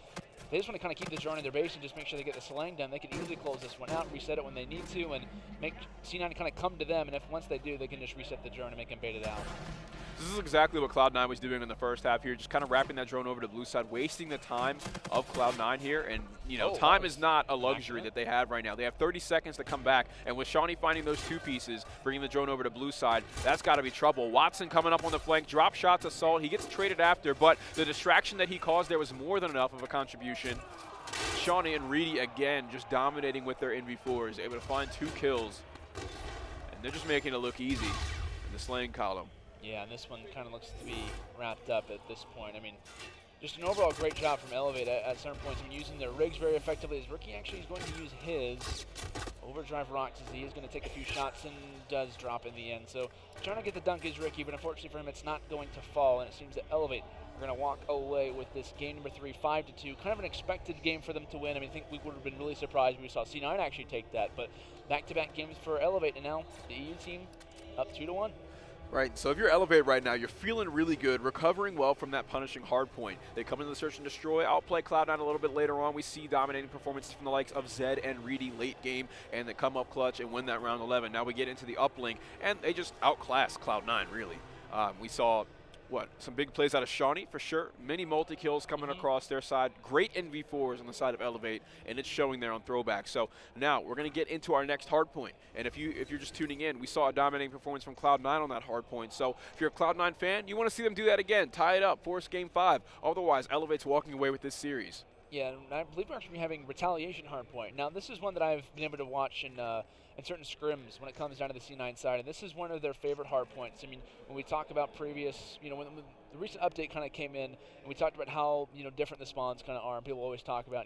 they just want to kind of keep the drone in their base and just make sure they get the slaying done. They can easily close this one out, reset it when they need to, and make C9 kind of come to them. And if once they do, they can just reset the drone and make them bait it out. This is exactly what Cloud9 was doing in the first half here, just kind of wrapping that drone over to the blue side, wasting the time of Cloud9 here. And, you know, time is not a luxury that they have right now. They have 30 seconds to come back, and with Shawnee finding those two pieces, bringing the drone over to blue side, that's got to be trouble. Watson coming up on the flank, drop shots, assault. He gets traded after, but the distraction that he caused there was more than enough of a contribution. Shawnee and Reedy, again, just dominating with their NV4s, able to find 2 kills. And they're just making it look easy in the slaying column. Yeah, and this one kind of looks to be wrapped up at this point. I mean, just an overall great job from Elevate at certain points. I mean, using their rigs very effectively. His rookie actually is going to use his overdrive rocks as he is going to take a few shots and does drop in the end. So trying to get the dunk is Ricky, but unfortunately for him, it's not going to fall. And it seems that Elevate are going to walk away with this game number 3, 5-2. Kind of an expected game for them to win. I mean, I think we would have been really surprised if we saw C9 actually take that. But back-to-back games for Elevate, and now the EU team up 2-1. Right, so if you're Elevate right now, you're feeling really good, recovering well from that punishing hard point. They come into the search and destroy, outplay Cloud9 a little bit later on. We see dominating performances from the likes of Zed and Reedy late game, and they come up clutch and win that round 11. Now we get into the uplink, and they just outclass Cloud9, really. We saw, some big plays out of Shawnee, for sure. Many multi-kills coming across their side. Great NV4s on the side of Elevate, and it's showing there on throwback. So now we're going to get into our next hard point. And if you're just tuning in, we saw a dominating performance from Cloud9 on that hard point. So if you're a Cloud9 fan, you want to see them do that again. Tie it up, force game 5. Otherwise, Elevate's walking away with this series. Yeah, and I believe we're actually having retaliation hardpoint. Now, this is one that I've been able to watch in certain scrims when it comes down to the C9 side, and this is one of their favorite hardpoints. I mean, when we talk about previous, when the recent update kind of came in, and we talked about how, different the spawns kind of are, and people always talk about,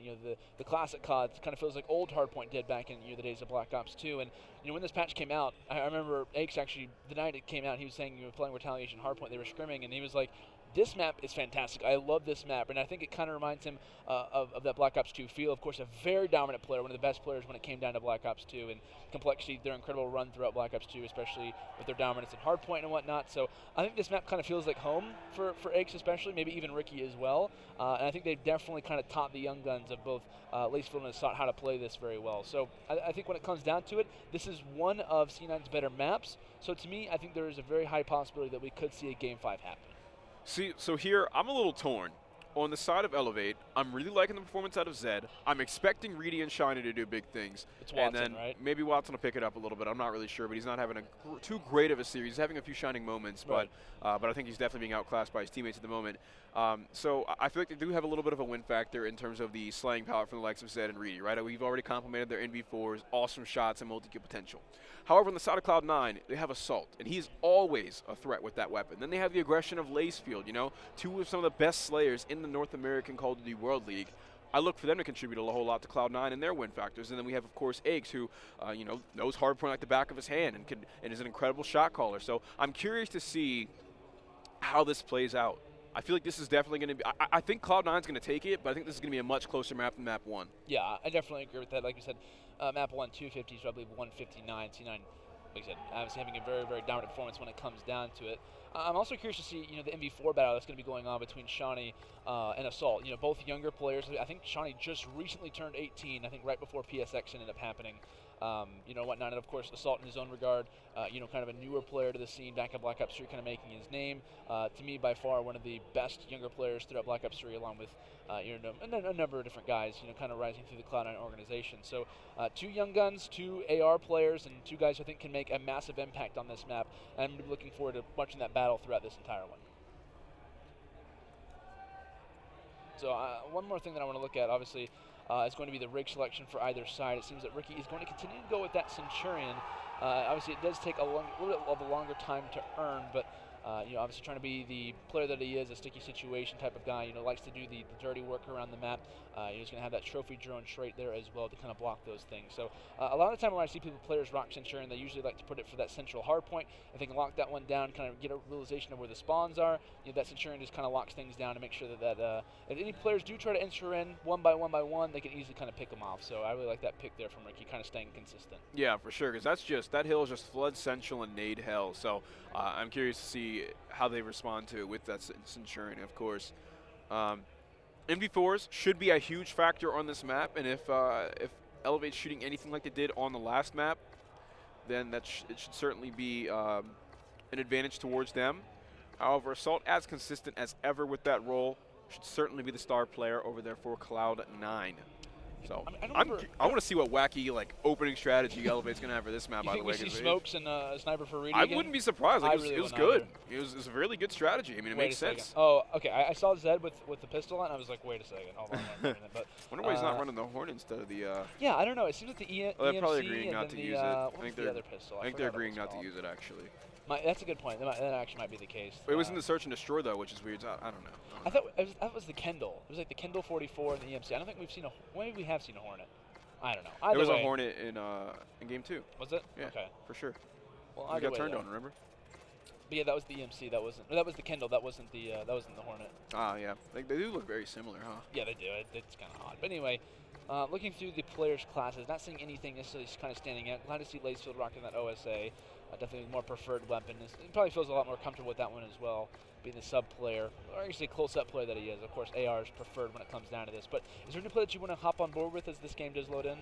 the classic COD kind of feels like old hardpoint did back in the days of Black Ops 2, and, when this patch came out, I remember Aches actually, the night it came out, he was saying, playing retaliation hardpoint, they were scrimming, and he was like, this map is fantastic. I love this map, and I think it kind of reminds him of that Black Ops 2 feel. Of course, a very dominant player, one of the best players when it came down to Black Ops 2, and complexity, their incredible run throughout Black Ops 2, especially with their dominance in hardpoint and whatnot. So I think this map kind of feels like home for Aches especially, maybe even Ricky as well. And I think they've definitely kind of taught the young guns of both Lacefield and Assad how to play this very well. So I think when it comes down to it, this is one of C9's better maps. So to me, I think there is a very high possibility that we could see a Game 5 happen. See, so here, I'm a little torn. On the side of Elevate, I'm really liking the performance out of Zed. I'm expecting Reedy and Shiny to do big things. It's Watson, and then right? Maybe Watson will pick it up a little bit. I'm not really sure, but he's not having too great of a series. He's having a few shining moments, right. but I think he's definitely being outclassed by his teammates at the moment. So I feel like they do have a little bit of a win factor in terms of the slaying power from the likes of Zed and Reedy, right? We've already complimented their NV4s, awesome shots, and multi-kill potential. However, on the side of Cloud9, they have Assault, and he's always a threat with that weapon. Then they have the aggression of Lacefield, two of some of the best slayers in the North American Call of Duty World League. I look for them to contribute a whole lot to Cloud9 and their win factors. And then we have, of course, Aches, who, knows hardpoint like the back of his hand and is an incredible shot caller. So I'm curious to see how this plays out. I feel like this is definitely going to be – I think Cloud9 is going to take it, but I think this is going to be a much closer map than Map 1. Yeah, I definitely agree with that. Like you said, Map 1, 250, so I believe 159. C9, like I said, obviously having a very, very dominant performance when it comes down to it. I'm also curious to see, the MV4 battle that's going to be going on between Shawnee and Assault. Both younger players. I think Shawnee just recently turned 18, I think right before PSX ended up happening. Whatnot. And of course, Assault in his own regard, kind of a newer player to the scene back at Black Ops 3, kind of making his name. To me, by far, one of the best younger players throughout Black Ops 3, along with a number of different guys, kind of rising through the Cloud9 organization. So 2 young guns, 2 AR players, and 2 guys who I think can make a massive impact on this map. And I'm looking forward to watching that battle throughout this entire one. So one more thing that I want to look at, obviously, is going to be the rig selection for either side. It seems that Ricky is going to continue to go with that Centurion. Obviously, it does take a little bit of a longer time to earn, but obviously trying to be the player that he is, a sticky situation type of guy, likes to do the dirty work around the map. He's going to have that trophy drone trait there as well to kind of block those things. So a lot of the time when I see players rock Centurion, they usually like to put it for that central hard point. If they can lock that one down, kind of get a realization of where the spawns are, that Centurion just kind of locks things down to make sure that if any players do try to enter in one by one, they can easily kind of pick them off. So I really like that pick there from Ricky, kind of staying consistent. Yeah, for sure, because that hill is just flood central and nade hell. So I'm curious to see how they respond to it with that Centurion, of course. MV4s should be a huge factor on this map, and if Elevate's shooting anything like they did on the last map, then it should certainly be an advantage towards them. However, Assault, as consistent as ever with that role, should certainly be the star player over there for Cloud9. So I want to see what wacky opening strategy Elevate's going to have for this map. You by the way, think we see smokes and a sniper for Reedy I again? wouldn't be surprised. It was good. It was a really good strategy. I mean, it Wait makes a second. sense. Oh, okay. I saw Zed with the pistol, and I was like, wait a second. Hold on. But Wonder why he's not running the Horn instead of the. Yeah, I don't know. It seems like the EMC Well, they're probably agreeing not to use it. What was the other pistol? I think they're agreeing not to use it, actually. That's a good point. That actually might be the case. It was in the search and destroy though, which is weird. I don't know. I thought that was the Kendall. It was like the Kendall 44 and the EMC. I don't think we've seen maybe we have seen a Hornet. I don't know. There was a Hornet in game 2. Was it? Yeah. Okay. For sure. Well, we got turned on. Remember? But yeah, that was the EMC. That was the Kendall. That wasn't the Hornet. Ah, yeah. They do look very similar, huh? Yeah, they do. It's kind of odd. But anyway, looking through the players' classes, not seeing anything necessarily kind of standing out. Glad to see Lacefield rocking that OSA. Definitely a more preferred weapon. He probably feels a lot more comfortable with that one as well, being the sub player, or actually close-up player that he is. Of course, AR is preferred when it comes down to this. But is there any play that you want to hop on board with as this game does load in?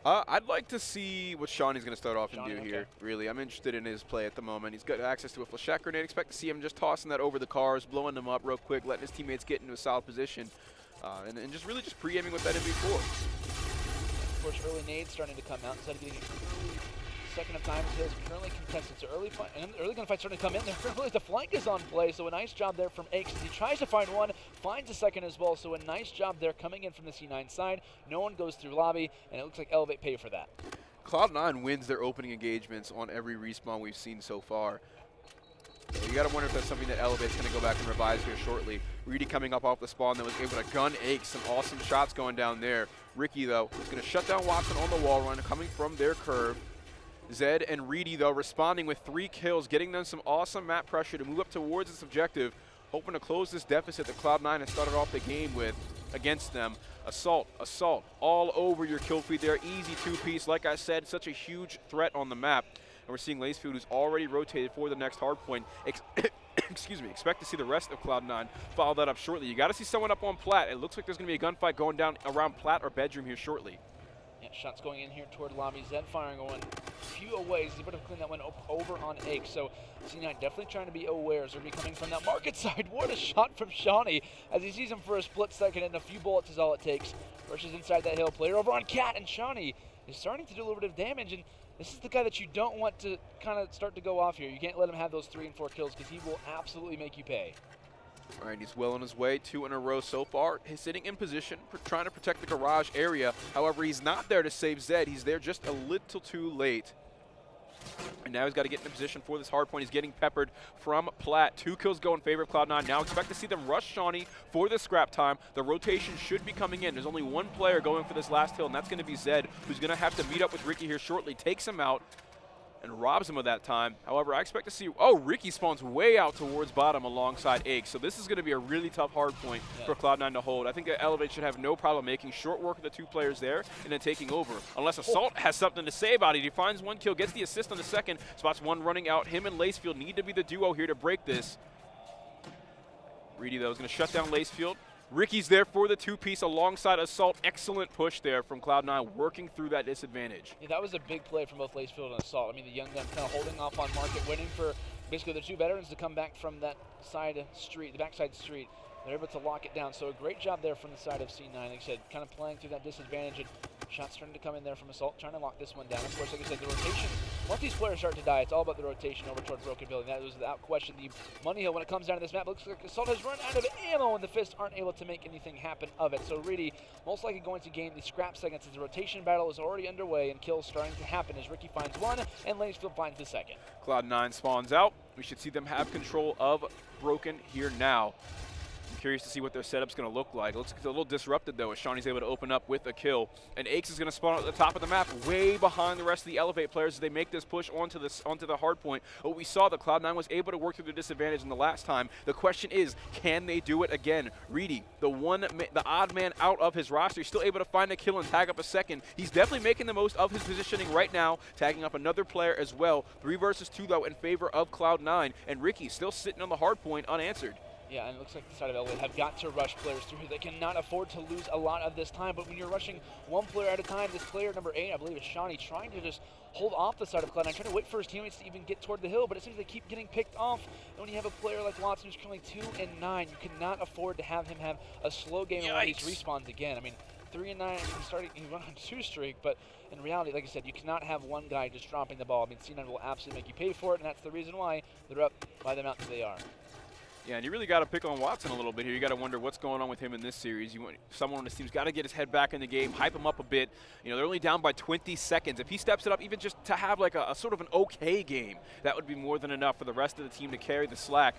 I'd like to see what Shawnee's going to start off and do here, really. I'm interested in his play at the moment. He's got access to a flechette grenade. Expect to see him just tossing that over the cars, blowing them up real quick, letting his teammates get into a solid position, and just really pre-aiming with that MV4. Of course, early nades starting to come out instead of getting an early second of time. Is currently contested, so early gunfight starting to come in there. The flank is on play, so a nice job there from Aches. He tries to find one, finds a second as well, so a nice job there coming in from the C9 side. No one goes through lobby, and it looks like Elevate pay for that. Cloud9 wins their opening engagements on every respawn we've seen so far. So you got to wonder if that's something that Elevate's going to go back and revise here shortly. Reedy coming up off the spawn that was able to gun Aches. Some awesome shots going down there. Ricky, though, is going to shut down Watson on the wall run coming from their curve. Zed and Reedy, though, responding with 3 kills, getting them some awesome map pressure to move up towards this objective, hoping to close this deficit that Cloud9 has started off the game with against them. Assault, all over your kill feed there. Easy 2-piece. Like I said, such a huge threat on the map. And we're seeing Lacefield, who's already rotated for the next hard point. Excuse me, expect to see the rest of Cloud9 follow that up shortly. You got to see someone up on Plat. It looks like there's going to be a gunfight going down around Plat or Bedroom here shortly. Yeah, shots going in here toward lobby. Zed firing one a few away. He's able to clean that one over on Ache. So C9 definitely trying to be aware as they're coming from that market side. What a shot from Shawnee as he sees him for a split second, and a few bullets is all it takes. Rushes inside that hill. Player over on Cat, and Shawnee is starting to do a little bit of damage. And this is the guy that you don't want to kind of start to go off here. You can't let him have those 3 and 4 kills because he will absolutely make you pay. All right, he's well on his way, 2 in a row so far. He's sitting in position, trying to protect the garage area. However, he's not there to save Zed. He's there just a little too late. And now he's got to get in position for this hard point. He's getting peppered from Plat. 2 kills go in favor of Cloud9. Now expect to see them rush Shawnee for the scrap time. The rotation should be coming in. There's only 1 player going for this last hill, and that's going to be Zed, who's going to have to meet up with Ricky here shortly. Takes him out and robs him of that time. However, I expect to see, Ricky spawns way out towards bottom alongside Ache. So this is going to be a really tough hard point for Cloud9 to hold. I think that Elevate should have no problem making short work of the 2 players there and then taking over. Unless Assault has something to say about it. He finds 1 kill, gets the assist on the second, spots 1 running out. Him and Lacefield need to be the duo here to break this. Reedy, though, is going to shut down Lacefield. Ricky's there for the two-piece alongside Assault. Excellent push there from Cloud9, working through that disadvantage. Yeah, that was a big play from both Lacefield and Assault. I mean, the young gun kind of holding off on market, waiting for basically the two veterans to come back from that side street, the backside street. They're able to lock it down. So a great job there from the side of C9. Like I said, kind of playing through that disadvantage, and shots starting to come in there from Assault, trying to lock this one down. Of course, like I said, the rotation, once these players start to die, it's all about the rotation over toward Broken Building. That was without question the money hill when it comes down to this map. Looks like Assault has run out of ammo, and the Fists aren't able to make anything happen of it. So really, most likely going to gain the scrap seconds as the rotation battle is already underway, and kills starting to happen as Ricky finds one, and Lanesfield finds the second. Cloud9 spawns out. We should see them have control of Broken here now. I'm curious to see what their setup's going to look like. It looks like it's a little disrupted, though, as Shawnee's able to open up with a kill. And Aches is going to spawn at the top of the map, way behind the rest of the Elevate players as they make this push onto the hard point. But we saw that Cloud9 was able to work through the disadvantage in the last time. The question is, can they do it again? Reedy, the odd man out of his roster, he's still able to find a kill and tag up a second. He's definitely making the most of his positioning right now, tagging up another player as well. 3 versus 2, though, in favor of Cloud9. And Ricky still sitting on the hard point unanswered. Yeah, and it looks like the side of Elevate have got to rush players through. They cannot afford to lose a lot of this time, but when you're rushing one player at a time, this player number 8, I believe it's Shawnee, trying to just hold off the side of Cloud9, trying to wait for his teammates to even get toward the hill, but it seems they keep getting picked off. And when you have a player like Watson who's currently 2 and 9, you cannot afford to have him have a slow game when he respawns again. I mean, 3 and 9, he went on 2 streak, but in reality, like I said, you cannot have one guy just dropping the ball. I mean, C9 will absolutely make you pay for it, and that's the reason why they're up by the amount that they are. Yeah, and you really got to pick on Watson a little bit here. You got to wonder what's going on with him in this series. Someone on his team's got to get his head back in the game, hype him up a bit. You know, they're only down by 20 seconds. If he steps it up, even just to have like a sort of an okay game, that would be more than enough for the rest of the team to carry the slack.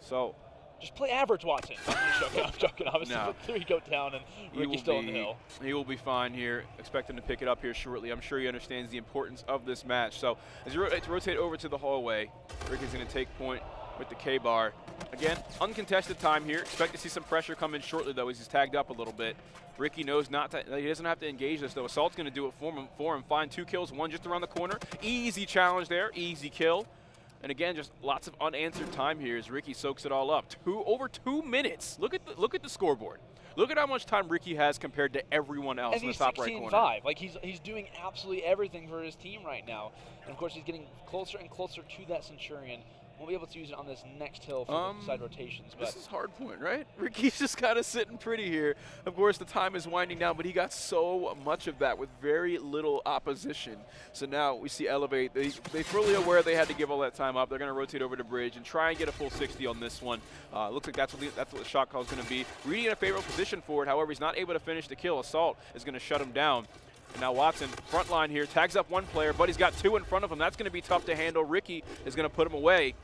So just play average, Watson. I'm joking. Obviously, no. but 3 go down, and Ricky's still on the hill. He will be fine here. Expect him to pick it up here shortly. I'm sure he understands the importance of this match. So as you rotate over to the hallway, Ricky's going to take point with the K-bar. Again, uncontested time here. Expect to see some pressure come in shortly, though, as he's tagged up a little bit. Ricky knows he doesn't have to engage this, though. Assault's going to do it for him. Find 2 kills, 1 just around the corner. Easy challenge there, easy kill. And again, just lots of unanswered time here as Ricky soaks it all up. Over 2 minutes. Look at the scoreboard. Look at how much time Ricky has compared to everyone else in the top right corner. And he's 16-5. Like, he's doing absolutely everything for his team right now. And, of course, he's getting closer and closer to that Centurion. We'll be able to use it on this next hill for the side rotations. But this is hard point, right? Ricky's just kind of sitting pretty here. Of course, the time is winding down, but he got so much of that with very little opposition. So now we see Elevate. They're fully aware they had to give all that time up. They're going to rotate over to Bridge and try and get a full 60 on this one. Looks like that's what the shot call is going to be. Reedy in a favorable position for it. However, he's not able to finish the kill. Assault is going to shut him down. And now Watson, front line here, tags up 1 player, but he's got 2 in front of him. That's going to be tough to handle. Ricky is going to put him away.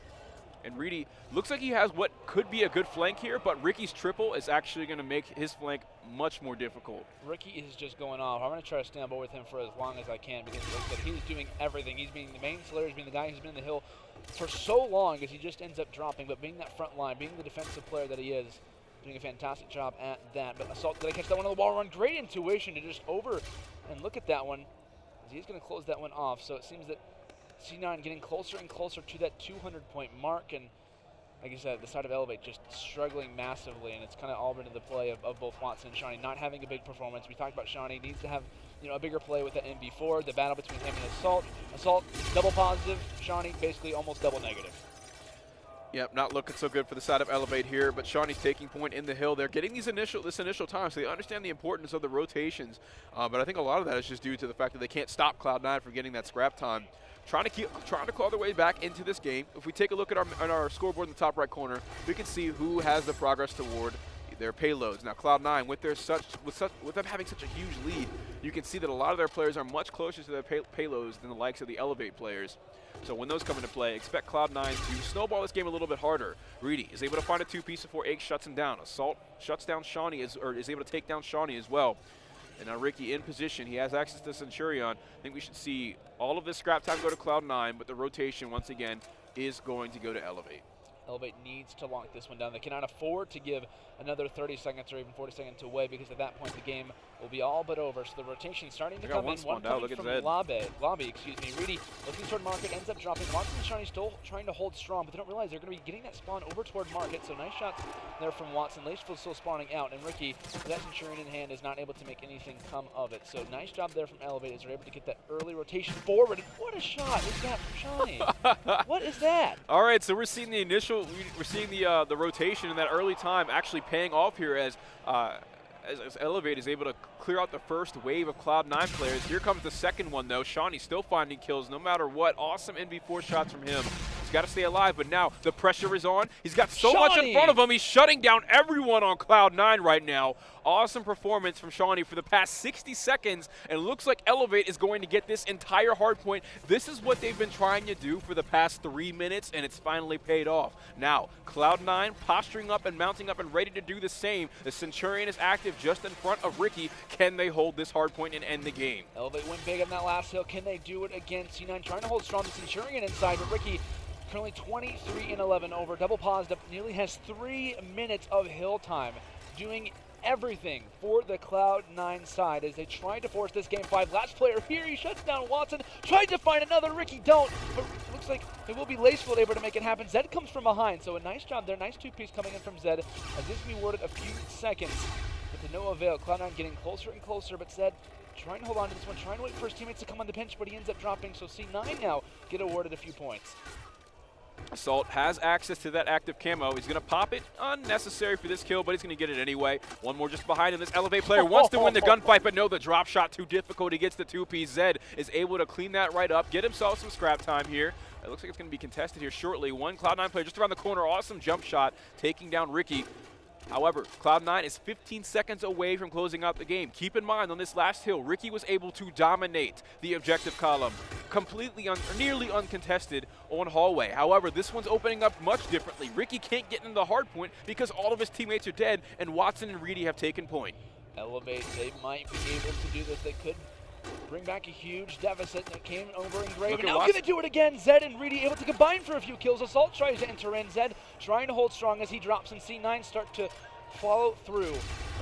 And Reedy looks like he has what could be a good flank here, but Ricky's triple is actually going to make his flank much more difficult. Ricky is just going off. I'm going to try to stand by with him for as long as I can because, like I said, he's doing everything. He's being the main slayer, he's being the guy who's been in the hill for so long as he just ends up dropping. But being that front line, being the defensive player that he is, doing a fantastic job at that. But Assault, did I catch that one on the wall run? Great intuition to just over and look at that one. He's going to close that one off. So it seems that C9 getting closer and closer to that 200-point mark, and like I said, the side of Elevate just struggling massively, and it's kind of all been to the play of both Watson and Shawnee not having a big performance. We talked about Shawnee needs to have a bigger play with that MB4, the battle between him and Assault. Assault double positive, Shawnee basically almost double negative. Yep, not looking so good for the side of Elevate here, but Shawnee's taking point in the hill. They're getting this initial time, so they understand the importance of the rotations. But I think a lot of that is just due to the fact that they can't stop Cloud9 from getting that scrap time. Trying to claw their way back into this game. If we take a look at our scoreboard in the top right corner, we can see who has the progress toward their payloads. Now Cloud9, with them having such a huge lead, you can see that a lot of their players are much closer to their payloads than the likes of the Elevate players. So when those come into play, expect Cloud9 to snowball this game a little bit harder. Reedy is able to find a 2-piece before Aches shuts him down. Assault shuts down Shawnee, is able to take down Shawnee as well. And now Ricky in position. He has access to Centurion. I think we should see all of this scrap time go to Cloud9, but the rotation, once again, is going to go to Elevate. Elevate needs to lock this one down. They cannot afford to give another 30 seconds or even 40 seconds away, because at that point the game will be all but over. So the rotation starting to They got come one in. spawned One out. coming Look at from Zed. lobby, Reedy looking toward Market, ends up dropping. Watson and Shawnee still trying to hold strong, but they don't realize they're going to be getting that spawn over toward Market. So nice shots there from Watson. Laceful still spawning out, and Ricky, with that Centurion in hand, is not able to make anything come of it. So nice job there from Elevate as they're able to get that early rotation forward. And what a shot is that from Shawnee? What is that? All right, so we're seeing the initial, we're seeing the rotation in that early time actually paying off here as Elevate is able to clear out the first wave of Cloud9 players. Here comes the second one, though. Shawnee still finding kills no matter what. Awesome NV4 shots from him. He's got to stay alive, but now the pressure is on. He's got so much in front of him. He's shutting down everyone on Cloud9 right now. Awesome performance from Shawnee for the past 60 seconds, and it looks like Elevate is going to get this entire hardpoint. This is what they've been trying to do for the past 3 minutes, and it's finally paid off. Now, Cloud9 posturing up and mounting up and ready to do the same. The Centurion is active just in front of Ricky. Can they hold this hardpoint and end the game? Elevate went big on that last hill. Can they do it again? C9 trying to hold strong. The Centurion inside, but Ricky currently 23-11 over. Double paused up. Nearly has 3 minutes of hill time. Doing everything for the Cloud9 side as they try to force this game 5. Last player here, he shuts down Watson. Tried to find another. Ricky don't. But it looks like it will be Lacefield able to make it happen. Zed comes from behind, so a nice job there. Nice two-piece coming in from Zed as this will be awarded a few seconds. But to no avail. Cloud9 getting closer and closer, but Zed trying to hold on to this one, trying to wait for his teammates to come on the pinch, but he ends up dropping, so C9 now get awarded a few points. Assault has access to that active camo. He's going to pop it. Unnecessary for this kill, but he's going to get it anyway. One more just behind him. This Elevate player wants to win the gunfight, but no, the drop shot too difficult. He gets the 2-piece. Zed is able to clean that right up, get himself some scrap time here. It looks like it's going to be contested here shortly. One Cloud9 player just around the corner. Awesome jump shot, taking down Ricky. However, Cloud9 is 15 seconds away from closing out the game. Keep in mind, on this last hill, Ricky was able to dominate the objective column, completely nearly uncontested on hallway. However, this one's opening up much differently. Ricky can't get into the hard point because all of his teammates are dead, and Watson and Reedy have taken point. Elevate, they might be able to do this. They could bring back a huge deficit that came over engraved. Now can they do it again? Zed and Reedy able to combine for a few kills. Assault tries to enter in. Zed trying to hold strong as he drops, and C9 start to follow through.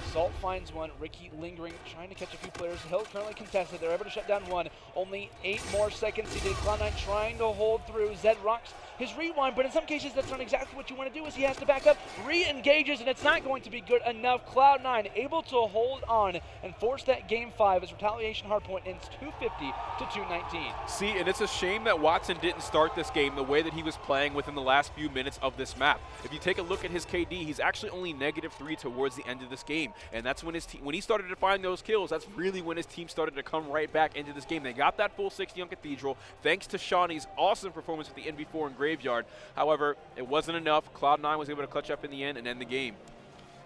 Assault finds one. Ricky lingering, trying to catch a few players. Hill currently contested. They're able to shut down one. Only 8 more seconds. He did. Cloud9 trying to hold through. Zed rocks his rewind, but in some cases that's not exactly what you want to do, as he has to back up, re-engages, and it's not going to be good enough. Cloud9 able to hold on and force that game 5 as retaliation hardpoint ends 250 to 219. See, and it's a shame that Watson didn't start this game the way that he was playing within the last few minutes of this map. If you take a look at his KD, he's actually only -3 towards the end of this game, and that's when his team, when he started to find those kills, that's really when his team started to come right back into this game. They got that full 60 on Cathedral thanks to Shawnee's awesome performance with the NV4 and Graveyard. However, it wasn't enough. Cloud9 was able to clutch up in the end and end the game.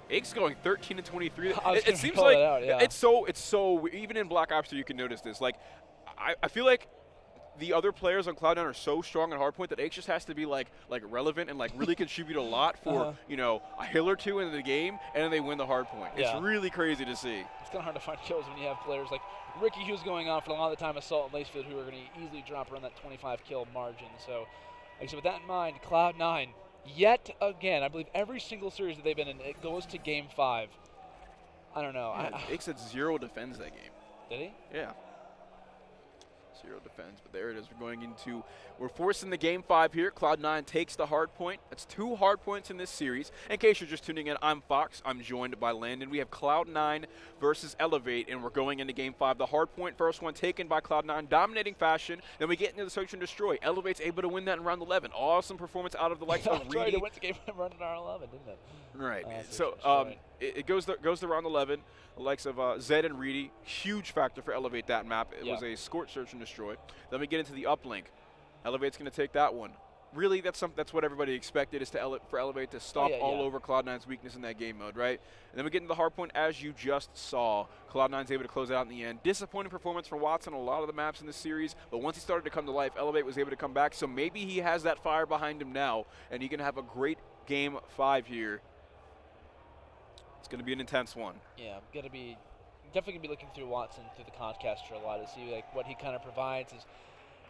Ig's going 13-23. It seems like it's so even in Black Ops 2 you can notice this. Like I feel like the other players on Cloud9 are so strong on hardpoint that Ix just has to be like relevant and like really contribute a lot for you know, a hill or two into the game, and then they win the hardpoint. It's really crazy to see. It's kind of hard to find kills when you have players like Ricky, who's going on for a lot of the time, Assault and Lacefield, who are going to easily drop around that 25 kill margin. So, with that in mind, Cloud9, yet again, I believe every single series that they've been in, it goes to game 5. I don't know. Yeah, Ix had 0 defends that game. Did he? Yeah. 0 defense, but there it is. We're forcing the game 5 here. Cloud9 takes the hard point. That's 2 hard points in this series. In case you're just tuning in, I'm Fox. I'm joined by Landon. We have Cloud9 versus Elevate, and we're going into game 5. The hard point, first one taken by Cloud9, dominating fashion. Then we get into the search and destroy. Elevate's able to win that in round 11. Awesome performance out of the likes of Reedy. It went to game 5 round in round 11, didn't it? Right. So it goes to round 11. The likes of Zed and Reedy, huge factor for Elevate that map. It was a scorch, search, and destroy. Then we get into the uplink. Elevate's going to take that one. Really, that's what everybody expected, is for Elevate to stomp all over Cloud9's weakness in that game mode, right? And then we get into the hard point, as you just saw. Cloud9's able to close it out in the end. Disappointing performance for Watson on a lot of the maps in this series, but once he started to come to life, Elevate was able to come back. So maybe he has that fire behind him now, and he can have a great game 5 here. It's going to be an intense one. Yeah, definitely gonna be looking through Watson through the Codcaster a lot to see like what he kind of provides.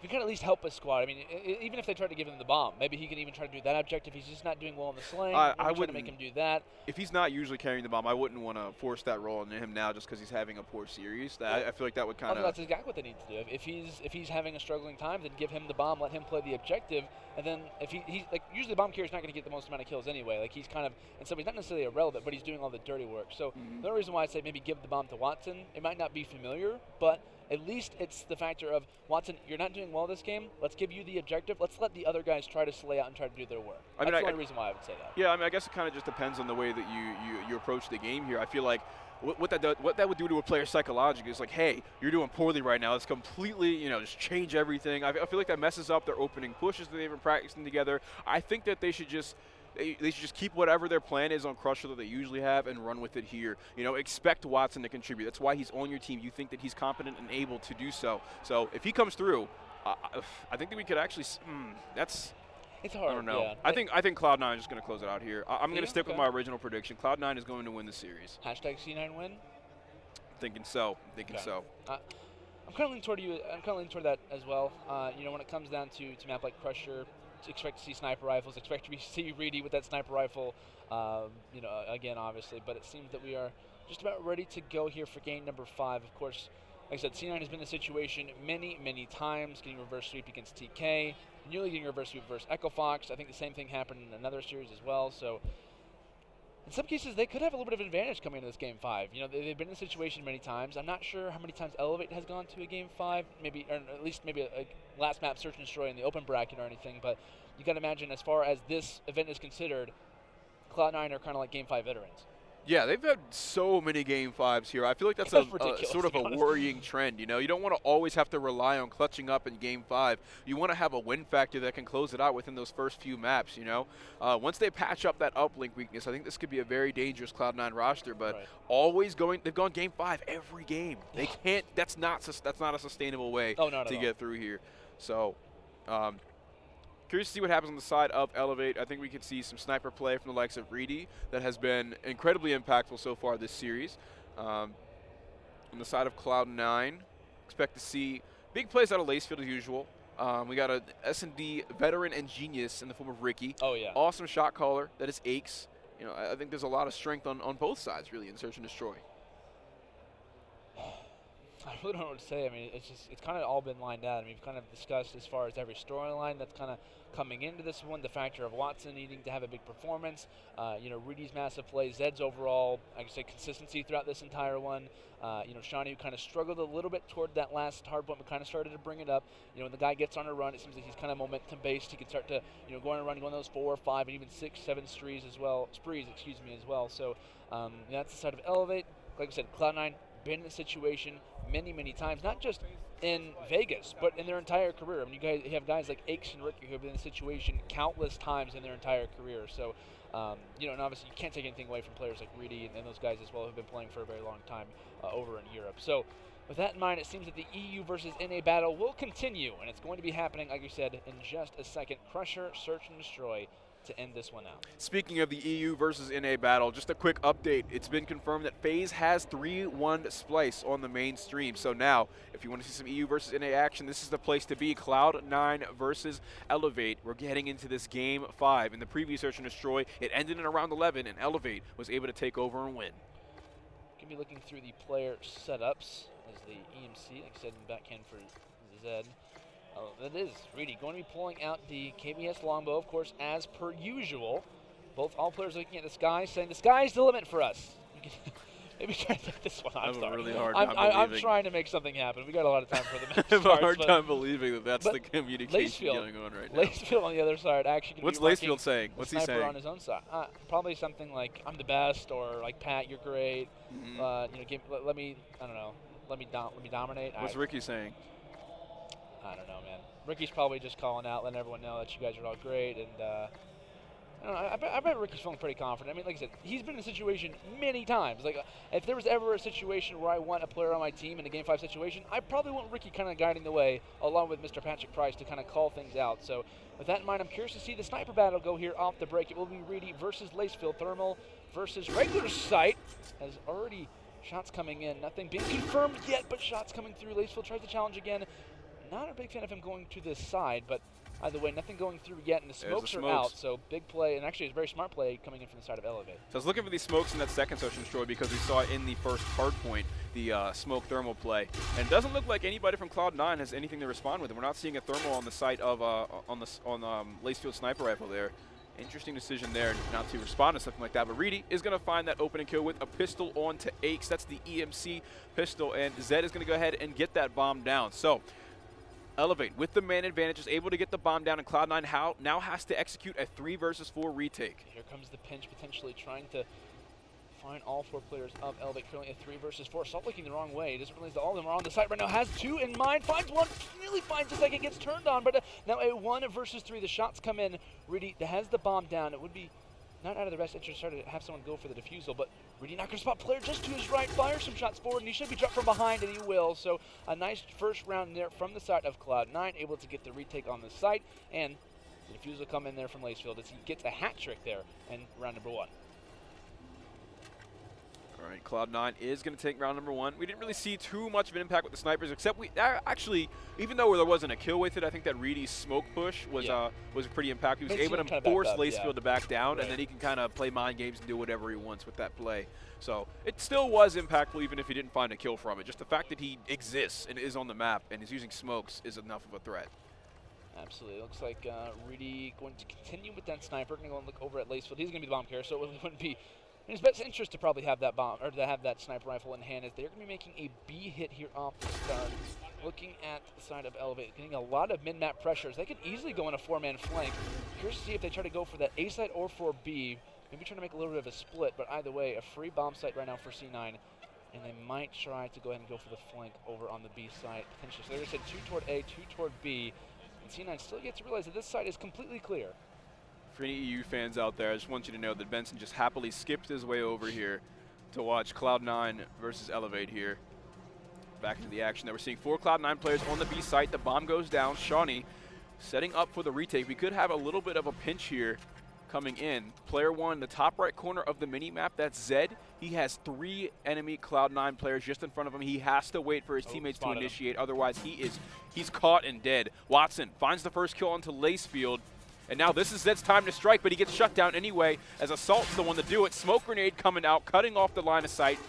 if he can at least help his squad. I mean, even if they try to give him the bomb, maybe he can even try to do that objective. He's just not doing well in the slaying. I wouldn't make him do that. If he's not usually carrying the bomb, I wouldn't want to force that role on him now just because he's having a poor series. I feel like that would kind of. That's exactly what they need to do. If he's having a struggling time, then give him the bomb, let him play the objective, and then if he's like usually the bomb carrier's not going to get the most amount of kills anyway. Like he's kind of, and so he's not necessarily irrelevant, but he's doing all the dirty work. So the only reason why I'd say maybe give the bomb to Watson, it might not be familiar, but at least it's the factor of, Watson, you're not doing well this game. Let's give you the objective. Let's let the other guys try to slay out and try to do their work. That's the only reason why I would say that. Yeah, I mean, I guess it kind of just depends on the way that you approach the game here. I feel like what that would do to a player psychologically is like, hey, you're doing poorly right now. Let's completely, just change everything. I feel like that messes up their opening pushes that they've been practicing together. I think that they should just keep whatever their plan is on Crusher that they usually have and run with it here. Expect Watson to contribute. That's why he's on your team. You think that he's competent and able to do so. So if he comes through, I think that we could actually. It's hard. I don't know. Yeah. I think Cloud9 is just going to close it out here. I'm going to stick with my original prediction. Cloud9 is going to win the series. Hashtag C9 win. Thinking so. So. I'm kind of leaning toward you. I'm kind of leaning toward that as well. When it comes down to map like Crusher, expect to see sniper rifles. Expect to see Reedy with that sniper rifle. Again, obviously, but it seems that we are just about ready to go here for game number 5. Of course, like I said, C9 has been in a situation many times, getting reverse sweep against TK, nearly getting reverse sweep versus Echo Fox. I think the same thing happened in another series as well. So in some cases, they could have a little bit of an advantage coming into this game 5. They've been in a situation many times. I'm not sure how many times Elevate has gone to a game 5, maybe, or at least maybe a last map search and destroy in the open bracket or anything. But you got to imagine, as far as this event is considered, Cloud9 are kind of like game 5 veterans. Yeah, they've had so many game 5s here. I feel like that's sort of a worrying trend. You don't want to always have to rely on clutching up in game 5. You want to have a win factor that can close it out within those first few maps. Once they patch up that uplink weakness, I think this could be a very dangerous Cloud9 roster. But they've gone game 5 every game. They can't. That's not a sustainable way to get through here. So. Curious to see what happens on the side of Elevate. I think we could see some sniper play from the likes of Reedy that has been incredibly impactful so far this series. On the side of Cloud9, expect to see big plays out of Lacefield as usual. We got an S&D veteran and genius in the form of Ricky. Oh, yeah. Awesome shot caller. That is Aches. I think there's a lot of strength on both sides, really, in Search and Destroy. I really don't know what to say. I mean, it's kind of all been lined out. I mean, we've kind of discussed as far as every storyline that's kind of coming into this one, the factor of Watson needing to have a big performance, Reedy's massive play, Zed's overall, I could say, consistency throughout this entire one. Shawnee, who kind of struggled a little bit toward that last hard point, but kind of started to bring it up. When the guy gets on a run, it seems like he's kind of momentum-based. He can start to, go on a run, go on those 4 or 5 and even 6, 7 sprees as well. So that's the side of Elevate. Like I said, Cloud9 been in the situation many times, not just in Vegas, but in their entire career. I mean, you have guys like Aches and Ricky who have been in the situation countless times in their entire career. So, and obviously you can't take anything away from players like Reedy and those guys as well who've been playing for a very long time over in Europe. So, with that in mind, it seems that the EU versus NA battle will continue, and it's going to be happening, like you said, in just a second. Crusher, Search and Destroy to end this one out. Speaking of the EU versus NA battle, just a quick update. It's been confirmed that FaZe has 3-1 Splice on the main stream. So now, if you want to see some EU versus NA action, this is the place to be. Cloud9 versus Elevate. We're getting into this game 5. In the previous Search and Destroy, it ended in around 11, and Elevate was able to take over and win. Going to be looking through the player setups as the EMC, like I said, in the backhand for Zed. Oh, that is Reedy going to be pulling out the KBS longbow, of course, as per usual. All players looking at the sky, saying the sky's the limit for us. Maybe try to take this one. I'm sorry. A really hard I'm trying to make something happen. We got a lot of time for the match. I have a hard time believing that that's the communication going on right now. Lacefield on the other side actually. What's Lacefield saying? What's he saying? On his own side, probably something like "I'm the best" or like "Pat, you're great." Mm-hmm. Let me dominate. What's Ricky saying? I don't know, man. Ricky's probably just calling out, letting everyone know that you guys are all great, and I don't know. I bet Ricky's feeling pretty confident. I mean, like I said, he's been in a situation many times. Like, if there was ever a situation where I want a player on my team in a Game 5 situation, I probably want Ricky kind of guiding the way, along with Mr. Patrick Price, to kind of call things out. So, with that in mind, I'm curious to see the sniper battle go here off the break. It will be Reedy versus Lacefield. Thermal versus regular sight. Has already shots coming in. Nothing being confirmed yet, but shots coming through. Lacefield tries to challenge again. not a big fan of him going to this side, but either way, nothing going through yet, and the There's the smokes are smokes. out, so big play, and actually it's a very smart play coming in from the side of Elevate. So I was looking for these smokes in that second Search and Destroy because we saw in the first hard point the smoke thermal play. And it doesn't look like anybody from Cloud9 has anything to respond with. And we're not seeing a thermal on the site of on Lacefield sniper rifle there. Interesting decision there not to respond to something like that. But Reedy is going to find that opening kill with a pistol on to Aches. That's the EMC pistol. And Zed is going to go ahead and get that bomb down. So Elevate, with the man advantage, is able to get the bomb down, and Cloud9 now has to execute a 3 versus 4 retake. Here comes the pinch, potentially trying to find all 4 players of Elevate. Currently a 3 versus 4. Salt looking the wrong way. He doesn't realize that all of them are on the site right now. Has 2 in mind. Finds 1. Really finds a second. Gets turned on. But now a 1 versus 3. The shots come in. Reedy has the bomb down. It would be not out of the best interest to have someone go for the defusal, but Reedy not going to spot player just to his right, fires some shots forward, and he should be dropped from behind, and he will. So a nice first round there from the side of Cloud9, able to get the retake on the site, and the defusal come in there from Lacefield as he gets a hat trick there in round number 1. All right, Cloud9 is going to take round number 1. We didn't really see too much of an impact with the snipers, except we actually, even though there wasn't a kill with it, I think that Reedy's smoke push was pretty impactful. He was able to force Lacefield to back down, and then he can kind of play mind games and do whatever he wants with that play. So it still was impactful, even if he didn't find a kill from it. Just the fact that he exists and is on the map and is using smokes is enough of a threat. Absolutely. Looks like Reedy going to continue with that sniper. Going to go and look over at Lacefield. He's going to be the bomb carrier, so it wouldn't be in his best interest to probably have that bomb, or to have that sniper rifle in hand, as they're going to be making a B hit here off the start. Looking at the side of Elevate, getting a lot of min-map pressures. They could easily go in a 4-man flank. Curious to see if they try to go for that A side or for B. Maybe trying to make a little bit of a split, but either way, a free bomb site right now for C9. And they might try to go ahead and go for the flank over on the B side, potentially. So they're going to send 2 toward A, 2 toward B. And C9 still gets to realize that this side is completely clear. For any EU fans out there, I just want you to know that Benson just happily skipped his way over here to watch Cloud9 versus Elevate here. Back into the action that we're seeing 4 Cloud9 players on the B site. The bomb goes down. Shawnee setting up for the retake. We could have a little bit of a pinch here coming in. Player 1, the top right corner of the mini-map, that's Zed. He has 3 enemy Cloud9 players just in front of him. He has to wait for his teammates to initiate. Otherwise, he's caught and dead. Watson finds the first kill onto Lacefield. And now this is Zed's time to strike, but he gets shut down anyway as Assault's the one to do it. Smoke grenade coming out, cutting off the line of sight.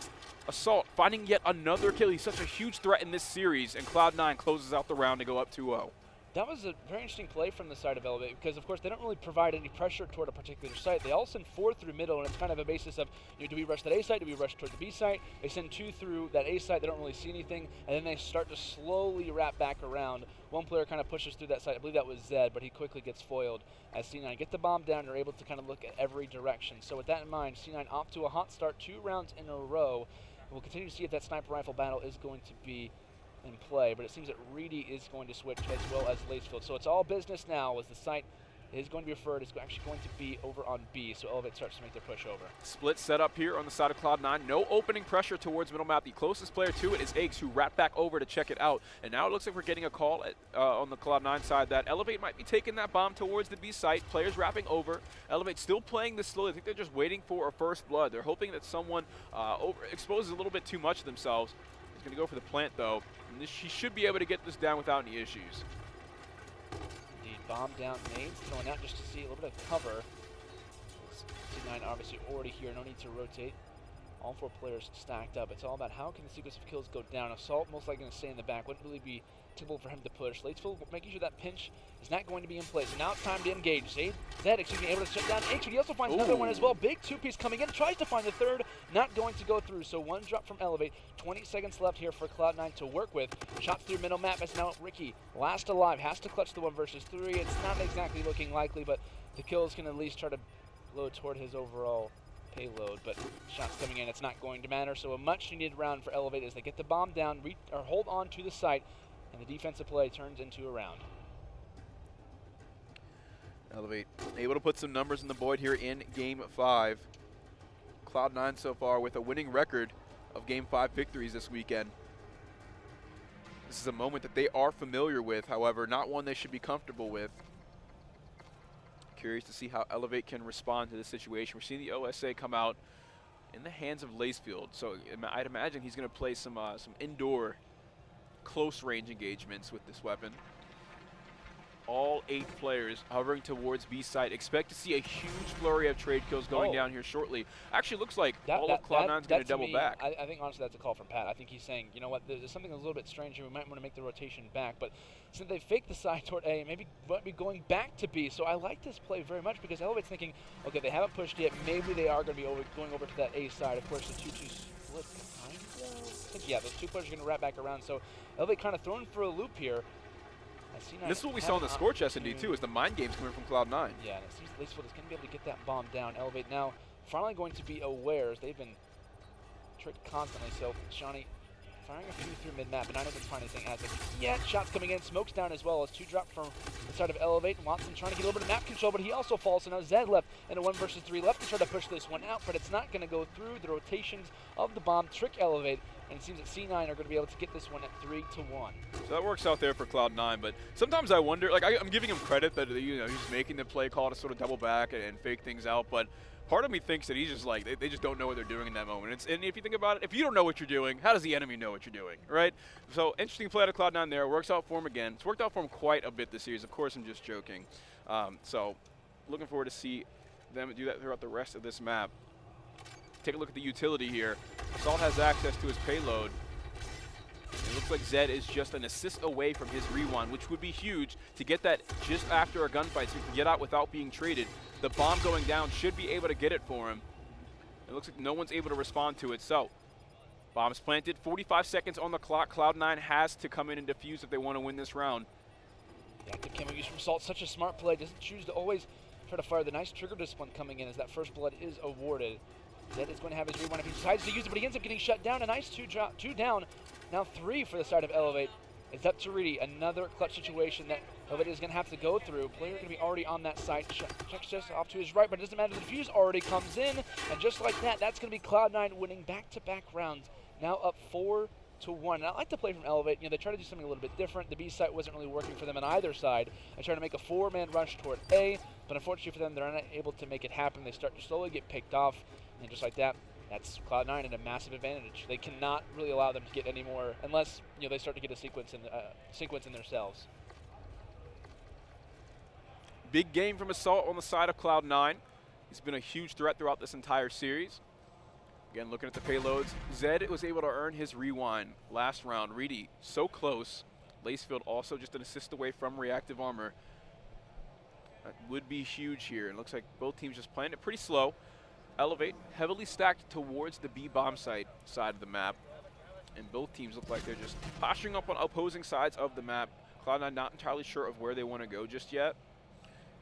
Assault finding yet another kill. He's such a huge threat in this series, and Cloud9 closes out the round to go up 2-0. That was a very interesting play from the side of Elevate, because of course they don't really provide any pressure toward a particular site. They all send 4 through middle, and it's kind of a basis of, do we rush that A site, do we rush toward the B site? They send 2 through that A site, they don't really see anything, and then they start to slowly wrap back around. One player kind of pushes through that site. I believe that was Zed, but he quickly gets foiled as C9 get the bomb down. They're able to kind of look at every direction. So with that in mind, C9 off to a hot start, 2 rounds in a row. We'll continue to see if that sniper rifle battle is going to be in play, but it seems that Reedy is going to switch as well as Lacefield. So it's all business now, as the site is going to be referred. It's actually going to be over on B, so Elevate starts to make their push over. Split setup here on the side of Cloud9. No opening pressure towards middle map. The closest player to it is Aches, who wrapped back over to check it out. And now it looks like we're getting a call on the Cloud9 side that Elevate might be taking that bomb towards the B site. Players wrapping over. Elevate still playing this slowly. I think they're just waiting for a first blood. They're hoping that someone exposes a little bit too much of themselves. He's going to go for the plant, though. And he should be able to get this down without any issues. Indeed, bomb down, nades thrown out just to see a little bit of cover. C9 obviously already here, no need to rotate. All 4 players stacked up. It's all about how can the sequence of kills go down. Assault most likely going to stay in the back. Wouldn't really be typical for him to push. Lacefield making sure that pinch is not going to be in place. So now it's time to engage. Zed, able to shut down H, but he also finds another one as well. Big 2-piece coming in. Tries to find the third. Not going to go through. So 1 drop from Elevate. 20 seconds left here for Cloud9 to work with. Shots through middle map as now Ricky, last alive, has to clutch the 1 versus 3. It's not exactly looking likely, but the kills can at least try to load toward his overall payload, but shots coming in, it's not going to matter. So a much needed round for Elevate as they get the bomb down, or hold on to the site, and the defensive play turns into a round. Elevate able to put some numbers in the board here in Game 5. Cloud9 so far with a winning record of Game 5 victories this weekend. This is a moment that they are familiar with, however, not one they should be comfortable with. Curious to see how Elevate can respond to this situation. We're seeing the OSA come out in the hands of Lacefield, so I'd imagine he's going to play some indoor close range engagements with this weapon. All 8 players hovering towards B site. Expect to see a huge flurry of trade kills going down here shortly. Actually looks like all of Cloud9's going to double back. I think honestly that's a call from Pat. I think he's saying, you know what, there's something a little bit strange here. We might want to make the rotation back. But since they faked the side toward A, maybe might be going back to B. So I like this play very much because Elevate's thinking, okay, they haven't pushed yet. Maybe they are going to be going over to that A side. Of course, the 2-2 split kind of. Yeah, those 2 players are going to wrap back around. So Elevate kind of thrown for a loop here. This is what we saw in the Scorch S&D too, is the mind games coming from Cloud9. Yeah, and it seems Lacefield is going to be able to get that bomb down. Elevate now finally going to be aware as they've been tricked constantly. So Shawnee firing a few through mid-map, but not able to find anything as of yet. Shots coming in, smokes down as well as 2 drop from the side of Elevate. Watson trying to get a little bit of map control, but he also falls. So now Zed left in a 1 versus 3 left to try to push this one out, but it's not going to go through. The rotations of the bomb trick Elevate, and it seems that C9 are going to be able to get this one at 3-1. So that works out there for Cloud9, but sometimes I wonder, like I'm giving him credit that he's making the play call to sort of double back and fake things out, but part of me thinks that he's just like, they just don't know what they're doing in that moment. And if you think about it, if you don't know what you're doing, how does the enemy know what you're doing, right? So interesting play out of Cloud9 there. Works out for him again. It's worked out for him quite a bit this series. Of course, I'm just joking. So looking forward to see them do that throughout the rest of this map. Take a look at the utility here. Salt has access to his payload. It looks like Zed is just an assist away from his rewind, which would be huge to get that just after a gunfight so he can get out without being traded. The bomb going down should be able to get it for him. It looks like no one's able to respond to it, so bomb's planted, 45 seconds on the clock. Cloud9 has to come in and defuse if they want to win this round. The active camo use from Salt, such a smart play. Doesn't choose to always try to fire. The nice trigger discipline coming in as that first blood is awarded. Zed is going to have his rewind if he decides to use it, but he ends up getting shut down. A nice 2 down, now 3 for the side of Elevate. It's up to Reedy, another clutch situation that Elevate is going to have to go through. Player going to be already on that side. Checks just off to his right, but it doesn't matter. The defuse already comes in, and just like that, that's going to be Cloud9 winning back-to-back rounds. Now up 4-1. And I like to play from Elevate. You know, they try to do something a little bit different. The B site wasn't really working for them on either side. They try to make a 4-man rush toward A, but unfortunately for them, they're not able to make it happen. They start to slowly get picked off, and just like that, that's Cloud9 at a massive advantage. They cannot really allow them to get any more unless they start to get a sequence in themselves. Big game from Assault on the side of Cloud9. He's been a huge threat throughout this entire series. Again, looking at the payloads, Zed was able to earn his rewind last round. Reedy so close. Lacefield also just an assist away from reactive armor. That would be huge here. It looks like both teams just playing it pretty slow. Elevate heavily stacked towards the B bomb site side of the map, and both teams look like they're just posturing up on opposing sides of the map. Cloud9 not entirely sure of where they want to go just yet,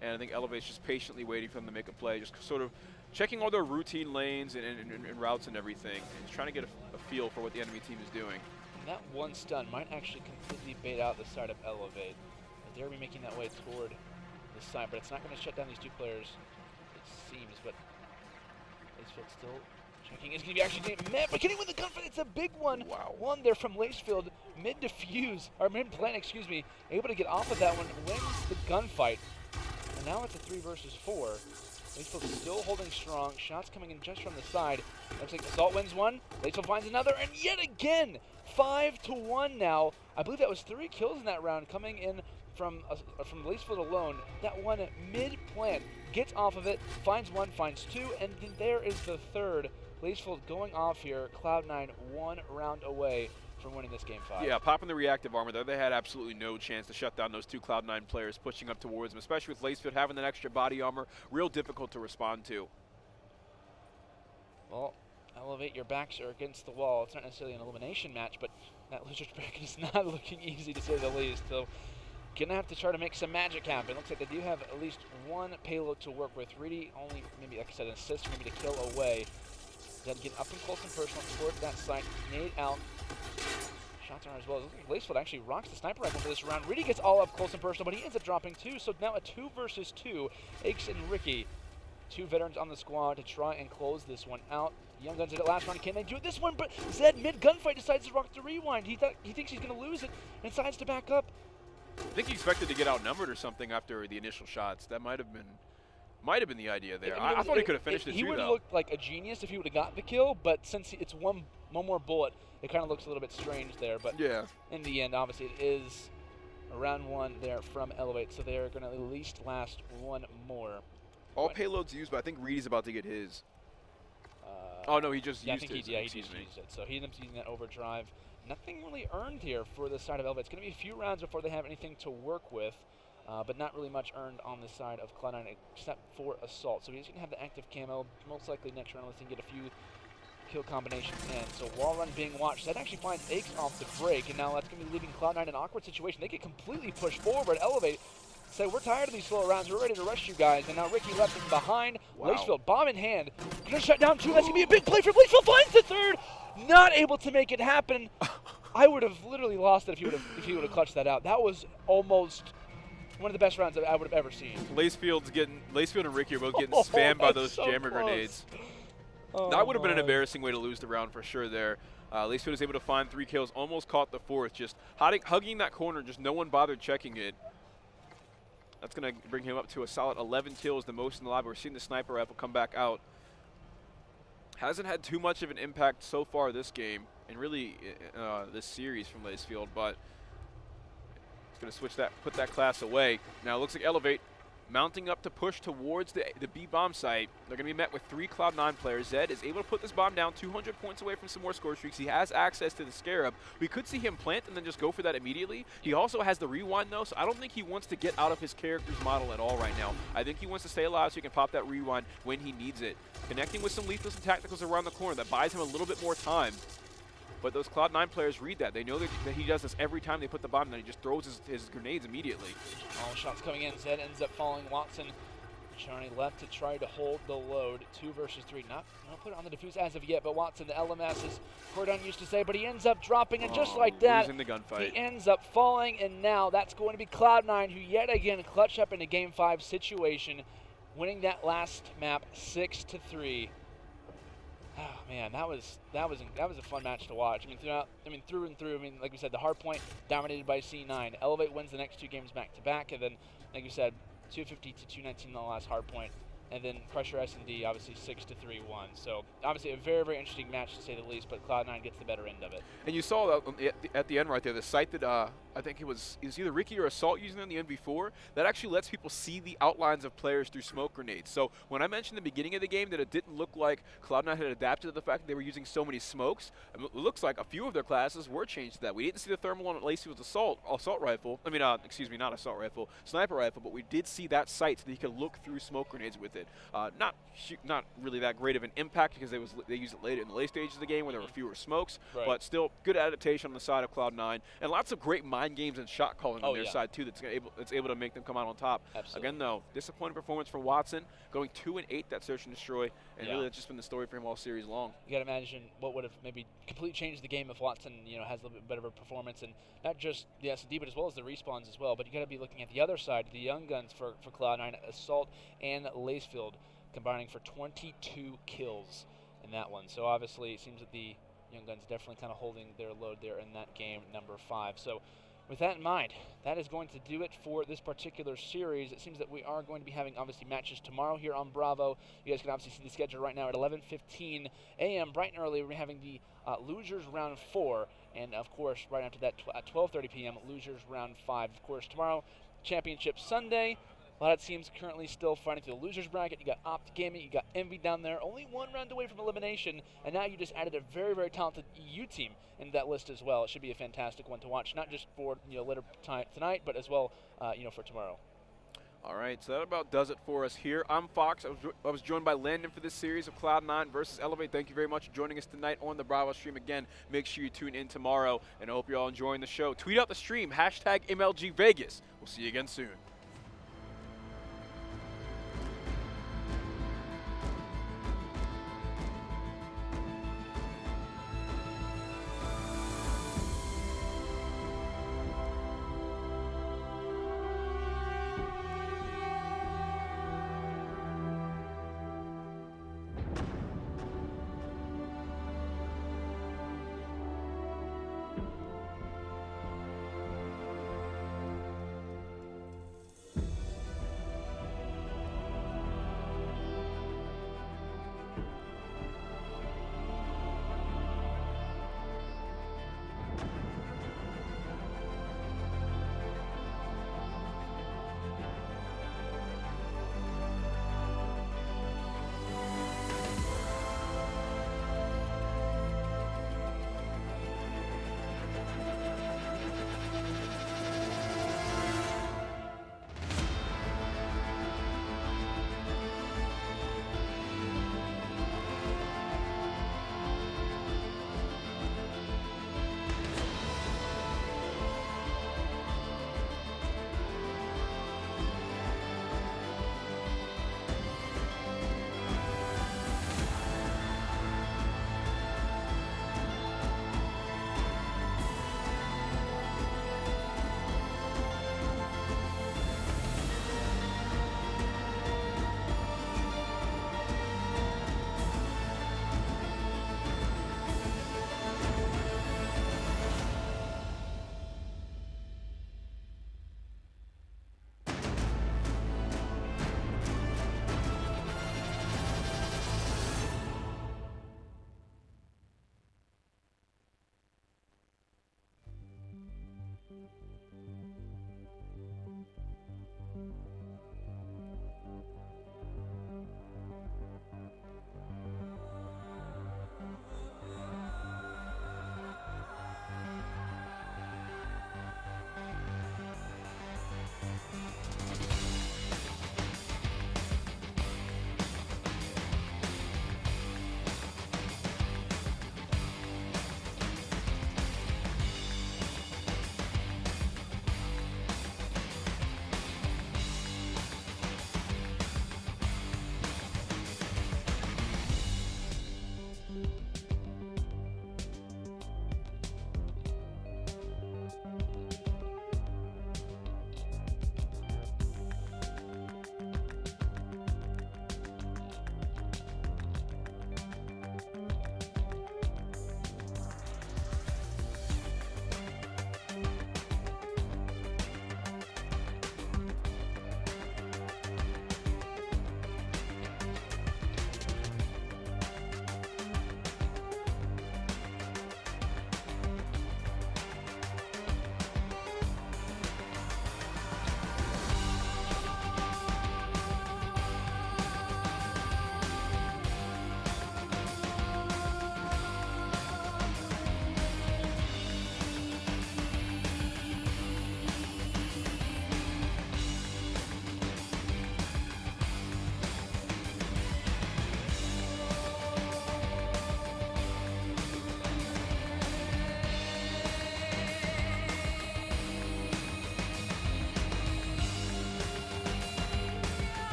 and I think Elevate's just patiently waiting for them to make a play, just sort of checking all their routine lanes and routes and everything, and just trying to get a feel for what the enemy team is doing. And that one stun might actually completely bait out the side of Elevate. They're going to be making that way toward the side, but it's not going to shut down these 2 players, it seems, but Lacefield still checking. It's going to be actually getting met, but getting with the gunfight. It's a big one. Wow. One there from Lacefield, mid-plant, excuse me, able to get off of that one, wins the gunfight. And now it's a 3 versus 4. Lacefield still holding strong. Shots coming in just from the side. Looks like Assault wins one. Lacefield finds another, and yet again, 5-1 now. I believe that was 3 kills in that round coming in from Lacefield alone. That one mid-plant gets off of it, finds 1, finds 2, and then there is the 3rd. Lacefield going off here. Cloud9 1 round away from winning this game 5. Yeah, popping the reactive armor there, they had absolutely no chance to shut down those 2 Cloud9 players pushing up towards them, especially with Lacefield having that extra body armor, real difficult to respond to. Well, Elevate, your backs are against the wall. It's not necessarily an elimination match, but that loser's bracket is not looking easy to say the least. So, gonna have to try to make some magic happen. Looks like they do have at least 1 payload to work with. Reedy only, maybe like I said, an assist, maybe to kill away. Then get up and close and personal toward that site. Nade out. Shots are as well. Lacefield actually rocks the sniper rifle for this round. Reedy gets all up close and personal, but he ends up dropping 2. So now a 2 versus 2. Aches and Ricky, 2 veterans on the squad to try and close this one out. Young Guns did it last round. Can they do it this one? But Zed mid-gunfight decides to rock the rewind. He thinks he's going to lose it and decides to back up. I think he expected to get outnumbered or something after the initial shots. That might have been the idea there. I thought he could have finished it too, He would have though. looked like a genius if he would have got the kill, but since it's one one more bullet, it kind of looks a little bit strange there. But Yeah. in the end, obviously, it is a round 1 there from Elevate, so they are going to at least last one more. All payloads used, but I think Reedy's about to get his. Oh, no, he just Yeah, I used think his. he just used it. So he ends up using that overdrive. Nothing really earned here for the side of Elevate. It's going to be a few rounds before they have anything to work with, but not really much earned on the side of Cloud9 except for Assault. So he's going to have the active camo. Most likely next round, let's get a few kill combinations in. So wall run being watched. That actually finds Aches off the break, and now that's going to be leaving Cloud9 in an awkward situation. They get completely pushed forward. Elevate say, we're tired of these slow rounds. We're ready to rush you guys. And now Ricky left him behind. Wow. Lacefield, bomb in hand. Gonna shut down 2. That's gonna be a big play for Lacefield. Finds the 3rd. Not able to make it happen. I would have literally lost it if he would have clutched that out. That was almost one of the best rounds I would have ever seen. Lacefield and Ricky are both getting spammed by those so jammer close. grenades. Oh That would have been an my. embarrassing way to lose the round for sure there. Lacefield was able to find 3 kills, almost caught the 4th, just hugging that corner, just no one bothered checking it. That's going to bring him up to a solid 11 kills, the most in the lobby. We're seeing the sniper rifle come back out. Hasn't had too much of an impact so far this game, and really this series from Lacefield, but it's going to put that class away. Now it looks like Elevate mounting up to push towards the B bomb site. They're going to be met with 3 Cloud9 players. Zed is able to put this bomb down, 200 points away from some more score streaks. He has access to the Scarab. We could see him plant and then just go for that immediately. He also has the rewind though, so I don't think he wants to get out of his character's model at all right now. I think he wants to stay alive so he can pop that rewind when he needs it. Connecting with some lethals and tacticals around the corner, that buys him a little bit more time. But those Cloud9 players read that. They know that he does this every time they put the bomb down. He just throws his grenades immediately. All shots coming in. Zed ends up falling. Watson Charney left to try to hold the load. 2 versus 3. Not put it on the defuse as of yet, but Watson, the LMS, is Cordon used to say, but he ends up dropping, and just like that, losing the gunfight. he ends up falling, and now that's going to be Cloud9, who yet again clutch up in a Game 5 situation, winning that last map 6-3. Oh man, that was a fun match to watch. Through and through. Like we said, the hard point dominated by C9. Elevate wins the next 2 games back to back, and then, like you said, 250 to 219 on the last hard point. And then Crusher S&D, obviously 6-3 won. So obviously a very, very interesting match to say the least, but Cloud9 gets the better end of it. And you saw that at the end right there, the site that I think it was either Ricky or Assault using on the MV4, that actually lets people see the outlines of players through smoke grenades. So when I mentioned at the beginning of the game that it didn't look like Cloud9 had adapted to the fact that they were using so many smokes, it looks like a few of their classes were changed to that. We didn't see the thermal on Lacey's assault rifle. Excuse me, not assault rifle, sniper rifle, but we did see that sight so that he could look through smoke grenades with it. Not really that great of an impact because they used it later in the late stages of the game where there were fewer smokes, Right. but still good adaptation on the side of Cloud9 and lots of great mind games and shot calling on their side too that's able to make them come out on top. Absolutely. Again though, disappointing performance for Watson, going 2-8 that search and destroy, and really that's just been the story for him all series long. You got to imagine what would have maybe completely changed the game if Watson, has a little bit better of a performance, and not just the S&D, but as well as the respawns as well. But you got to be looking at the other side, the young guns for Cloud9, Assault and Lacefield, combining for 22 kills in that one. So obviously it seems that the young guns definitely kind of holding their load there in that game number 5. So with that in mind, that is going to do it for this particular series. It seems that we are going to be having, obviously, matches tomorrow here on Bravo. You guys can obviously see the schedule right now at 11:15 a.m. bright and early. We're having the Losers Round 4, and, of course, right after that at 12:30 p.m., Losers Round 5. Of course, tomorrow, Championship Sunday. A lot of teams currently still fighting through the losers bracket. You got Opt Gaming, you got Envy down there, only 1 round away from elimination, and now you just added a very, very talented EU team in that list as well. It should be a fantastic one to watch, not just for later tonight, but as well for tomorrow. All right, so that about does it for us here. I'm Fox. I was joined by Landon for this series of Cloud9 versus Elevate. Thank you very much for joining us tonight on the Bravo stream. Again, make sure you tune in tomorrow, and I hope you're all enjoying the show. Tweet out the stream, #MLG Vegas. We'll see you again soon.